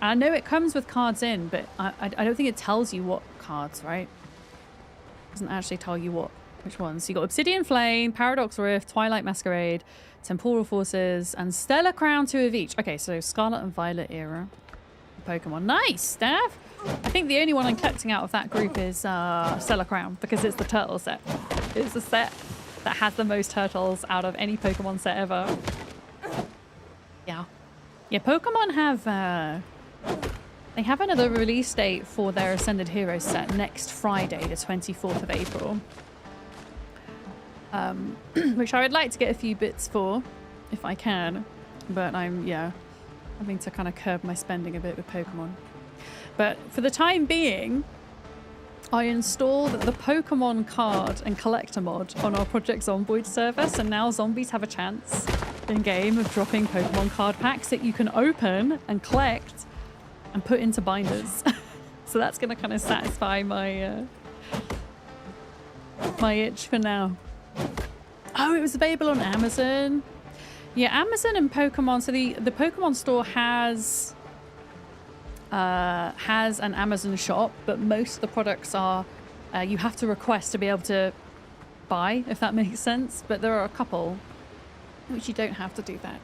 And I know it comes with cards in, but I don't think it tells you what cards, right? It doesn't actually tell you which ones. So you got Obsidian Flame, Paradox Rift, Twilight Masquerade, Temporal Forces, and Stellar Crown, 2 of each. Okay, so Scarlet and Violet era Pokemon. Nice, Dav! I think the only one I'm collecting out of that group is Stellar Crown, because it's the turtle set. It's the set that has the most turtles out of any Pokemon set ever. Yeah. Yeah, Pokemon have... they have another release date for their Ascended Heroes set next Friday, the 24th of April. Which I would like to get a few bits for, if I can. But I'm, yeah, having to kind of curb my spending a bit with Pokemon. But for the time being, I installed the Pokemon card and collector mod on our Project Zomboid server, so now zombies have a chance in-game of dropping Pokemon card packs that you can open and collect and put into binders. So that's going to kind of satisfy my my itch for now. Oh, it was available on Amazon. Yeah, Amazon and Pokemon. So the Pokemon store has an Amazon shop, but most of the products are you have to request to be able to buy, if that makes sense. But there are a couple which you don't have to do that.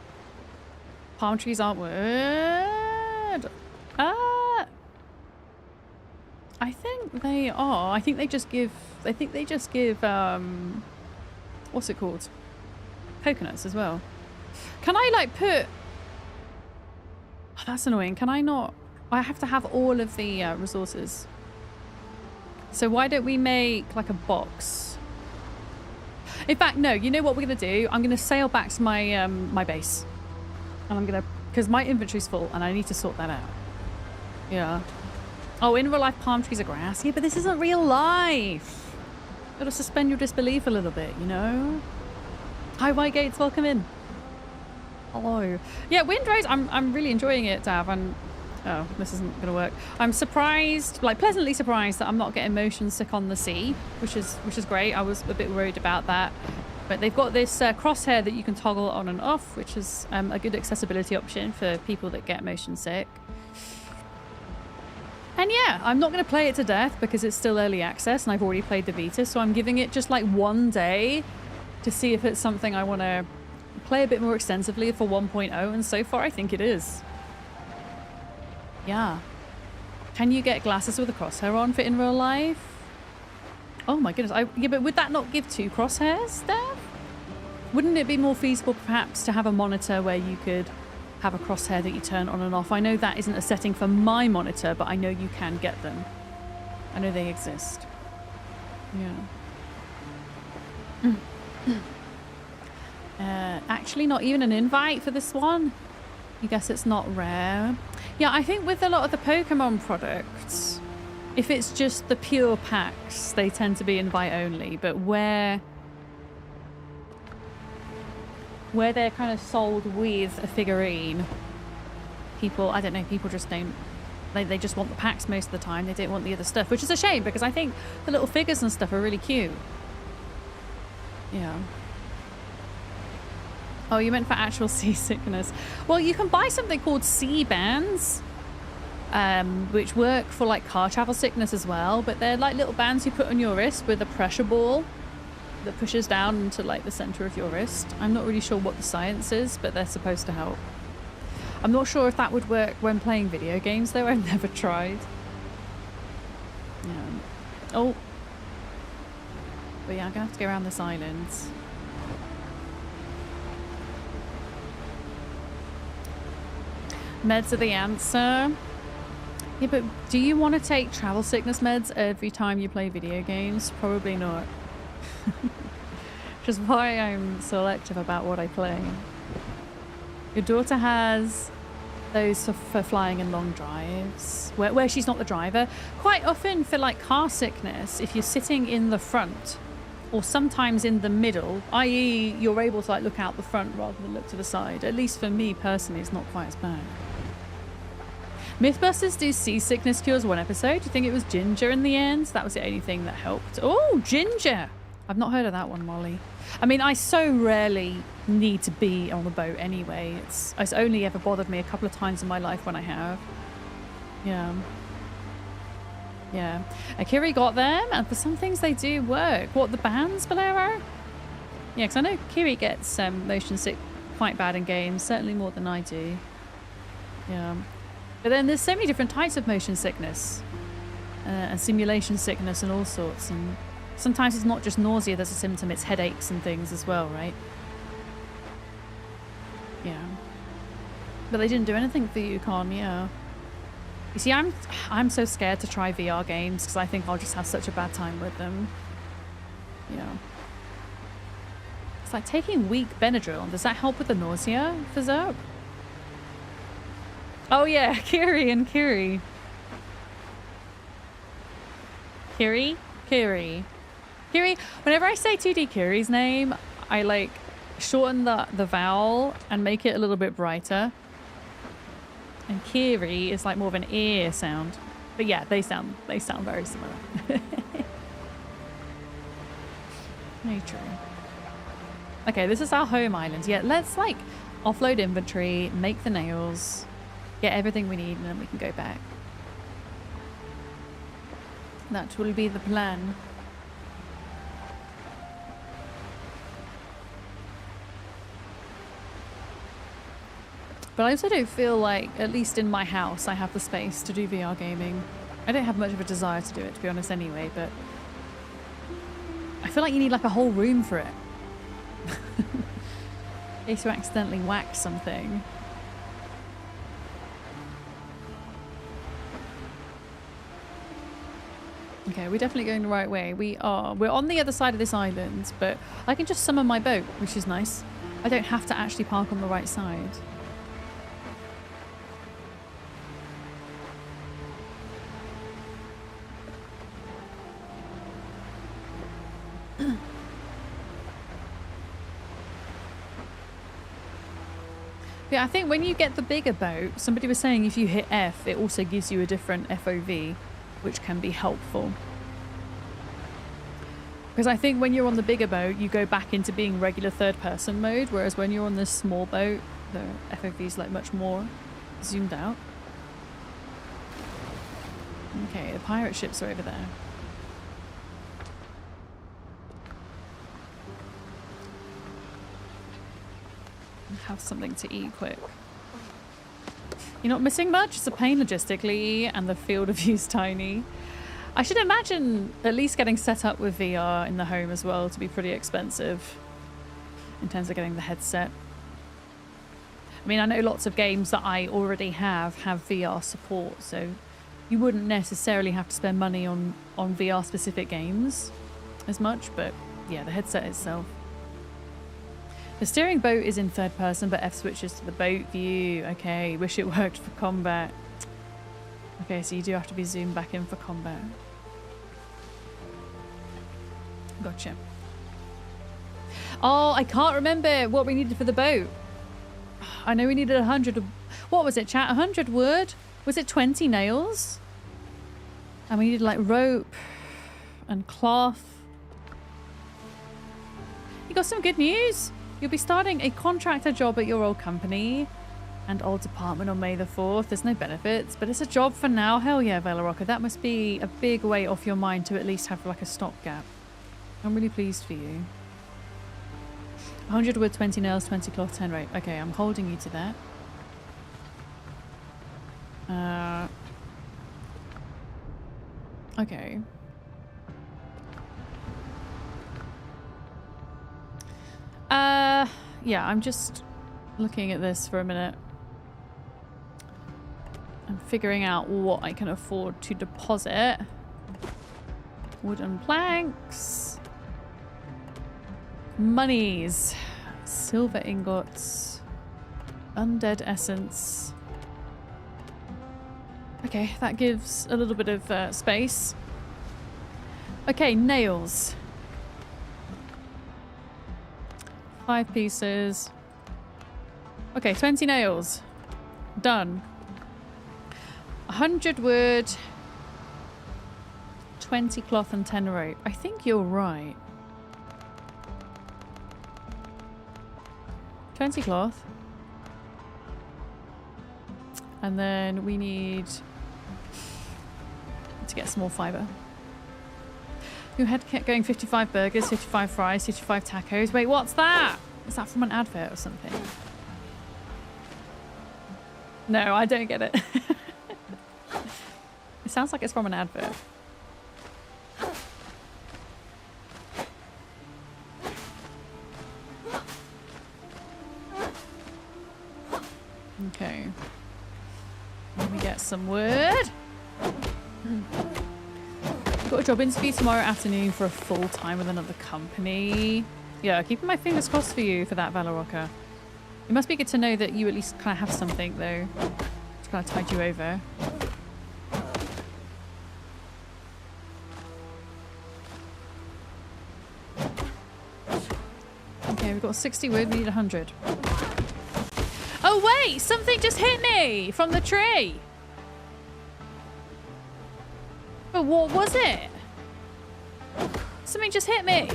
Palm trees aren't word. I think they are. I think they just give. What's it called? Coconuts as well. Can I like put? Oh, that's annoying. Can I not? I have to have all of the resources. So why don't we make like a box? In fact, no. You know what we're gonna do? I'm gonna sail back to my my base, and I'm gonna because my inventory's full and I need to sort that out. Yeah. Oh, in real life, palm trees are grass. Yeah, but this isn't real life. Gotta suspend your disbelief a little bit, you know. Hi, White Gates. Welcome in. Hello. Yeah, Windrose. I'm really enjoying it, Dav. And oh, this isn't gonna work. I'm surprised, like pleasantly surprised, that I'm not getting motion sick on the sea, which is great. I was a bit worried about that, but they've got this crosshair that you can toggle on and off, which is a good accessibility option for people that get motion sick. And yeah, I'm not going to play it to death because it's still early access and I've already played the beta, so I'm giving it just like one day to see if it's something I want to play a bit more extensively for 1.0, and so far I think it is. Yeah. Can you get glasses with a crosshair on for in real life? Oh my goodness. Yeah, but would that not give 2 crosshairs there? Wouldn't it be more feasible perhaps to have a monitor where you could have a crosshair that you turn on and off? I know that isn't a setting for my monitor, but I know you can get them. I know they exist. Yeah. Actually, not even an invite for this one. I guess it's not rare. Yeah, I think with a lot of the Pokemon products, if it's just the pure packs, they tend to be invite only. But where they're kind of sold with a figurine, people, I don't know, people just don't, they just want the packs most of the time. They don't want the other stuff, which is a shame because I think the little figures and stuff are really cute. Yeah. Oh, you meant for actual seasickness. Well, you can buy something called sea bands, which work for like car travel sickness as well, but they're like little bands you put on your wrist with a pressure ball that pushes down into like the center of your wrist. I'm not really sure what the science is, but they're supposed to help. I'm not sure if that would work when playing video games though. I've never tried. Yeah. Oh. But yeah, I'm gonna have to go around this island. Meds are the answer. Yeah, but do you want to take travel sickness meds every time you play video games? Probably not. Which is why I'm selective about what I play. Your daughter has those for flying in long drives, where she's not the driver. Quite often for like car sickness, if you're sitting in the front, or sometimes in the middle, i.e. you're able to like look out the front rather than look to the side. At least for me personally, it's not quite as bad. Mythbusters do seasickness cures one episode. Do you think it was ginger in the end? That was the only thing that helped. Oh, ginger! I've not heard of that one, Molly. I mean, I so rarely need to be on the boat anyway. It's only ever bothered me a couple of times in my life when I have. Yeah. Yeah. Akiri got them, and for some things they do work. What, the bands, Valero? Yeah, because I know Kiri gets motion sick quite bad in games, certainly more than I do. Yeah. But then there's so many different types of motion sickness. And simulation sickness and all sorts. And sometimes it's not just nausea that's a symptom, it's headaches and things as well, right? Yeah. But they didn't do anything for you, Con, yeah. You see, I'm so scared to try VR games because I think I'll just have such a bad time with them. Yeah. It's like taking weak Benadryl. Does that help with the nausea for Zerp? Oh yeah, Kiri and Kiri. Kiri? Kiri. Kiri, whenever I say 2D Kiri's name, I like shorten the vowel and make it a little bit brighter. And Kiri is like more of an ear sound. But yeah, they sound very similar. Very true. Okay, this is our home island. Yeah, let's like offload inventory, make the nails, get everything we need, and then we can go back. That will be the plan. But I also don't feel like, at least in my house, I have the space to do VR gaming. I don't have much of a desire to do it, to be honest, anyway, but I feel like you need like a whole room for it. In case you accidentally whack something. Okay, we're definitely going the right way. We are. We're on the other side of this island, but I can just summon my boat, which is nice. I don't have to actually park on the right side. Yeah, I think when you get the bigger boat, somebody was saying if you hit F, it also gives you a different FOV, which can be helpful. Because I think when you're on the bigger boat, you go back into being regular third-person mode, whereas when you're on this small boat, the FOV is like much more zoomed out. Okay, the pirate ships are over there. Have something to eat quick. You're not missing much? It's a pain logistically, and the field of view's tiny. I should imagine at least getting set up with VR in the home as well to be pretty expensive in terms of getting the headset. I mean, I know lots of games that I already have VR support, so you wouldn't necessarily have to spend money on VR specific games as much, but yeah, the headset itself. The steering boat is in third person, but F switches to the boat view. Okay, wish it worked for combat. Okay, so you do have to be zoomed back in for combat. Gotcha. Oh, I can't remember what we needed for the boat. I know we needed 100. What was it, chat? 100 wood? Was it 20 nails? And we needed like rope and cloth. You got some good news. You'll be starting a contractor job at your old company and old department on May the 4th. There's no benefits, but it's a job for now. Hell yeah, Velarocca. That must be a big weight off your mind to at least have like a stopgap. I'm really pleased for you. 100 wood, 20 nails, 20 cloth, 10 rope. Okay, I'm holding you to that. Okay. Yeah, I'm just looking at this for a minute. I'm figuring out what I can afford to deposit. Wooden planks. Monies. Silver ingots. Undead essence. Okay, that gives a little bit of space. Okay, nails. 5 pieces. Okay, 20 nails. Done. 100 wood. 20 cloth and 10 rope. I think you're right. 20 cloth. And then we need to get some more fibre. Your head kept going 55 burgers, 55 fries, 55 tacos. Wait, what's that? Is that from an advert or something? No, I don't get it. It sounds like it's from an advert. Okay. Let me get some wood. Got a job interview tomorrow afternoon for a full time with another company. Yeah, keeping my fingers crossed for you for that, Valoroka. It must be good to know that you at least kind of have something, though. Just kind of tide you over. Okay, we've got 60 wood. We need 100. Oh, wait! Something just hit me from the tree! But what was it? Something just hit me.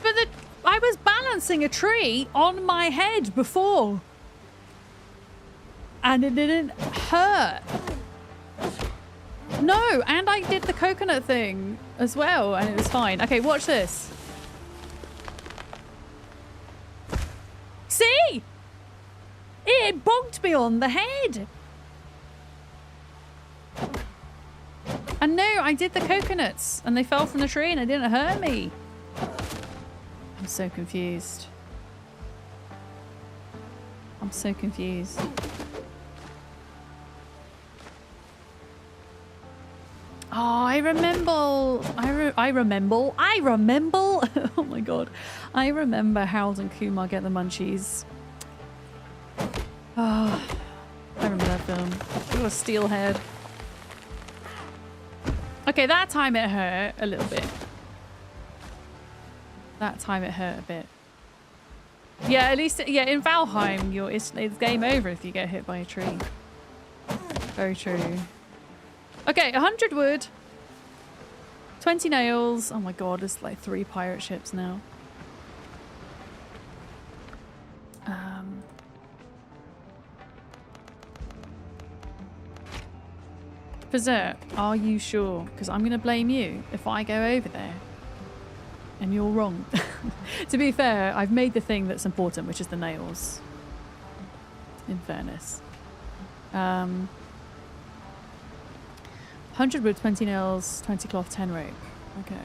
But I was balancing a tree on my head before. And it didn't hurt. No, and I did the coconut thing as well, and it was fine. Okay, watch this. See? It bonked me on the head. And no, I did the coconuts and they fell from the tree and it didn't hurt me. I'm so confused. I'm so confused. Oh, I remember. I remember. Oh my god. I remember Harold and Kumar get the munchies. Oh, I remember that film. It was steelhead. Okay, that time it hurt a little bit. That time it hurt a bit. Yeah, at least, yeah, in Valheim, it's game over if you get hit by a tree. Very true. Okay, 100 wood. 20 nails. Oh my god, there's like 3 pirate ships now. Berserk, are you sure? Because I'm going to blame you if I go over there. And you're wrong. To be fair, I've made the thing that's important, which is the nails. In fairness. 100 wood, 20 nails, 20 cloth, 10 rope. Okay.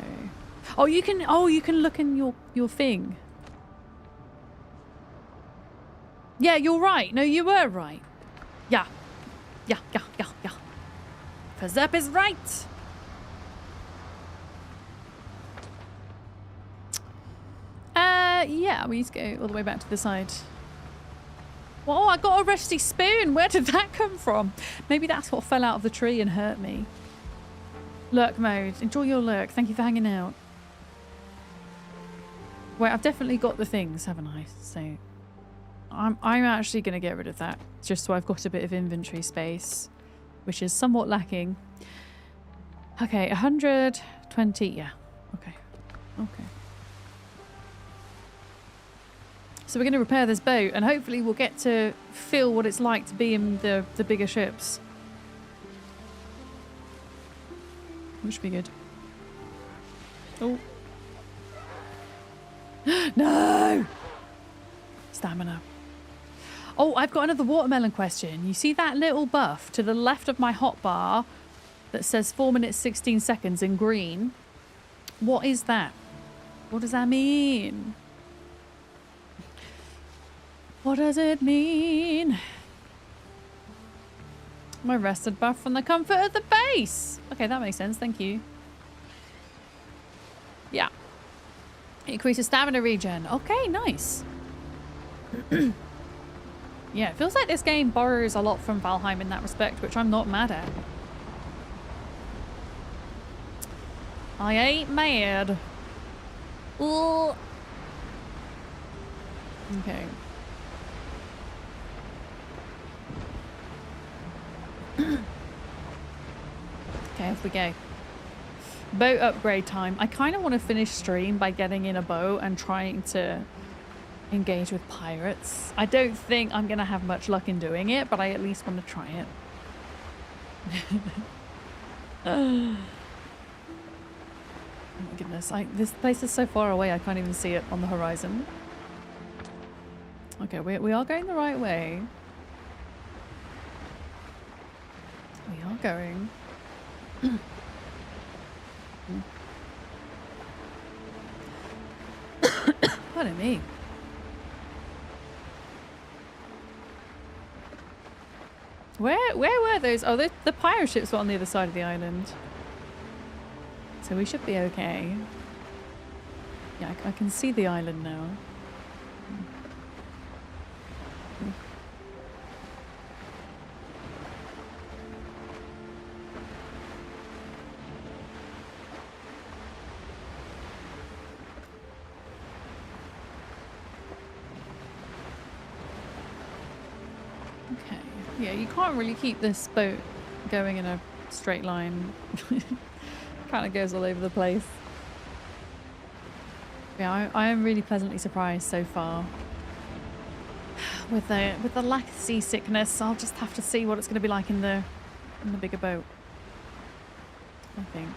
Oh, you can look in your thing. Yeah, you're right. No, you were right. Yeah. Yeah. Berserk is right. Yeah, we need to go all the way back to the side. Oh, I got a rusty spoon. Where did that come from? Maybe that's what fell out of the tree and hurt me. Lurk mode. Enjoy your lurk. Thank you for hanging out. Wait, I've definitely got the things, haven't I? So I'm actually going to get rid of that just so I've got a bit of inventory space, which is somewhat lacking. Okay, 120. Yeah. Okay. So we're going to repair this boat and hopefully we'll get to feel what it's like to be in the bigger ships. Which should be good. Oh. No! Stamina. Oh, I've got another watermelon question. You see that little buff to the left of my hotbar that says 4 minutes 16 seconds in green? What is that? What does that mean? What does it mean? My rested buff from the comfort of the base. Okay, that makes sense. Thank you. Yeah. Increases stamina regen. Okay, nice. Yeah, it feels like this game borrows a lot from Valheim in that respect, which I'm not mad at. I ain't mad. Ooh. Okay. Okay, off we go. Boat upgrade time. I kind of want to finish stream by getting in a boat and trying to engage with pirates. I don't think I'm going to have much luck in doing it, but I at least want to try it. Oh my goodness. This place is so far away I can't even see it on the horizon. Okay, we are going the right way. We are going. Pardon me. Where were those? Oh, the pirate ships were on the other side of the island. So we should be okay. Yeah, I can see the island now. Yeah, you can't really keep this boat going in a straight line. Kind of goes all over the place. Yeah, I am really pleasantly surprised so far. With the lack of seasickness, I'll just have to see what it's going to be like in the bigger boat, I think.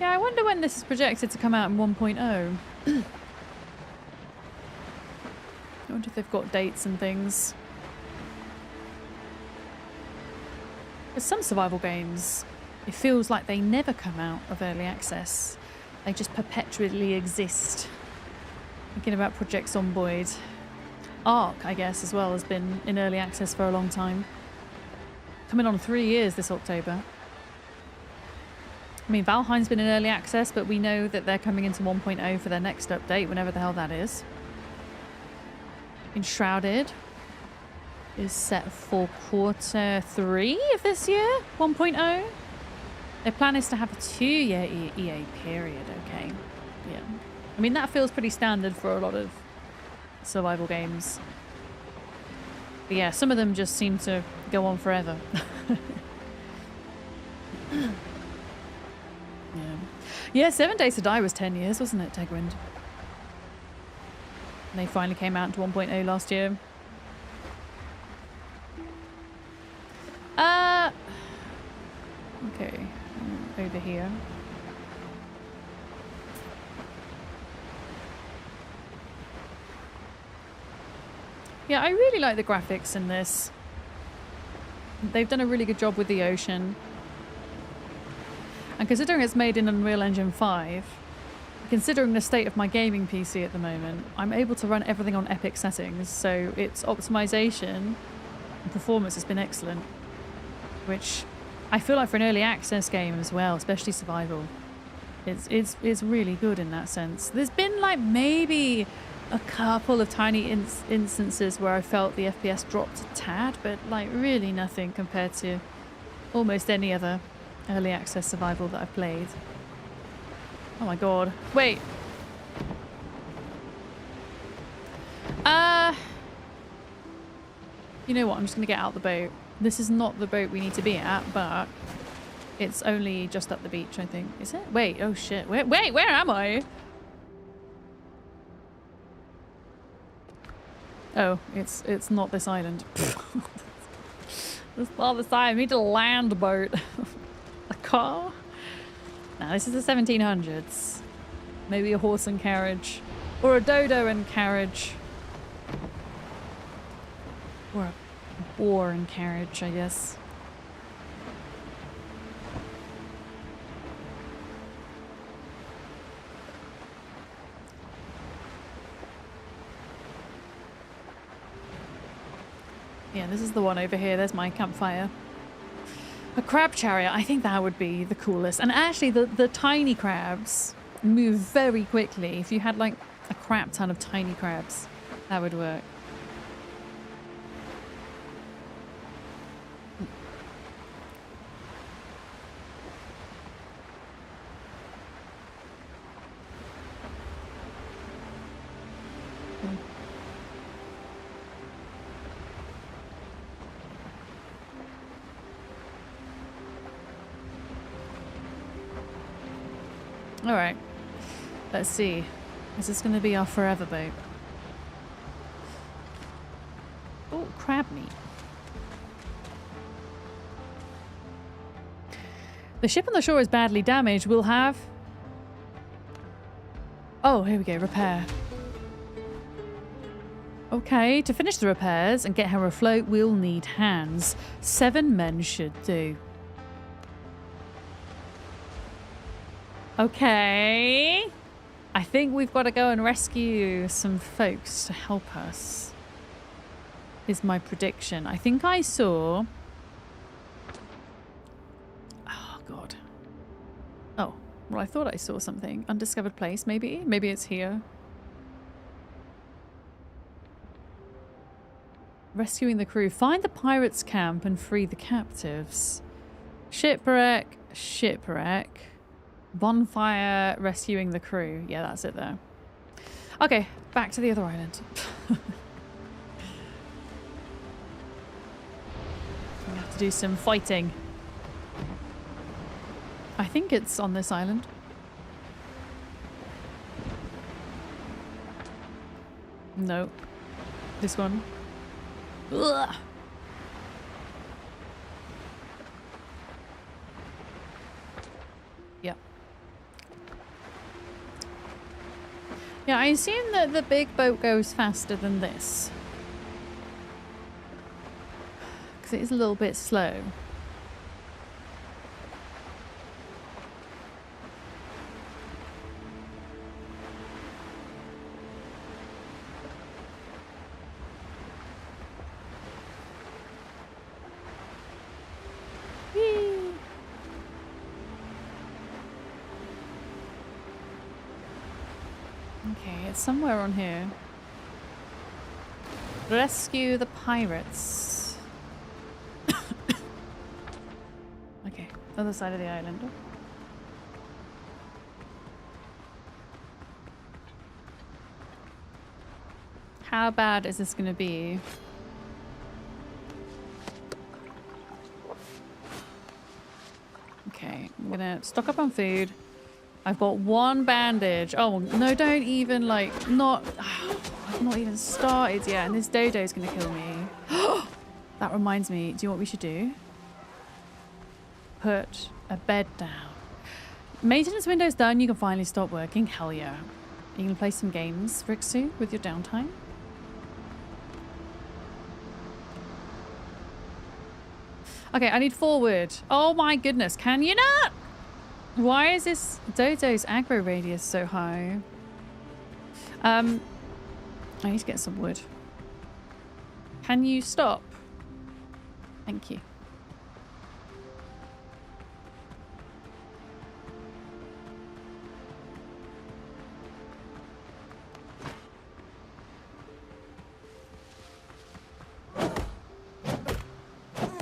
Yeah, I wonder when this is projected to come out in 1.0. I wonder if they've got dates and things. With some survival games, it feels like they never come out of early access. They just perpetually exist. Thinking about Project Zomboid. Ark, I guess, as well, has been in early access for a long time. Coming on 3 years this October. I mean, Valheim's been in early access, but we know that they're coming into 1.0 for their next update, whenever the hell that is. Enshrouded is set for Q3 of this year, 1.0. Their plan is to have a 2-year EA period, okay. Yeah. I mean, that feels pretty standard for a lot of survival games. But yeah, some of them just seem to go on forever. Yeah, 7 Days to Die was 10 years, wasn't it, Tegwind? And they finally came out into 1.0 last year. Okay, over here. Yeah, I really like the graphics in this. They've done a really good job with the ocean. And considering it's made in Unreal Engine 5, considering the state of my gaming PC at the moment, I'm able to run everything on epic settings, so its optimization and performance has been excellent. Which I feel like for an early access game as well, especially survival, it's really good in that sense. There's been like maybe a couple of tiny instances where I felt the FPS dropped a tad, but like really nothing compared to almost any other early access survival that I've played. Oh my god. Wait. You know what? I'm just going to get out the boat. This is not the boat we need to be at, but it's only just up the beach, I think. Is it? Wait. Oh shit. Wait, where am I? Oh, it's not this island. It's not this island. We need a land boat. A car? Now this is the 1700s. Maybe a horse and carriage. Or a dodo and carriage. Or a boar and carriage, I guess. Yeah, this is the one over here. There's my campfire. A crab chariot. I think that would be the coolest. And actually, the tiny crabs move very quickly. If you had like a crap ton of tiny crabs, that would work. All right, let's see. Is this going to be our forever boat? Oh, crab meat. The ship on the shore is badly damaged. We'll have... Oh, here we go. Repair. Okay, to finish the repairs and get her afloat, we'll need hands. 7 men should do. Okay. I think we've got to go and rescue some folks to help us. Is my prediction. I think I saw... Oh, God. Oh, well, I thought I saw something. Undiscovered place, maybe? Maybe it's here. Rescuing the crew. Find the pirates' camp and free the captives. Shipwreck. Shipwreck. Bonfire, rescuing the crew. Yeah, that's it there. Okay, back to the other island. We have to do some fighting. I think it's on this island. No. This one. Ugh. Yep. Yeah, I assume that the big boat goes faster than this. Because it is a little bit slow. Whee! Okay, it's somewhere on here. Rescue the pirates. Okay, other side of the island. How bad is this gonna be? Okay, I'm gonna stock up on food. I've got 1 bandage. Oh, no, don't even, like, not... I've not even started yet, and this dodo's gonna kill me. That reminds me, do you know what we should do? Put a bed down. Maintenance window's done, you can finally stop working. Hell yeah. You gonna play some games, Rixu, with your downtime? Okay, I need forward. Oh my goodness, can you not? Why is this dodo's aggro radius so high? I need to get some wood. Can you stop? Thank you.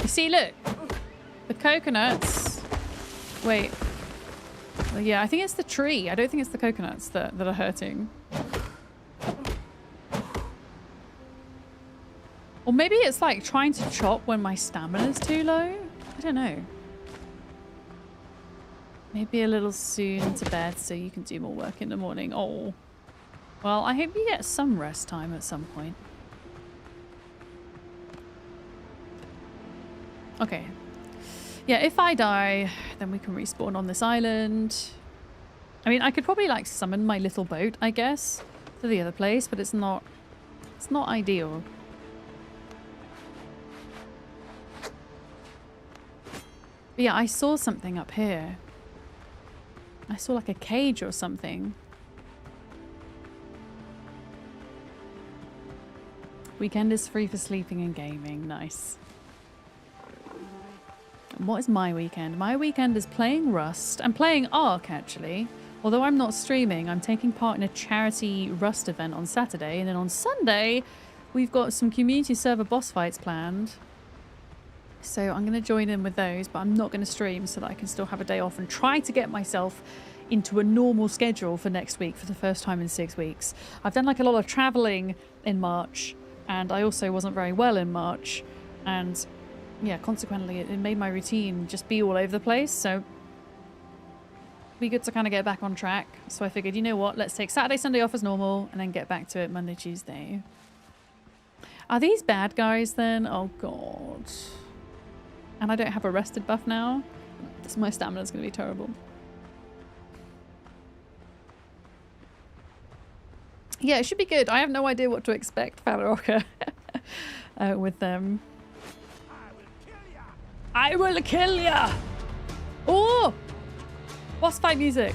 You see, look. The coconuts. Wait. Well, yeah, I think it's the tree. I don't think it's the coconuts that are hurting. Or maybe it's like trying to chop when my stamina's too low. I don't know. Maybe a little soon to bed so you can do more work in the morning. Oh. Well, I hope you get some rest time at some point. Okay. Yeah, if I die, then we can respawn on this island. I mean, I could probably like summon my little boat, I guess, to the other place, but it's not ideal. But yeah, I saw something up here. I saw like a cage or something. Weekend is free for sleeping and gaming. Nice. And what is my weekend? My weekend is playing Rust. I'm playing Ark, actually. Although I'm not streaming, I'm taking part in a charity Rust event on Saturday. And then on Sunday, we've got some community server boss fights planned. So I'm going to join in with those, but I'm not going to stream so that I can still have a day off and try to get myself into a normal schedule for next week for the first time in 6 weeks. I've done like a lot of traveling in March, and I also wasn't very well in March. And yeah, consequently, it made my routine just be all over the place. So it'd be good to kind of get back on track. So I figured, you know what, let's take Saturday, Sunday off as normal and then get back to it Monday, Tuesday. Are these bad guys then? Oh God. And I don't have a rested buff now. My stamina's going to be terrible. Yeah, it should be good. I have no idea what to expect, Falaroka, with them. I will kill ya! Oh! Boss fight music.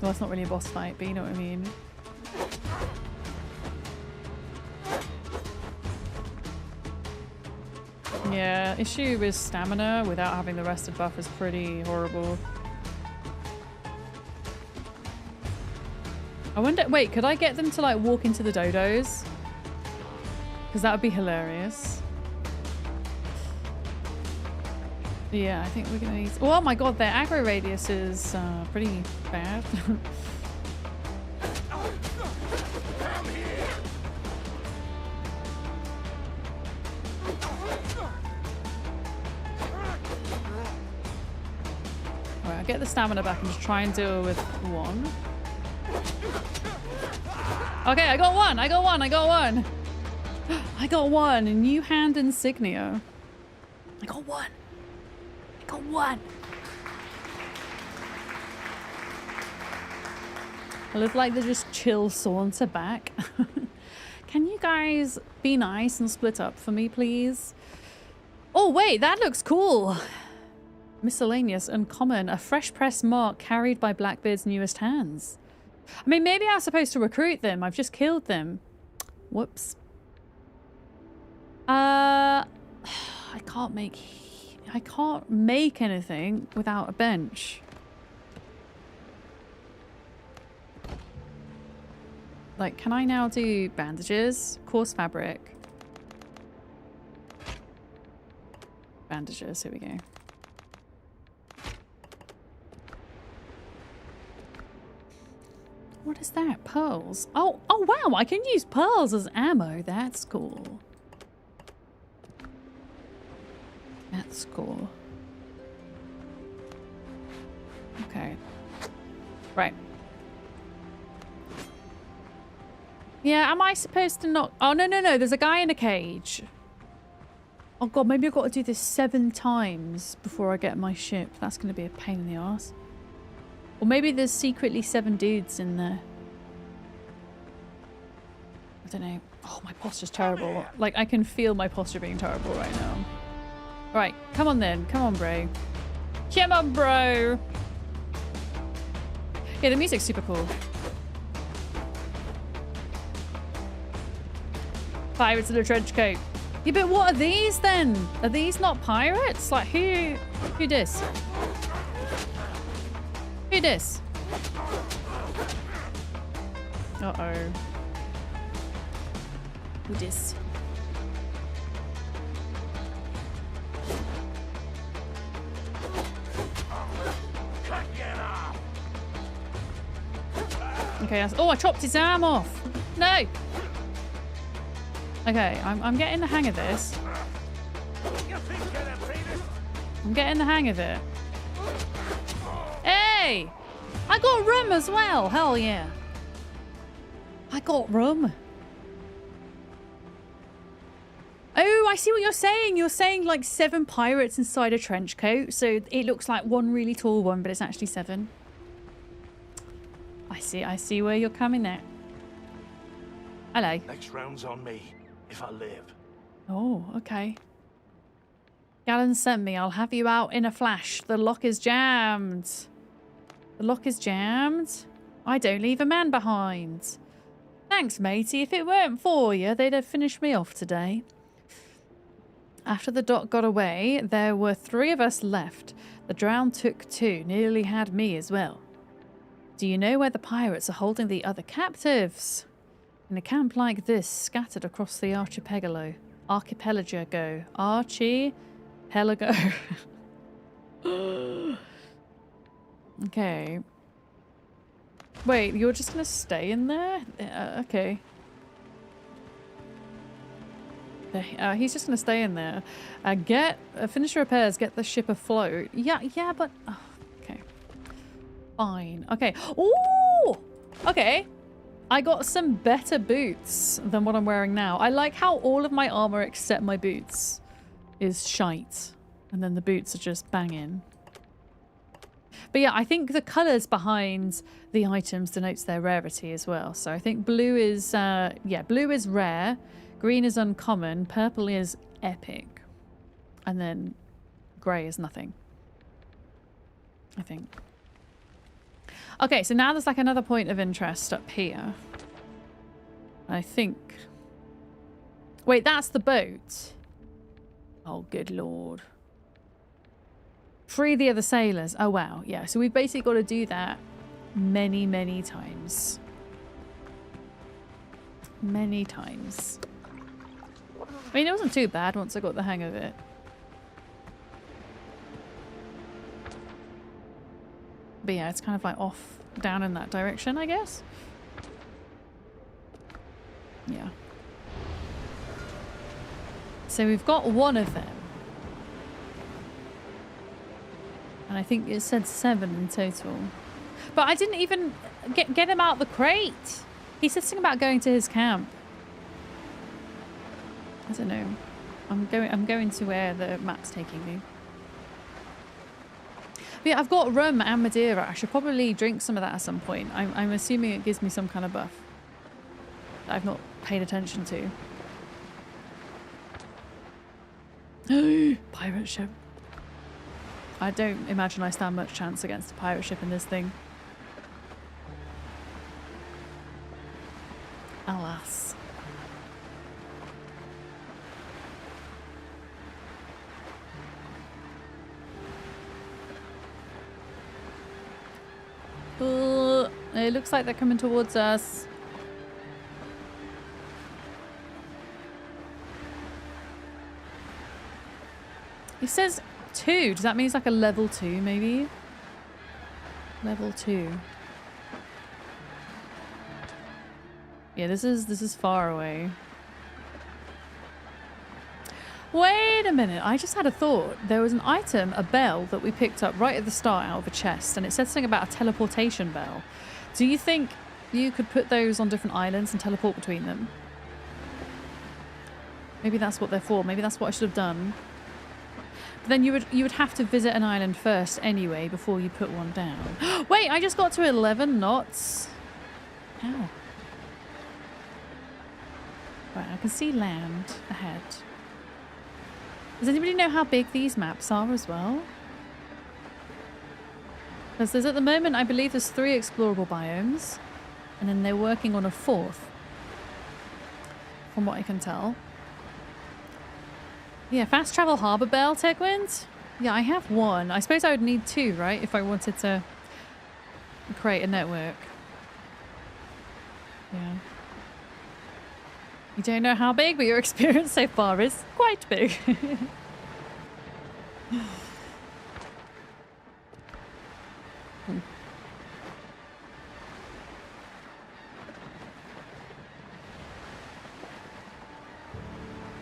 Well, it's not really a boss fight, but you know what I mean. Yeah, issue with stamina without having the rested buff is pretty horrible. I wonder, wait, could I get them to like walk into the dodos? Because that would be hilarious. Yeah, I think we're gonna need... Oh my god, their aggro radius is pretty bad. Alright, I'll get the stamina back and just try and deal with one. Okay, I got one! I got one! I got one! I got one! A new hand insignia. I got one! I got one! I look like they just chill saunter back. Can you guys be nice and split up for me, please? Oh, wait, that looks cool! Miscellaneous, uncommon, a fresh press mark carried by Blackbeard's newest hands. I mean, maybe I was supposed to recruit them. I've just killed them. Whoops. I can't make anything without a bench. Like, can I now do bandages? Coarse fabric. Bandages, here we go. What is that? Pearls? Oh wow, I can use pearls as ammo. That's cool. That's cool. Okay. Right. Yeah, am I supposed to not... Oh, no, there's a guy in a cage. Oh god, maybe I've got to do this 7 times before I get my ship. That's going to be a pain in the arse. Or maybe there's secretly 7 dudes in there. I don't know. Oh, my posture's terrible. Like, I can feel my posture being terrible right now. Right, come on then. Come on, bro. Come on, bro! Yeah, the music's super cool. Pirates in a trench coat. Yeah, but what are these then? Are these not pirates? Like, who dis? Who dis? Uh-oh. Who dis? Okay, oh, I chopped his arm off. No! Okay, I'm getting the hang of this. I'm getting the hang of it. Hey! I got rum as well! Hell yeah. I got rum. Oh, I see what you're saying. You're saying like 7 pirates inside a trench coat. So it looks like one really tall one, but it's actually 7. I see where you're coming at. Hello. Next round's on me, if I live. Oh, okay. Gallon sent me. I'll have you out in a flash. The lock is jammed. The lock is jammed. I don't leave a man behind. Thanks, matey. If it weren't for you, they'd have finished me off today. After the doc got away, there were 3 of us left. The drown took 2, nearly had me as well. Do you know where the pirates are holding the other captives? In a camp like this, scattered across the archipelago. Archipelago. Okay. Wait, you're just gonna stay in there? Okay. He's just gonna stay in there. Finish repairs, get the ship afloat. Yeah, but... Oh, okay. Fine. Okay. Ooh! Okay. I got some better boots than what I'm wearing now. I like how all of my armor except my boots is shite. And then the boots are just banging. But yeah, I think the colours behind the items denotes their rarity as well. So I think blue is, blue is rare. Green is uncommon. Purple is epic. And then grey is nothing. I think. Okay, so now there's like another point of interest up here. I think... Wait, that's the boat. Oh, good lord. Free the other sailors. Oh, wow. Yeah, so we've basically got to do that many, many times. Many times. I mean, it wasn't too bad once I got the hang of it. But yeah, it's kind of like off down in that direction, I guess. Yeah. So we've got one of them. And I think it said 7 in total. But I didn't even get him out the crate. He said something about going to his camp. I don't know. I'm going to where the map's taking me. But yeah, I've got rum and Madeira. I should probably drink some of that at some point. I'm assuming it gives me some kind of buff that I've not paid attention to. Pirate ship. I don't imagine I stand much chance against a pirate ship in this thing. Alas. It looks like they're coming towards us. He says 2. Does that mean it's like a level 2 maybe? Level 2. Yeah, this is far away. Wait a minute, I just had a thought. There was an item, a bell, that we picked up right at the start out of a chest, and it said something about a teleportation bell. Do you think you could put those on different islands and teleport between them? Maybe that's what they're for. Maybe that's what I should have done. But then you would have to visit an island first anyway before you put one down. Wait, I just got to 11 knots. How? Right, I can see land ahead. Does anybody know how big these maps are as well? Because there's at the moment, I believe there's 3 explorable biomes. And then they're working on a 4th. From what I can tell. Yeah, fast travel harbour bell, Techwind? Yeah, I have 1. I suppose I would need 2, right? If I wanted to create a network. Yeah. You don't know how big, but your experience so far is quite big.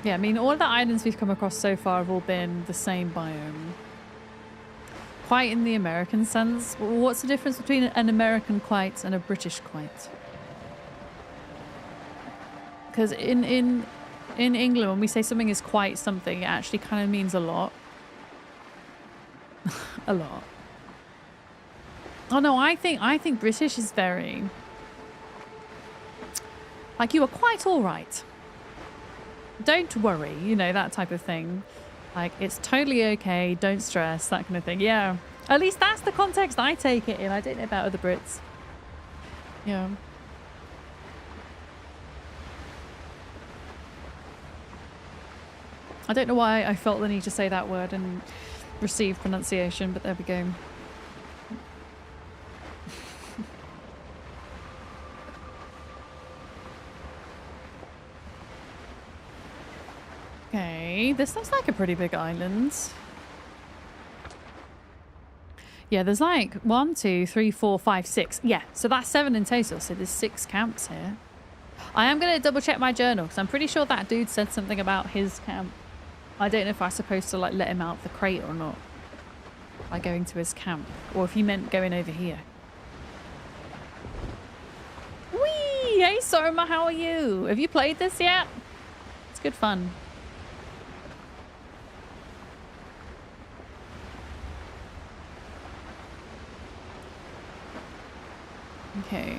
Yeah, I mean, all the islands we've come across so far have all been the same biome. Quite in the American sense. What's the difference between an American quite and a British quite? Because in England, when we say something is quite something, it actually kind of means a lot. A lot. Oh no, I think British is very... Like, you are quite all right. Don't worry, you know, that type of thing. Like, it's totally okay, don't stress, that kind of thing. Yeah. At least that's the context I take it in. I don't know about other Brits. Yeah. I don't know why I felt the need to say that word and receive pronunciation, but there we go. Okay, this looks like a pretty big island. Yeah, there's like 1, 2, 3, 4, 5, 6. Yeah, so that's 7 in total. So there's 6 camps here. I am going to double check my journal because I'm pretty sure that dude said something about his camp. I don't know if I'm supposed to like let him out the crate or not by going to his camp, or if he meant going over here. Whee! Hey Soma, how are you? Have you played this yet? It's good fun. Okay.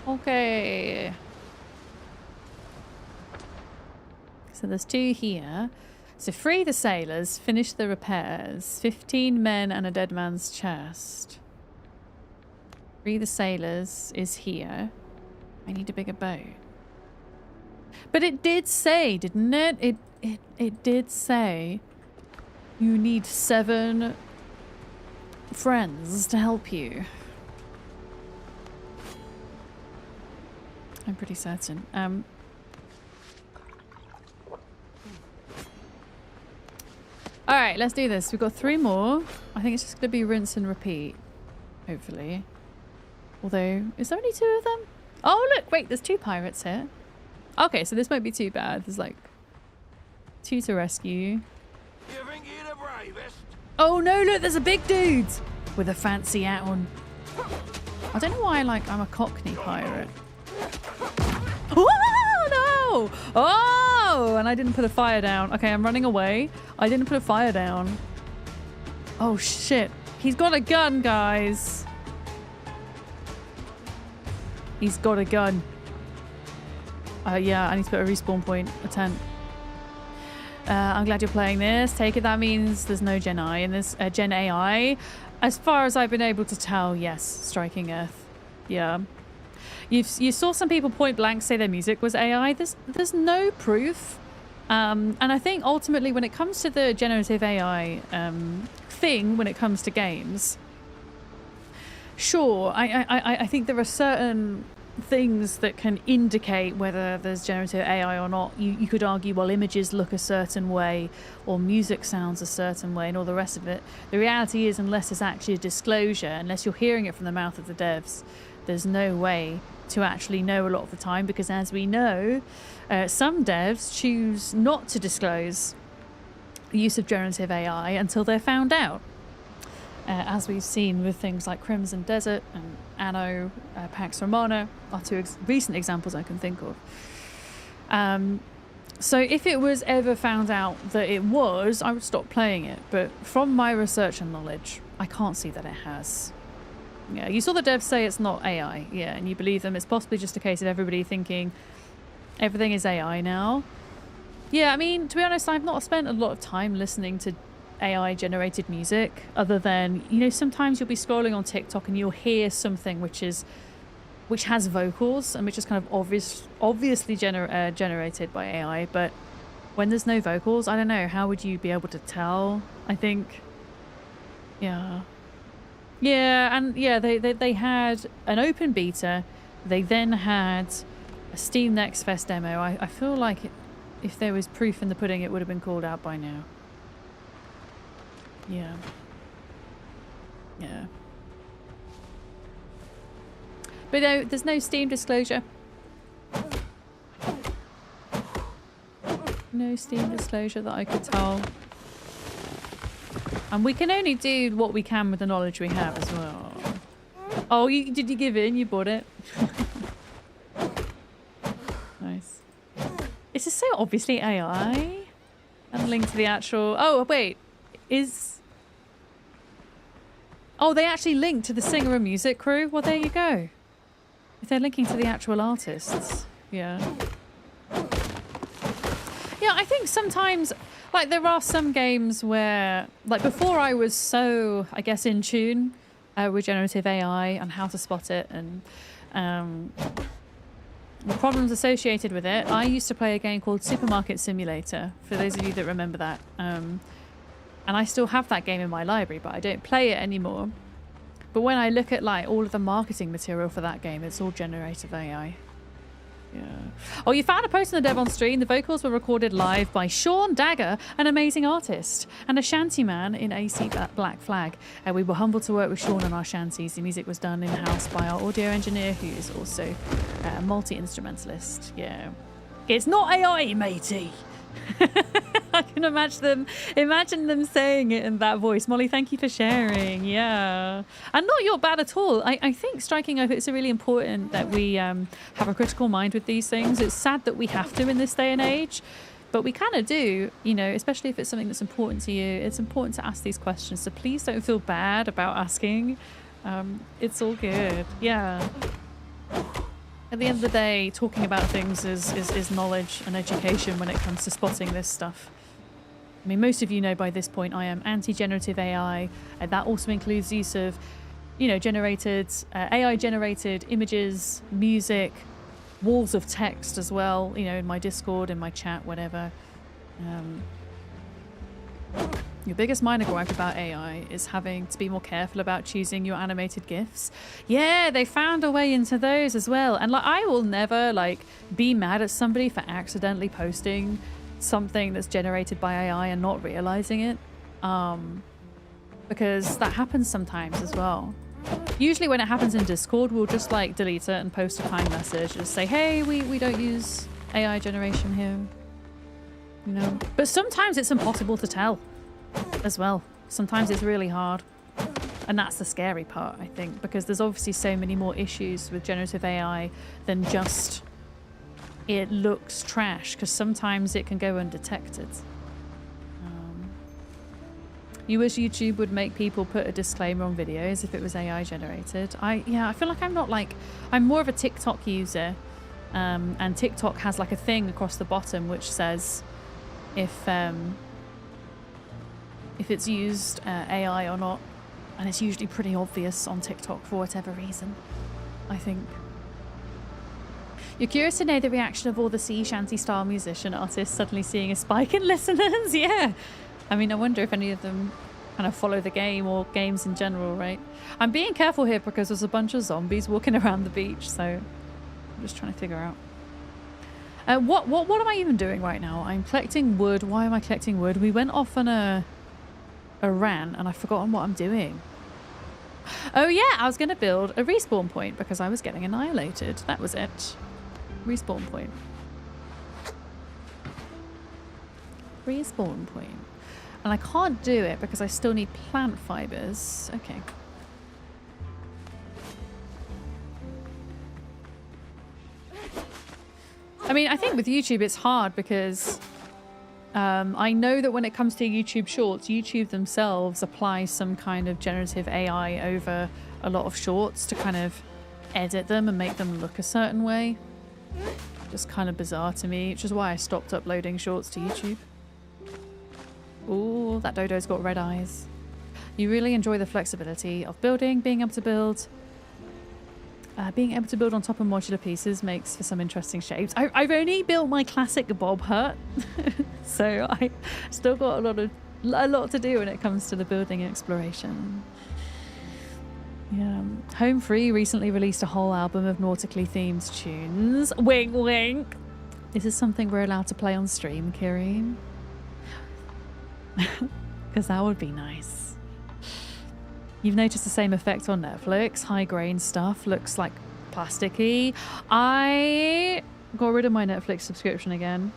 Okay. So there's 2 here. So free the sailors, finish the repairs. 15 men and a dead man's chest. Free the sailors is here. I need a bigger boat. But it did say, didn't it? It did say you need 7 friends to help you. I'm pretty certain. Alright, let's do this. We've got 3 more. I think it's just going to be rinse and repeat. Hopefully. Although, is there only 2 of them? Oh, look! Wait, there's 2 pirates here. Okay, so this won't be too bad. There's like 2 to rescue. You think you're the bravest? Oh no, look! There's a big dude! With a fancy hat on. I don't know why I'm a Cockney pirate. Oh no! Oh! And I didn't put a fire down. Okay, I'm running away. I didn't put a fire down. Oh shit. He's got a gun, guys. He's got a gun. Yeah, I need to put a respawn point, a tent. I'm glad you're playing this. Take it that means there's no Gen I in this. Gen AI. As far as I've been able to tell, yes. Striking Earth. Yeah. You saw some people point blank say their music was AI. There's no proof. And I think ultimately when it comes to the generative AI thing, when it comes to games, sure, I think there are certain things that can indicate whether there's generative AI or not. You could argue, well, images look a certain way or music sounds a certain way and all the rest of it. The reality is, unless it's actually a disclosure, unless you're hearing it from the mouth of the devs, there's no way to actually know a lot of the time, because as we know, some devs choose not to disclose the use of generative AI until they're found out. As we've seen with things like Crimson Desert and Anno, Pax Romana are 2 recent examples I can think of. So if it was ever found out that it was, I would stop playing it. But from my research and knowledge, I can't see that it has. Yeah, you saw the devs say it's not AI, yeah, and you believe them. It's possibly just a case of everybody thinking everything is AI now. Yeah, I mean, to be honest, I've not spent a lot of time listening to AI generated music, other than, you know, sometimes you'll be scrolling on TikTok and you'll hear something which has vocals and which is kind of obviously generated by AI, but when there's no vocals, I don't know, how would you be able to tell? I think, yeah, and yeah, they had an open beta, they then had a Steam Next Fest demo. I feel like if there was proof in the pudding, it would have been called out by now. Yeah. But no, there's no Steam disclosure. No Steam disclosure that I could tell. And we can only do what we can with the knowledge we have as well. Oh, did you give in? You bought it? Nice. Is this so obviously AI? And linked to the actual... Oh, wait. Oh, they actually linked to the singer and music crew? Well, there you go. If they're linking to the actual artists. Yeah. Yeah, I think sometimes... Like, there are some games where... Like, before I was so, I guess, in tune with generative AI and how to spot it and The problems associated with it. I used to play a game called Supermarket Simulator, for those of you that remember that. And I still have that game in my library, but I don't play it anymore. But when I look at like all of the marketing material for that game, it's all generative AI. Yeah. Oh, you found a post on the Dev on Stream. The vocals were recorded live by Sean Dagger, an amazing artist, and a shanty man in AC Black Flag. We were humbled to work with Sean on our shanties. The music was done in-house by our audio engineer, who is also a multi-instrumentalist. Yeah. It's not AI, matey. I can imagine them saying it in that voice. Molly, thank you for sharing. Yeah. And not you're bad at all. I think striking up, it's really important that we have a critical mind with these things. It's sad that we have to in this day and age, but we kind of do, you know, especially if it's something that's important to you. It's important to ask these questions. So please don't feel bad about asking. It's all good. Yeah. At the end of the day, talking about things is knowledge and education when it comes to spotting this stuff. I mean, most of you know by this point I am anti-generative AI, and that also includes use of, you know, AI-generated images, music, walls of text as well, you know, in my Discord, in my chat, whatever. Your biggest minor gripe about AI is having to be more careful about choosing your animated GIFs. Yeah, they found a way into those as well. And like, I will never like be mad at somebody for accidentally posting something that's generated by AI and not realizing it. Because that happens sometimes as well. Usually when it happens in Discord, we'll just like delete it and post a kind message. Just say, hey, we don't use AI generation here. You know? But sometimes it's impossible to tell as well. Sometimes it's really hard. And that's the scary part, I think, because there's obviously so many more issues with generative AI than just it looks trash, because sometimes it can go undetected. You wish YouTube would make people put a disclaimer on videos if it was AI generated. I feel like I'm more of a TikTok user, and TikTok has like a thing across the bottom which says if it's used AI or not, and it's usually pretty obvious on TikTok for whatever reason, I think. You're curious to know the reaction of all the sea shanty style musician artists suddenly seeing a spike in listeners? Yeah. I mean, I wonder if any of them kind of follow the game or games in general, right? I'm being careful here because there's a bunch of zombies walking around the beach, so I'm just trying to figure out. What am I even doing right now? I'm collecting wood. Why am I collecting wood? We went off on a rant and I've forgotten what I'm doing. Oh yeah, I was going to build a respawn point because I was getting annihilated. That was it. Respawn point. Respawn point. And I can't do it because I still need plant fibers. Okay. I mean, I think with YouTube it's hard because I know that when it comes to YouTube Shorts, YouTube themselves apply some kind of generative AI over a lot of shorts to kind of edit them and make them look a certain way. Just kind of bizarre to me, which is why I stopped uploading shorts to YouTube. Ooh, that dodo's got red eyes. You really enjoy the flexibility of building, being able to build on top of modular pieces makes for some interesting shapes. I've only built my classic Bob hut, so I still got a lot to do when it comes to the building exploration. Yeah. Home Free recently released a whole album of nautically themed tunes. Wink, wink. Is this something we're allowed to play on stream, Kiri? Because that would be nice. You've noticed the same effect on Netflix. High grain stuff looks like plasticky. I got rid of my Netflix subscription again.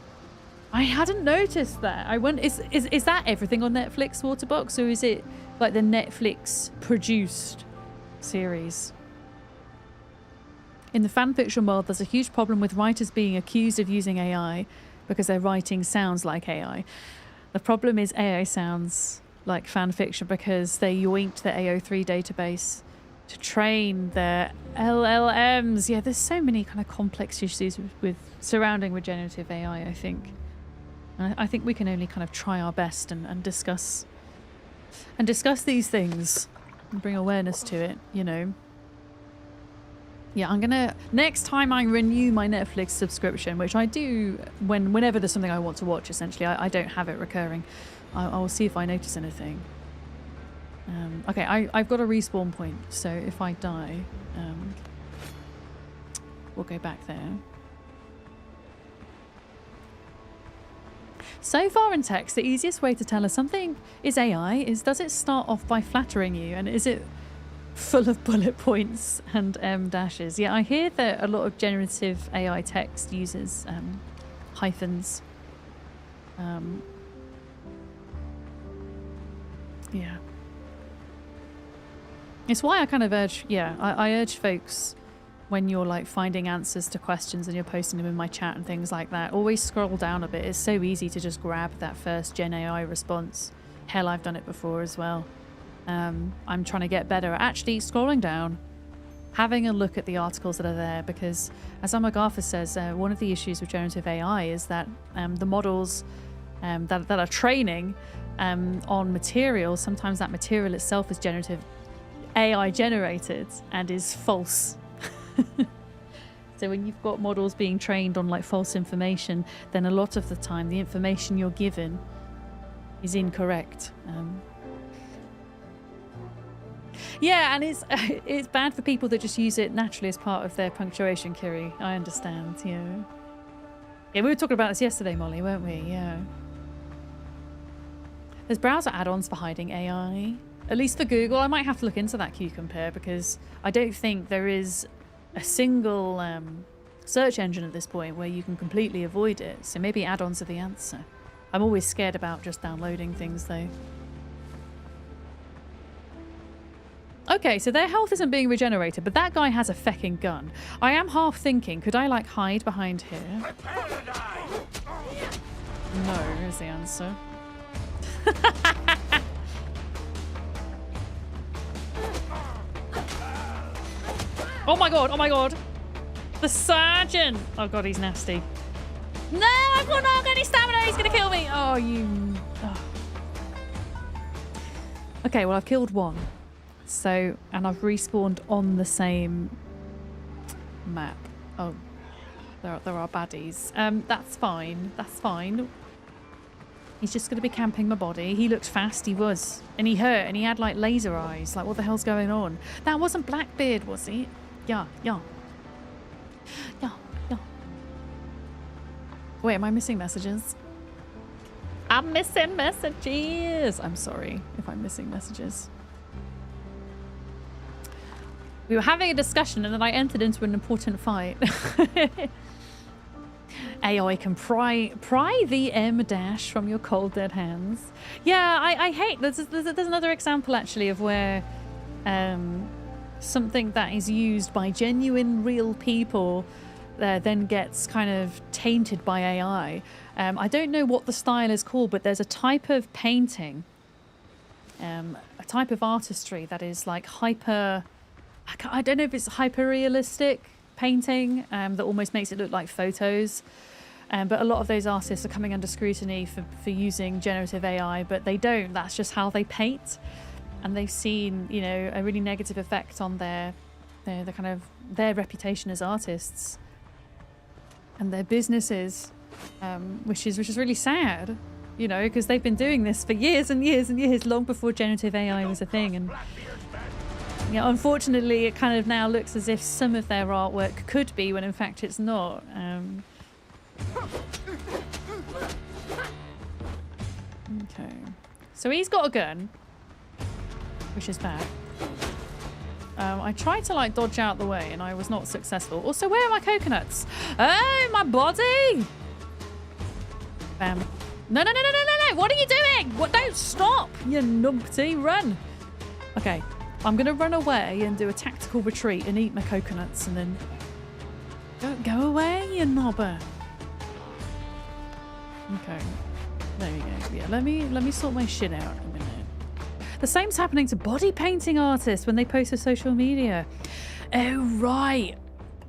I hadn't noticed that. I went. Is that everything on Netflix, Waterbox, or is it like the Netflix produced series? In the fanfiction world, there's a huge problem with writers being accused of using AI because their writing sounds like AI. The problem is AI sounds like fanfiction because they yoinked the AO3 database to train their LLMs. Yeah, there's so many kind of complex issues with surrounding generative AI, I think. And I think we can only kind of try our best and discuss these things and bring awareness to it, you know. Yeah, I'm gonna, next time I renew my Netflix subscription, which I do whenever there's something I want to watch, essentially, I don't have it recurring. I'll see if I notice anything. Okay, I've got a respawn point, so if I die, we'll go back there. So far in text, the easiest way to tell if something is AI is, does it start off by flattering you, and is it full of bullet points and dashes? Yeah, I hear that a lot of generative AI text uses hyphens. Yeah. It's why I kind of urge, yeah, I urge folks, when you're like finding answers to questions and you're posting them in my chat and things like that, always scroll down a bit. It's so easy to just grab that first Gen AI response. Hell, I've done it before as well. I'm trying to get better at actually scrolling down, having a look at the articles that are there, because as McArthur says, one of the issues with generative AI is that the models that are training on material, sometimes that material itself is generative AI generated and is false. So when you've got models being trained on like false information, then a lot of the time the information you're given is incorrect. Yeah, and it's bad for people that just use it naturally as part of their punctuation, Kiri. I understand, yeah. Yeah, we were talking about this yesterday, Molly, weren't we? Yeah. There's browser add-ons for hiding AI. At least for Google. I might have to look into that Q-Compare, because I don't think there is a single search engine at this point where you can completely avoid it. So maybe add-ons are the answer. I'm always scared about just downloading things, though. Okay, so their health isn't being regenerated, but that guy has a fecking gun. I am half thinking, could I, like, hide behind here? No, is the answer. Oh my god, oh my god. The sergeant. Oh god, he's nasty. No, I've got not any stamina. He's going to kill me. Oh, you... Oh. Okay, well, I've killed one. So, and I've respawned on the same map. Oh, there are baddies. That's fine. That's fine. He's just going to be camping my body. He looked fast, he was. And he hurt, and he had, like, laser eyes. Like, what the hell's going on? That wasn't Blackbeard, was it? Yeah, yeah. Yeah, yeah. Wait, am I missing messages? I'm missing messages! I'm sorry if I'm missing messages. We were having a discussion and then I entered into an important fight. AI can pry the M dash from your cold dead hands. Yeah, I hate... There's another example actually of where something that is used by genuine real people then gets kind of tainted by AI. I don't know what the style is called, but there's a type of painting, a type of artistry that is like hyper... I don't know if it's hyper-realistic painting that almost makes it look like photos. But a lot of those artists are coming under scrutiny for using generative AI, but they don't. That's just how they paint. And they've seen, you know, a really negative effect on their kind of their reputation as artists and their businesses, which is really sad, you know, because they've been doing this for years and years and years, long before generative AI was a thing. And yeah, unfortunately, it kind of now looks as if some of their artwork could be, when in fact it's not. Okay, so he's got a gun, which is bad. I tried to like dodge out the way and I was not successful. Also, where are my coconuts? Oh, my body! Bam. No, no, no, no, no, no, no! What are you doing? What? Don't stop, you numpty. Run. Okay, I'm gonna run away and do a tactical retreat and eat my coconuts and then... Go away, you knobber. Okay. There we go. Yeah, let me sort my shit out in a minute. The same's happening to body painting artists when they post to social media. Oh, right.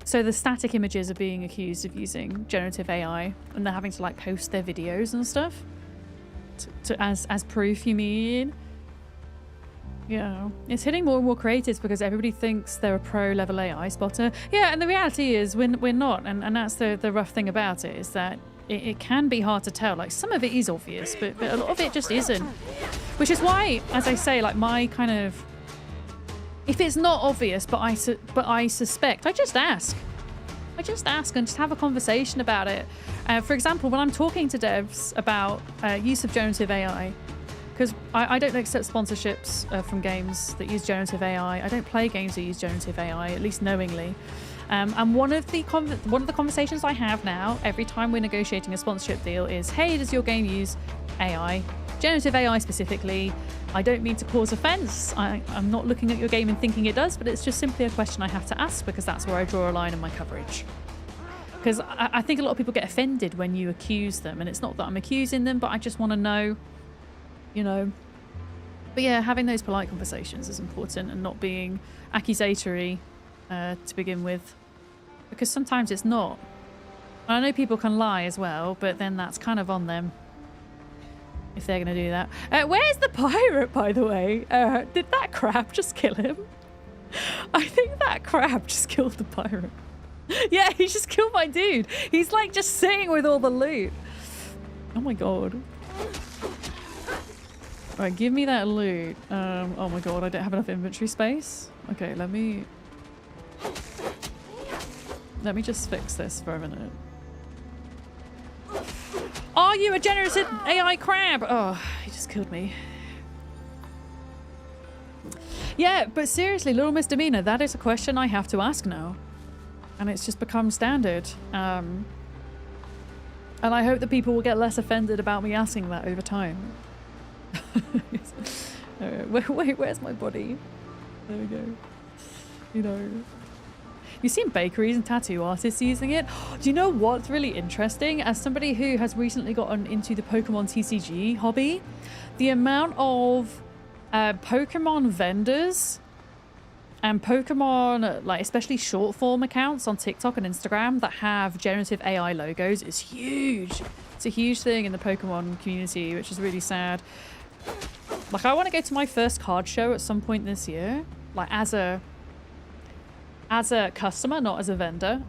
So the static images are being accused of using generative AI and they're having to like post their videos and stuff as proof, you mean? Yeah, it's hitting more and more creatives because everybody thinks they're a pro level AI spotter. Yeah, and the reality is we're not, and that's the rough thing about it, is that it can be hard to tell. Like, some of it is obvious, but a lot of it just isn't. Which is why, as I say, like, my kind of, if it's not obvious but I suspect, I just ask. I just ask and just have a conversation about it. For example, when I'm talking to devs about use of generative AI, because I don't accept sponsorships from games that use generative AI. I don't play games that use generative AI, at least knowingly. And one of the conversations I have now, every time we're negotiating a sponsorship deal, is, hey, does your game use AI? Generative AI specifically. I don't mean to cause offense. I'm not looking at your game and thinking it does, but it's just simply a question I have to ask because that's where I draw a line in my coverage. Because I think a lot of people get offended when you accuse them, and it's not that I'm accusing them, but I just want to know, you know. But yeah, having those polite conversations is important and not being accusatory to begin with, because sometimes it's not. And I know people can lie as well, but then that's kind of on them if they're going to do that. Where's the pirate, by the way? Did that crab just kill him? I think that crab just killed the pirate. Yeah, he just killed my dude. He's like just sitting with all the loot. Oh my god. Right, give me that loot. Oh my god, I don't have enough inventory space. Okay, let me just fix this for a minute. Are you a generative AI crab? Oh, he just killed me. Yeah, but seriously, Little Misdemeanor, that is a question I have to ask now. And it's just become standard. And I hope that people will get less offended about me asking that over time. Wait, where's my body? There we go. You know. You've seen bakeries and tattoo artists using it. Do you know what's really interesting? As somebody who has recently gotten into the Pokemon TCG hobby, the amount of Pokemon vendors and Pokemon, like especially short form accounts on TikTok and Instagram that have generative AI logos is huge. It's a huge thing in the Pokemon community, which is really sad. Like, I want to go to my first card show at some point this year, like as a customer, not as a vendor,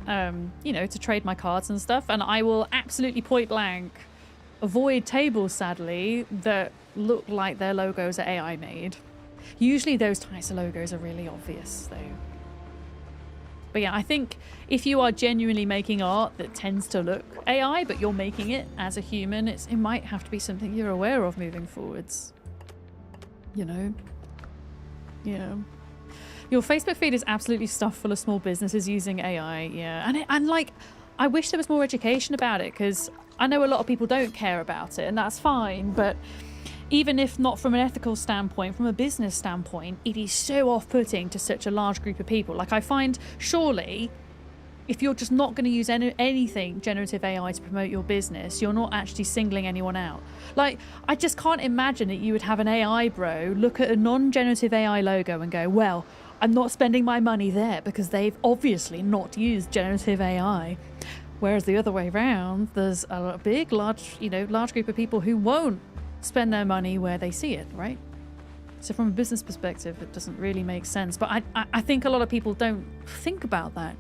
you know, to trade my cards and stuff. And I will absolutely point blank avoid tables, sadly, that look like their logos are AI made. Usually those types of logos are really obvious though. But yeah, I think if you are genuinely making art that tends to look AI, but you're making it as a human, it might have to be something you're aware of moving forwards. You know? Yeah. Your Facebook feed is absolutely stuffed full of small businesses using AI, yeah. And like, I wish there was more education about it, because I know a lot of people don't care about it, and that's fine, but even if not from an ethical standpoint, from a business standpoint, it is so off-putting to such a large group of people. Like, I find, surely, if you're just not going to use anything generative AI to promote your business, you're not actually singling anyone out. Like, I just can't imagine that you would have an AI bro look at a non-generative AI logo and go, well, I'm not spending my money there because they've obviously not used generative AI. Whereas the other way around, there's a big, large group of people who won't spend their money where they see it, right? So from a business perspective, it doesn't really make sense. But I think a lot of people don't think about that.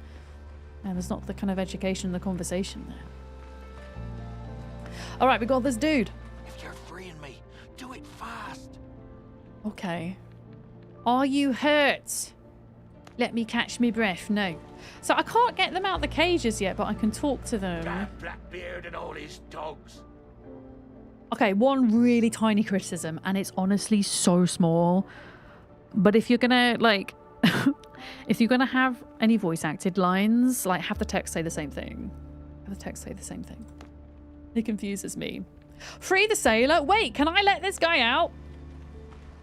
And there's not the kind of education and the conversation there. All right, we got this dude. If you're freeing me, do it fast. Okay. Are you hurt? Let me catch me breath. No. So I can't get them out the cages yet, but I can talk to them. Damn Blackbeard and all his dogs. Okay, one really tiny criticism, and it's honestly so small. But if you're gonna, like, if you're gonna have any voice acted lines, like, have the text say the same thing. Have the text say the same thing. It confuses me. Free the sailor. Wait, can I let this guy out?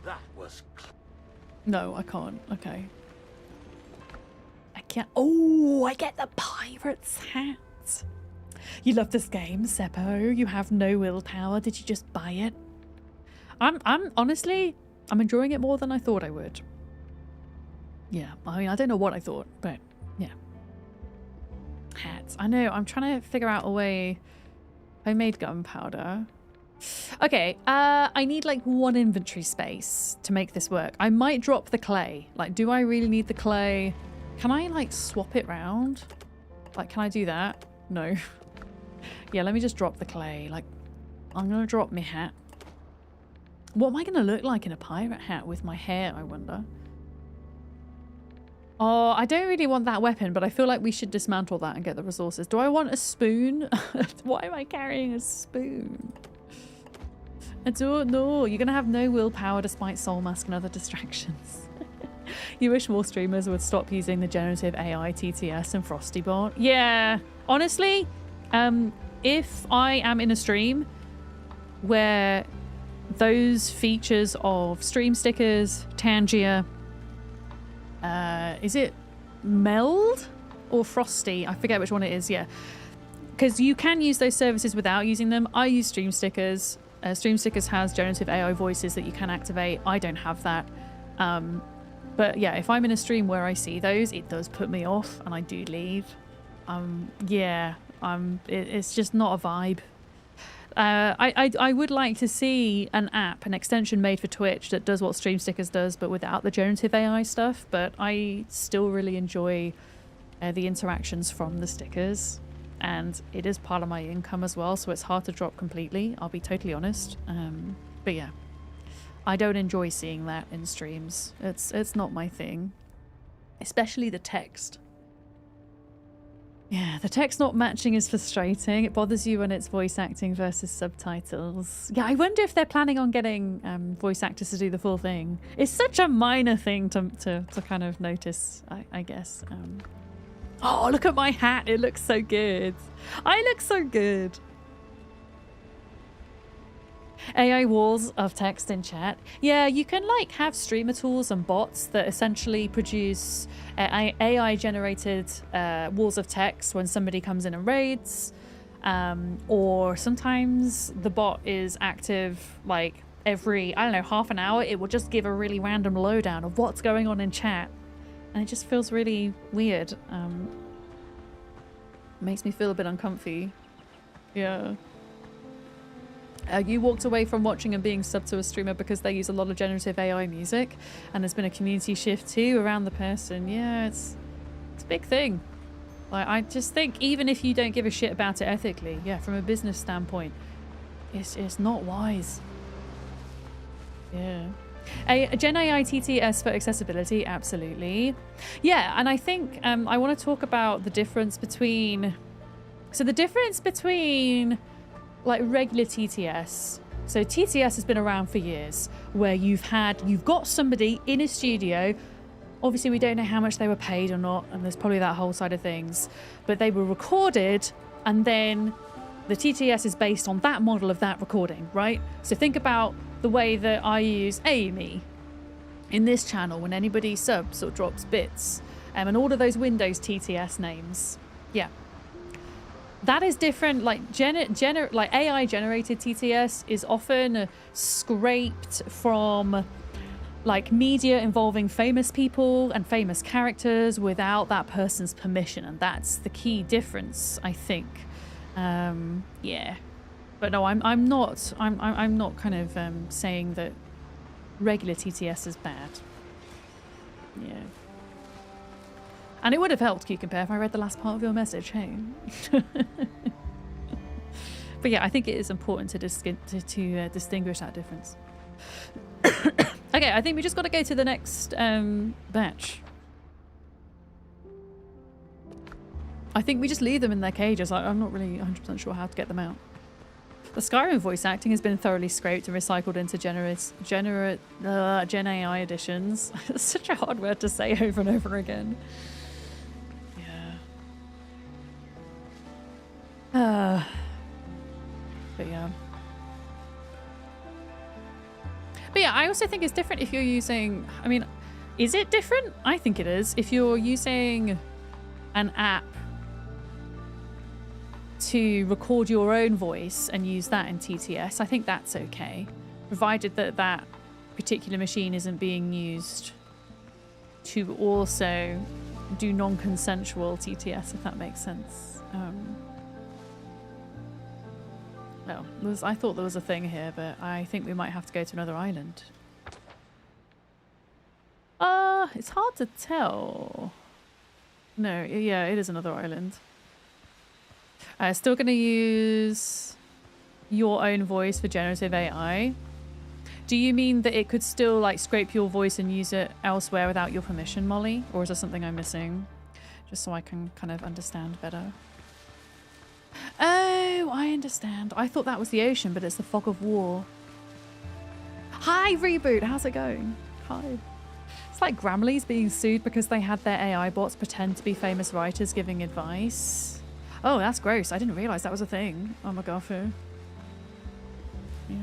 That was... No, I can't. Okay. I can't. Oh, I get the pirate's hat. You love this game, Seppo. You have no willpower. Did you just buy it? I'm honestly, I'm enjoying it more than I thought I would. Yeah, I mean, I don't know what I thought, but yeah. Hats. I know, I'm trying to figure out a way. I made gunpowder. Okay, I need like 1 inventory space to make this work. I might drop the clay. Like, do I really need the clay? Can I like swap it round? Like, can I do that? No. Yeah, let me just drop the clay. Like, I'm gonna drop my hat. What am I gonna look like in a pirate hat with my hair, I wonder? Oh, I don't really want that weapon, but I feel like we should dismantle that and get the resources. Do I want a spoon? Why am I carrying a spoon? I don't know. You're gonna have no willpower despite soul mask and other distractions. You wish more streamers would stop using the generative AI TTS and FrostyBot. Yeah, honestly, if I am in a stream where those features of stream stickers, Tangier, is it Meld or Frosty? I forget which one it is, yeah. Because you can use those services without using them. I use stream stickers. Stream stickers has generative AI voices that you can activate. I don't have that. But yeah, if I'm in a stream where I see those, it does put me off and I do leave. Yeah, it's just not a vibe. I would like to see an app, an extension made for Twitch that does what Stream Stickers does, but without the generative AI stuff. But I still really enjoy the interactions from the stickers, and it is part of my income as well, so it's hard to drop completely, I'll be totally honest. But yeah, I don't enjoy seeing that in streams. It's not my thing, especially the text. Yeah, the text not matching is frustrating. It bothers you when it's voice acting versus subtitles. Yeah, I wonder if they're planning on getting voice actors to do the full thing. It's such a minor thing to kind of notice, I guess. Oh, look at my hat. It looks so good. I look so good. AI walls of text in chat. Yeah, you can like have streamer tools and bots that essentially produce AI generated walls of text when somebody comes in and raids, or sometimes the bot is active like every, I don't know, half an hour. It will just give a really random lowdown of what's going on in chat, and it just feels really weird. Makes me feel a bit uncomfy. Yeah. You walked away from watching and being subbed to a streamer because they use a lot of generative AI music, and there's been a community shift too around the person. Yeah, it's a big thing. Like, I just think even if you don't give a shit about it ethically, yeah, from a business standpoint, it's not wise. Yeah. A Gen AI TTS for accessibility, absolutely. Yeah, and I think I want to talk about the difference between... So the difference between like regular TTS. So TTS has been around for years, where you've got somebody in a studio. Obviously, we don't know how much they were paid or not, and there's probably that whole side of things. But they were recorded, and then the TTS is based on that model of that recording, right? So think about the way that I use Amy in this channel when anybody subs or drops bits, and all of those Windows TTS names. Yeah. That is different. Like like AI generated TTS is often scraped from like media involving famous people and famous characters without that person's permission, and that's the key difference, I think. Yeah, but no, I'm not kind of saying that regular TTS is bad. Yeah. And it would have helped, Q-Compare, if I read the last part of your message, hey? But yeah, I think it is important to distinguish that difference. Okay, I think we just got to go to the next batch. I think we just leave them in their cages. I'm not really 100% sure how to get them out. The Skyrim voice acting has been thoroughly scraped and recycled into Gen AI editions. It's such a hard word to say over and over again. But yeah. But yeah, I also think it's different if you're using... I mean, is it different? I think it is. If you're using an app to record your own voice and use that in TTS, I think that's okay. Provided that that particular machine isn't being used to also do non-consensual TTS, if that makes sense. No, I thought there was a thing here, but I think we might have to go to another island. It's hard to tell. No, yeah, it is another island. Still gonna use your own voice for generative AI. Do you mean that it could still like scrape your voice and use it elsewhere without your permission, Molly? Or is there something I'm missing? Just so I can kind of understand better. Oh, I understand. I thought that was the ocean, but it's the fog of war. Hi, Reboot. How's it going? Hi. It's like Grammarly's being sued because they had their AI bots pretend to be famous writers giving advice. Oh, that's gross. I didn't realize that was a thing. Oh my god. Yeah.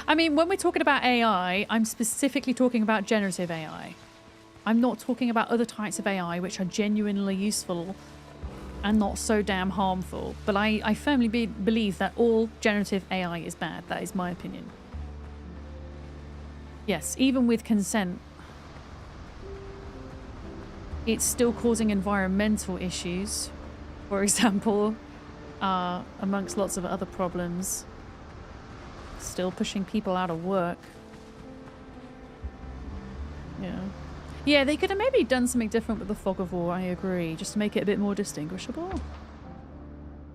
I mean, when we're talking about AI, I'm specifically talking about generative AI. I'm not talking about other types of AI which are genuinely useful and not so damn harmful. But I firmly believe that all generative AI is bad. That is my opinion. Yes, even with consent, it's still causing environmental issues, for example, amongst lots of other problems. Still pushing people out of work. Yeah. Yeah, they could have maybe done something different with the fog of war, I agree, just to make it a bit more distinguishable.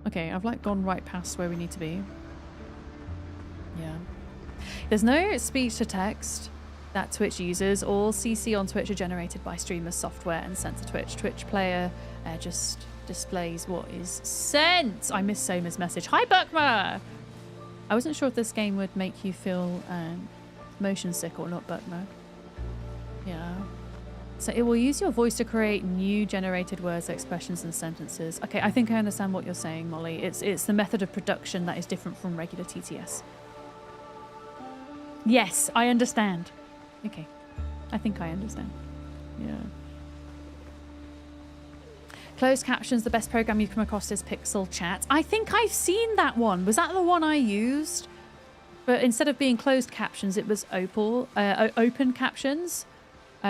Okay, I've like gone right past where we need to be. Yeah. There's no speech to text that Twitch uses. All CC on Twitch are generated by streamers' software and sent to Twitch. Twitch player just displays what is sent. I miss Soma's message. Hi, Buckma! I wasn't sure if this game would make you feel motion sick or not, Buckma. Yeah. So it will use your voice to create new generated words, expressions, and sentences. Okay, I think I understand what you're saying, Molly. It's the method of production that is different from regular TTS. Yes, I understand. Okay. I think I understand. Yeah. Closed captions, the best program you've come across is Pixel Chat. I think I've seen that one. Was that the one I used? But instead of being closed captions, it was open captions.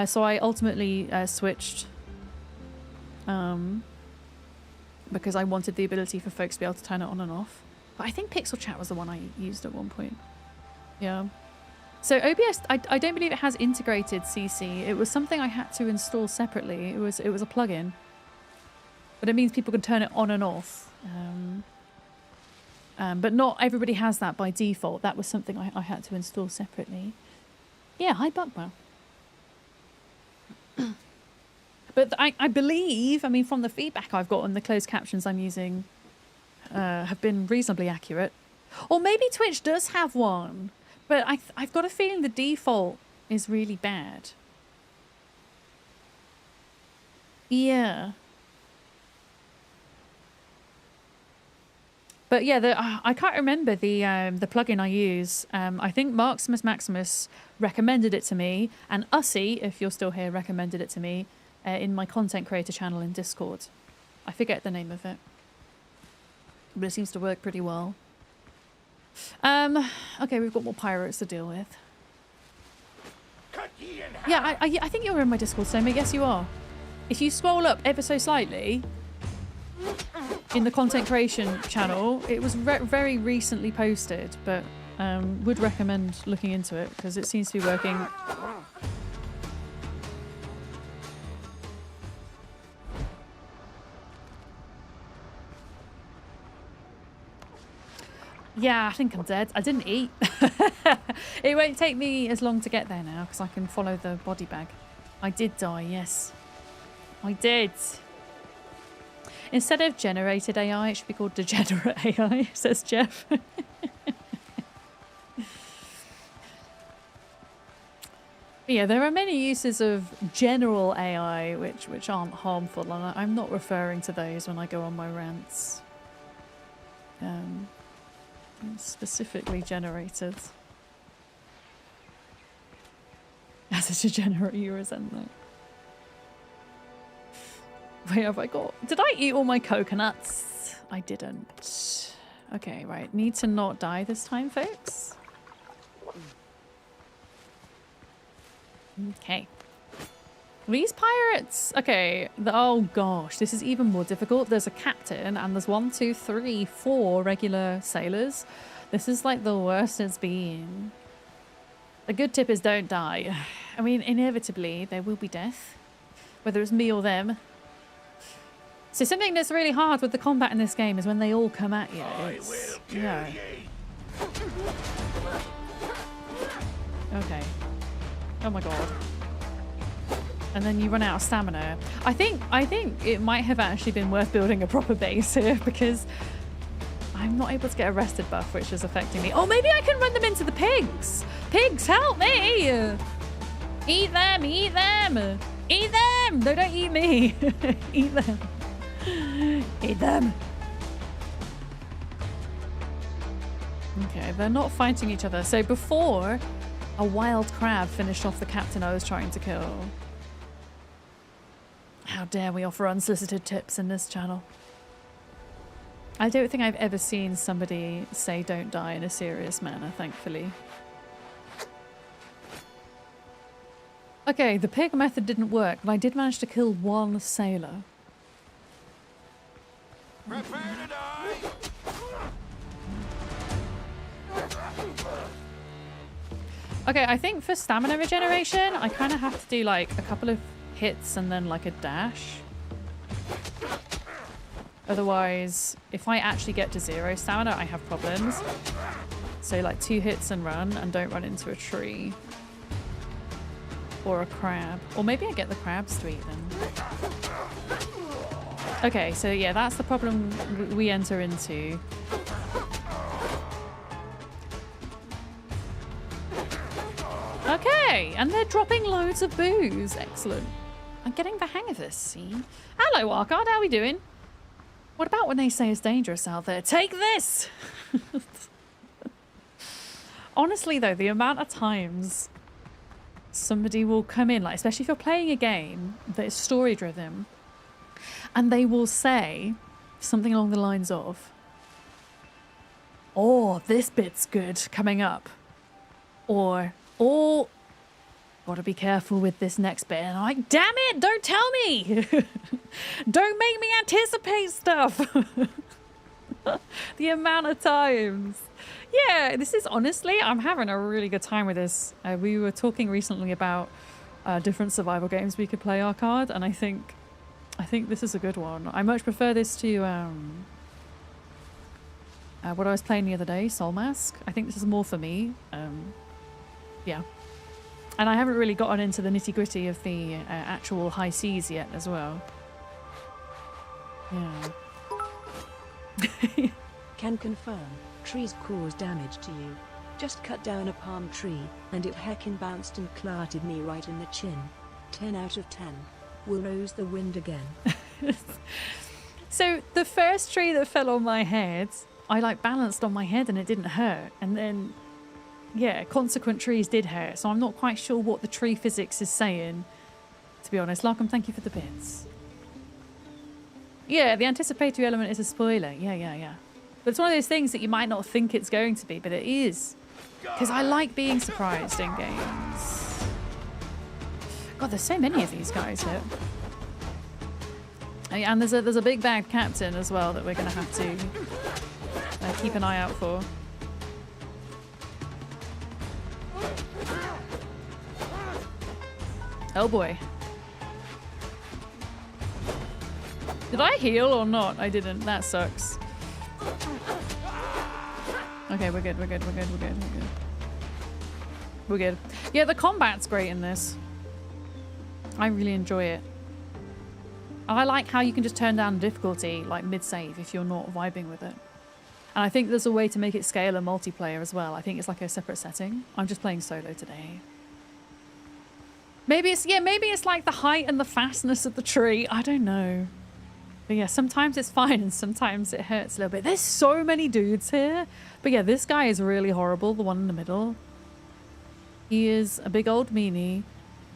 So I ultimately switched because I wanted the ability for folks to be able to turn it on and off. But I think Pixel Chat was the one I used at one point. Yeah. So OBS, I don't believe it has integrated CC. It was something I had to install separately. It was a plugin. But it means people can turn it on and off. But not everybody has that by default. That was something I had to install separately. Yeah, hi Buckbow. But I believe, I mean, from the feedback I've gotten, the closed captions I'm using have been reasonably accurate. Or maybe Twitch does have one. But I've got a feeling the default is really bad. Yeah. But yeah, I can't remember the plugin I use. I think Maximus Maximus recommended it to me, and Ussy, if you're still here, recommended it to me in my content creator channel in Discord. I forget the name of it, but it seems to work pretty well. Okay, we've got more pirates to deal with. Yeah, I think you're in my Discord, Soma. Yes, you are. If you scroll up ever so slightly in the content creation channel, it was very recently posted, but would recommend looking into it because it seems to be working. Yeah, I think I'm dead. I didn't eat. It won't take me as long to get there now because I can follow the body bag. I did die, yes. I did. Instead of generated AI, it should be called degenerate AI, says Jeff. Yeah, there are many uses of general AI which aren't harmful, and I'm not referring to those when I go on my rants. Specifically generated. As a degenerate, you resent that. Wait, have I got... Did I eat all my coconuts? I didn't. Okay, right. Need to not die this time, folks. Okay. These pirates, okay, oh gosh, this is even more difficult. There's a captain and there's 1, 2, 3, 4 regular sailors. This is like the worst it's been. A good tip is don't die. I mean, inevitably there will be death, whether it's me or them. So something that's really hard with the combat in this game is when they all come at you. It's, yeah. Okay. Oh my god. And then you run out of stamina. I think it might have actually been worth building a proper base here because I'm not able to get a rested buff, which is affecting me. Oh, maybe I can run them into the pigs. Pigs, help me! Eat them, eat them! Eat them! No, don't eat me. Eat them. Eat them. Okay, they're not fighting each other. So before, a wild crab finished off the captain I was trying to kill. How dare we offer unsolicited tips in this channel? I don't think I've ever seen somebody say don't die in a serious manner, thankfully. Okay, the pig method didn't work, but I did manage to kill 1 sailor. Prepare to die! Okay, I think for stamina regeneration, I kind of have to do like a couple of hits and then like a dash. Otherwise, if I actually get to 0 stamina, I have problems. So like 2 hits and run, and don't run into a tree. Or a crab. Or maybe I get the crabs to eat them. Okay, so yeah, that's the problem we enter into. Okay, and they're dropping loads of booze. Excellent. I'm getting the hang of this, see? Hello, Arkard, how are we doing? What about when they say it's dangerous out there? Take this! Honestly, though, the amount of times somebody will come in, like, especially if you're playing a game that is story-driven, and they will say something along the lines of, oh, this bit's good coming up. Or, oh, gotta be careful with this next bit. And I'm like, damn it, don't tell me. Don't make me anticipate stuff. The amount of times. Yeah, this is honestly, I'm having a really good time with this. We were talking recently about different survival games we could play our card, and I think this is a good one. I much prefer this to what I was playing the other day, Soul Mask. I think this is more for me. Yeah. And I haven't really gotten into the nitty-gritty of the actual high seas yet as well. Yeah. Can confirm, trees cause damage to you. Just cut down a palm tree, and it heckin' bounced and clarted me right in the chin. 10 out of 10. Windrose the wind again. So the first tree that fell on my head, I like balanced on my head and it didn't hurt. And then, yeah, consequent trees did hurt. So I'm not quite sure what the tree physics is saying, to be honest. Larkham, thank you for the bits. Yeah, the anticipatory element is a spoiler. Yeah. But it's one of those things that you might not think it's going to be, but it is. Because I like being surprised in games. God, there's so many of these guys here. And there's a big bad captain as well that we're going to have to keep an eye out for. Oh boy. Did I heal or not? I didn't. That sucks. Okay, we're good. We're good. Yeah, the combat's great in this. I really enjoy it. I like how you can just turn down difficulty, like mid-save, if you're not vibing with it. And I think there's a way to make it scale a multiplayer as well. I think it's like a separate setting. I'm just playing solo today. Maybe it's like the height and the fastness of the tree. I don't know. But yeah, sometimes it's fine and sometimes it hurts a little bit. There's so many dudes here. But yeah, this guy is really horrible, the one in the middle. He is a big old meanie.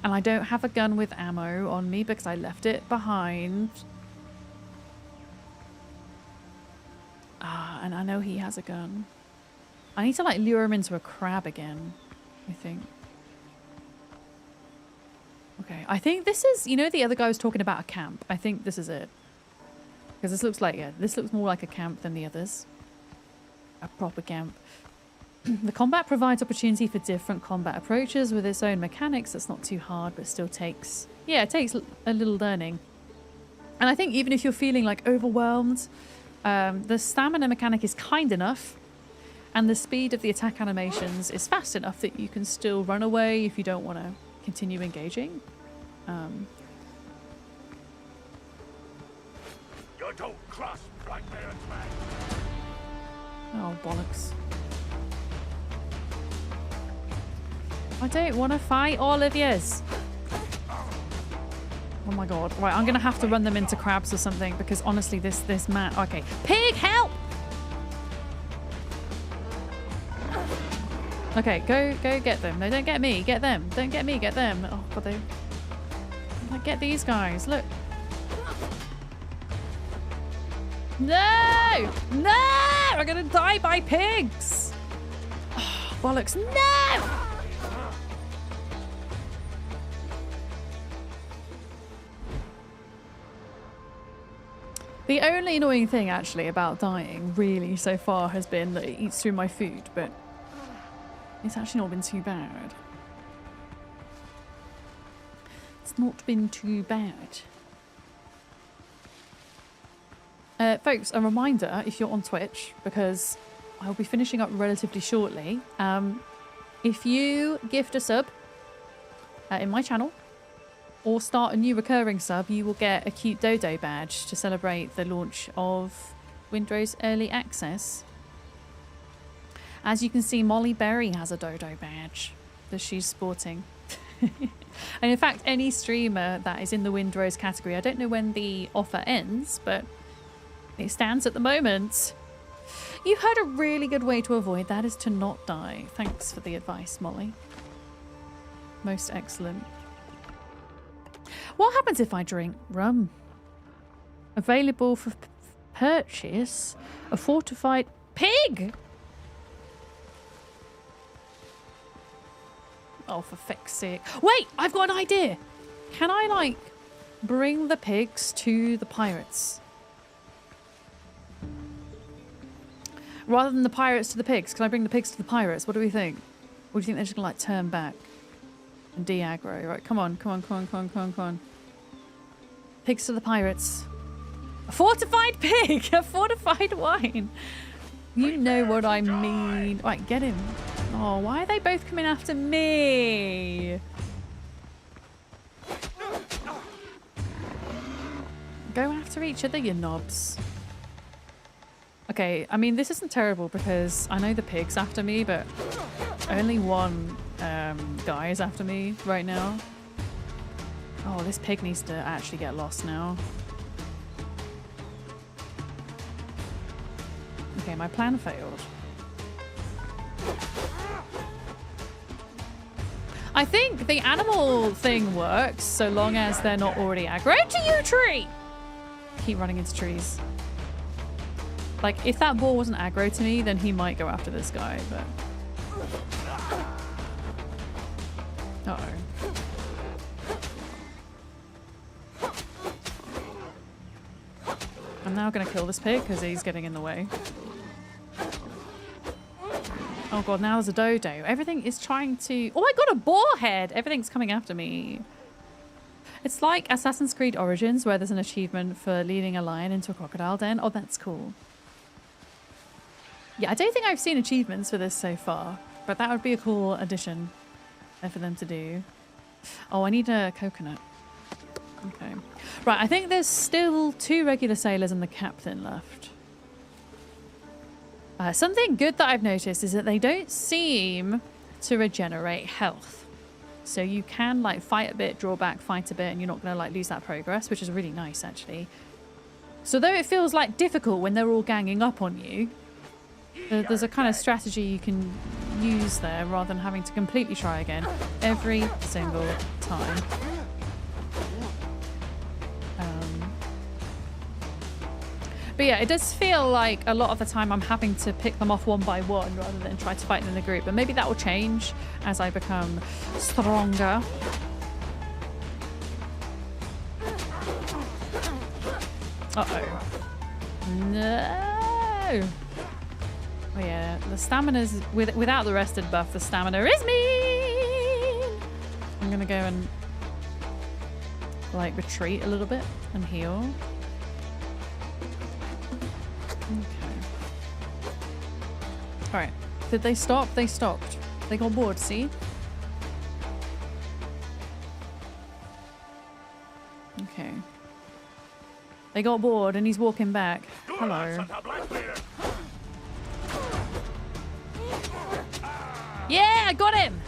And I don't have a gun with ammo on me because I left it behind. Ah, and I know he has a gun. I need to like lure him into a crab again, I think. Okay, I think this is, you know, the other guy was talking about a camp. I think this is it. Because this looks like, yeah, this looks more like a camp than the others. A proper camp. The combat provides opportunity for different combat approaches with its own mechanics. That's not too hard, but still takes, yeah, it takes a little learning. And I think even if you're feeling like overwhelmed, the stamina mechanic is kind enough, and the speed of the attack animations is fast enough that you can still run away if you don't want to continue engaging. You don't cross right there, Oh, bollocks. I don't want to fight all of yous. Oh my god. Right, I'm going to have to run them into crabs or something because honestly, this man... Okay. Pig, help! Okay, go get them. No, don't get me. Get them. Don't get me. Get them. Oh, god, they... Like, get these guys. Look. No! No! I'm going to die by pigs! Oh, bollocks. No! The only annoying thing, actually, about dying, really, so far, has been that it eats through my food, but it's actually not been too bad. It's not been too bad. Folks, a reminder, if you're on Twitch, because I'll be finishing up relatively shortly, if you gift a sub in my channel, or start a new recurring sub, you will get a cute dodo badge to celebrate the launch of Windrose Early Access. As you can see, Molly Berry has a dodo badge that she's sporting. And in fact, any streamer that is in the Windrose category, I don't know when the offer ends, but it stands at the moment. You heard a really good way to avoid that is to not die. Thanks for the advice, Molly. Most excellent. What happens if I drink rum? Available for purchase, a fortified pig. Oh, for feck's sake. Wait, I've got an idea. Can I, like, bring the pigs to the pirates? Rather than the pirates to the pigs, can I bring the pigs to the pirates? What do we think? Or do you think they're just going to, like, turn back and de-aggro? Right, come on, come on, come on, come on, come on, come on. Pigs to the pirates. A fortified pig! A fortified wine! You know what I mean. Right, get him. Oh, why are they both coming after me? Go after each other, you knobs. Okay, I mean, this isn't terrible because I know the pig's after me, but only one guy is after me right now. Oh, this pig needs to actually get lost now. Okay, my plan failed. I think the animal thing works so long as they're not already aggro to you, tree! Keep running into trees. Like, if that boar wasn't aggro to me, then he might go after this guy, but... Uh-oh. I'm now going to kill this pig because he's getting in the way. Oh god, now there's a dodo. Everything is trying to... Oh, I got a boar head! Everything's coming after me. It's like Assassin's Creed Origins where there's an achievement for leading a lion into a crocodile den. Oh, that's cool. Yeah, I don't think I've seen achievements for this so far, but that would be a cool addition for them to do. Oh, I need a coconut. Okay. Right, I think there's still 2 regular sailors and the captain left. Something good that I've noticed is that they don't seem to regenerate health. So you can, like, fight a bit, draw back, fight a bit, and you're not going to, like, lose that progress, which is really nice, actually. So though it feels, like, difficult when they're all ganging up on you, there's a kind of strategy you can use there rather than having to completely try again every single time. But yeah, it does feel like a lot of the time I'm having to pick them off one by one rather than try to fight them in a group. But maybe that will change as I become stronger. Uh-oh. No! Oh yeah, the stamina's... Without the rested buff, the stamina is mean! I'm gonna go and... like, retreat a little bit and heal. Okay. Alright. Did they stop? They stopped. They got bored, see? Okay. They got bored and he's walking back. Hello. Yeah, I got him!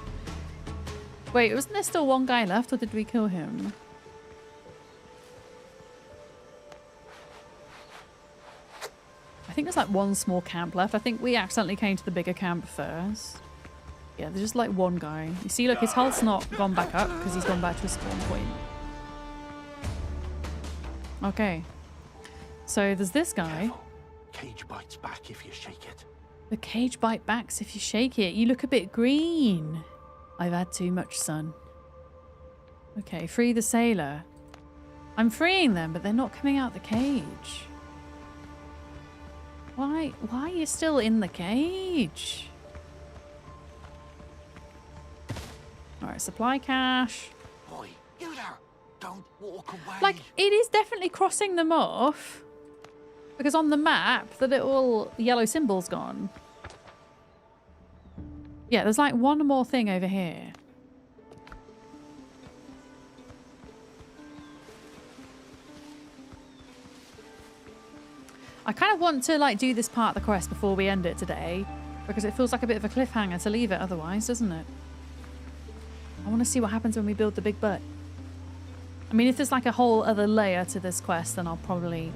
Wait, wasn't there still one guy left or did we kill him? I think there's like one small camp left. I think we accidentally came to the bigger camp first. Yeah, there's just like one guy. You see, look, his health's not gone back up because he's gone back to his spawn point. Okay. So there's this guy. Cage bites back if you shake it. The cage bite backs if you shake it. You look a bit green. I've had too much sun. Okay, free the sailor. I'm freeing them, but they're not coming out the cage. Why are you still in the cage? Alright, supply cache. Boy, you there. Don't walk away. Like, it is definitely crossing them off. Because on the map, the little yellow symbol's gone. Yeah, there's like one more thing over here. I kind of want to like do this part of the quest before we end it today. Because it feels like a bit of a cliffhanger to leave it otherwise, doesn't it? I want to see what happens when we build the big butt. I mean, if there's like a whole other layer to this quest, then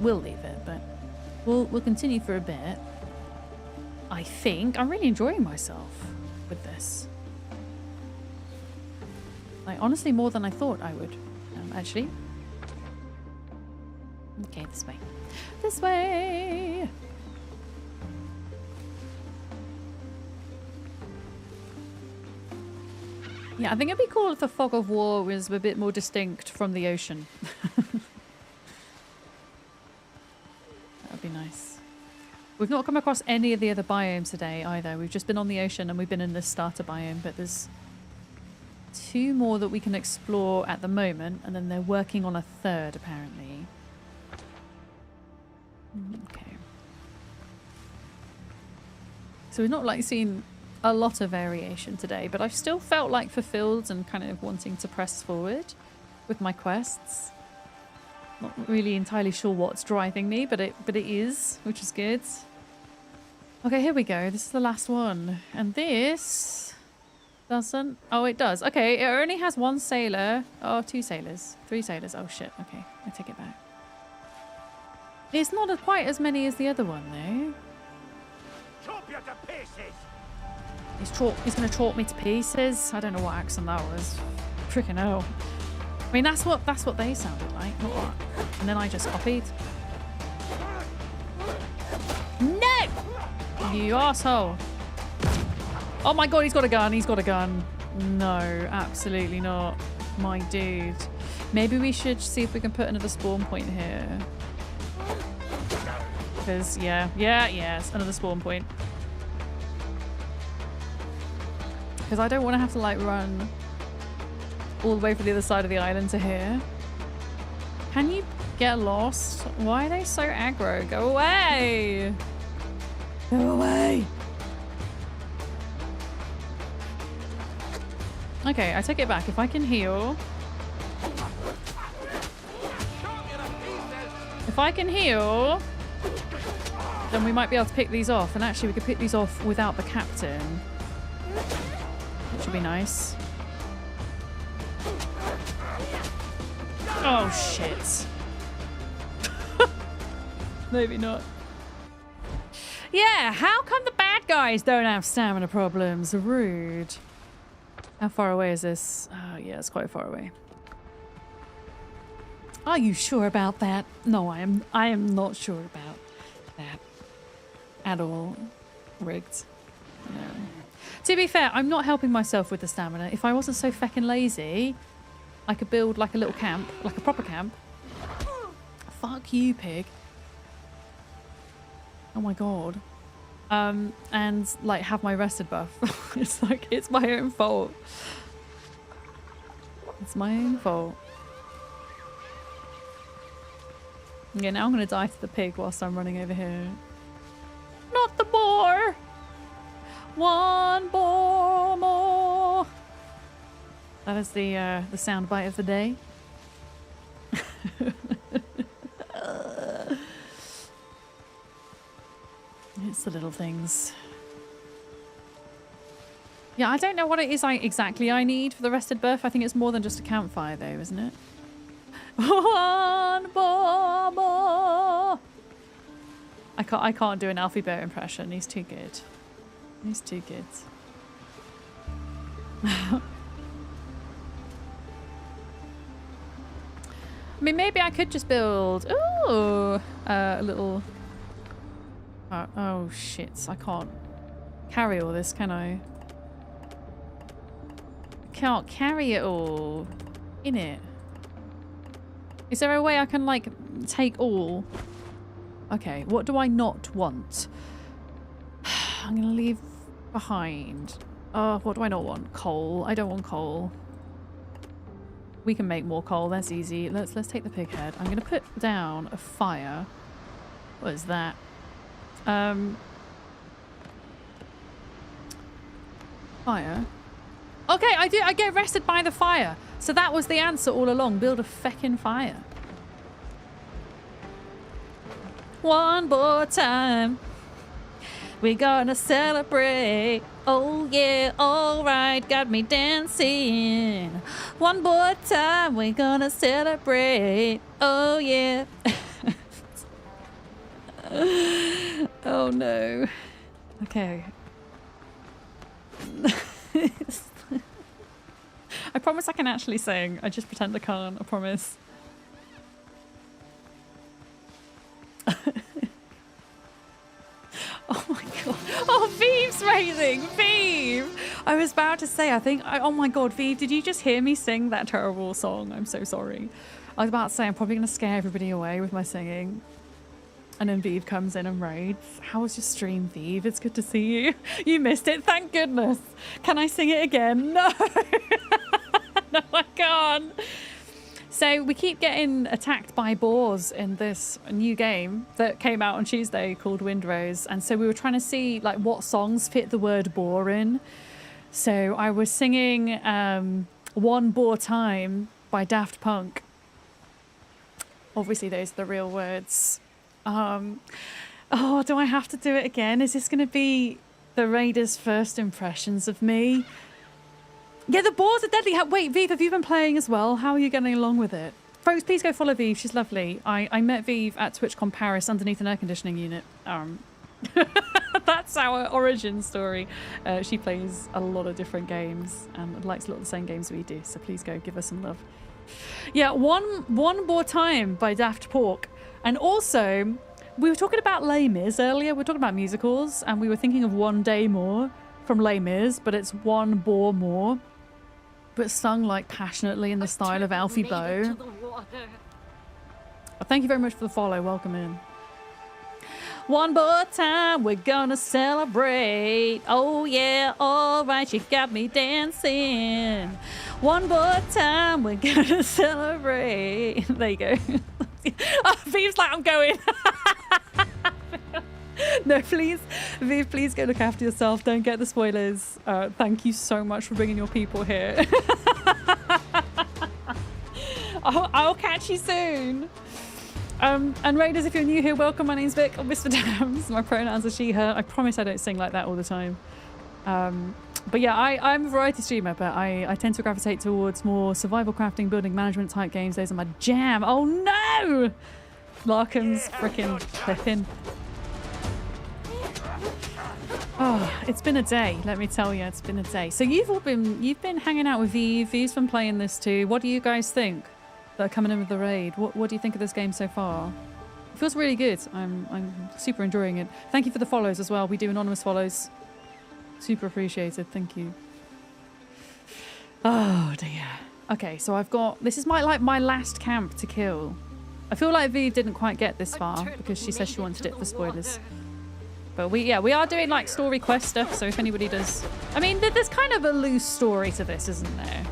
we'll leave it, but we'll continue for a bit. I think I'm really enjoying myself with this. Like, honestly, more than I thought I would, actually. Okay, this way. This way! Yeah, I think it'd be cool if the fog of war was a bit more distinct from the ocean. That would be nice. We've not come across any of the other biomes today either. We've just been on the ocean and we've been in this starter biome, but there's 2 more that we can explore at the moment, and then they're working on a 3rd apparently. Okay. So we've not like seen a lot of variation today, but I've still felt like fulfilled and kind of wanting to press forward with my quests. Not really entirely sure what's driving me, but it is, which is good. Okay, here we go. This is the last one. And this doesn't... Oh, it does. Okay, it only has 1 sailor. Oh, 2 sailors. 3 sailors. Oh, shit. Okay, I take it back. It's not quite as many as the other one, though. Chop you to pieces. He's gonna chop me to pieces. I don't know what accent that was. Freaking hell. I mean, that's what they sounded like, not what. And then I just copied. No! You asshole. Oh my god, he's got a gun. He's got a gun. No, absolutely not. My dude. Maybe we should see if we can put another spawn point here. Because, yes, another spawn point. Because I don't want to have to, like, run all the way from the other side of the island to here. Can you get lost? Why are they so aggro? Go away! Go away! Okay, I take it back. If I can heal... If I can heal... then we might be able to pick these off. And actually, we could pick these off without the captain. Which would be nice. Oh, shit. Maybe not. Yeah, how come the bad guys don't have stamina problems? Rude. How far away is this? Oh, yeah, it's quite far away. Are you sure about that? No, I am not sure about that. At all. Rigged. No. To be fair, I'm not helping myself with the stamina. If I wasn't so feckin' lazy, I could build like a little camp, like a proper camp. fuck you, pig. Oh my god. And like have my rested buff. It's like, it's my own fault. It's my own fault. Yeah, now I'm gonna die to the pig whilst I'm running over here. Not the boar! One boar more! That is the sound bite of the day. It's the little things. Yeah, I don't know what it is exactly I need for the rested buff. I think it's more than just a campfire though, isn't it? One more. I can't do an Alfie Bear impression. He's too good. He's too good. I mean, maybe I could just build a little. Oh shit! I can't carry all this, can I? Can't carry it all. In it. Is there a way I can like take all? Okay, what do I not want? I'm gonna leave behind. What do I not want? Coal. I don't want coal. We can make more coal. That's easy. Let's take the pig head. I'm gonna put down a fire. What is that? Fire. Okay, I get rested by the fire. So that was the answer all along. Build a feckin' fire. One more time. We're gonna celebrate. Oh yeah, alright, got me dancing. One more time, we're gonna celebrate. Oh yeah. Oh no. Okay. I promise I can actually sing. I just pretend I can't. I promise. Oh my god. Oh, Vive's raising! Vive! I was about to say, oh my god, Vive, did you just hear me sing that terrible song? I'm so sorry. I was about to say, I'm probably going to scare everybody away with my singing. And then Vive comes in and raids. How was your stream, Vive? It's good to see you. You missed it, thank goodness. Can I sing it again? No! No, I can't. So we keep getting attacked by boars in this new game that came out on Tuesday called Windrose. And so we were trying to see like what songs fit the word boar in. So I was singing One Boar Time by Daft Punk. Obviously those are the real words. Oh, do I have to do it again? Is this going to be the Raiders' first impressions of me? Yeah, the boars are deadly. Wait, Vive, have you been playing as well? How are you getting along with it? Folks, please go follow Vive. She's lovely. I met Vive at TwitchCon Paris underneath an air conditioning unit. That's our origin story. She plays a lot of different games and likes a lot of the same games we do. So please go give her some love. Yeah, one more time by Daft Pork. And also, we were talking about Les Mis earlier. We were talking about musicals, and we were thinking of One Day More from Les Mis, but it's One Boar More, but sung like passionately in the style of Alfie Boe. Thank you very much for the follow. Welcome in. One more time, we're gonna celebrate. Oh yeah, all right, you got me dancing. One more time, we're gonna celebrate. There you go. Oh, Vive's like, I'm going. No, please, Vive, please go look after yourself. Don't get the spoilers. Thank you so much for bringing your people here. I'll catch you soon. And Raiders, if you're new here, welcome. My name's Vic, or Mr. Dams. My pronouns are she, her. I promise I don't sing like that all the time. But yeah, I'm a variety streamer, but I tend to gravitate towards more survival crafting, building management type games. Those are my jam. Oh no! Larkham's freaking clipping. Oh, it's been a day, let me tell you, it's been a day. So you've been hanging out with Vive. Vive's been playing this too. What do you guys think that are coming in with the raid? What do you think of this game so far? It feels really good. I'm super enjoying it. Thank you for the follows as well. We do anonymous follows. Super appreciated. Thank you. Oh dear. Okay, so I've got, this is my last camp to kill. I feel like V didn't quite get this far because she said she wanted it for spoilers. But we are doing like story quest stuff, so if anybody does... I mean, there's kind of a loose story to this, isn't there?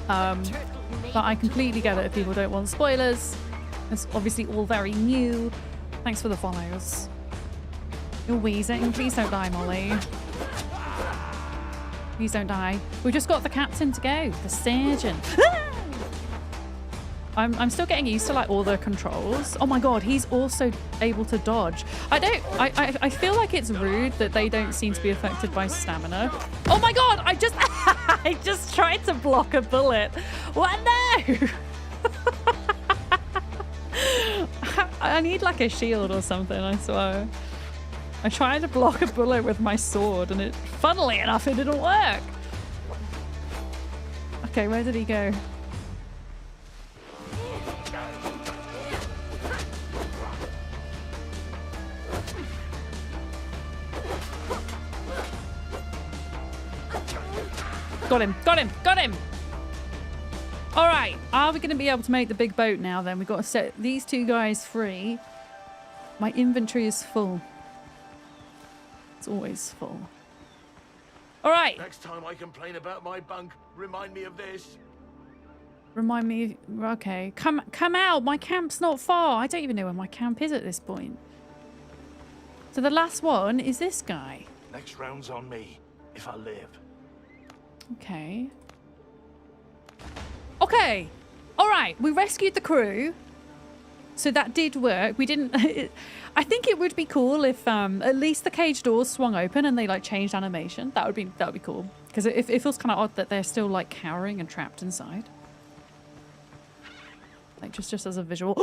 But I completely get it if people don't want spoilers. It's obviously all very new. Thanks for the follows. You're wheezing. Please don't die, Molly. Please don't die. We just got the captain to go. The surgeon. I'm still getting used to like all the controls. Oh my god, he's also able to dodge. I feel like it's rude that they don't seem to be affected by stamina. Oh my god, I just tried to block a bullet. What? No! I need like a shield or something, I swear. I tried to block a bullet with my sword and it, funnily enough, it didn't work. Okay, where did he go? Got him, got him, got him! All right, are we going to be able to make the big boat now then? We've got to set these two guys free. My inventory is full. It's always full. All right. Next time I complain about my bunk, remind me of this. Remind me, okay. Come out, my camp's not far. I don't even know where my camp is at this point. So the last one is this guy. Next round's on me, if I live. Okay. Okay. All right. We rescued the crew. So that did work. We didn't... I think it would be cool if at least the cage doors swung open and they like changed animation. That would be cool. Because it feels kind of odd that they're still like cowering and trapped inside. Like just as a visual.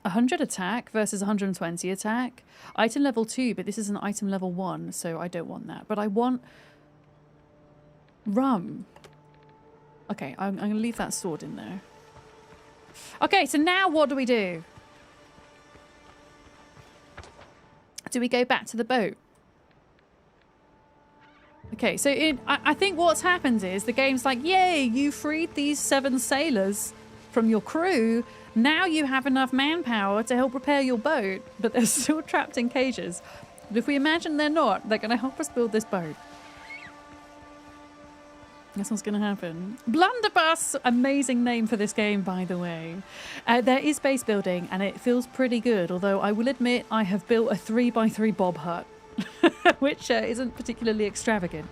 100 attack versus 120 attack. Item level 2, but this is an item level 1, so I don't want that. But I want rum. Okay, I'm going to leave that sword in there. Okay, so now what do we do? Do we go back to the boat? Okay, so I think what's happened is the game's like, yay, you freed these 7 sailors from your crew. Now you have enough manpower to help repair your boat, but they're still trapped in cages. But if we imagine they're not, they're going to help us build this boat. That's what's going to happen. Blunderbuss! Amazing name for this game, by the way. There is base building, and it feels pretty good, although I will admit I have built a 3x3 bob hut, which isn't particularly extravagant.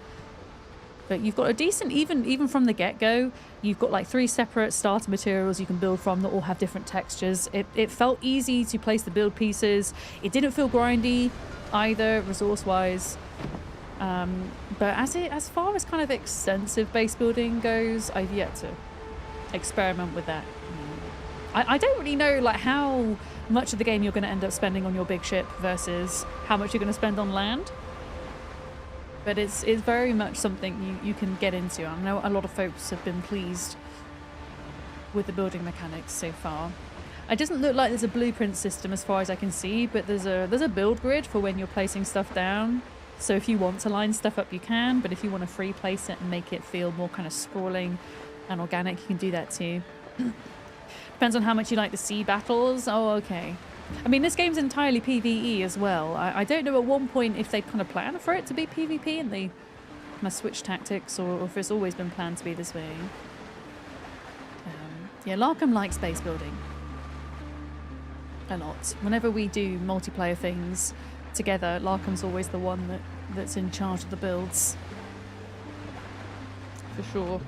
But you've got a decent, even from the get-go, you've got like 3 separate starter materials you can build from that all have different textures. It felt easy to place the build pieces. It didn't feel grindy either, resource-wise. But as far as kind of extensive base building goes, I've yet to experiment with that. I don't really know like how much of the game you're going to end up spending on your big ship versus how much you're going to spend on land. But it's very much something you can get into. I know a lot of folks have been pleased with the building mechanics so far. It doesn't look like there's a blueprint system as far as I can see, but there's a build grid for when you're placing stuff down. So if you want to line stuff up, you can, but if you want to free place it and make it feel more kind of sprawling and organic, you can do that too. Depends on how much you like the sea battles. Oh, okay. I mean, this game's entirely PvE as well. I don't know at one point if they kind of plan for it to be PvP and they kind of switch tactics, or if it's always been planned to be this way. Yeah, Larkham likes base building a lot. Whenever we do multiplayer things together, Larkham's always the one that's in charge of the builds. For sure.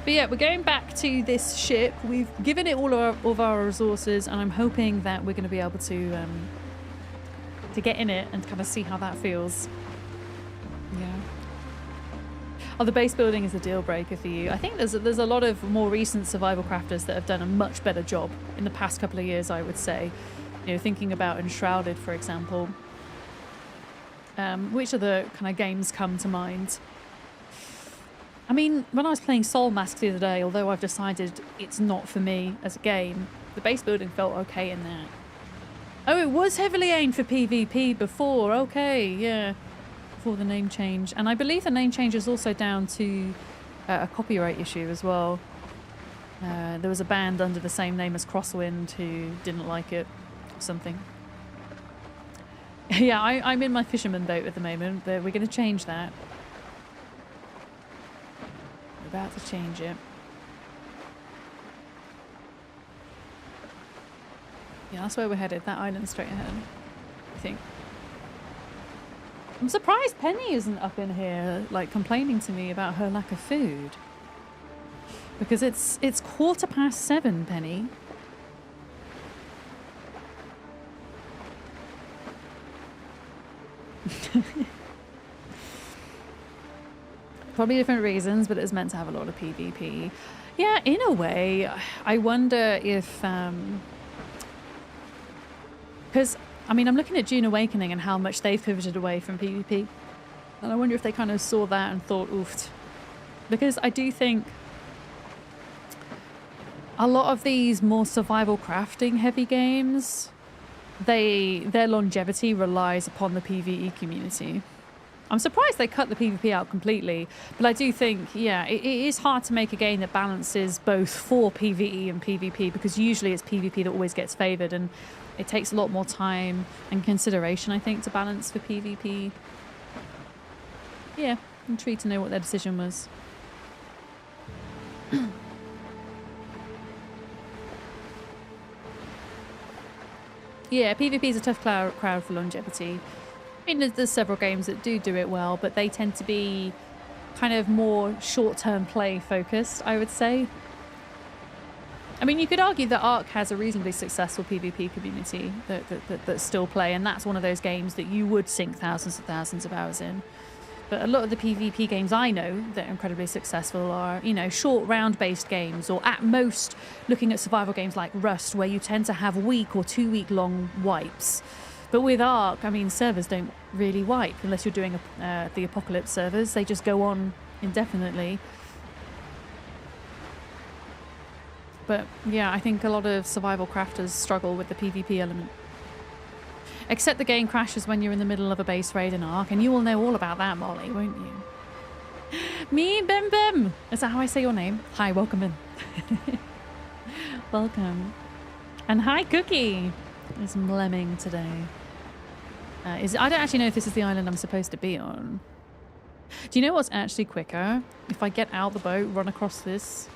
But yeah, we're going back to this ship. We've given it all of our resources, and I'm hoping that we're going to be able to get in it and kind of see how that feels. Yeah. Oh, the base building is a deal breaker for you. I think there's a lot of more recent survival crafters that have done a much better job in the past couple of years, I would say. You know, thinking about Enshrouded, for example. Which other kind of games come to mind? I mean, when I was playing Soul Mask the other day, although I've decided it's not for me as a game, the base building felt okay in that. Oh, it was heavily aimed for PvP before. Okay, yeah. Before the name change. And I believe the name change is also down to a copyright issue as well. There was a band under the same name as Crosswind who didn't like it or something. Yeah, I'm in my fisherman boat at the moment, but we're going to change that. We're about to change it. Yeah, that's where we're headed. That island straight ahead, I think. I'm surprised Penny isn't up in here, like, complaining to me about her lack of food. Because it's 7:15, Penny. Probably different reasons, but it's meant to have a lot of PvP. Yeah, in a way, I wonder if... Because, I mean, I'm looking at Dune Awakening and how much they've pivoted away from PvP. And I wonder if they kind of saw that and thought, oofed. Because I do think a lot of these more survival crafting heavy games, their longevity relies upon the PvE community. I'm surprised they cut the PvP out completely, but I do think, yeah, it is hard to make a game that balances both for PvE and PvP, because usually it's PvP that always gets favoured, and it takes a lot more time and consideration, I think, to balance for PvP. Yeah, I'm intrigued to know what their decision was. Yeah, PvP is a tough crowd for longevity. I mean, there's several games that do it well, but they tend to be kind of more short-term play focused, I would say. I mean, you could argue that Ark has a reasonably successful PvP community that still play, and that's one of those games that you would sink thousands and thousands of hours in. But a lot of the PvP games I know that are incredibly successful are, you know, short round-based games, or at most looking at survival games like Rust, where you tend to have week or 2 week long wipes. But with Ark, I mean, servers don't really wipe unless you're doing the Apocalypse servers. They just go on indefinitely. But yeah, I think a lot of survival crafters struggle with the PvP element. Except the game crashes when you're in the middle of a base raid in Ark, and you will know all about that, Molly, won't you? Me, Bim Bim! Is that how I say your name? Hi, welcome in. Welcome. And hi, Cookie! It's Lemming today. I don't actually know if this is the island I'm supposed to be on. Do you know what's actually quicker? If I get out the boat, run across this,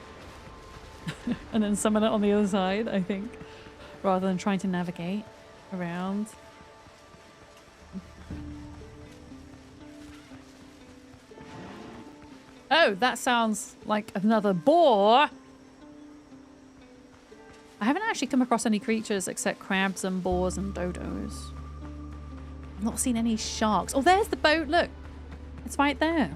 and then summon it on the other side, I think, rather than trying to navigate around. Oh, that sounds like another boar. I haven't actually come across any creatures except crabs and boars and dodos. I've not seen any sharks. Oh, there's the boat. Look, it's right there.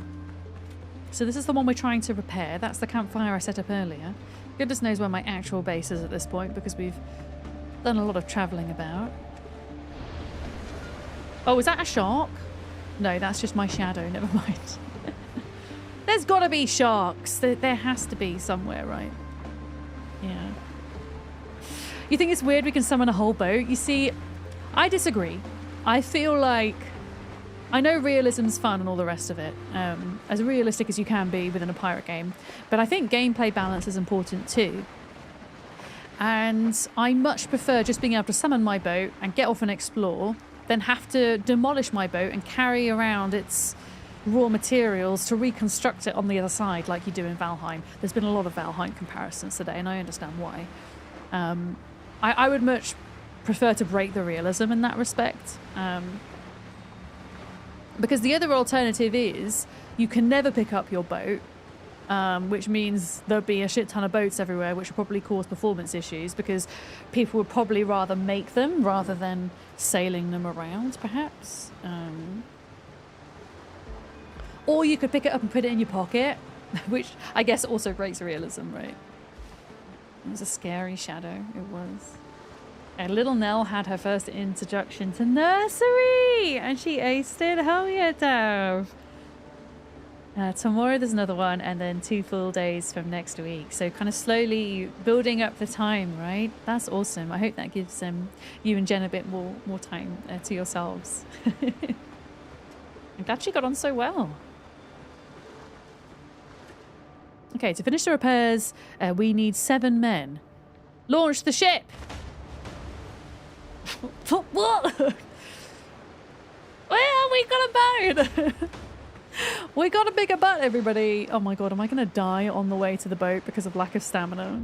So this is the one we're trying to repair. That's the campfire I set up earlier. Goodness knows where my actual base is at this point, because we've done a lot of travelling about. Oh, is that a shark? No, that's just my shadow. Never mind. There's got to be sharks. There has to be somewhere, right? Yeah. You think it's weird we can summon a whole boat? You see, I disagree. I feel like... I know realism's fun and all the rest of it, as realistic as you can be within a pirate game, but I think gameplay balance is important too. And I much prefer just being able to summon my boat and get off and explore than have to demolish my boat and carry around its raw materials to reconstruct it on the other side like you do in Valheim. There's been a lot of Valheim comparisons today, and I understand why. I would much prefer to break the realism in that respect. Because the other alternative is you can never pick up your boat, which means there'll be a shit ton of boats everywhere, which will probably cause performance issues because people would probably rather make them rather than sailing them around, perhaps. Or you could pick it up and put it in your pocket, which I guess also breaks realism, right? It was a scary shadow, it was. And little Nell had her first introduction to nursery, and she aced it. Hell yeah, Dav. Tomorrow there's another one, and then 2 full days from next week. So kind of slowly building up the time, right? That's awesome. I hope that gives you and Jen a bit more time to yourselves. I'm glad she got on so well. Okay, to finish the repairs, we need 7 men. Launch the ship! What? Well, we got a boat! We got a bigger boat, everybody! Oh my god, am I gonna die on the way to the boat because of lack of stamina?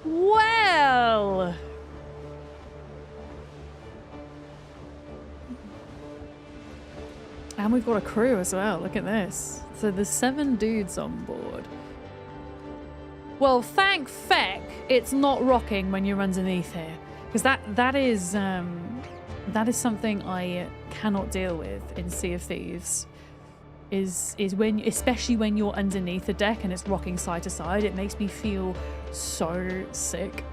Well... And we've got a crew as well, look at this. So there's 7 dudes on board. Well, thank feck it's not rocking when you're underneath here. Because that is something I cannot deal with in Sea of Thieves. Is when, especially when you're underneath the deck and it's rocking side to side, it makes me feel so sick.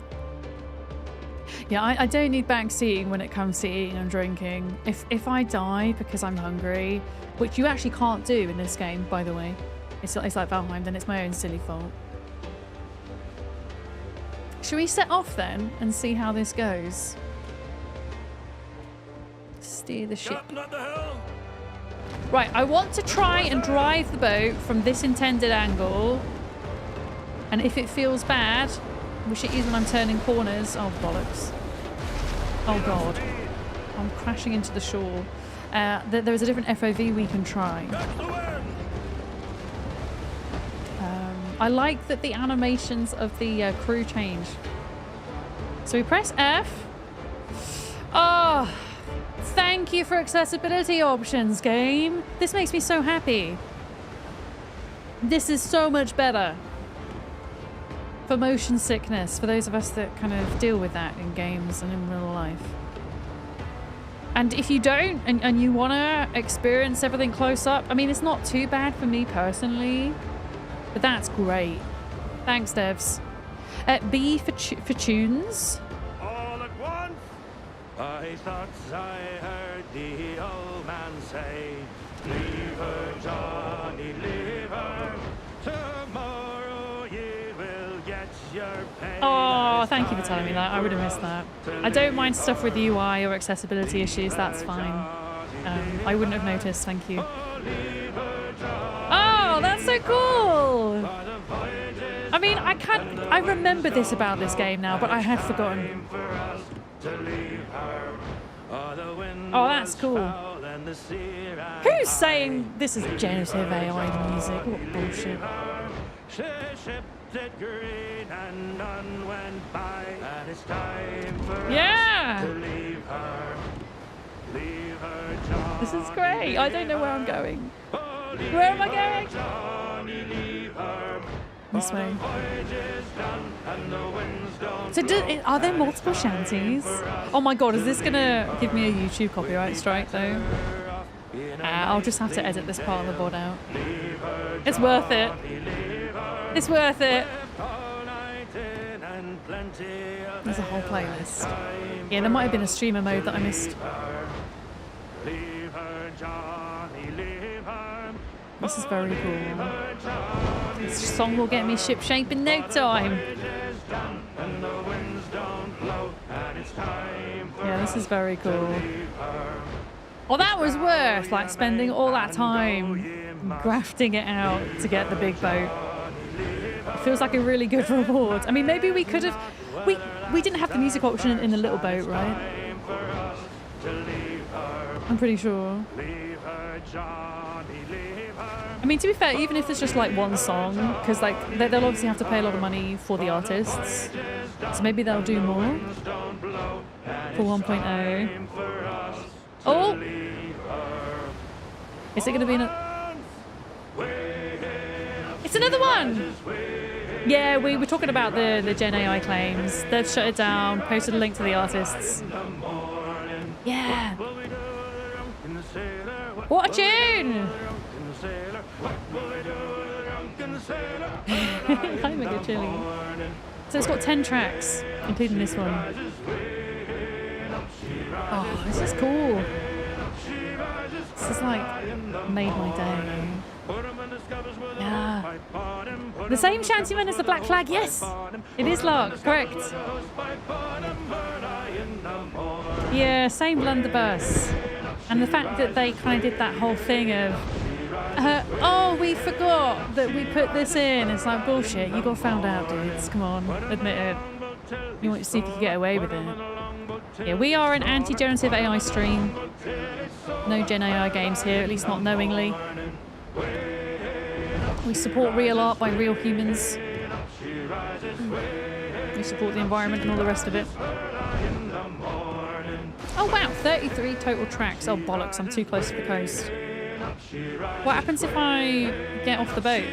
Yeah, I don't need backseating when it comes to eating and drinking. If I die because I'm hungry, which you actually can't do in this game, by the way. It's like Valheim, then it's my own silly fault. Should we set off then and see how this goes? Steer the ship. Right, I want to try and drive the boat from this intended angle. And if it feels bad, which it is when I'm turning corners. Oh, bollocks. Oh, God. I'm crashing into the shore. There is a different FOV we can try. I like that the animations of the crew change. So we press F. Oh, thank you for accessibility options, game. This makes me so happy. This is so much better. For motion sickness, for those of us that kind of deal with that in games and in real life. And if you don't, and you want to experience everything close up, I mean, it's not too bad for me personally, but that's great. Thanks, devs. B for tunes. All at once, I thought I heard the old man say, leave her, Johnny, leave her. Tomorrow you will get your pay. Oh, thank you for telling me that. I would have missed that. I don't mind stuff with UI or accessibility issues. That's fine. I wouldn't have noticed. Thank you. Oh, that's so cool. I mean, I remember this about this game now, but I have forgotten. Oh, that's cool. Who's saying this is generative AI music? What bullshit. Yeah! This is great. I don't know where I'm going. Where am I going? This way. So are there multiple shanties? Oh my god, is this gonna give me a YouTube copyright strike though? I'll just have to edit this part of the VOD out. It's worth it. It's worth it. There's a whole playlist. Yeah, there might have been a streamer mode that I missed. This is very cool. This song will get me ship shape in no time. Yeah, this is very cool. Well, that was worth like spending all that time grafting it out to get the big boat. It feels like a really good reward. I mean, maybe we could have... We didn't have the music option in the little boat, right? I'm pretty sure. I mean, to be fair, even if it's just like one song, because like they'll obviously have to pay a lot of money for the artists, so maybe they'll do more for 1.0. Oh! Is it going to be It's another one! Yeah, we were talking about the Gen AI claims. They've shut it down, posted a link to the artists. Yeah! What a tune! Hi, Mega Chili. So it's got 10 tracks, including this one. Oh, this is cool. This is like made my day. Yeah. The same shantyman as the Black Flag, yes! It is Lark, correct. Yeah, same blunderbuss. And the fact that they kind of did that whole thing of, oh, we forgot that we put this in. It's like, bullshit. You got found out, dudes. Come on, admit it. You want to see if you can get away with it. Yeah, we are an anti-generative AI stream. No Gen AI games here, at least not knowingly. We support real art by real humans. We support the environment and all the rest of it. Oh wow, 33 total tracks. Oh bollocks, I'm too close to the coast. What happens if I get off the boat?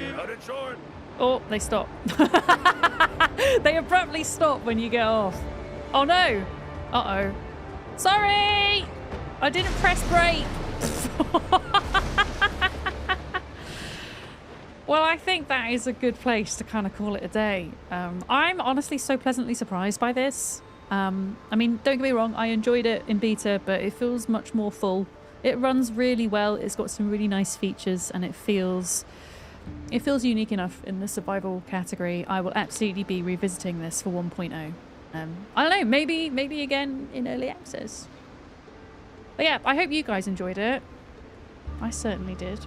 Oh, they stop. They abruptly stop when you get off. Oh no. Uh-oh. Sorry! I didn't press brake. Well, I think that is a good place to kind of call it a day. I'm honestly so pleasantly surprised by this. I mean, don't get me wrong, I enjoyed it in beta, but it feels much more full. It runs really well, it's got some really nice features, and it feels unique enough in the survival category. I will absolutely be revisiting this for 1.0. I don't know, maybe again in early access. But yeah, I hope you guys enjoyed it. I certainly did.